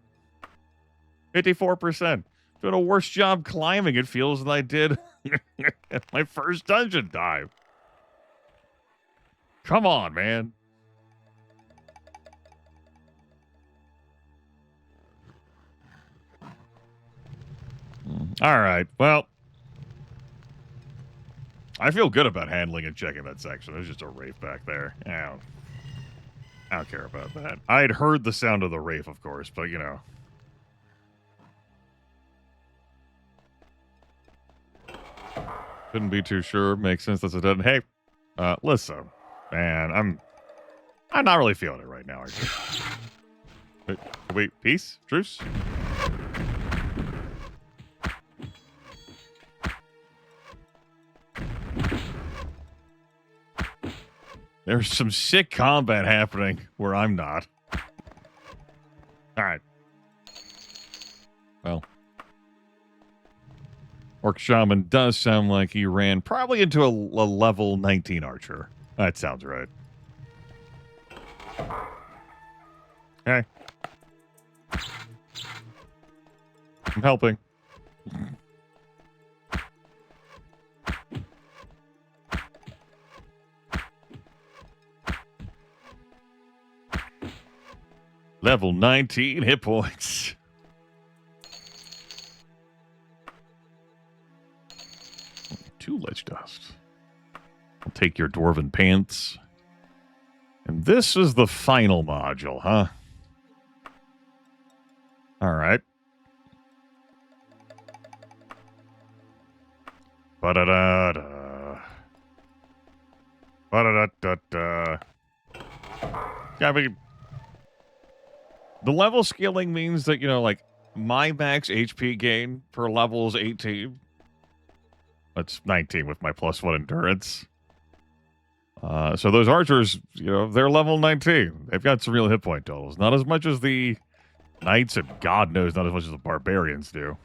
54%. Doing a worse job climbing, it feels, than I did at my first dungeon dive. Come on, man. All right. Well, I feel good about handling and checking that section. There's just a Wraith back there. I don't care about that. I had heard the sound of the Wraith, of course, but you know. Couldn't be too sure. Makes sense. That's a dead. Hey, listen, man, I'm not really feeling it right now. Wait, peace, truce. There's some sick combat happening where I'm not. All right. Well, Orc Shaman does sound like he ran probably into a level 19 archer. That sounds right. Okay. I'm helping. Level 19 hit points. Two lich dust. I'll take your dwarven pants. And this is the final module, huh? All right. Ba-da-da-da. Ba-da-da-da-da. Yeah, I mean, the level scaling means that, you know, like, my max HP gain per level is 18. That's 19 with my +1 endurance. So those archers, you know, they're level 19. They've got some real hit point totals. Not as much as the knights, and God knows not as much as the barbarians do.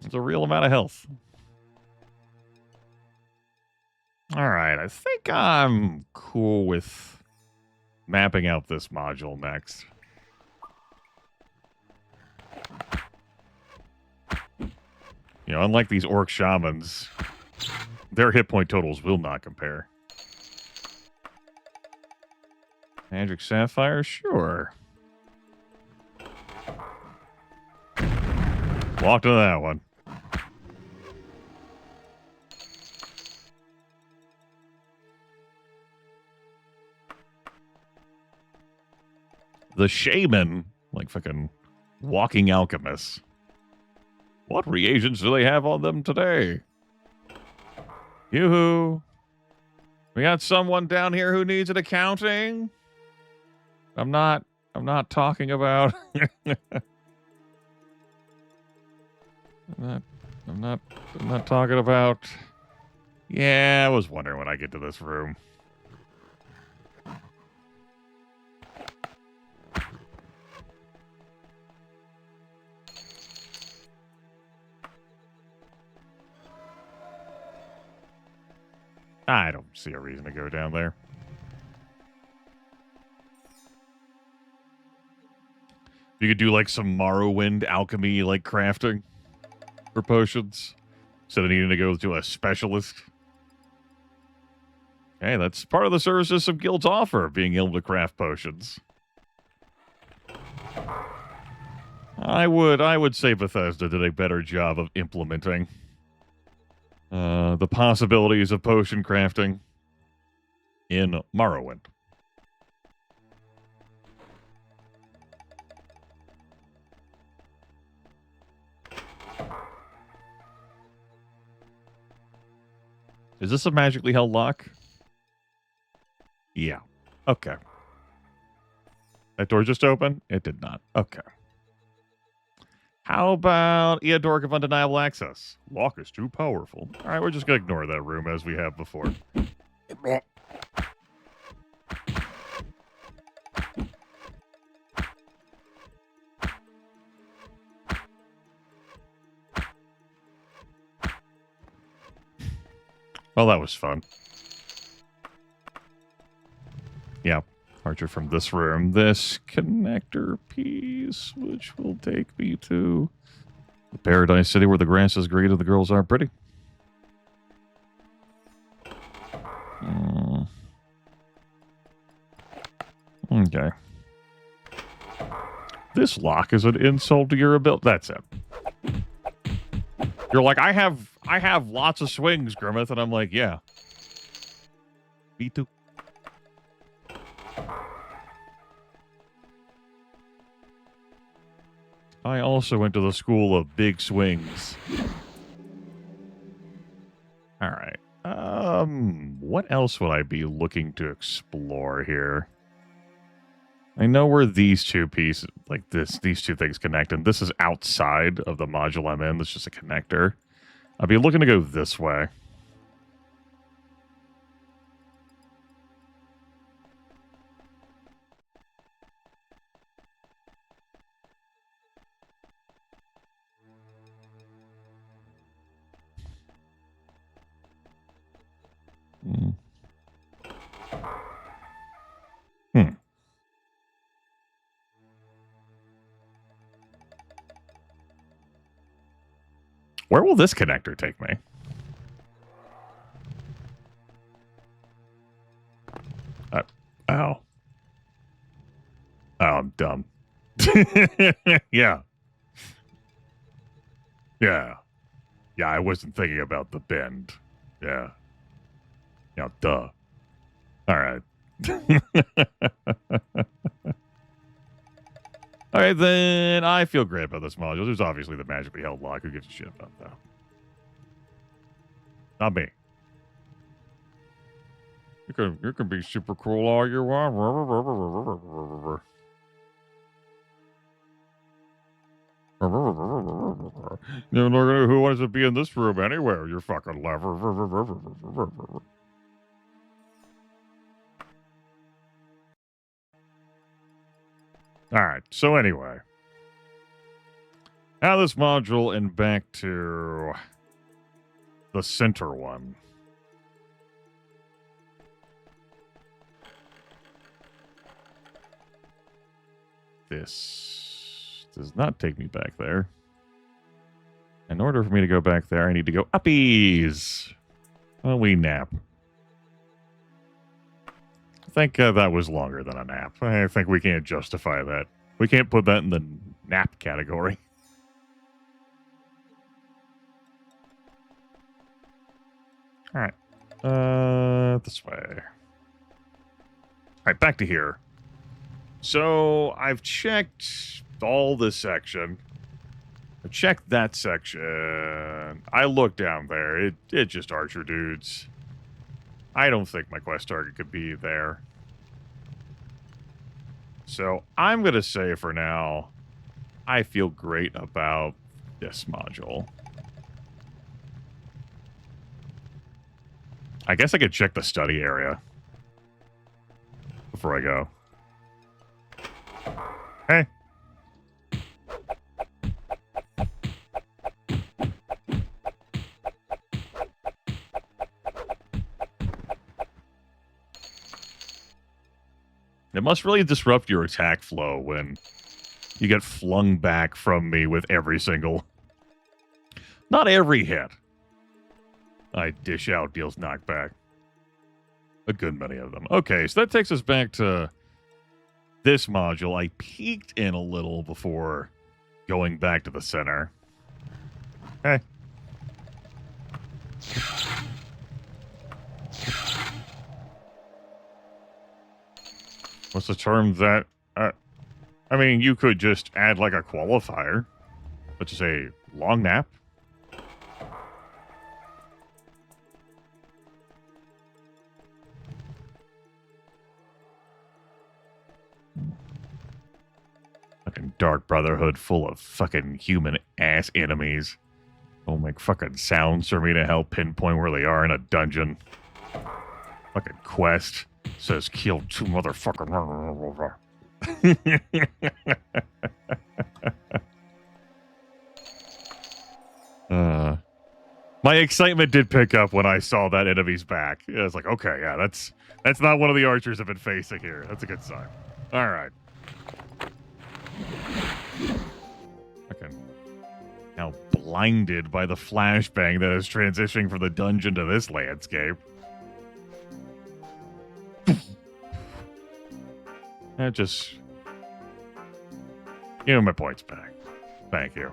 It's a real amount of health. All right, I think I'm cool with mapping out this module next. You know, unlike these orc shamans, their hit point totals will not compare. Magic Sapphire? Sure. Walked into that one. The shaman, like fucking walking alchemists. What reagents do they have on them today? Yoo-hoo. We got someone down here who needs an accounting? I'm not talking about I'm not talking about. Yeah, I was wondering when I get to this room. I don't see a reason to go down there. You could do like some Morrowind alchemy like crafting for potions instead of needing to go to a specialist. Hey, that's part of the services some guilds offer, being able to craft potions. I would say Bethesda did a better job of implementing the possibilities of potion crafting in Morrowind. Is this a magically held lock? Yeah. Okay. That door just opened? It did not. Okay. How about Eodoric of Undeniable Access? Lock is too powerful. All right, we're just going to ignore that room as we have before. Well, that was fun. Yeah. Archer from this room. This connector piece, which will take me to the Paradise City where the grass is green and the girls are pretty. Okay. This lock is an insult to your ability. That's it. You're like, I have lots of swings, Grimith, and I'm like, yeah. Me too. I also went to the school of big swings. All right. What else would I be looking to explore here? I know where these two pieces, like these two things connect, and this is outside of the module I'm in. This is just a connector. I'll be looking to go this way. Where will this connector take me? Ow. Oh, I'm dumb. Yeah. Yeah. Yeah, I wasn't thinking about the bend. Yeah. Yeah, duh. All right. All right, then I feel great about this module. There's obviously the magically held lock. Who gives a shit about that? Not me. You can be super cool all you want. You're not gonna, who wants to be in this room anywhere? You're fucking lever. All right. So anyway, now this module and back to the center one. This does not take me back there. In order for me to go back there, I need to go uppies. Well, we nap. I think that was longer than a nap. I think we can't justify that. We can't put that in the nap category. All right. This way. All right, back to here. So I've checked all this section. I checked that section. I looked down there. It just archer dudes. I don't think my quest target could be there. So I'm going to say for now, I feel great about this module. I guess I could check the study area before I go. Hey. It must really disrupt your attack flow when you get flung back from me with every single... Not every hit I dish out deals knockback. A good many of them. Okay, so that takes us back to this module. I peeked in a little before going back to the center. Hey. What's the term that... I mean, you could just add like a qualifier. Let's just say long nap. Dark Brotherhood full of fucking human ass enemies. Don't make fucking sounds for me to help pinpoint where they are in a dungeon. Fucking quest says kill 2 motherfucker. My excitement did pick up when I saw that enemy's back. I was like, okay, yeah, that's not one of the archers I've been facing here. That's a good sign. All right. Okay. Now blinded by the flashbang that is transitioning from the dungeon to this landscape. That just... Give me my points back. Thank you.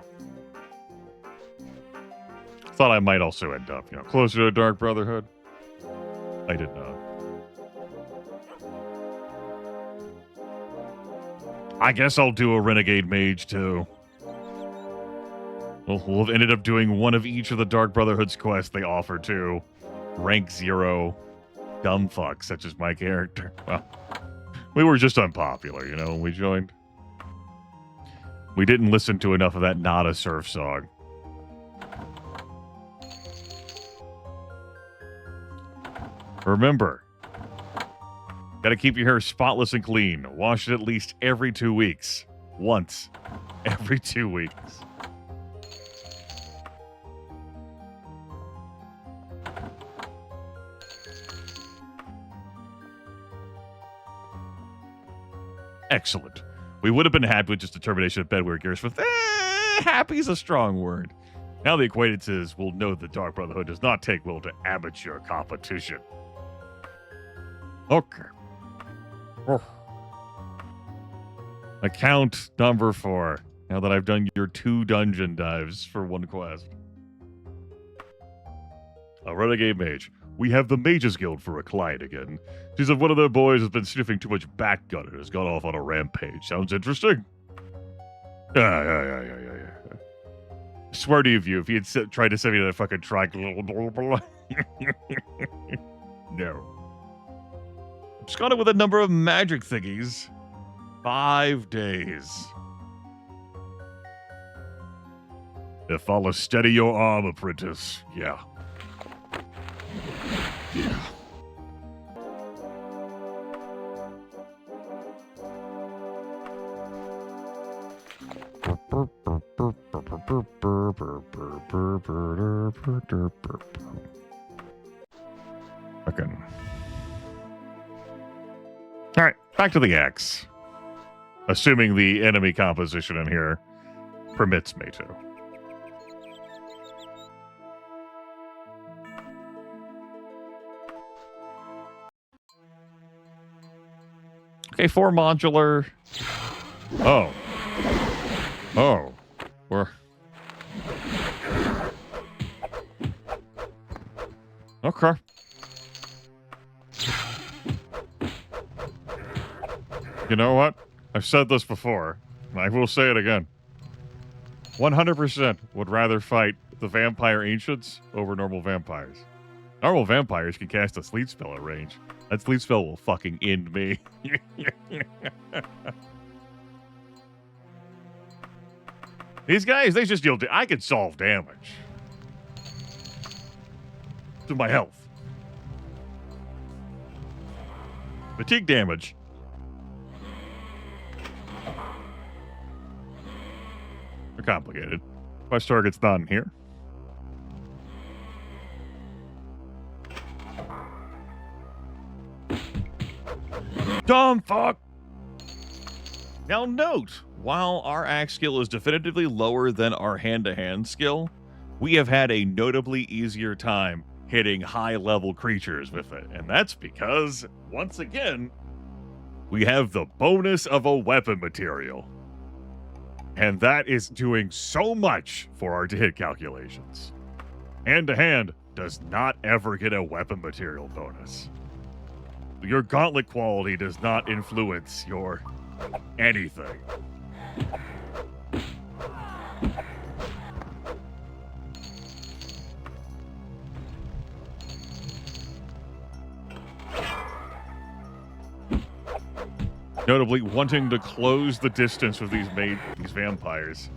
Thought I might also end up, closer to Dark Brotherhood. I did not. I guess I'll do a Renegade Mage, too. We'll have ended up doing one of each of the Dark Brotherhood's quests they offer, too. Rank 0. Dumb fucks, such as my character. Well, we were just unpopular, when we joined. We didn't listen to enough of that Not a Surf song. Remember, gotta keep your hair spotless and clean. Wash it at least every 2 weeks. Once. Every 2 weeks. Excellent. We would have been happy with just a termination of Bedware Gearsmith. Happy is a strong word. Now the acquaintances will know the Dark Brotherhood does not take well to amateur competition. Okay. Oh. Account number 4. Now that I've done your 2 dungeon dives for 1 quest. A Renegade Mage. We have the Mages Guild for a client again. She said one of their boys has been sniffing too much backgut and has gone off on a rampage. Sounds interesting? Yeah. Swear to you, if he had tried to send me to that fucking triangle. No. Just got it with a number of magic thingies. 5 days. If I'll steady your arm, apprentice. Yeah. Fucking. All right, back to the axe. Assuming the enemy composition in here permits me to. Okay, 4 modular. Oh. We're... Okay. You know what? I've said this before, and I will say it again. 100% would rather fight the vampire ancients over normal vampires. Normal vampires can cast a sleep spell at range. That sleep spell will fucking end me. These guys, they just deal... I can solve damage. To my health. Fatigue damage. They're complicated. Quest target's not in here. Dumb fuck! Now note, while our axe skill is definitively lower than our hand-to-hand skill, we have had a notably easier time hitting high-level creatures with it. And that's because, once again, we have the bonus of a weapon material. And that is doing so much for our to-hit calculations. Hand-to-hand does not ever get a weapon material bonus. Your gauntlet quality does not influence your anything. Notably, wanting to close the distance with these vampires.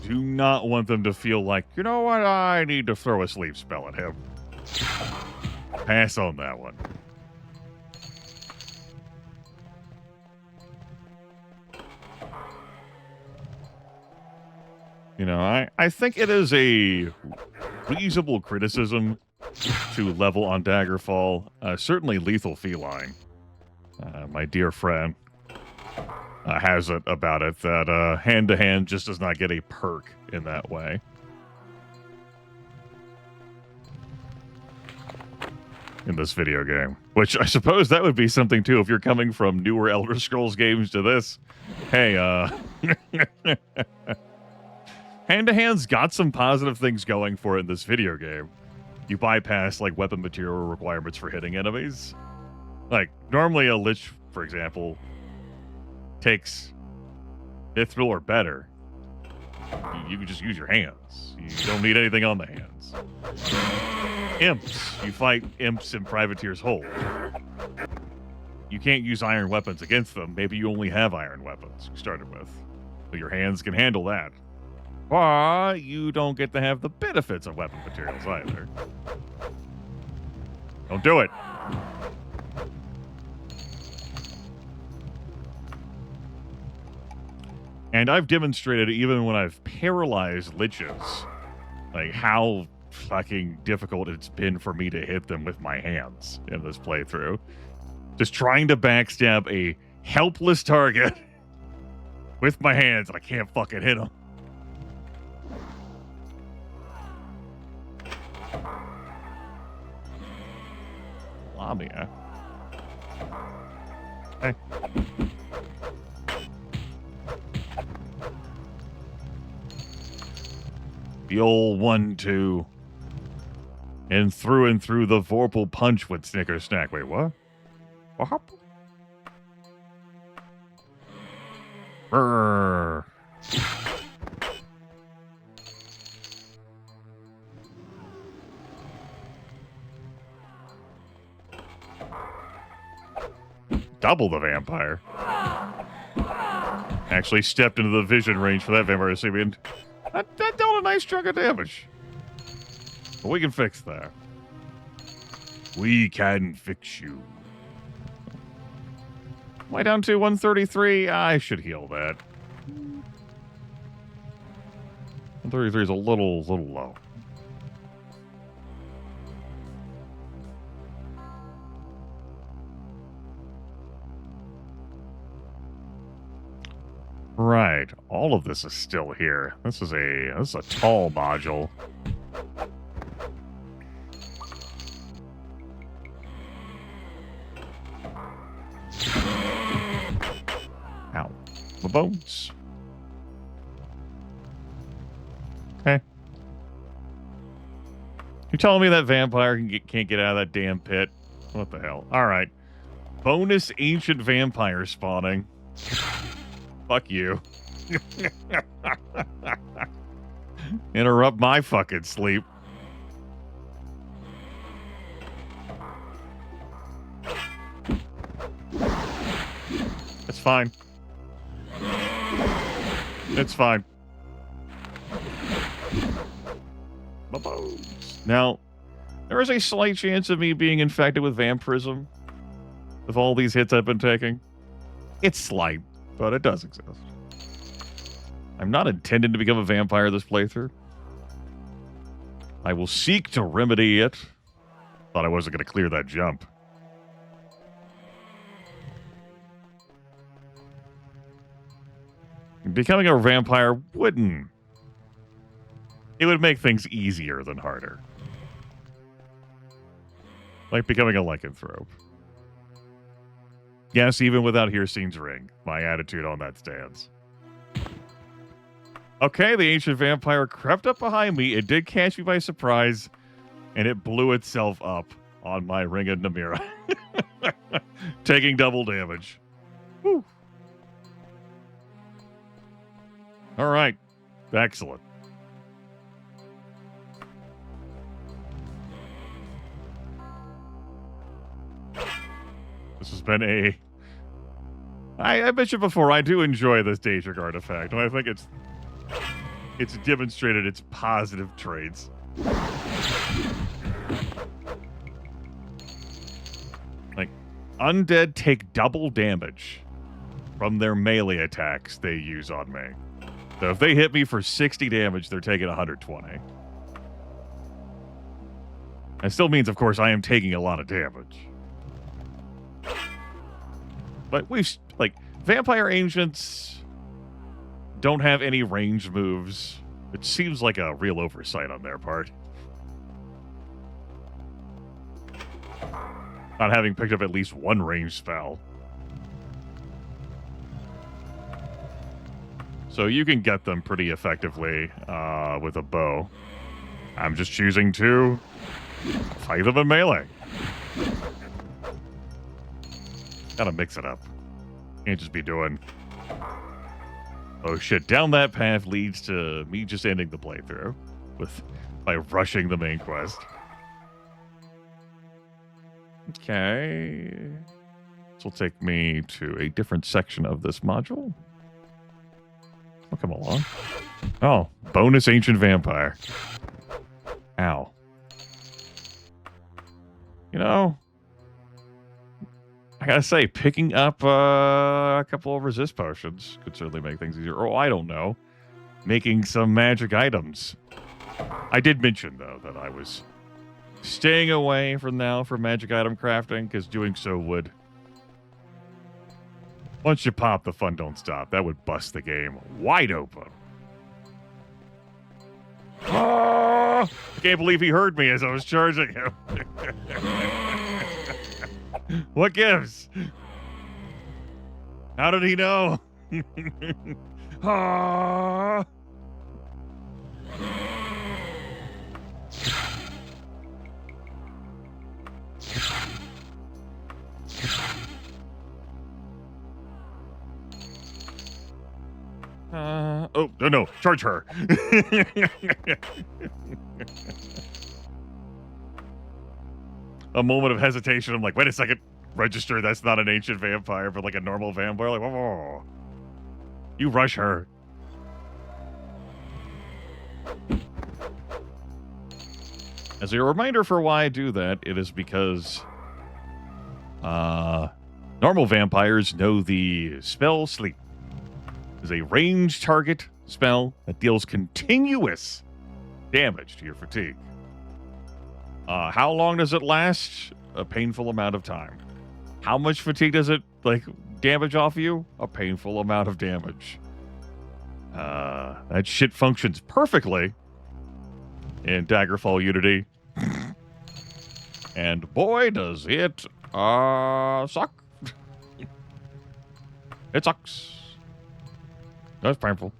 Do not want them to feel like, you know what, I need to throw a sleep spell at him. Pass on that one. You know, I think it is a reasonable criticism to level on Daggerfall. Certainly Lethal Feline, my dear friend, has it about it that hand-to-hand just does not get a perk in that way. In this video game. Which I suppose that would be something, too, if you're coming from newer Elder Scrolls games to this. Hey, hand-to-hand's got some positive things going for it in this video game. You bypass, like, weapon material requirements for hitting enemies. Like, normally a Lich, for example, takes Mithril or better. You can just use your hands. You don't need anything on the hands. Imps. You fight imps in Privateer's Hold. You can't use iron weapons against them. Maybe you only have iron weapons you started with. But your hands can handle that. But you don't get to have the benefits of weapon materials either. Don't do it. And I've demonstrated, even when I've paralyzed liches, like how fucking difficult it's been for me to hit them with my hands in this playthrough. Just trying to backstab a helpless target with my hands, and I can't fucking hit them. Lamia. Hey. The old 1-2. And through the Vorpal punch with Snicker Snack. Wait, what? What? Brrr. Double the vampire. Actually stepped into the vision range for that vampire recipient. That dealt a nice chunk of damage. But we can fix that. We can fix you. Way down to 133. I should heal that. 133 is a little low. Right. All of this is still here. This is a tall module. Ow. My bones. Okay. You're telling me that vampire can't get out of that damn pit? What the hell? Alright. Bonus ancient vampire spawning. Fuck you. Interrupt my fucking sleep. It's fine. It's fine. My bones. Now, there is a slight chance of me being infected with vampirism with all these hits I've been taking. It's slight, but it does exist. I'm not intending to become a vampire this playthrough. I will seek to remedy it. Thought I wasn't going to clear that jump. Becoming a vampire wouldn't. It would make things easier than harder. Like becoming a lycanthrope. Yes, even without Hircine's ring, my attitude on that stands. Okay, the ancient vampire crept up behind me. It did catch me by surprise, and it blew itself up on my ring of Namira. Taking double damage. Whew. All right. Excellent. This has been a I mentioned before, I do enjoy this Daedric artifact, and I think it's demonstrated its positive traits. Like, undead take double damage from their melee attacks they use on me. So if they hit me for 60 damage, they're taking 120. That still means, of course, I am taking a lot of damage. But Vampire Ancients don't have any ranged moves. It seems like a real oversight on their part. Not having picked up at least one ranged spell. So you can get them pretty effectively with a bow. I'm just choosing to fight them in melee. Gotta mix it up. Can't just be doing... Oh shit, down that path leads to me just ending the playthrough by rushing the main quest. Okay. This will take me to a different section of this module. Oh, come along. Oh, bonus ancient vampire. Ow. You know, I gotta say, picking up a couple of resist potions could certainly make things easier. Oh, I don't know. Making some magic items. I did mention, though, that I was staying away from now for magic item crafting, because doing so would... Once you pop, the fun don't stop. That would bust the game wide open. Oh, I can't believe he heard me as I was charging him. What gives? How did he know? Ah. Oh, no, charge her. A moment of hesitation. I'm like, wait a second. Register, that's not an ancient vampire, but like a normal vampire. Like, whoa. You rush her. As a reminder for why I do that, it is because normal vampires know the spell Sleep is a ranged target spell that deals continuous damage to your fatigue. How long does it last? A painful amount of time. How much fatigue does it damage off you? A painful amount of damage. That shit functions perfectly in Daggerfall Unity. And boy, does it suck. It sucks. That's painful.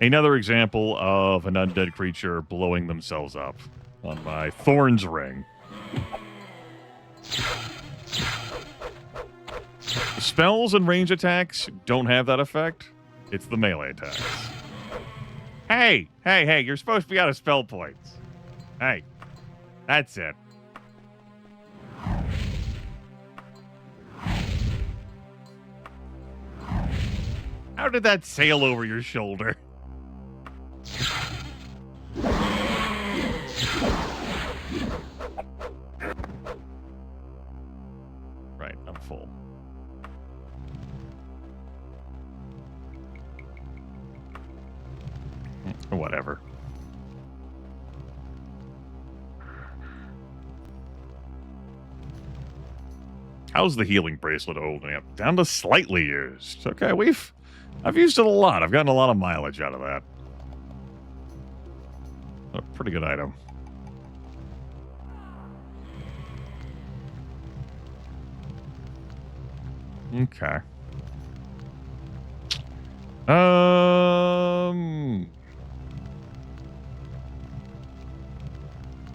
Another example of an undead creature blowing themselves up on my Thorns Ring. Spells and range attacks don't have that effect. It's the melee attacks. Hey, you're supposed to be out of spell points. Hey, that's it. How did that sail over your shoulder? Right, I'm full. Whatever. How's the healing bracelet holding up? Down to slightly used. Okay, I've used it a lot. I've gotten a lot of mileage out of that. A pretty good item. Okay.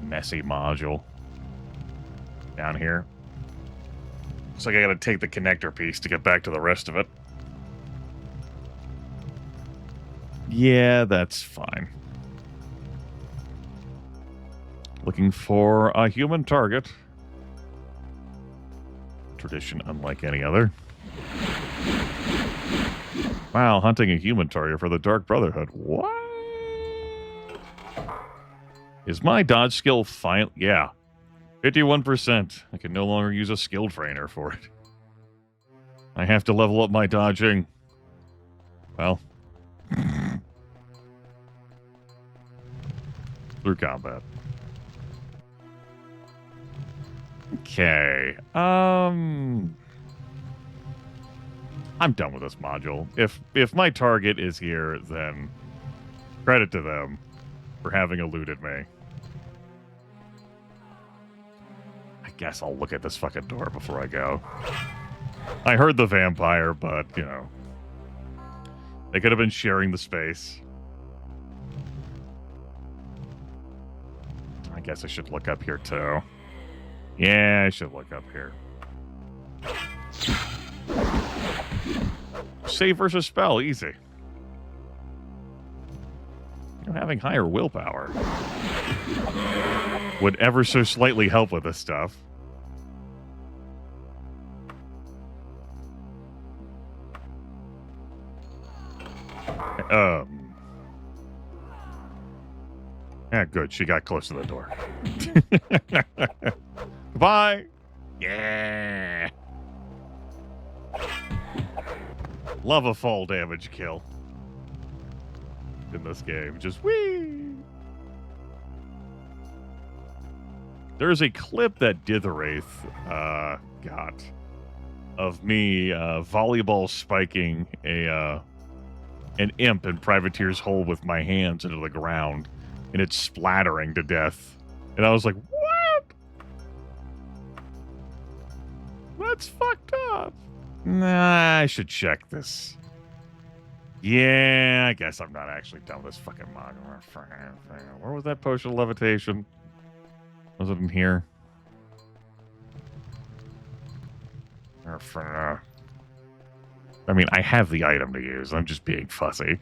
Messy module. Down here. Looks like I gotta take the connector piece to get back to the rest of it. Yeah, that's fine. Looking for a human target. Tradition unlike any other. Wow, hunting a human target for the Dark Brotherhood. What? Is my dodge skill fine? Yeah. 51%. I can no longer use a skill trainer for it. I have to level up my dodging. Well. Through combat. Okay. I'm done with this module. If my target is here, then credit to them for having eluded me. I guess I'll look at this fucking door before I go. I heard the vampire, but, you know. They could have been sharing the space. I guess I should look up here, too. Yeah, I should look up here. Save versus spell, easy. You know, having higher willpower would ever so slightly help with this stuff. Yeah, good. She got close to the door. Goodbye. Yeah. Love a fall damage kill in this game. Just whee. There's a clip that Ditheraith got of me volleyball spiking an imp in Privateer's hole with my hands into the ground, and it's splattering to death. And I was like, what? That's fucked up. Nah, I should check this. Yeah, I guess I'm not actually done with this fucking module. Where was that potion of levitation? Was it in here? I mean, I have the item to use. I'm just being fussy.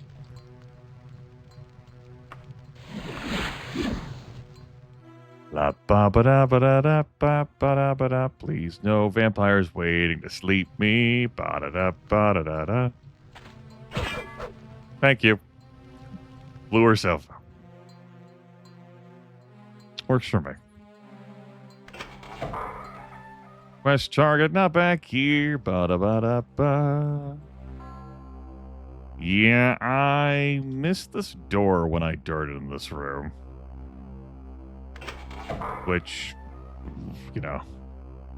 La ba ba da ba da da ba ba da ba da. Please, no vampires waiting to sleep me. Ba da da ba da da da. Thank you. Blew herself up. Works for me. Quest target not back here. Ba da ba da ba. Yeah, I missed this door when I darted in this room. Which, you know,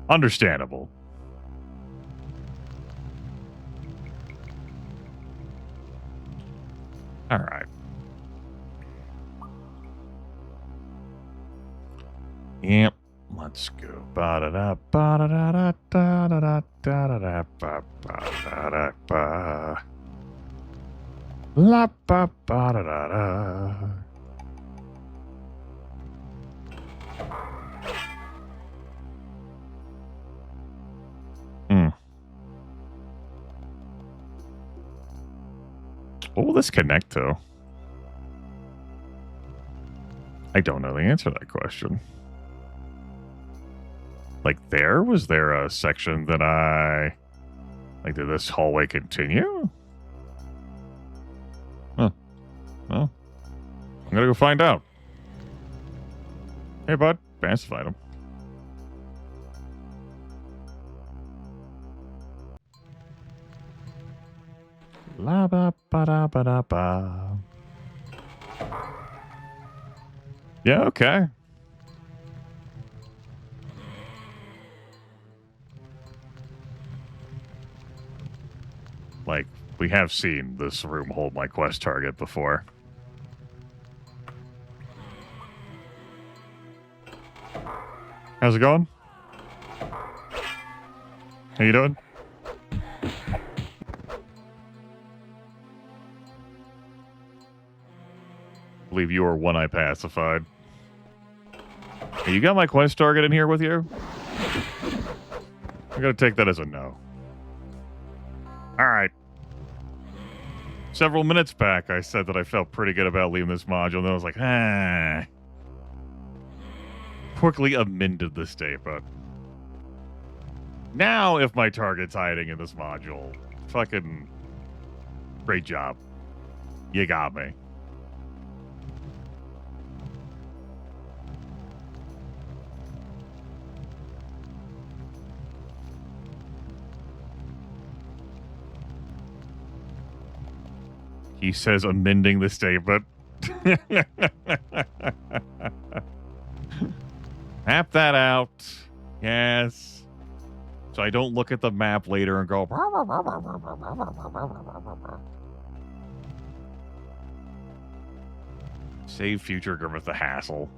understandable. All right. Yep. Let's go. Ba da da ba da da da da da da da da ba ba da da ba. La ba ba da da da. What will this connect to? I don't know the answer to that question. Like, was there a section that like, did this hallway continue? Huh. Well, I'm gonna go find out. Hey, bud. Passive item. La ba ba da ba da ba. Yeah, okay. Like, we have seen this room hold my quest target before. How's it going? How you doing? I believe you are one eye pacified. Hey, you got my quest target in here with you? I'm gonna take that as a no. Alright. Several minutes back, I said that I felt pretty good about leaving this module, and then I was like, quickly amended the statement. Now, if my target's hiding in this module, fucking great job. You got me. He says amending the statement. Map that out. Yes. So I don't look at the map later and go. Save future Grimith the hassle.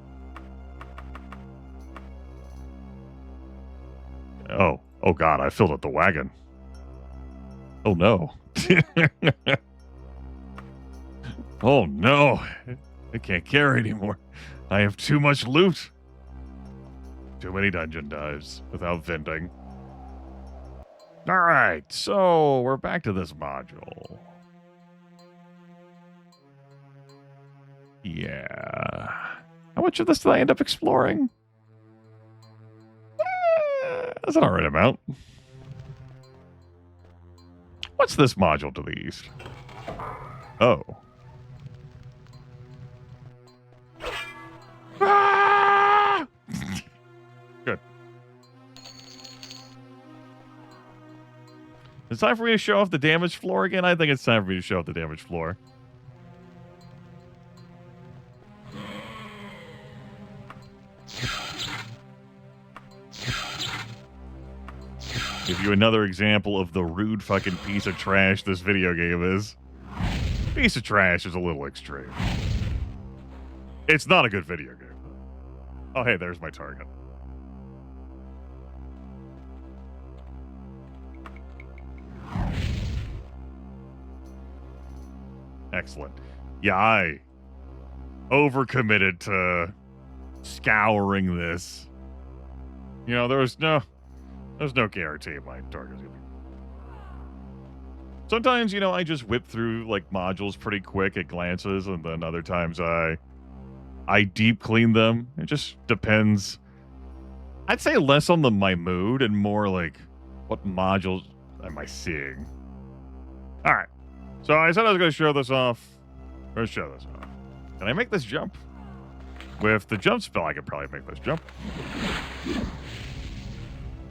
Oh God, I filled up the wagon. Oh no. Oh no. I can't carry anymore. I have too much loot. Too many dungeon dives without venting. Alright, so we're back to this module. Yeah. How much of this did I end up exploring? That's an alright amount. What's this module to the east? Oh. Ah! Good. It's time for me to show off the damage floor again? I think it's time for me to show off the damage floor. Give you another example of the rude fucking piece of trash this video game is. Piece of trash is a little extreme. It's not a good video game. Oh, hey, there's my target. Excellent. Yeah, I overcommitted to scouring this. You know, there's no guarantee my target's gonna be. Sometimes, you know, I just whip through like modules pretty quick at glances, and then other times I deep clean them. It just depends. I'd say less on my mood and more like what modules am I seeing. All right. So I said I was going to show this off. Let's show this off. Can I make this jump? With the jump spell, I could probably make this jump.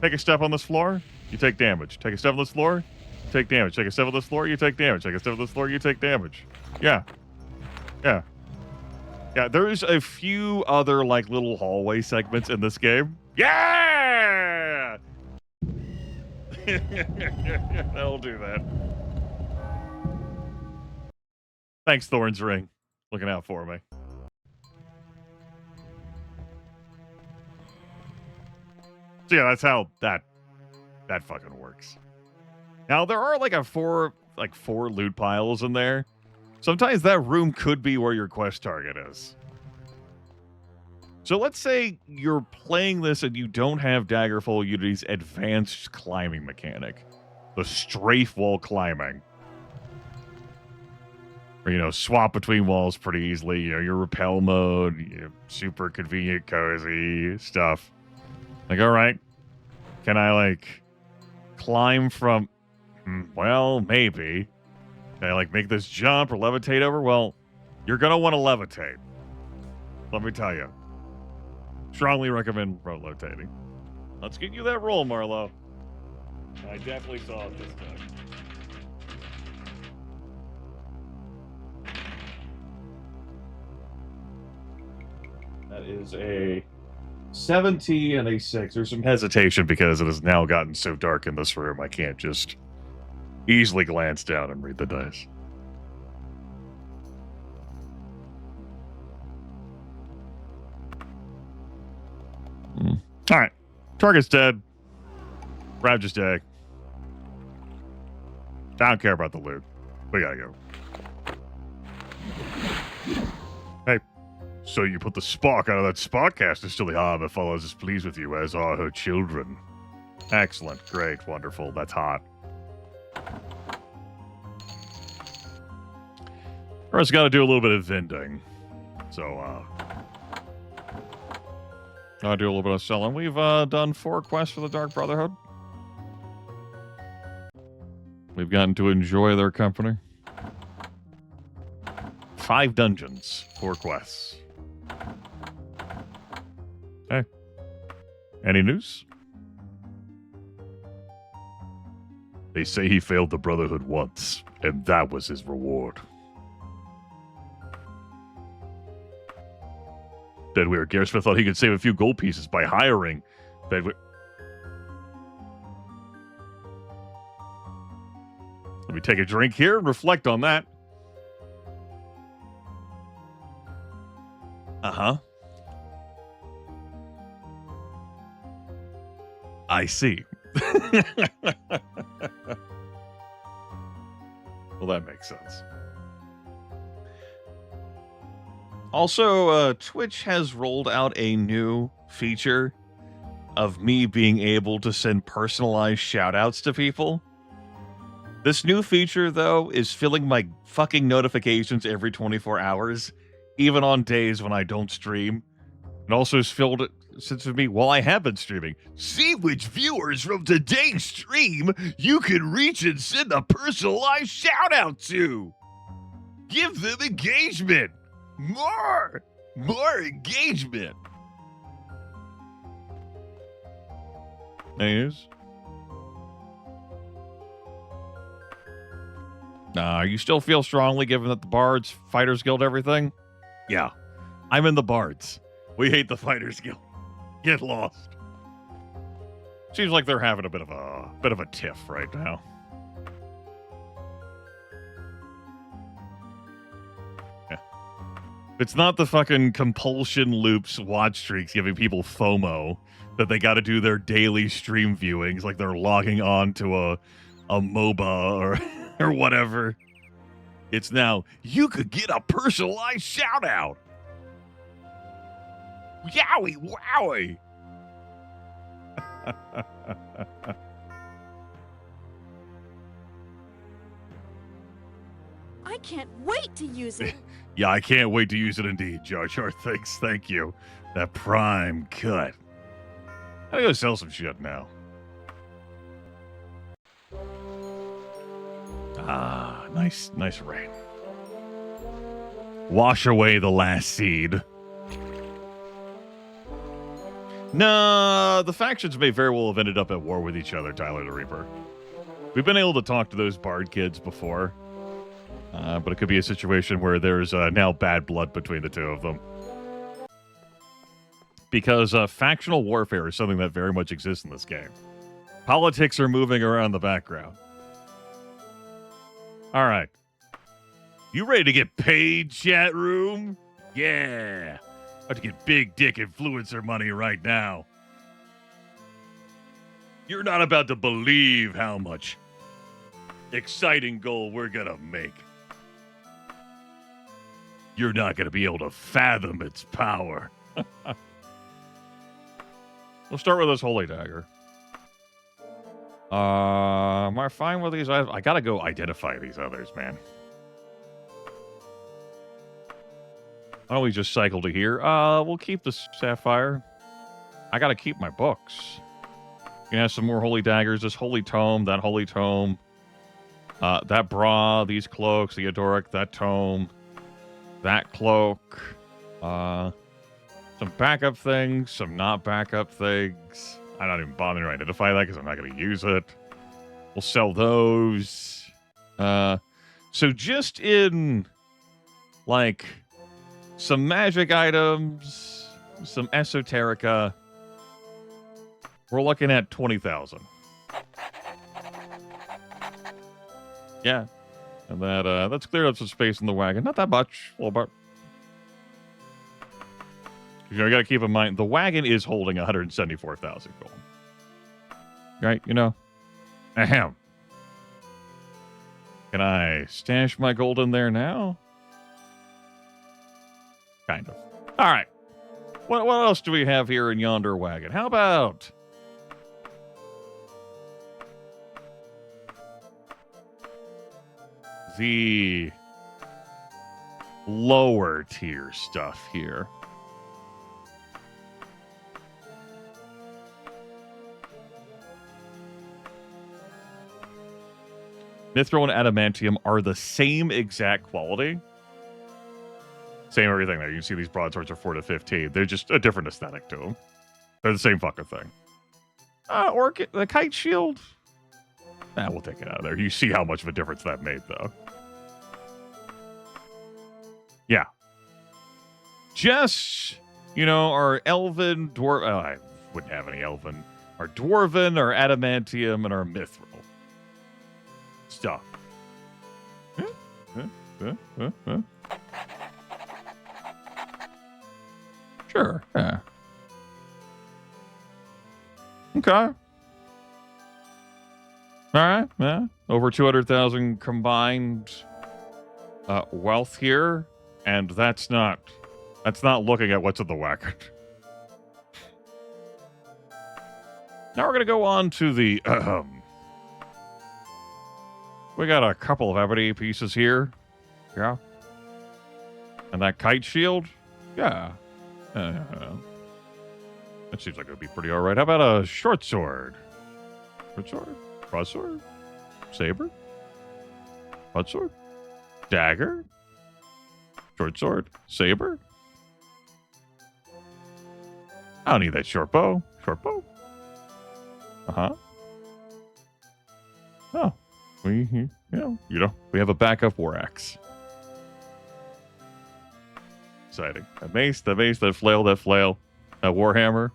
Take a step on this floor, you take damage. Take a step on this floor, you take damage. Take a step on this floor, you take damage. Take a step on this floor, you take damage. Yeah. Yeah. Yeah, there's a few other, like, little hallway segments in this game. Yeah! That'll do that. Thanks, Thorn's Ring. Looking out for me. So yeah, that's how that fucking works. Now, there are, like, four loot piles in there. Sometimes that room could be where your quest target is. So let's say you're playing this and you don't have Daggerfall Unity's advanced climbing mechanic. The strafe wall climbing. Or, you know, swap between walls pretty easily. You know, your rappel mode, super convenient, cozy stuff. Like, all right, can I, like, climb from... Well, maybe. Can I, like, make this jump or levitate over? Well, you're going to want to levitate. Let me tell you. Strongly recommend levitating. Let's get you that roll, Marlo. I definitely saw it this time. That is a 17 and a 6. There's some hesitation because it has now gotten so dark in this room, I can't just easily glance down and read the dice. All right. Target's dead. Ravager's dead. I don't care about the loot. We gotta go. Hey. So you put the spark out of that sparkcaster still the harm that follows is pleased with you, as are her children. Excellent. Great. Wonderful. That's hot. First, got to do a little bit of vending. So, I'll do a little bit of selling. We've done 4 quests for the Dark Brotherhood. We've gotten to enjoy their company. 5 dungeons, 4 quests. Hey. Any news? They say he failed the Brotherhood once, and that was his reward. Deadweir Garesmith thought he could save a few gold pieces by hiring Deadweir. Let me take a drink here and reflect on that. Uh-huh. I see. Well, that makes sense. Also, Twitch has rolled out a new feature of me being able to send personalized shoutouts to people. This new feature, though, is filling my fucking notifications every 24 hours, even on days when I don't stream. It also has filled it since with me while I have been streaming. See which viewers from today's stream you can reach and send a personalized shout out to. Give them engagement. More engagement. Any news? You still feel strongly given that the Bards, Fighters Guild, everything? Yeah. I'm in the Bards. We hate the Fighters Guild. Get lost. Seems like they're having a bit of a tiff right now. It's not the fucking compulsion loops watch streaks giving people FOMO that they got to do their daily stream viewings like they're logging on to a MOBA or whatever. It's now, you could get a personalized shout out. Yowie wowie. I can't wait to use it. Yeah, I can't wait to use it indeed, Jar Jar. Thank you. That prime cut. I gotta go sell some shit now. Ah, nice rain. Wash away the last seed. Nah, the factions may very well have ended up at war with each other, Tyler the Reaper. We've been able to talk to those Bard kids before. But it could be a situation where there's now bad blood between the two of them. Because factional warfare is something that very much exists in this game. Politics are moving around the background. All right. You ready to get paid, chat room? Yeah. About to get big dick influencer money right now. You're not about to believe how much exciting goal we're gonna make. You're not gonna be able to fathom its power. We'll start with this Holy Dagger. Am I fine with these? I gotta go identify these others, man. Why don't we just cycle to here? We'll keep the Sapphire. I gotta keep my books. You can have some more Holy Daggers. This Holy Tome, that Holy Tome. That bra, these cloaks, the Adoric, that tome, that cloak. Some backup things, some not backup things. I'm not even bothering to identify that because I'm not going to use it. We'll sell those. So just in, like, some magic items, some esoterica, we're looking at 20,000. Yeah. And that's cleared up some space in the wagon. Not that much, a little bit. You know, you gotta keep in mind, the wagon is holding 174,000 gold. Right, you know? Ahem. Can I stash my gold in there now? Kind of. All right. What else do we have here in yonder wagon? How about the lower tier stuff here? Mithril and adamantium are the same exact quality. Same everything there. You can see these broadswords are 4 to 15. They're just a different aesthetic to them. They're the same fucking thing. Orchid, the kite shield. We'll take it out of there. You see how much of a difference that made, though. Yeah. Just, our elven, dwarf... Oh, I wouldn't have any elven. Our dwarven, our adamantium, and our mithril stuff. Sure, yeah. Okay. All right, yeah. Over 200,000 combined wealth here, and that's not looking at what's in the wagon. Now we're going to go on to the... we got a couple of ebony pieces here. Yeah. And that kite shield? Yeah. That seems like it would be pretty all right. How about a short sword? Short sword? Broadsword? Saber? Broadsword? Dagger? Short sword? Saber? I don't need that short bow. Short bow? Uh-huh. Oh. We have a backup war axe. Exciting. That mace, that flail, that warhammer.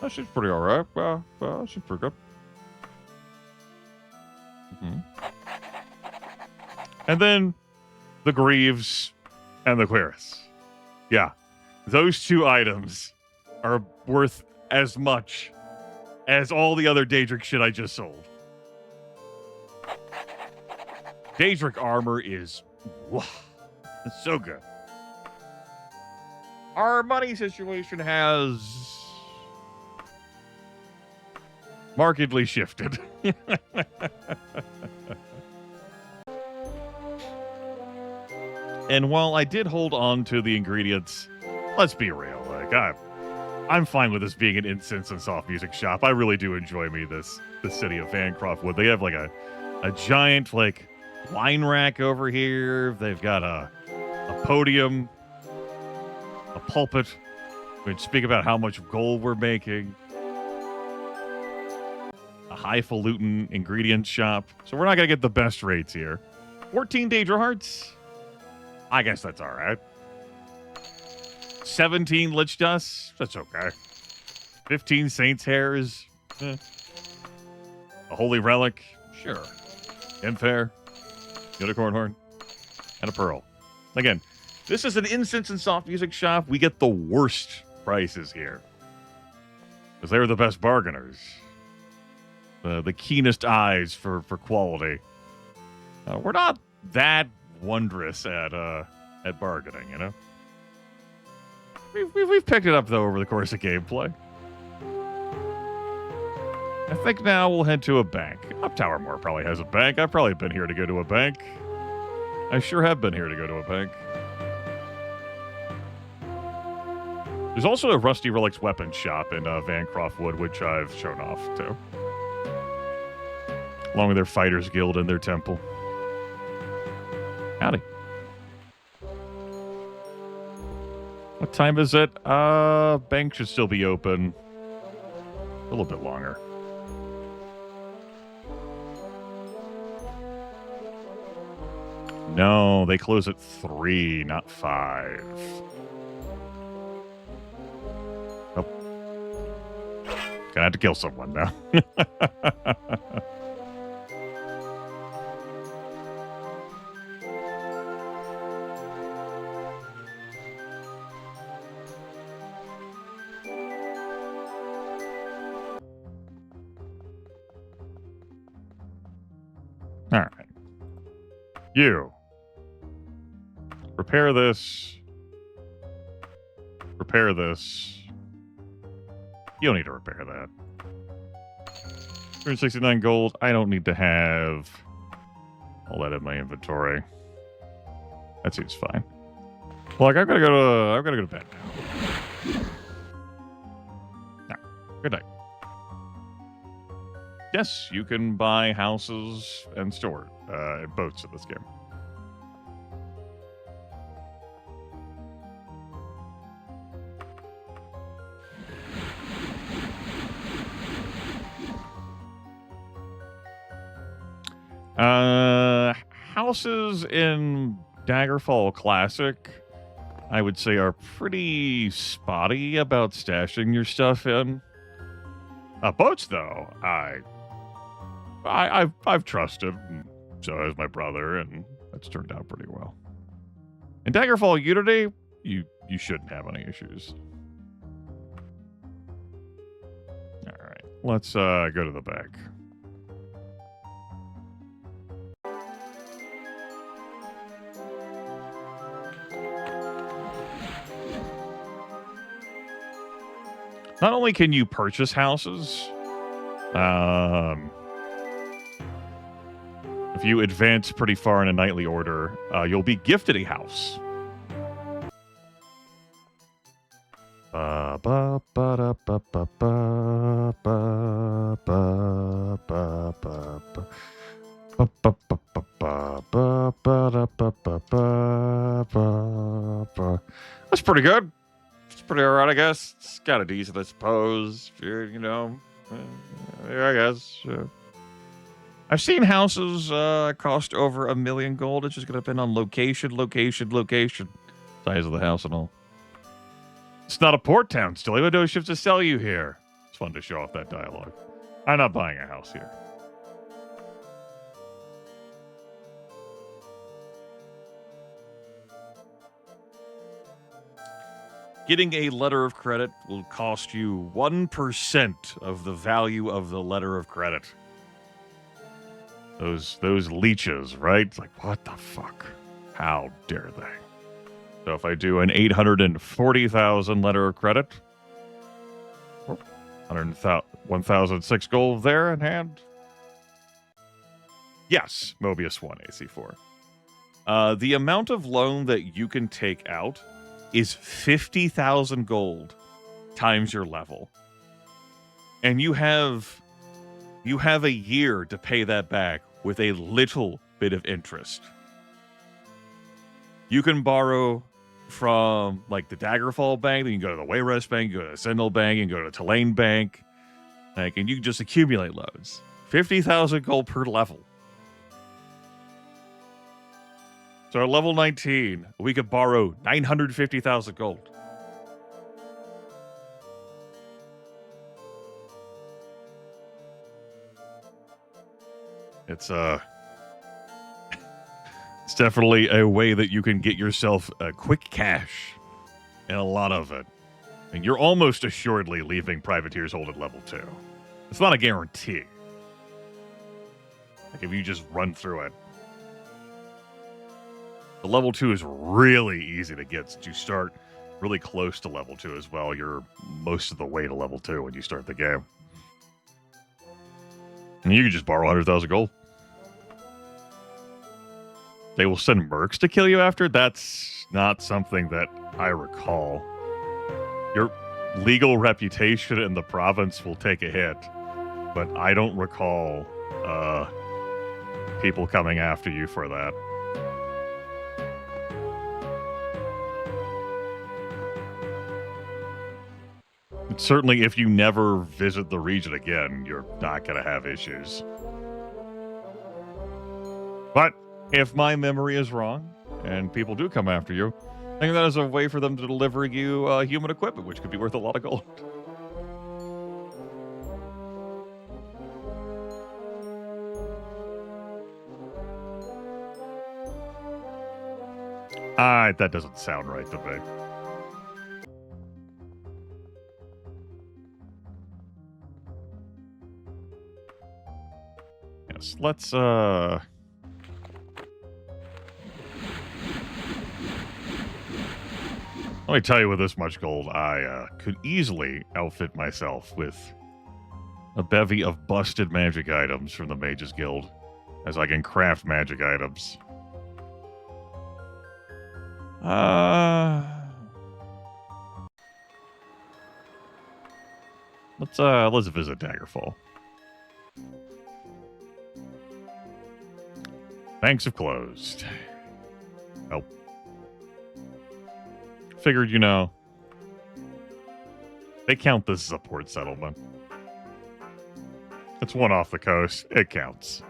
That shit's pretty alright. She's pretty good. Mm-hmm. And then the greaves and the cuirass. Yeah. Those two items are worth as much as all the other Daedric shit I just sold. Daedric armor is it's so good. Our money situation has markedly shifted. And while I did hold on to the ingredients, let's be real, I'm fine with this being an incense and soft music shop. I really do enjoy the city of Vancroft Wood. They have a giant wine rack over here. They've got a podium, a pulpit. We speak about how much gold we're making. A highfalutin ingredient shop. So we're not going to get the best rates here. 14 Daedra hearts. I guess that's all right. 17 Lich Dust. That's okay. 15 Saints Hairs. A Holy Relic. Sure. Imfair. Unicorn Horn. And a Pearl. Again, this is an incense and soft music shop. We get the worst prices here. Because they're the best bargainers. The keenest eyes for quality. We're not that wondrous at bargaining, We've picked it up, though, over the course of gameplay. I think now we'll head to a bank. Towermore probably has a bank. I've probably been here to go to a bank. I sure have been here to go to a bank. There's also a Rusty Relics weapon shop in Vancroft Wood, which I've shown off to. Along with their Fighters Guild and their temple. Howdy. What time is it? Bank should still be open. A little bit longer. No, they close at 3, not 5. Oh. Gonna have to kill someone now. All right. You. Repair this. Repair this. You don't need to repair that. 369 gold. I don't need to have all that in my inventory. That seems fine. Well, I've got to go to bed now. No. Good night. Yes, you can buy houses and store it. boats in this game. Houses in Daggerfall Classic, I would say, are pretty spotty about stashing your stuff in. Boats, though, I've trusted, and so has my brother, and that's turned out pretty well. In Daggerfall Unity, you shouldn't have any issues. All right, let's go to the back. Not only can you purchase houses, if you advance pretty far in a knightly order, you'll be gifted a house. That's pretty good. It's pretty alright, I guess. It's kind of decent, I suppose. You know, I guess. I've seen houses cost over 1 million gold. It's just going to depend on location. Size of the house and all. It's not a port town still. Even though ships to sell you here. It's fun to show off that dialogue. I'm not buying a house here. Getting a letter of credit will cost you 1% of the value of the letter of credit. Those leeches, right? It's like, what the fuck? How dare they? So if I do an 840,000 letter of credit, 1,006 gold there in hand. Yes, Mobius 1, AC4. The amount of loan that you can take out is 50,000 gold times your level. And you have a year to pay that back with a little bit of interest. You can borrow from like the Daggerfall Bank, then you can go to the Wayrest Bank, you go to the Sindel Bank, you can go to the Tulane Bank, and you can just accumulate loans. 50,000 gold per level. So at level 19, we could borrow 950,000 gold. It's it's definitely a way that you can get yourself a quick cash and a lot of it. And you're almost assuredly leaving Privateer's Hold at level 2. It's not a guarantee. Like if you just run through it. The level 2 is really easy to get since you start really close to level 2 as well. You're most of the way to level 2 when you start the game. And you can just borrow 100,000 gold. They will send mercs to kill you after? That's not something that I recall. Your legal reputation in the province will take a hit, but I don't recall people coming after you for that. Certainly, if you never visit the region again, you're not going to have issues. But if my memory is wrong, and people do come after you, I think that is a way for them to deliver you human equipment, which could be worth a lot of gold. That doesn't sound right to me. Yes, let's, let me tell you, with this much gold, I could easily outfit myself with a bevy of busted magic items from the Mages Guild, as I can craft magic items. Let's visit Daggerfall. Banks have closed. Oh. Figured, you know, they count this as a port settlement. It's one off the coast. It counts.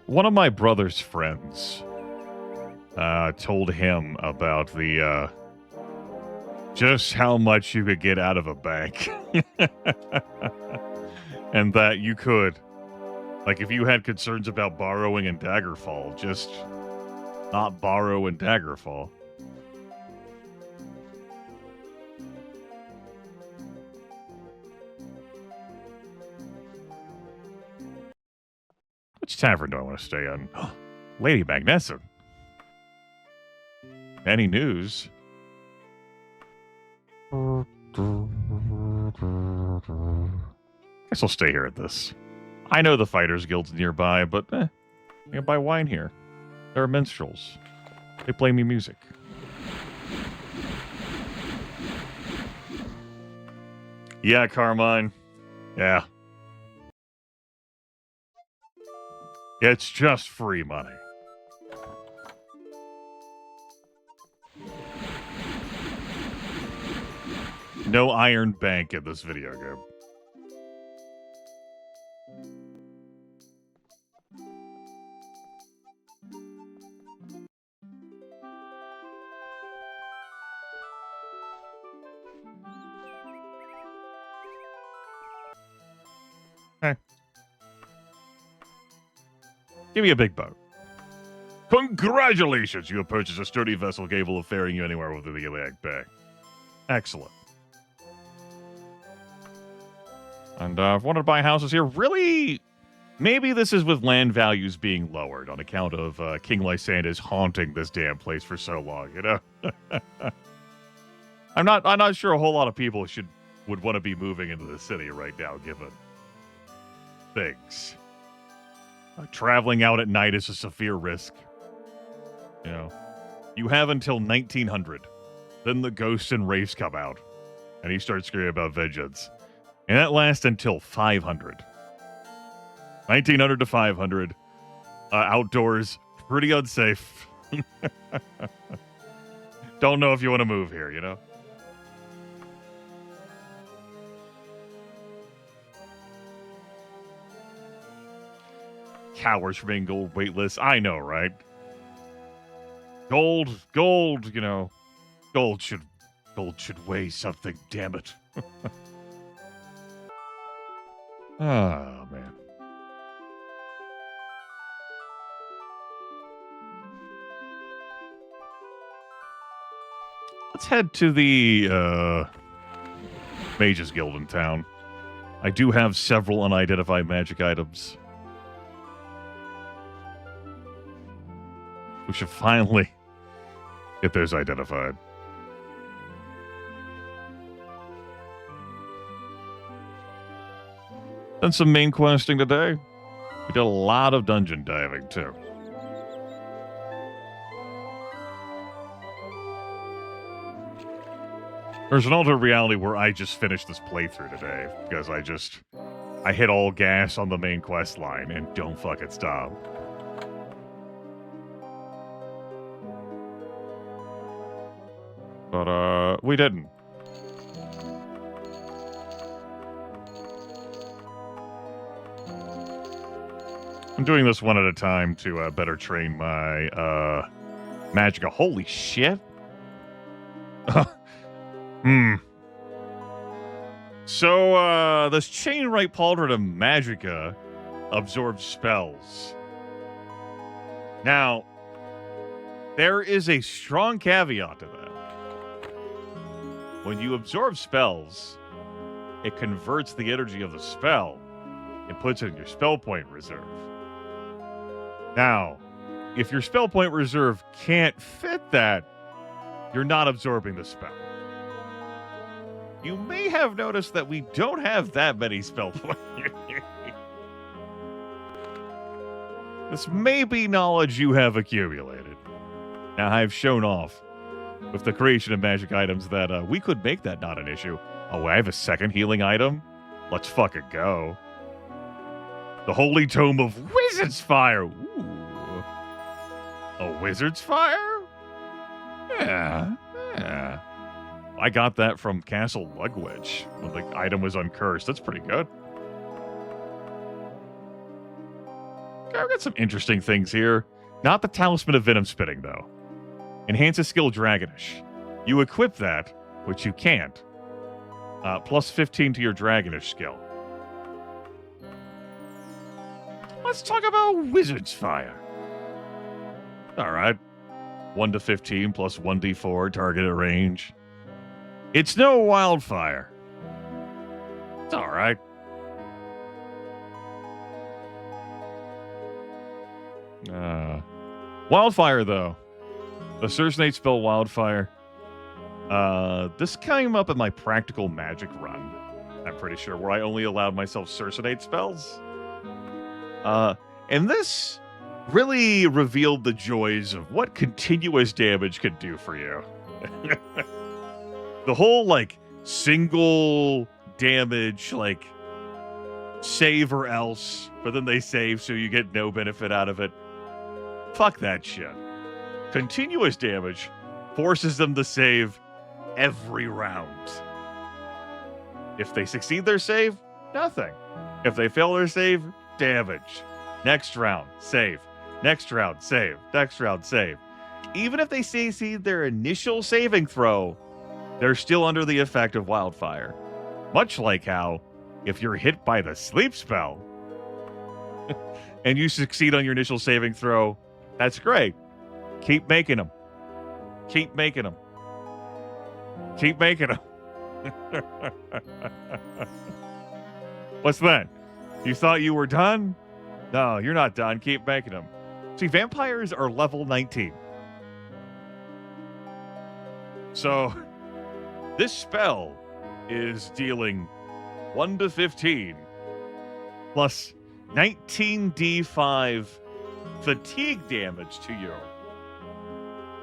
One of my brother's friends told him about the just how much you could get out of a bank. And that you could, like, if you had concerns about borrowing in Daggerfall, just not borrow in Daggerfall. Which tavern do I want to stay in? Lady Magnessen. Any news? Guess I'll stay here at this. I know the Fighters Guild's nearby, but I can buy wine here. There are minstrels. They play me music. Yeah, Carmine. Yeah. It's just free money. No iron bank in this video game. Give me a big boat. Congratulations! You have purchased a sturdy vessel capable of ferrying you anywhere within the Iliac Bay. Excellent. And I've wanted to buy houses here. Really? Maybe this is with land values being lowered on account of King Lysander's haunting this damn place for so long, you know? I'm not sure a whole lot of people would want to be moving into the city right now, given things. Traveling out at night is a severe risk. You know, you have until 1900. Then the ghosts and wraiths come out, and he starts screaming about vengeance. And that lasts until 500. 1900 to 500. Outdoors, pretty unsafe. Don't know if you want to move here, you know? Cowards for being gold waitlist. I know, right? Gold, you know. Gold should weigh something, damn it. Oh, man. Let's head to the Mages Guild in town. I do have several unidentified magic items. We should finally get those identified. Done some main questing today. We did a lot of dungeon diving, too. There's an alternate reality where I just finished this playthrough today because I hit all gas on the main quest line and don't fucking stop. But, we didn't. I'm doing this one at a time to better train my magicka. Holy shit. So, this Chainwright Pauldron of Magicka absorbs spells. Now, there is a strong caveat to that. When you absorb spells, it converts the energy of the spell and puts it in your spell point reserve. Now, if your spell point reserve can't fit that, you're not absorbing the spell. You may have noticed that we don't have that many spell points. This may be knowledge you have accumulated. Now, I've shown off with the creation of magic items that we could make that not an issue. Oh, I have a second healing item? Let's fucking go. The Holy Tome of Wizard's Fire. Ooh. A Wizard's Fire? Yeah. I got that from Castle Lugwitch when the item was uncursed. That's pretty good. Okay, I've got some interesting things here. Not the Talisman of Venom Spitting, though. Enhances skill Dragonish. You equip that, which you can't. Plus 15 to your Dragonish skill. Let's talk about Wizard's Fire. Alright. 1 to 15 plus 1d4 targeted range. It's no wildfire. It's alright. Wildfire, though. The Cercinate spell Wildfire. This came up in my practical magic run, I'm pretty sure, where I only allowed myself Cercinate spells. And this really revealed the joys of what continuous damage could do for you. The whole, like, single damage, like, save or else, but then they save so you get no benefit out of it. Fuck that shit. Continuous damage forces them to save every round. If they succeed their save, nothing. If they fail their save, damage. Next round, save. Next round, save. Next round, save. Even if they succeed their initial saving throw, they're still under the effect of wildfire. Much like how, if you're hit by the sleep spell, and you succeed on your initial saving throw, that's great. Keep making them. Keep making them. Keep making them. What's that? You thought you were done? No, you're not done. Keep making them. See, vampires are level 19. So, this spell is dealing 1 to 15 plus 19d5 fatigue damage to you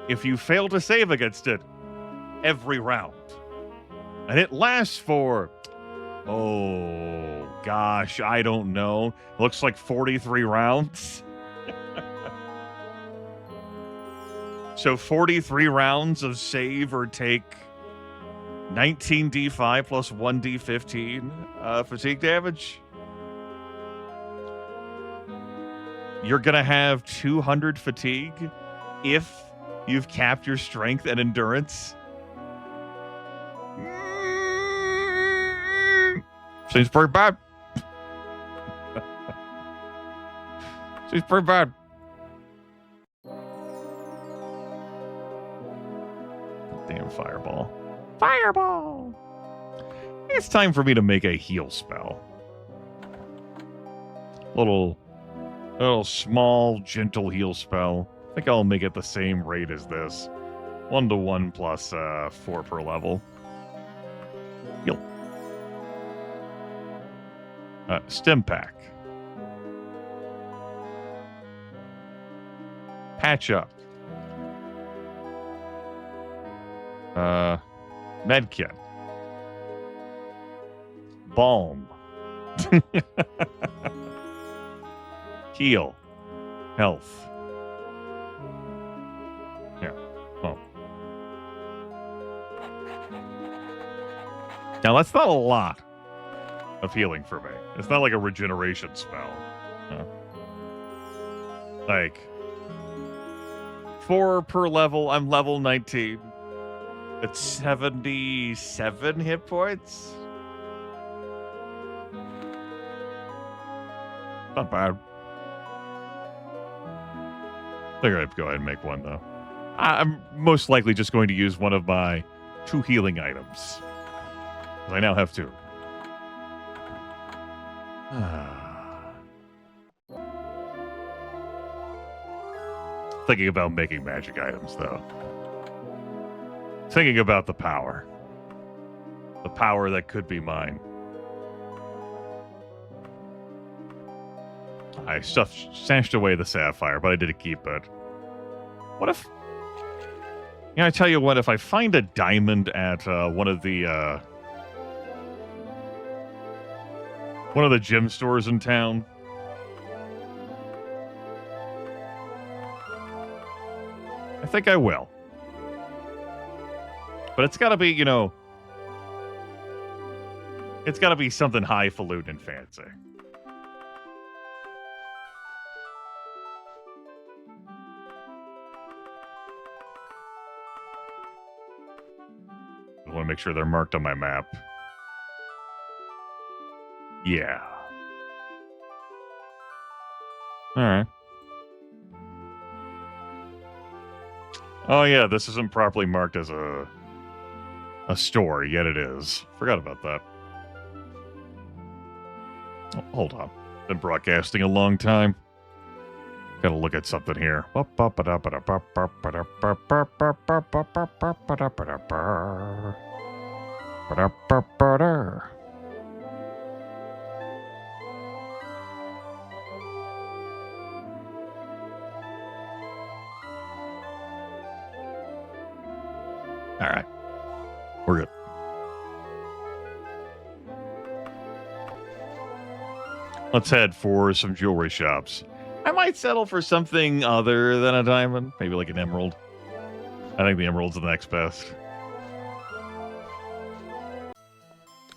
if you fail to save against it every round. And it lasts for, oh gosh, I don't know. Looks like 43 rounds. So 43 rounds of save or take 19d5 plus 1d15 fatigue damage. You're going to have 200 fatigue if you've capped your strength and endurance. Seems pretty bad. Seems pretty bad. Damn fireball. Fireball! It's time for me to make a heal spell. Little small, gentle heal spell. I think I'll make it the same rate as this. 1 to 1 plus 4 per level. Heal. Stim pack. Patch up. Medkit. Balm. Heal. Health. Yeah. Oh. Now, that's not a lot of healing for me. It's not like a regeneration spell. Like, 4 per level. I'm level 19. It's 77 hit points. Not bad. I think I'd go ahead and make one, though. I'm most likely just going to use one of my 2 healing items. I now have 2. Thinking about making magic items, though. Thinking about the power. The power that could be mine. I stashed away the sapphire, but I didn't keep it. What if Yeah, I tell you what, if I find a diamond at one of the gem stores in town, I think I will. But it's got to be, you know, it's got to be something highfalutin and fancy. I want to make sure they're marked on my map. Yeah. All right. Oh yeah, this isn't properly marked as a store, yet it is. Forgot about that. Oh, hold on. Been broadcasting a long time. Gotta look at something here. All right. We're good. Let's head for some jewelry shops. I might settle for something other than a diamond. Maybe like an emerald. I think the emerald's the next best.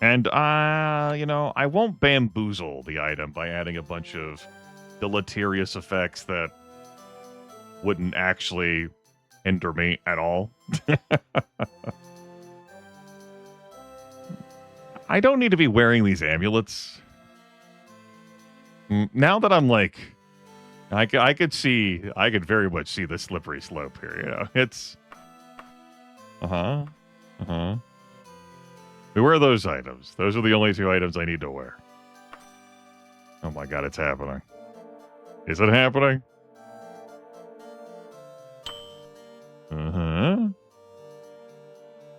And, you know, I won't bamboozle the item by adding a bunch of deleterious effects that wouldn't actually hinder me at all. I don't need to be wearing these amulets. Now that I'm like, I could very much see the slippery slope here. You know, it's, We wear those items. Those are the only two items I need to wear. Oh my god, it's happening. Is it happening?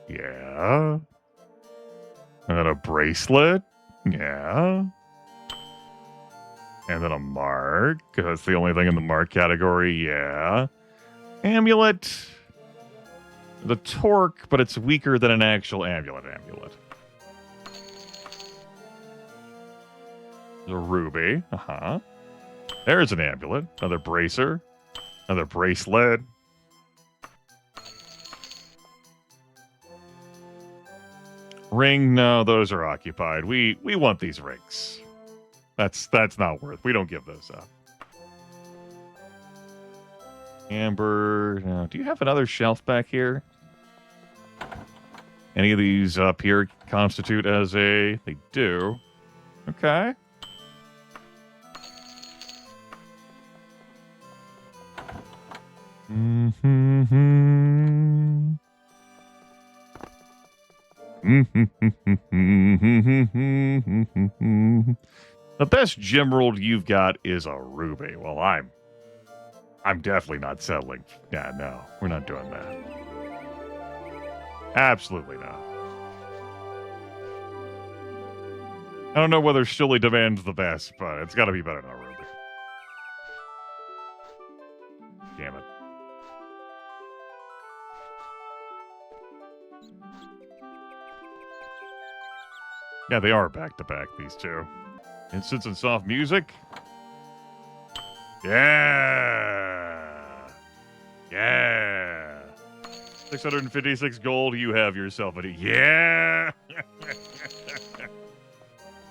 Yeah. And then a bracelet. Yeah. And then a mark. That's the only thing in the mark category. Yeah. Amulet. The torque, but it's weaker than an actual amulet. The ruby. There's an amulet. Another bracer. Another bracelet. Ring, no, those are occupied. We want these rings. That's not worth. We don't give those up. Amber, no. Do you have another shelf back here? Any of these up here constitute as a... They do. Okay. The best gemerald you've got is a ruby. Well, I'm definitely not settling. Yeah, no, we're not doing that. Absolutely not. I don't know whether Shilly demands the best, but it's got to be better than a ruby. Damn it. Yeah, they are back-to-back, these two. Instants and soft music. Yeah. Yeah. 656 gold, you have yourself a... Yeah.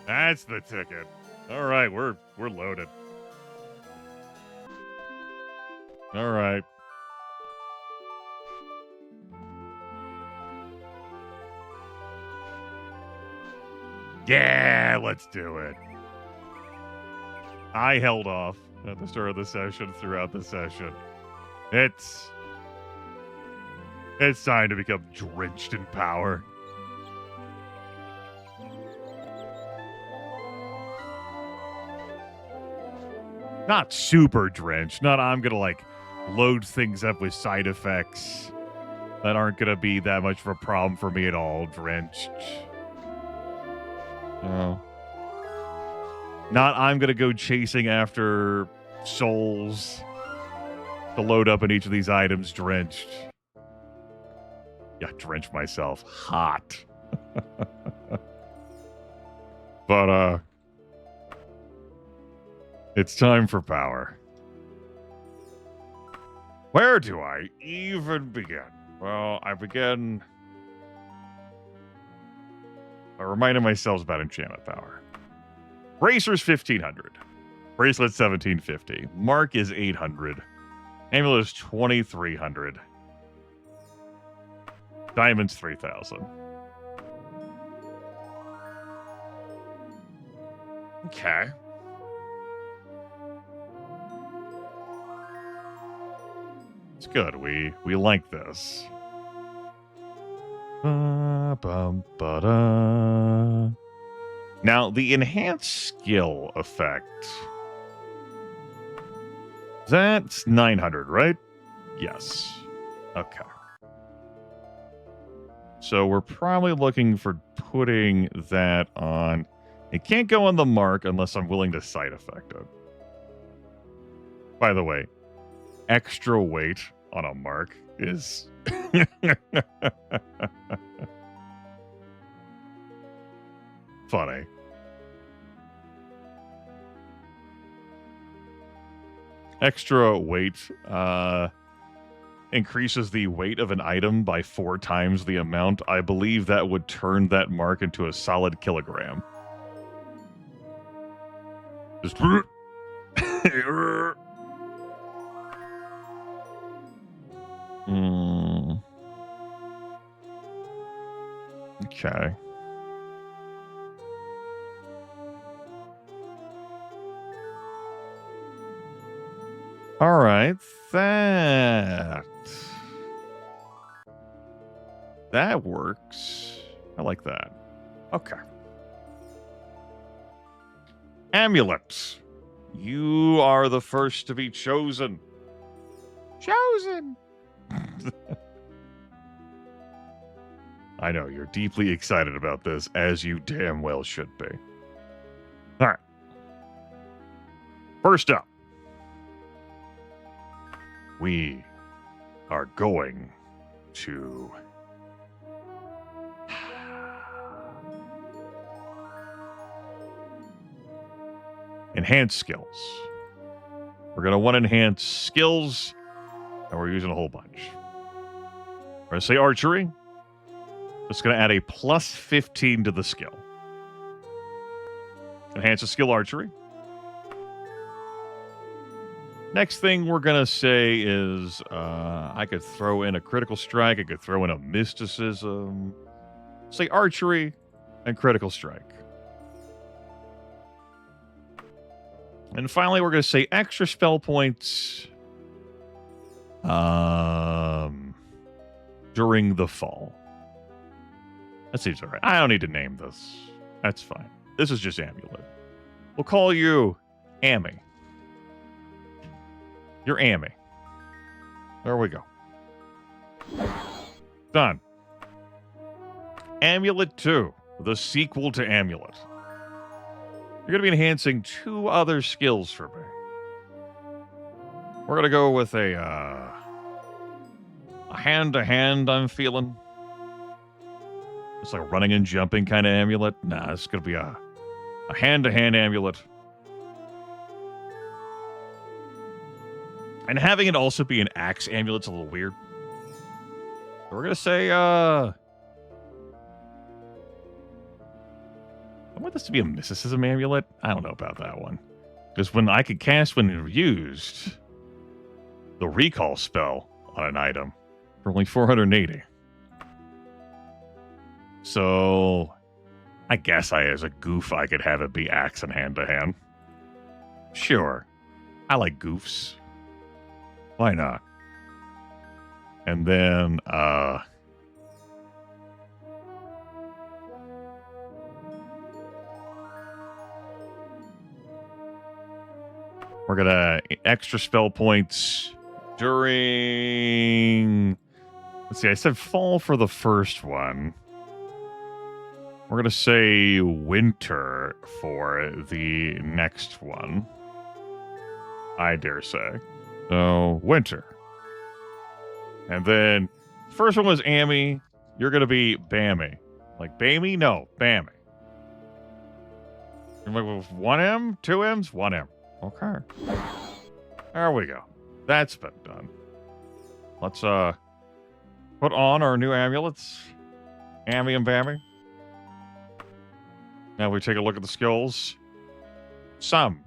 That's the ticket. All right, we're loaded. All right. Yeah, let's do it. I held off at the start of the session, throughout the session. It's time to become drenched in power. Not super drenched. Not I'm gonna like load things up with side effects that aren't gonna be that much of a problem for me at all. Drenched. No. Not I'm going to go chasing after souls to load up in each of these items drenched. Yeah, drench myself. Hot. But, it's time for power. Where do I even begin? Well, I begin by reminding myself about enchantment power. Bracer's 1500. Bracelet 1750. Mark is 800. Amulet is 2300. Diamond's 3000. Okay. It's good. We like this. Ba-bum-ba-da. Now, the enhanced skill effect. That's 900, right? Yes. Okay. So we're probably looking for putting that on. It can't go on the mark unless I'm willing to side effect it. By the way, extra weight on a mark is funny. Extra weight increases the weight of an item by 4 times the amount. I believe that would turn that mark into a solid kilogram. Just Okay. All right, that works. I like that. Okay. Amulet. You are the first to be chosen. Chosen. I know, you're deeply excited about this, as you damn well should be. All right. First up, we are going to enhance skills. We're going to want to enhance skills, and we're using a whole bunch. We're going to say archery. It's going to add a plus 15 to the skill. Enhance the skill archery. Next thing we're going to say is I could throw in a critical strike. I could throw in a mysticism. Say archery and critical strike. And finally, we're going to say extra spell points during the fall. That seems all right. I don't need to name this. That's fine. This is just Amulet. We'll call you Amy. You're Amy. There we go. Done. Amulet 2, the sequel to Amulet. You're going to be enhancing 2 other skills for me. We're going to go with a hand-to-hand I'm feeling. It's like a running and jumping kind of amulet. Nah, it's going to be a hand-to-hand amulet. And having it also be an axe amulet's a little weird. So we're going to say, I want this to be a mysticism amulet. I don't know about that one. Because when I could cast when used the recall spell on an item for only 480. So I guess as a goof, I could have it be axe and hand-to-hand. Sure. I like goofs. Why not? And then, we're going to extra spell points during... Let's see, I said fall for the first one. We're going to say winter for the next one. I dare say. So, winter. And then, first one was Amy. you're going to be Bammy. Like, Bammy? No, Bammy. With 1M? 2Ms? 1M. Okay. There we go. That's been done. Let's, put on our new amulets. Ammy and Bammy. Now we take a look at the skills. Some.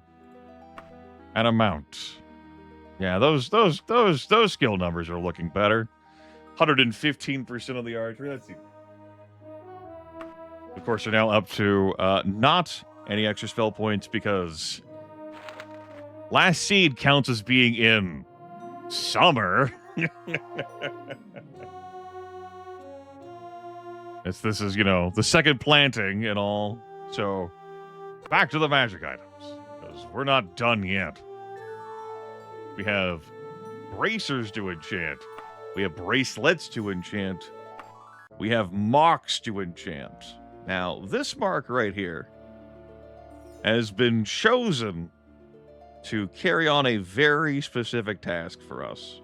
And amount. Yeah, those skill numbers are looking better. 115% of the archery. Let's see. Of course, we're now up to not any extra spell points because Last Seed counts as being in summer. This is, the second planting and all. So, back to the magic items. Because we're not done yet. We have bracers to enchant. We have bracelets to enchant. We have marks to enchant. Now, this mark right here has been chosen to carry on a very specific task for us.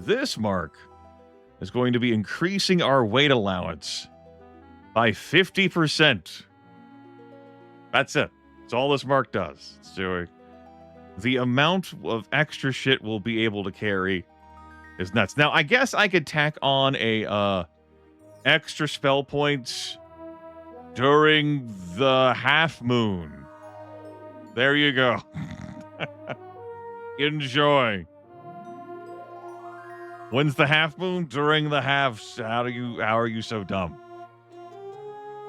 This mark is going to be increasing our weight allowance by 50%. That's it. That's all this mark does. It's doing. The amount of extra shit we'll be able to carry is nuts. Now, I guess I could tack on a extra spell points during the half moon. There you go. Enjoy. When's the half moon? During the halves. How are you so dumb?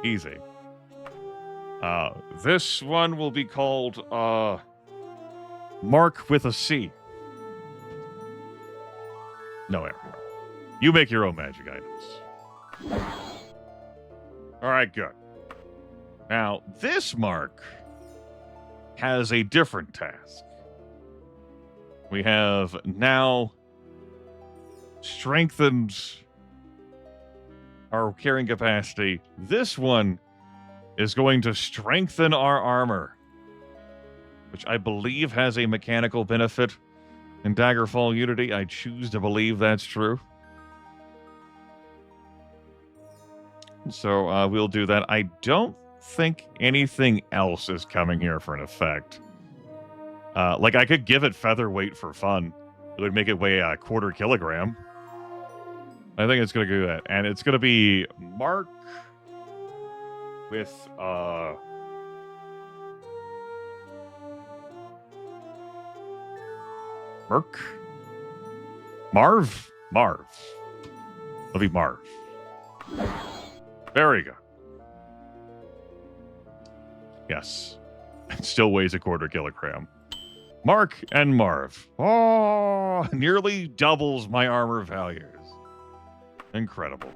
Easy. This one will be called Mark with a C. No error. You make your own magic items. All right, good. Now, this mark has a different task. We have now strengthened our carrying capacity. This one is going to strengthen our armor, which I believe has a mechanical benefit in Daggerfall Unity. I choose to believe that's true. So we'll do that. I don't think anything else is coming here for an effect. Like, I could give it featherweight for fun. It would make it weigh a quarter kilogram. I think it's going to do that. And it's going to be Mark with... Merc? Marv? Marv. It'll be Marv. Very good. Yes. It still weighs a quarter kilogram. Mark and Marv. Oh, nearly doubles my armor values. Incredible.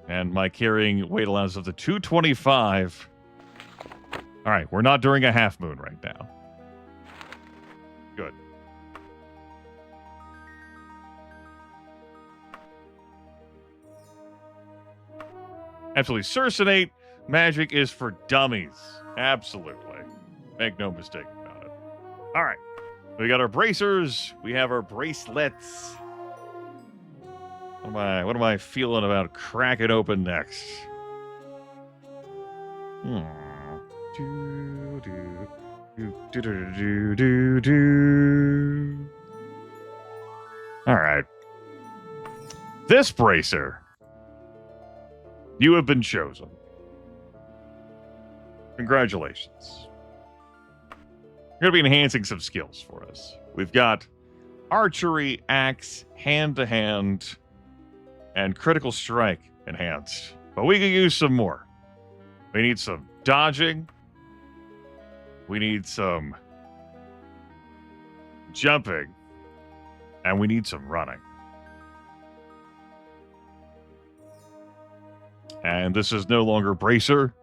And my carrying weight allowance of the 225. All right, we're not during a half moon right now. Good. Absolutely. Cercinate magic is for dummies. Absolutely. Make no mistake about it. All right. We got our bracers. We have our bracelets. What am I feeling about cracking open next? All right. This bracer. You have been chosen. Congratulations. You're going to be enhancing some skills for us. We've got archery, axe, hand-to-hand, and critical strike enhanced. But we could use some more. We need some dodging. We need some jumping. And we need some running. And this is no longer Bracer.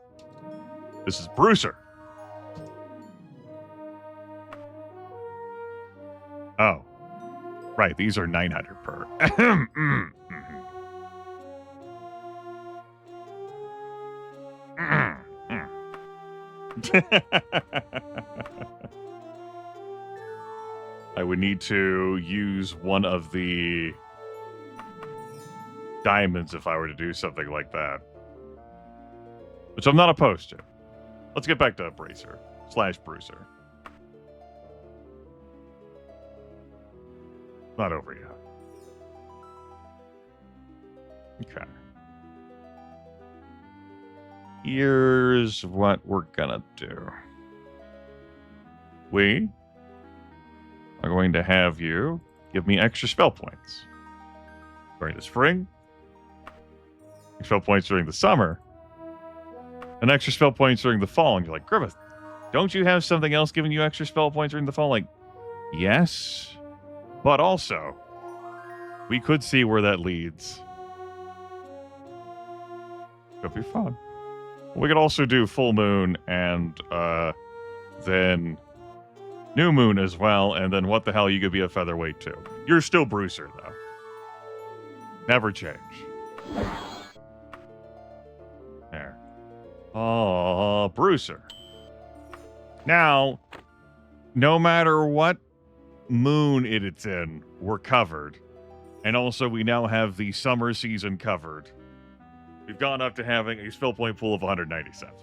This is Brucer. Oh. Right, these are 900 per. I would need to use one of the diamonds if I were to do something like that. Which I'm not opposed to. Let's get back to Bracer / Bruiser. Not over yet. Okay. Here's what we're gonna do. We are going to have you give me extra spell points during the spring, spell points during the summer, and extra spell points during the fall. And you're like, Grimith, don't you have something else giving you extra spell points during the fall? Like, yes, but also, we could see where that leads. Could be fun. We could also do full moon and then new moon as well, and then what the hell, you could be a featherweight too. You're still Bruiser, though. Never change. There. Oh, Bruiser. Now, no matter what moon it's in, we're covered. And also, we now have the summer season covered. We've gone up to having a spell point pool of 197.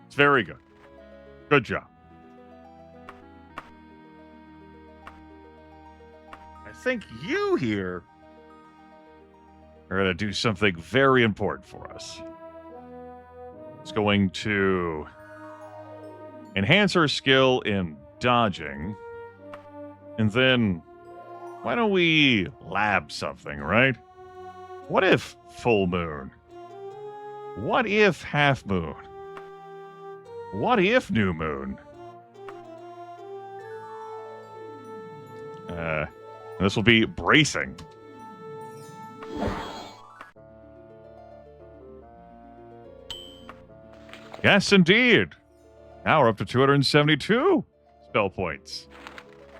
It's very good. Good job. I think you here are going to do something very important for us. It's going to enhance our skill in dodging. And then, why don't we lab something, right? What if full moon? What if half moon? What if new moon? This will be bracing. Yes, indeed. Now we're up to 272 spell points.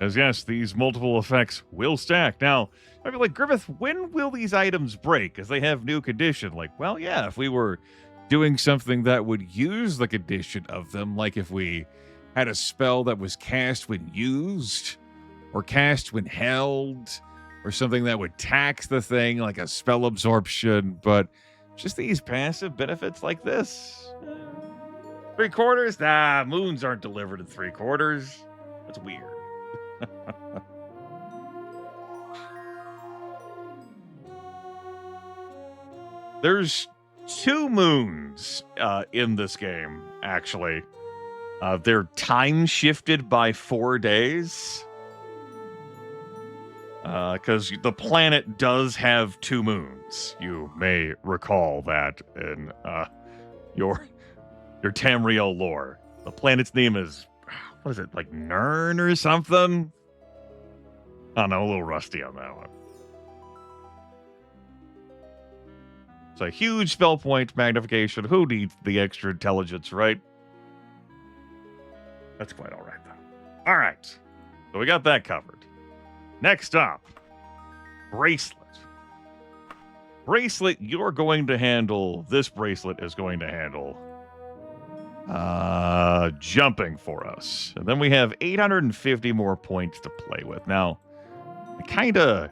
As yes, these multiple effects will stack. Now, I'd be like, Grimith, when will these items break? Because they have new condition. Like, well, yeah, if we were doing something that would use the condition of them, like if we had a spell that was cast when used, or cast when held, or something that would tax the thing, like a spell absorption, but just these passive benefits like this. 3/4? Nah, moons aren't delivered in 3/4. That's weird. There's 2 moons in this game, actually. They're time shifted by 4 days. Because the planet does have 2 moons. You may recall that in your Tamriel lore. The planet's name is, what is it, like Nern or something? I don't know, a little rusty on that one. It's a huge spell point magnification. Who needs the extra intelligence, right? That's quite all right, though. All right. So we got that covered. Next up, bracelet. Bracelet, you're going to handle, this bracelet is going to handle jumping for us. And then we have 850 more points to play with. Now, I kind of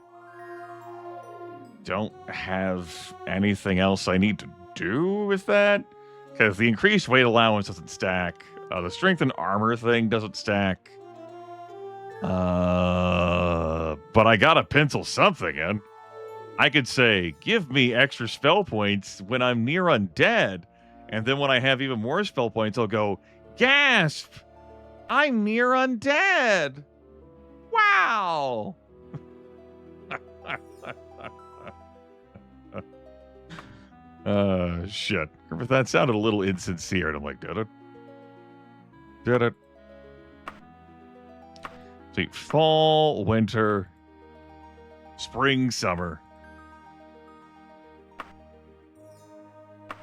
don't have anything else I need to do with that, because the increased weight allowance doesn't stack. The strength and armor thing doesn't stack. But I gotta pencil something in. I could say, give me extra spell points when I'm near undead, and then when I have even more spell points, I'll go, gasp! I'm near undead! Wow! Shit. That sounded a little insincere, and I'm like, did it? Did it? See, fall, winter, spring, summer.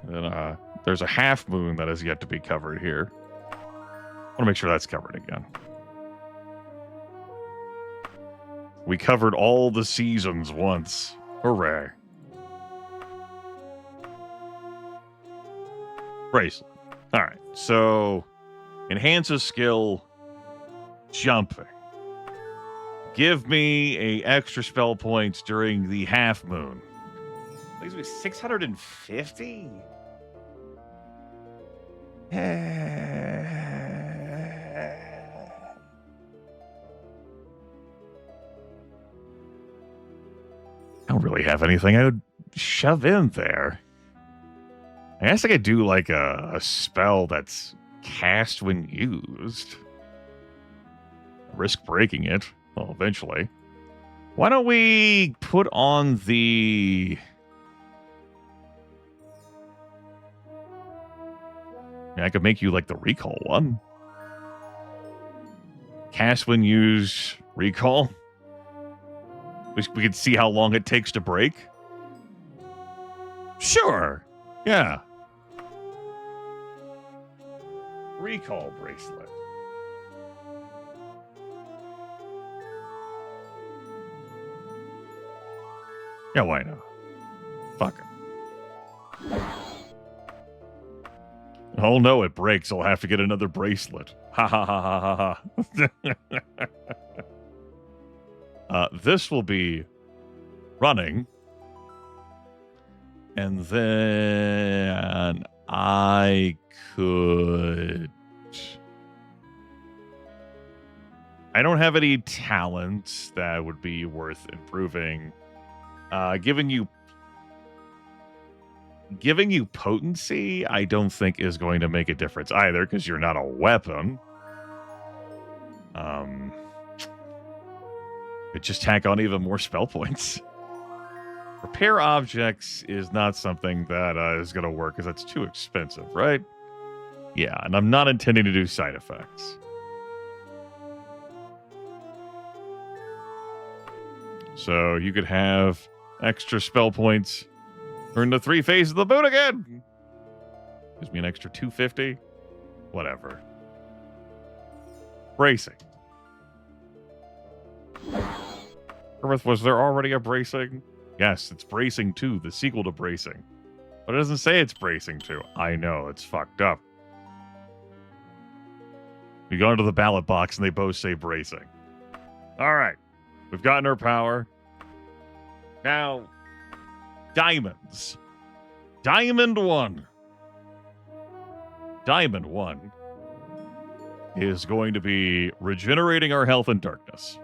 And then there's a half moon that has yet to be covered here. I want to make sure that's covered again. We covered all the seasons once. Hooray. Bracelet. All right, so enhances skill, jumping. Give me a extra spell points during the half moon. Leaves me 650? I don't really have anything I would shove in there. I guess I could do like a spell that's cast when used. Risk breaking it. Well, eventually. Why don't we put on the... I could make you like the recall one. Cast when used, recall. We could see how long it takes to break. Sure. Yeah. Recall bracelet. Yeah, why not? Fuck it. Oh no, it breaks. I'll have to get another bracelet. Ha ha ha ha ha ha. This will be running. And then I could... I don't have any talents that would be worth improving. Giving you potency, I don't think is going to make a difference either, because you're not a weapon. It just tack on even more spell points. Repair objects is not something that is going to work, because that's too expensive, right? Yeah, and I'm not intending to do side effects. So you could have extra spell points. Turn the 3 phases of the boot again. Gives me an extra 250. Whatever. Bracing. Grimith, was there already a bracing? Yes, it's Bracing 2, the sequel to Bracing. But it doesn't say it's Bracing 2. I know, it's fucked up. We go into the ballot box and they both say Bracing. Alright. We've gotten our power. Now... Diamonds. Diamond 1. Diamond 1 is going to be regenerating our health in darkness.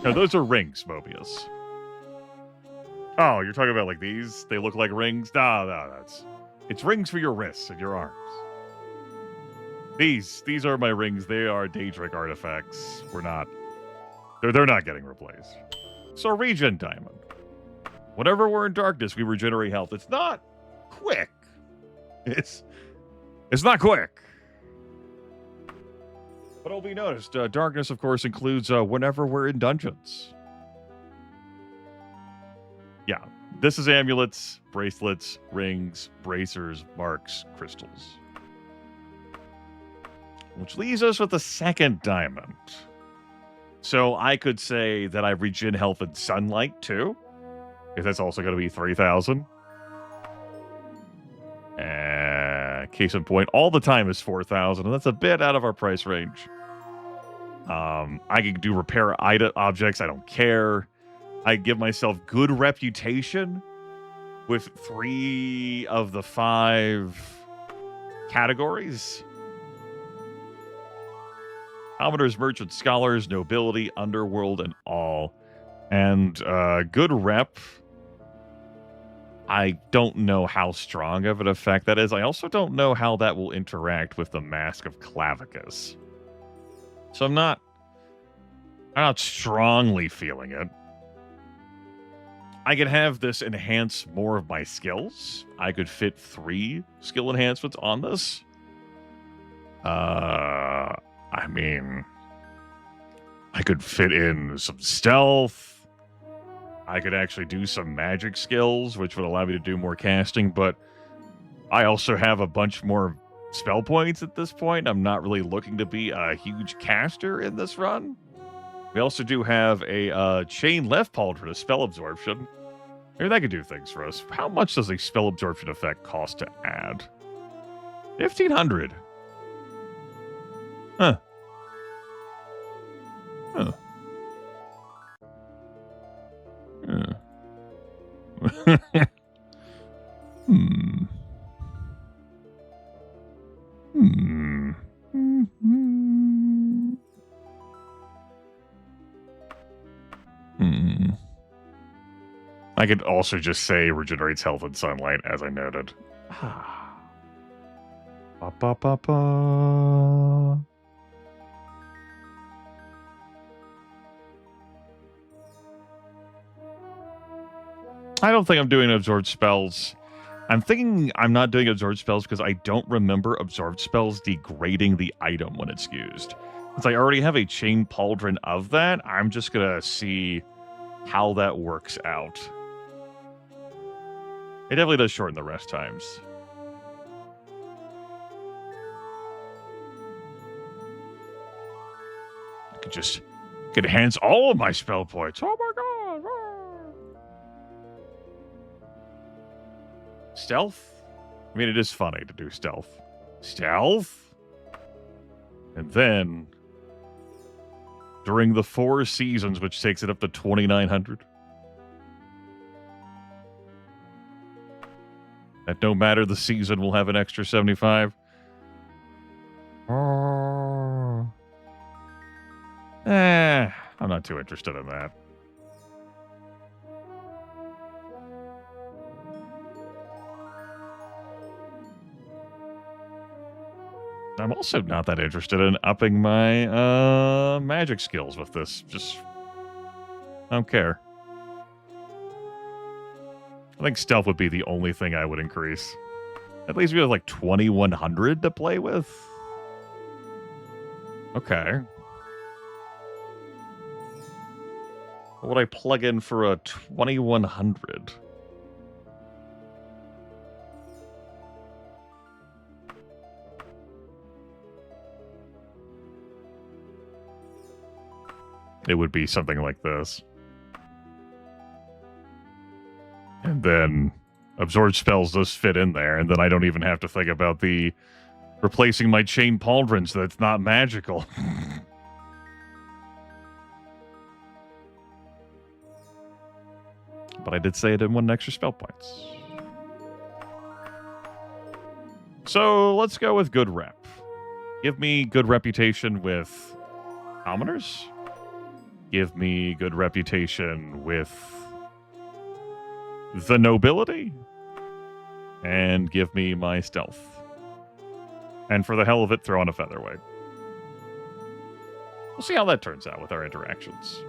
Now, those are rings, Mobius. Oh, you're talking about like these? They look like rings? No, that's... It's rings for your wrists and your arms. These are my rings. They are Daedric artifacts. We're not... They're not getting replaced. So regen diamond. Whenever we're in darkness, we regenerate health. It's not quick. It's not quick. But it'll be noticed. Darkness, of course, includes whenever we're in dungeons. Yeah. This is amulets, bracelets, rings, bracers, marks, crystals. Which leaves us with the second diamond. So I could say that I regen health in sunlight, too. If that's also going to be 3,000. Case in point, all the time is 4,000, and that's a bit out of our price range. I can do repair objects. I don't care. I give myself good reputation with 3 of the 5 categories. Commoners, merchants, scholars, nobility, underworld, and all. And good rep. I don't know how strong of an effect that is. I also don't know how that will interact with the Mask of Clavicus. So I'm not strongly feeling it. I could have this enhance more of my skills. I could fit 3 skill enhancements on this. I mean, I could fit in some stealth. I could actually do some magic skills, which would allow me to do more casting, but I also have a bunch more spell points at this point. I'm not really looking to be a huge caster in this run. We also do have a chain left pauldron, a spell absorption. Maybe that could do things for us. How much does a spell absorption effect cost to add? 1,500. Huh. Huh. Huh. Hmm. Hmm. Hmm. I could also just say regenerates health and sunlight, as I noted. Ba, ba, ba, ba. I don't think I'm doing absorbed spells. I'm thinking I'm not doing absorbed spells because I don't remember absorbed spells degrading the item when it's used. Since I already have a chain pauldron of that, I'm just going to see how that works out. It definitely does shorten the rest times. I could just enhance all of my spell points. Oh my god! Stealth? I mean, it is funny to do stealth. Stealth? And then, during the 4 seasons, which takes it up to 2,900. That no matter the season, we'll have an extra 75. I'm not too interested in that. I'm also not that interested in upping my magic skills with this. Just I don't care. I think stealth would be the only thing I would increase. At least we have like 2,100 to play with. Okay. What would I plug in for a 2,100? It would be something like this. And then absorb spells does fit in there, and then I don't even have to think about the replacing my chain pauldron so that's not magical. But I did say I didn't want extra spell points. So let's go with good rep. Give me good reputation with commoners. Give me good reputation with the nobility. And give me my stealth. And for the hell of it, throw on a featherweight. We'll see how that turns out with our interactions.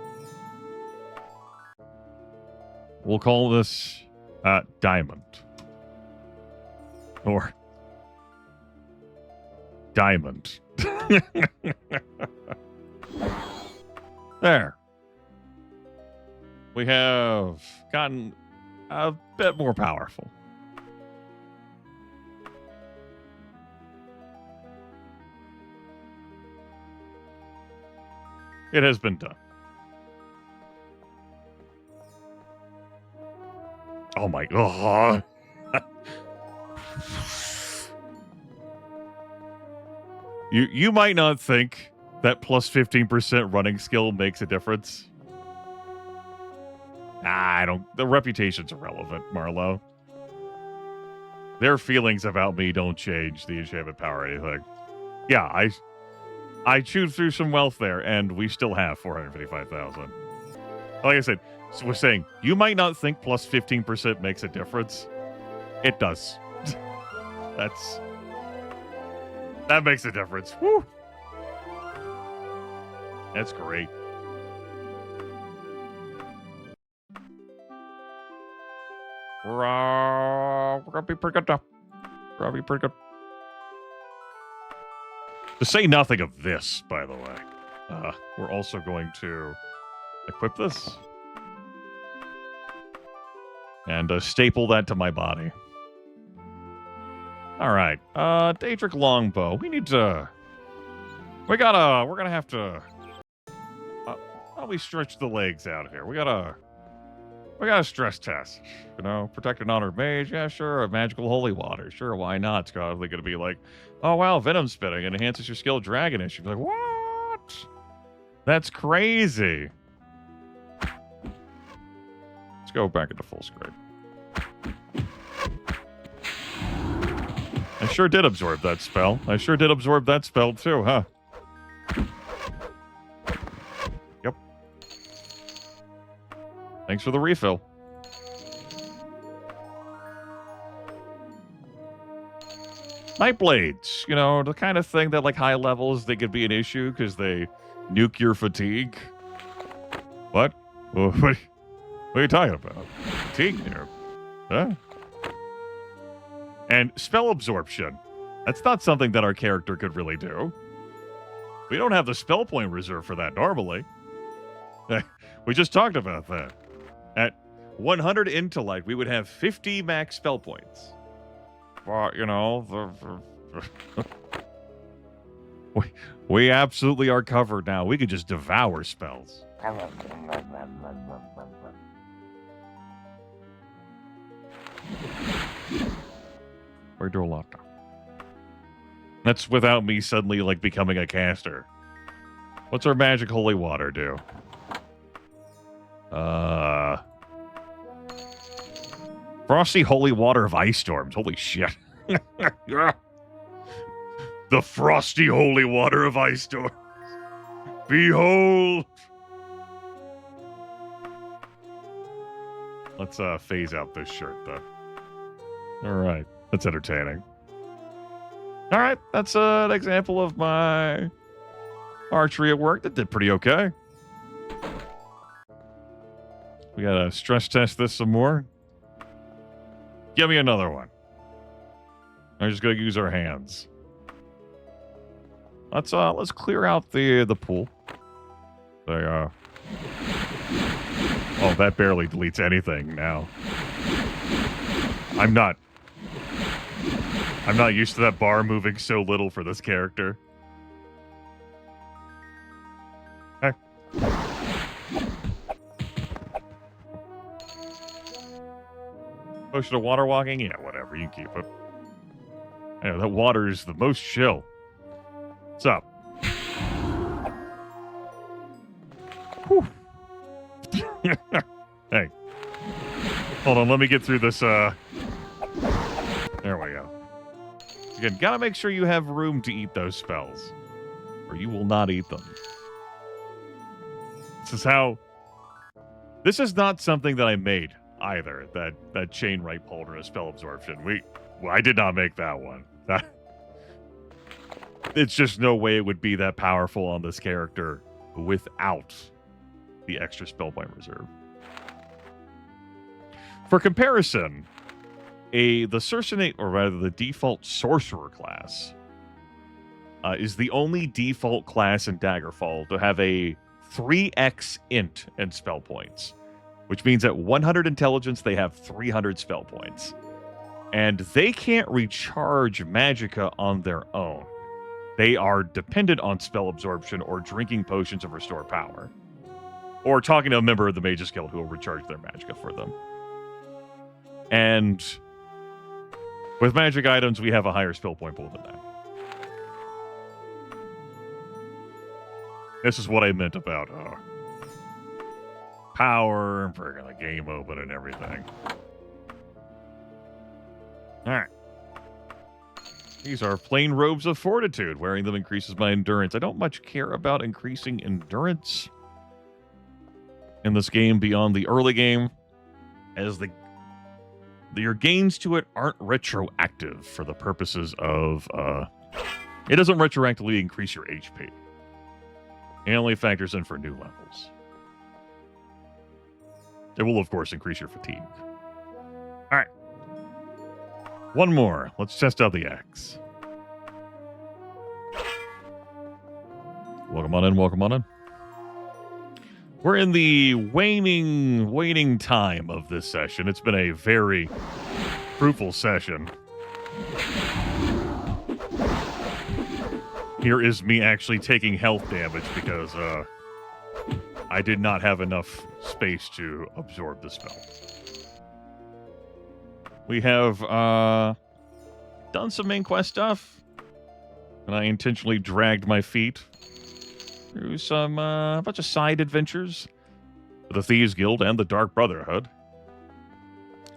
We'll call this Diamond. Or Diamond. There. We have gotten a bit more powerful. It has been done. Oh my god. You might not think that plus 15% running skill makes a difference. I don't. The reputation's irrelevant, Marlo. Their feelings about me don't change the enchantment power or anything. Yeah, I chewed through some wealth there, and we still have 455,000. Like I said, so we're saying you might not think plus 15% makes a difference. It does. That makes a difference. Woo! That's great. We're gonna be pretty good now. We're gonna be pretty good. To say nothing of this, by the way, we're also going to equip this and staple that to my body. All right, Daedric Longbow. We're gonna have to. How we stretch the legs out here? We gotta We got a stress test. You know, protect an honored mage. Yeah, sure. A magical holy water. Sure, why not? It's probably going to be like, oh, wow, venom spitting. It enhances your skill dragonish. You'd be like, what? That's crazy. Let's go back into full screen. I sure did absorb that spell. I sure did absorb that spell too, huh? Yep. Thanks for the refill. Nightblades, you know, the kind of thing that, like, high levels, they could be an issue because they nuke your fatigue. What? What are you talking about? Fatigue here? Huh? And spell absorption. That's not something that our character could really do. We don't have the spell point reserve for that normally. We just talked about that. At 100 intellect, we would have 50 max spell points. Well, you know, we absolutely are covered now. We could just devour spells. We're doing a lot now. That's without me suddenly, like, becoming a caster. What's our magic holy water do? Frosty holy water of ice storms. Holy shit. The frosty holy water of ice storms. Behold. Let's phase out this shirt, though. All right. That's entertaining. All right. That's an example of my archery at work. That did pretty okay. We got to stress test this some more. Give me another one. I'm just going to use our hands. Let's clear out the pool. Oh, that barely deletes anything now. I'm not used to that bar moving so little for this character. Hey. Potion of water walking? Yeah, whatever. You keep it. Yeah, that water is the most chill. What's up? Whew. Hey. Hold on, let me get through this, There we go. Again, gotta make sure you have room to eat those spells, or you will not eat them. This is not something that I made, either, that chain right polder of spell absorption. I did not make that one. It's just no way it would be that powerful on this character without the extra spell point reserve. For comparison, the Cercinate, or rather the default Sorcerer class, is the only default class in Daggerfall to have a 3x int in spell points, which means at 100 intelligence, they have 300 spell points. And they can't recharge magicka on their own. They are dependent on spell absorption or drinking potions of restore power. Or talking to a member of the Mage's Guild who will recharge their magicka for them. And with magic items, we have a higher spell point pool than that. This is what I meant about power and friggin' the game open and everything. Alright. These are plain robes of fortitude. Wearing them increases my endurance. I don't much care about increasing endurance in this game beyond the early game, as your gains to it aren't retroactive for the purposes of it doesn't retroactively increase your HP. It only factors in for new levels. It will, of course, increase your fatigue. Alright. One more. Let's test out the axe. Welcome on in, welcome on in. We're in the waning time of this session. It's been a very fruitful session. Here is me actually taking health damage because I did not have enough space to absorb the spell. We have done some main quest stuff, and I intentionally dragged my feet through some bunch of side adventures for the Thieves Guild and the Dark Brotherhood.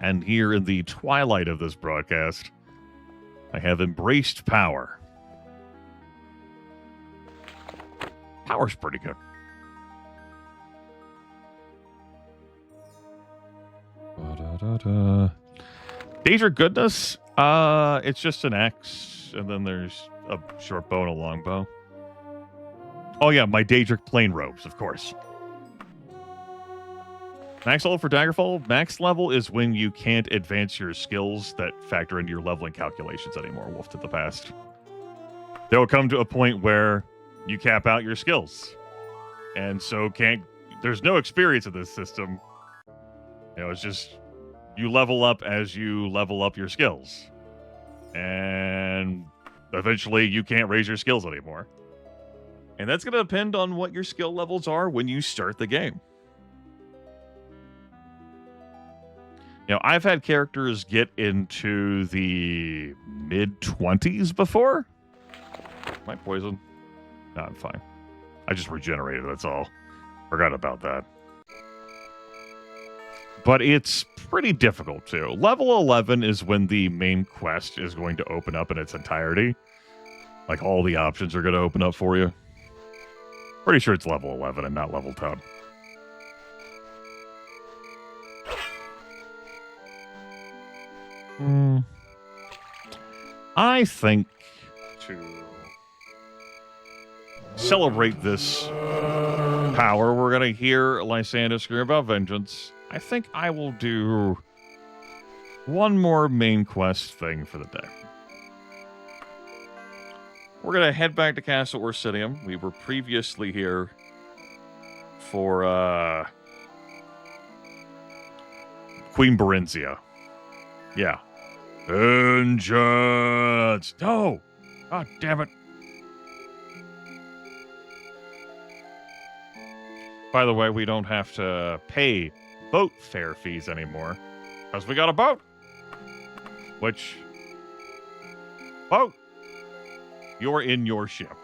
And here in the twilight of this broadcast, I have embraced power. Power's pretty good. Daedric Goodness, it's just an axe, and then there's a short bow and a long bow. Oh yeah, my Daedric plain robes, of course. Max level for Daggerfall. Max level is when you can't advance your skills that factor into your leveling calculations anymore, Wolf to the Past. There will come to a point where you cap out your skills. And so there's no experience in this system. It's just you level up as you level up your skills. And eventually you can't raise your skills anymore. And that's going to depend on what your skill levels are when you start the game. I've had characters get into the mid-20s before. Am I poisoned? No, I'm fine. I just regenerated, that's all. Forgot about that. But it's pretty difficult, too. Level 11 is when the main quest is going to open up in its entirety. Like, all the options are going to open up for you. Pretty sure it's level 11 and not level 10. I think to celebrate this power, we're going to hear Lysandra scream about vengeance. I think I will do one more main quest thing for the day. We're going to head back to Castle Orsinium. We were previously here for Queen Berenzia. Yeah. Vengeance! No! God damn it. By the way, we don't have to pay boat fare fees anymore. Because we got a boat! Which... boat! You're in your ship.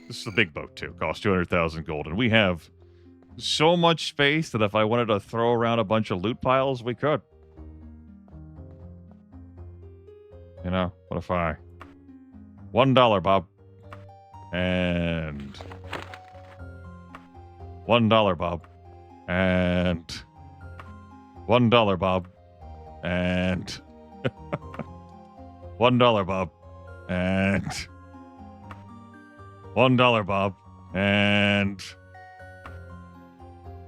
This is a big boat, too. Costs 200,000 gold. And we have so much space that if I wanted to throw around a bunch of loot piles, we could. What if I... $1, Bob. And... $1, Bob. And... $1, Bob. And... $1, Bob. And... $1, Bob. And...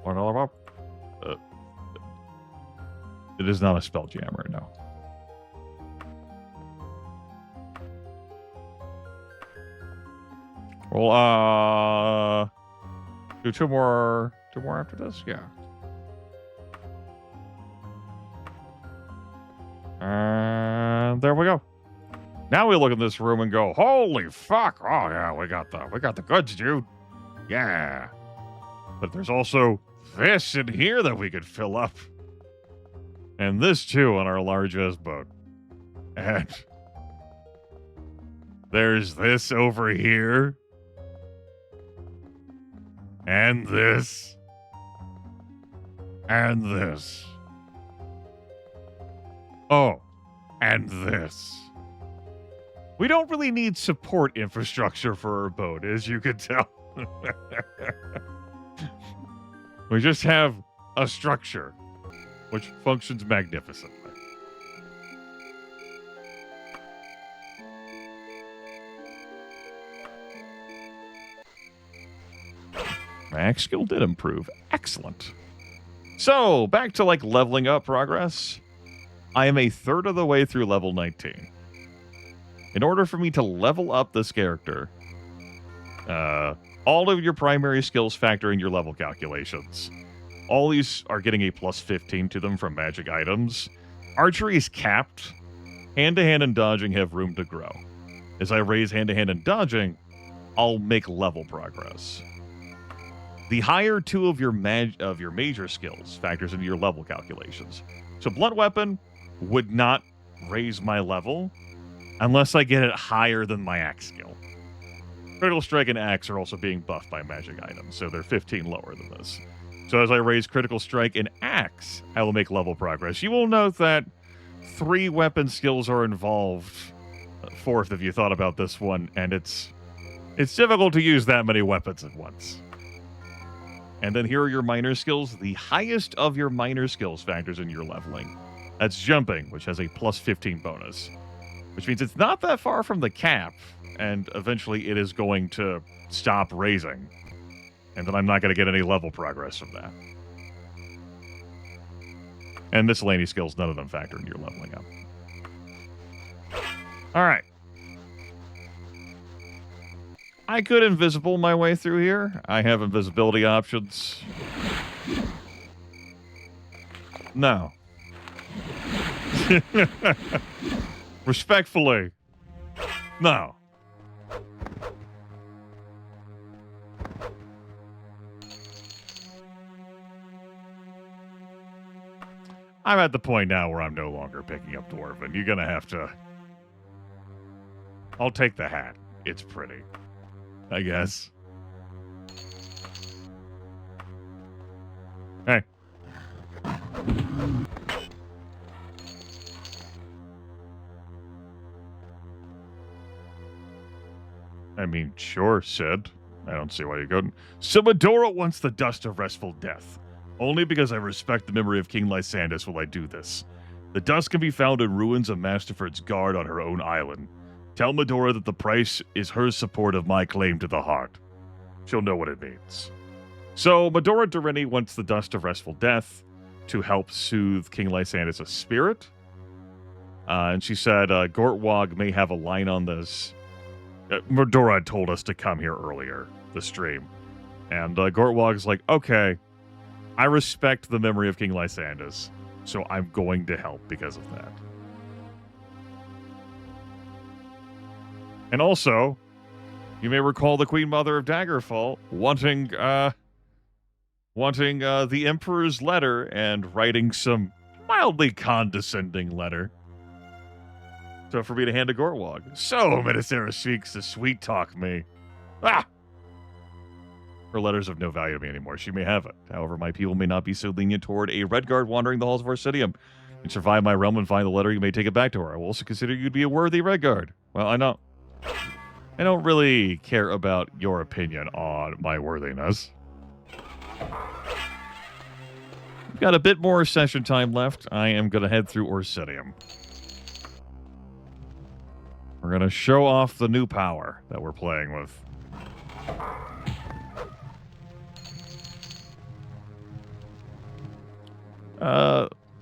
$1, Bob? It is not a spell jammer, no. Well, do two more after this? Yeah. And there we go. Now we look at this room and go, holy fuck. Oh yeah, we got the goods, dude. Yeah. But there's also this in here that we could fill up. And this too on our large-ass boat. And there's this over here. And this. And this. Oh, and this. We don't really need support infrastructure for our boat, as you can tell. We just have a structure, which functions magnificently. My axe skill did improve. Excellent. So, back to leveling up progress. I am a third of the way through level 19. In order for me to level up this character, all of your primary skills factor in your level calculations. All these are getting a plus 15 to them from magic items. Archery is capped. Hand-to-hand and dodging have room to grow. as I raise hand-to-hand and dodging, I'll make level progress. The higher two of your major skills factors into your level calculations. So blunt weapon would not raise my level unless I get it higher than my axe skill. Critical strike and axe are also being buffed by magic items, so they're 15 lower than this. So as I raise critical strike and axe, I will make level progress. You will note that 3 weapon skills are involved. Fourth, if you thought about this one, and it's difficult to use that many weapons at once. And then here are your minor skills. The highest of your minor skills factors in your leveling. That's jumping, which has a plus 15 bonus, which means it's not that far from the cap, and eventually it is going to stop raising. And then I'm not going to get any level progress from that. And miscellaneous skills, none of them factor in your leveling up. All right. I could invisible my way through here. I have invisibility options. No. Respectfully. No. I'm at the point now where I'm no longer picking up Dwarven. You're going to have to... I'll take the hat. It's pretty. I guess. Hey. I mean, sure, Sid. I don't see why you're going. So Medora wants the dust of restful death. Only because I respect the memory of King Lysandus will I do this. The dust can be found in ruins of Masterford's guard on her own island. Tell Medora that the price is her support of my claim to the heart. She'll know what it means. So Medora Dorini wants the dust of restful death to help soothe King Lysandus' spirit. And she said Gortwog may have a line on this. Medora had told us to come here earlier, the stream. And Gortwog's like, okay, I respect the memory of King Lysandus, so I'm going to help because of that. And also, you may recall the Queen Mother of Daggerfall wanting the Emperor's letter and writing some mildly condescending letter. So for me to hand to Gortwog. So, Medicera seeks to sweet-talk me. Ah! Her letters of no value to me anymore. She may have it. However, my people may not be so lenient toward a Redguard wandering the halls of Arcidium. You survive my realm and find the letter, you may take it back to her. I will also consider you to be a worthy Redguard. Well, I don't really care about your opinion on my worthiness. We've got a bit more session time left. I am going to head through Arcidium. We're going to show off the new power that we're playing with.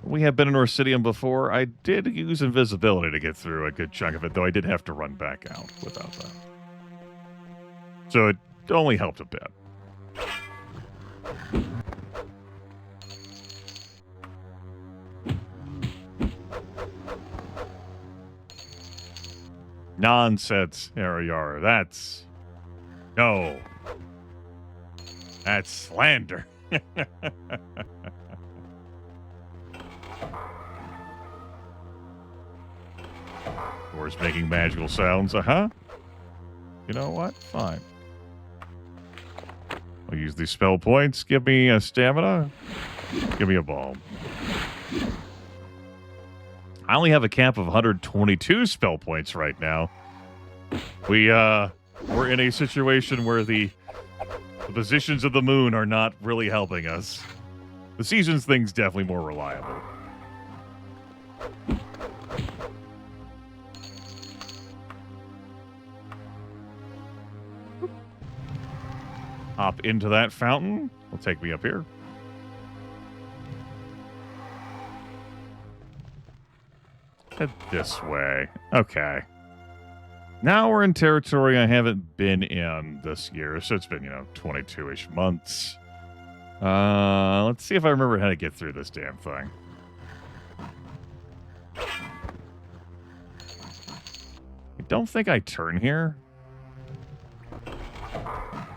We have been in Arcidium before. I did use invisibility to get through a good chunk of it, though I did have to run back out without that. So it only helped a bit. Nonsense, Ariar. That's... No. That's slander. Doors making magical sounds. Uh-huh. You know what? Fine. I'll use these spell points. Give me a stamina. Give me a balm. I only have a cap of 122 spell points right now. We're in a situation where the positions of the moon are not really helping us. The seasons thing's definitely more reliable. Hop into that fountain. Will take me up here. Head this way. Okay. Now we're in territory I haven't been in this year, so it's been, 22-ish months. Let's see if I remember how to get through this damn thing. I don't think I turn here.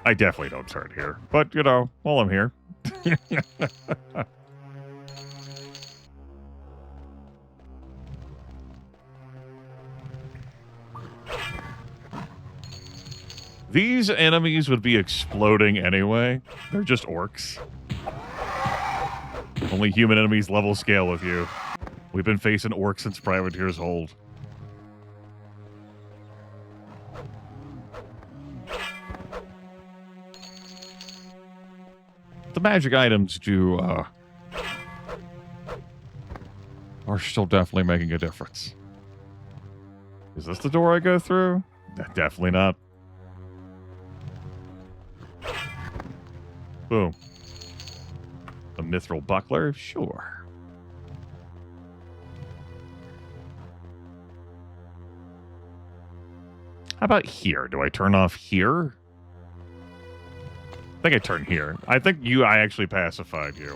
I definitely don't turn here. But, you know, while I'm here. These enemies would be exploding anyway. They're just orcs. Only human enemies level scale with you. We've been facing orcs since Privateer's Hold. The magic items are still definitely making a difference. Is this the door I go through? Definitely not. Boom. A mithril buckler? Sure. How about here? Do I turn off here? I think I turn here. I think I actually pacified you.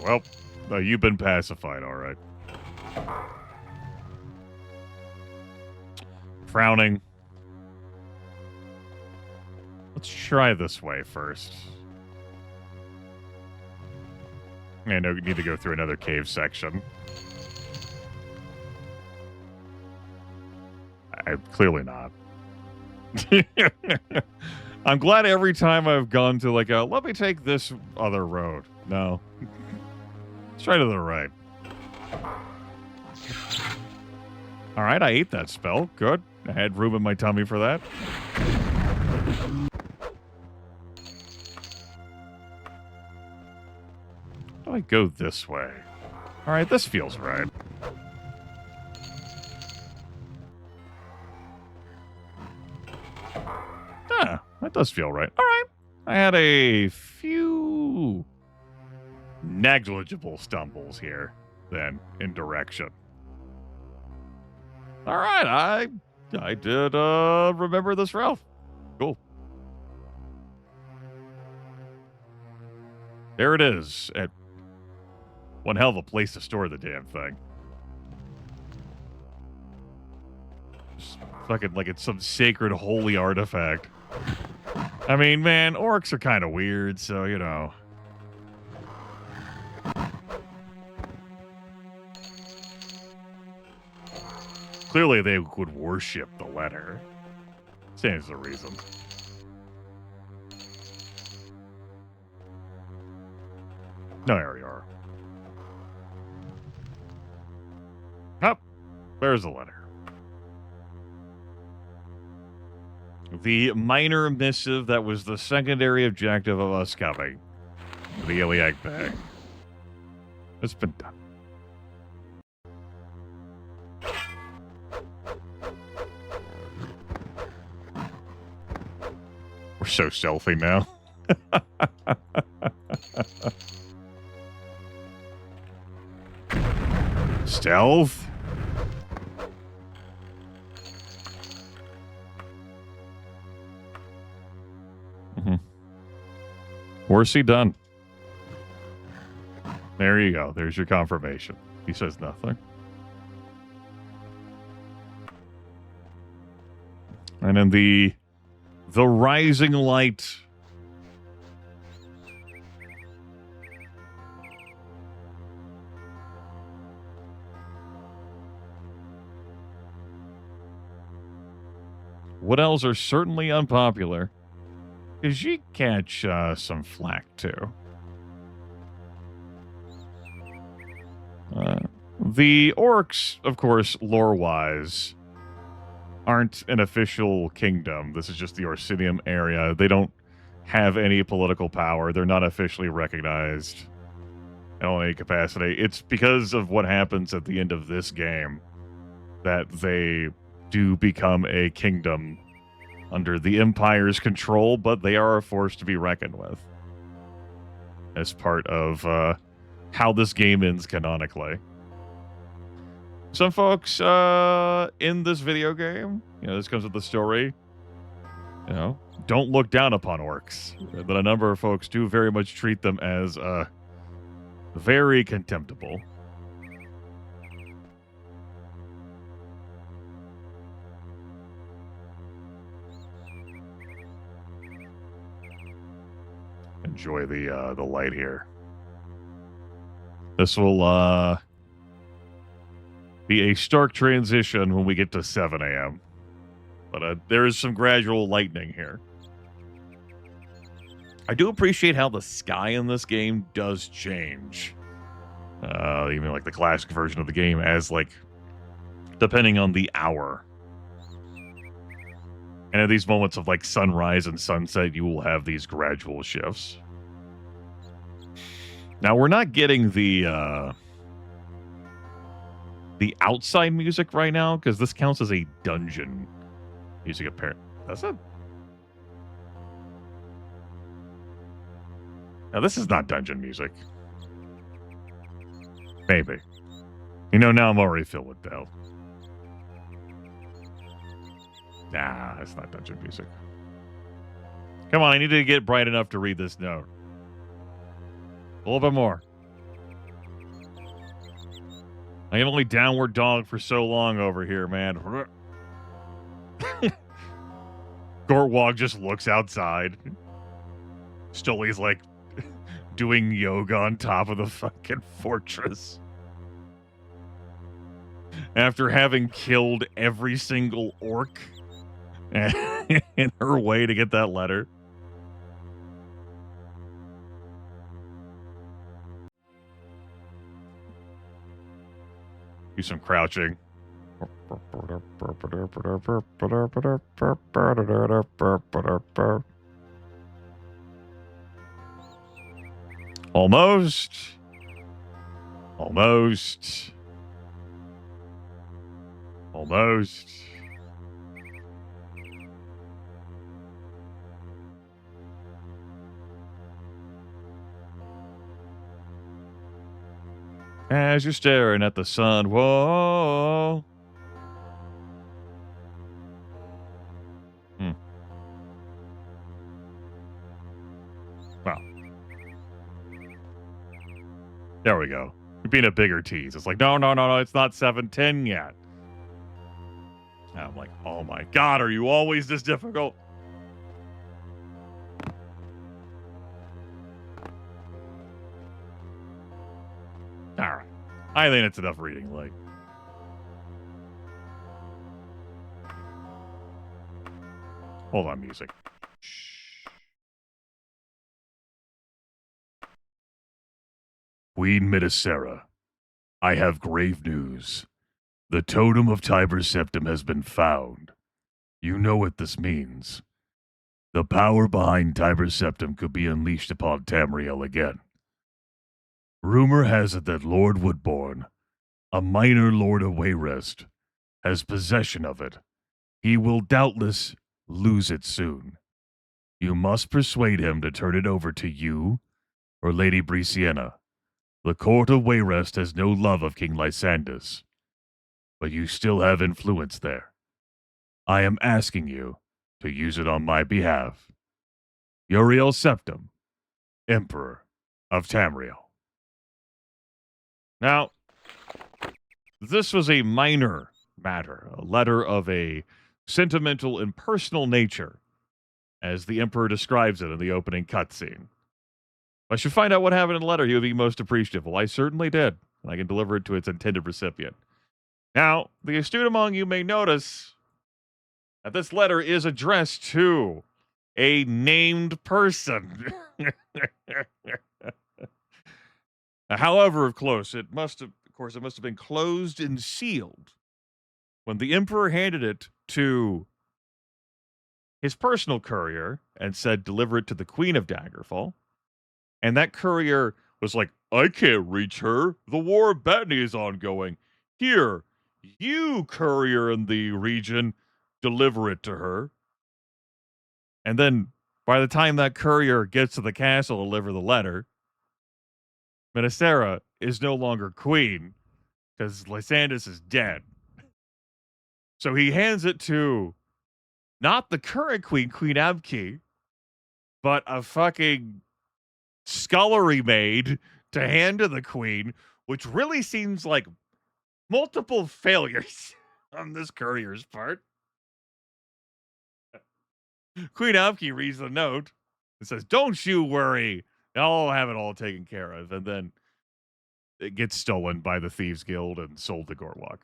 Well, you've been pacified, all right. Frowning. Let's try this way first. I know we need to go through another cave section. I'm clearly not. I'm glad every time I've gone to like let me take this other road. No. Let's try to the right. All right, I ate that spell. Good. I had room in my tummy for that. How do I go this way? All right, this feels right. Ah, that does feel right. All right. I had a few negligible stumbles here, then, in direction. All right, I did remember this route. Cool. There it is. At one hell of a place to store the damn thing. Just fucking like it's some sacred holy artifact. I mean, man, orcs are kind of weird, so, you know. Clearly, they would worship the letter. Stands the reason. No, there we are. Up. There's the letter. The minor missive that was the secondary objective of us coming. The iliac bag. It's been done. We're so stealthy now. Stealth? Horsey done. There you go. There's your confirmation. He says nothing. And in the rising light. What else are certainly unpopular? Because you catch some flack, too. The orcs, of course, lore-wise, aren't an official kingdom. This is just the Orsinium area. They don't have any political power. They're not officially recognized in any capacity. It's because of what happens at the end of this game that they do become a kingdom under the Empire's control, but they are a force to be reckoned with as part of how this game ends canonically. Some folks in this video game, this comes with the story, don't look down upon orcs. But a number of folks do very much treat them as very contemptible. enjoy the light here. This will be a stark transition when we get to 7 a.m. But there is some gradual lightening here. I do appreciate how the sky in this game does change. Even like the classic version of the game, as like depending on the hour. And at these moments of like sunrise and sunset, you will have these gradual shifts. Now we're not getting the outside music right now because this counts as a dungeon music apparent. That's it. Now this is not dungeon music. Maybe. You know, now I'm already filled with doubt. Nah, that's not dungeon music. Come on, I need to get bright enough to read this note. A little bit more. I can only downward dog for so long over here, man. Gortwog just looks outside. Stolly's like doing yoga on top of the fucking fortress. After having killed every single orc in her way to get that letter. Do some crouching. Almost. Almost. Almost. As you're staring at the sun, whoa. Well. There we go. You're being a bigger tease. It's like, no, it's not 7:10 yet. And I'm like, oh my God, are you always this difficult? All right. I think it's enough reading, like. Hold on, music. Shh. Queen Medicera, I have grave news. The totem of Tiber Septim has been found. You know what this means. The power behind Tiber Septim could be unleashed upon Tamriel again. Rumor has it that Lord Woodbourne, a minor lord of Wayrest, has possession of it. He will doubtless lose it soon. You must persuade him to turn it over to you or Lady Brisiena. The court of Wayrest has no love of King Lysandus, but you still have influence there. I am asking you to use it on my behalf. Uriel Septim, Emperor of Tamriel. Now, this was a minor matter, a letter of a sentimental and personal nature, as the Emperor describes it in the opening cutscene. If I should find out what happened in the letter, he would be most appreciative. Well, I certainly did, and I can deliver it to its intended recipient. Now, the astute among you may notice that this letter is addressed to a named person. However, of course, it must have been closed and sealed when the Emperor handed it to his personal courier and said, deliver it to the Queen of Daggerfall. And that courier was like, I can't reach her. The War of Batany is ongoing. Here, you courier in the region, deliver it to her. And then by the time that courier gets to the castle to deliver the letter, Medicera is no longer queen because Lysandus is dead. So he hands it to not the current queen, Queen Abke, but a fucking scullery maid to hand to the queen, which really seems like multiple failures on this courier's part. Queen Abke reads the note It says, "Don't you worry. I'll have it all taken care of." And then it gets stolen by the Thieves Guild and sold to Gorwalk.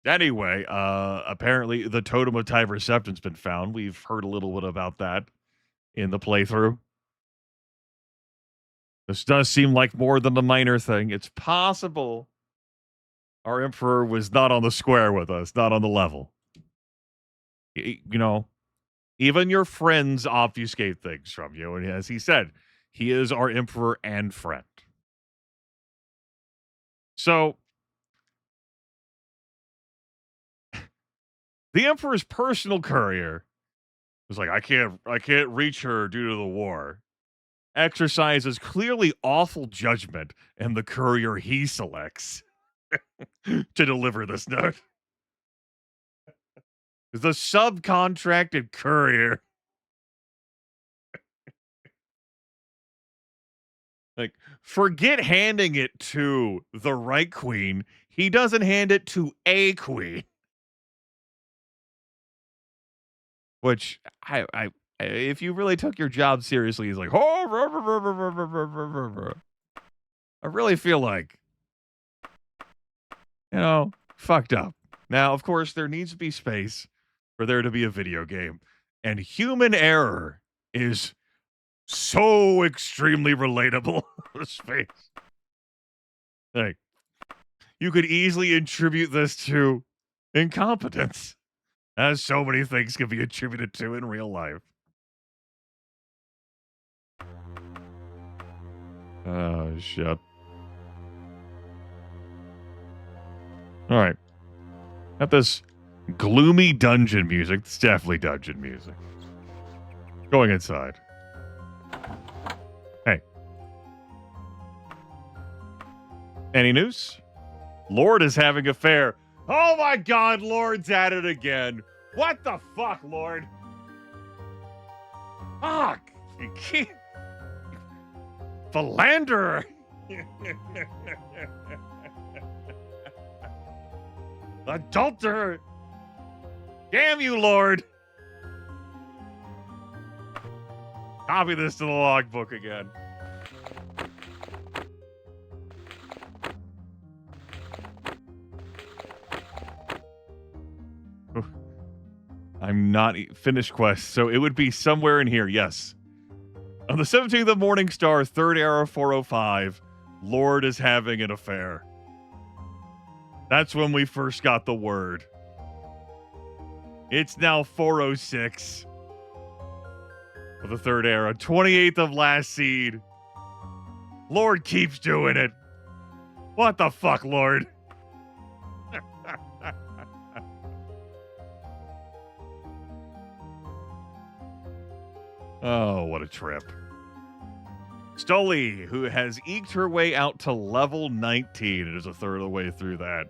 Anyway, apparently the Totem of Time Reception's been found. We've heard a little bit about that in the playthrough. This does seem like more than a minor thing. It's possible our Emperor was not on the square with us, not on the level. You know, even your friends obfuscate things from you. And as he said, he is our Emperor and friend. So, the Emperor's personal courier was like, I can't reach her due to the war. Exercises clearly awful judgment in the courier he selects to deliver this note. The subcontracted courier. Like, forget handing it to the right queen. He doesn't hand it to a queen. Which if you really took your job seriously, he's like, oh, I really feel like, fucked up. Now, of course, there needs to be space for there to be a video game, and human error is so extremely relatable. Space. Like, you could easily attribute this to incompetence, as so many things can be attributed to in real life. Oh, shit. All right. Got this gloomy dungeon music. It's definitely dungeon music. Going inside. Hey. Any news? Lord is having an affair. Oh my god, Lord's at it again. What the fuck, Lord? Fuck. You can't. Philanderer. Adulterer. Damn you, Lord. Copy this to the logbook again. I'm not finished quest, so it would be somewhere in here, yes. On the 17th of Morning Star, 3rd era 405, Lord is having an affair. That's when we first got the word. It's now 406 of the 3rd era, 28th of last seed. Lord keeps doing it. What the fuck, Lord? Oh, what a trip. Stoli, who has eked her way out to level 19, and is a third of the way through that.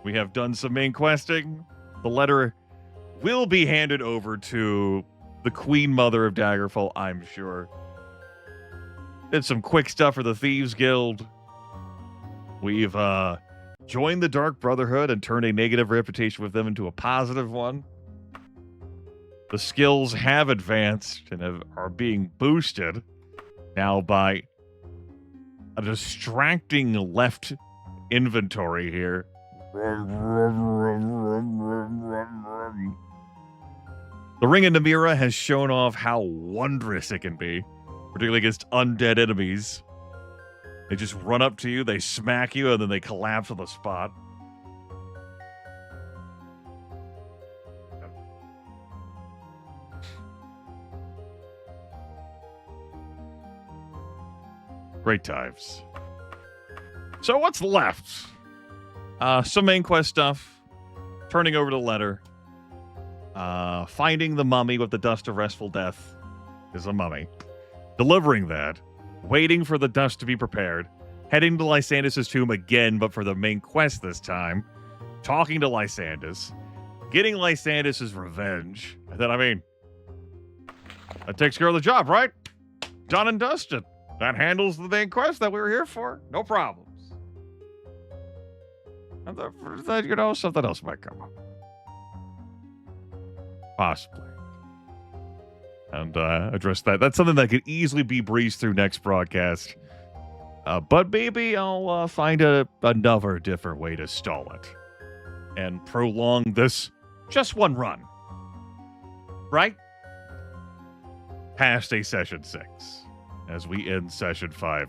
We have done some main questing. The letter will be handed over to the Queen Mother of Daggerfall, I'm sure. Did some quick stuff for the Thieves Guild. We've joined the Dark Brotherhood and turned a negative reputation with them into a positive one. The skills have advanced and are being boosted now by a distracting left inventory here. The Ring of Namira has shown off how wondrous it can be, particularly against undead enemies. They just run up to you, they smack you, and then they collapse on the spot. Great times. So what's left? Some main quest stuff. Turning over the letter. Finding the mummy with the dust of restful death is a mummy. Delivering that. Waiting for the dust to be prepared. Heading to Lysandus' tomb again, but for the main quest this time. Talking to Lysandus. Getting Lysandus' revenge. And then, that takes care of the job, right? Done and dusted. That handles the main quest that we were here for. No problems. And then, something else might come up. Possibly. and address that. That's something that could easily be breezed through next broadcast. But maybe I'll find another different way to stall it and prolong this just one run. Right? Past a session 6 as we end session 5.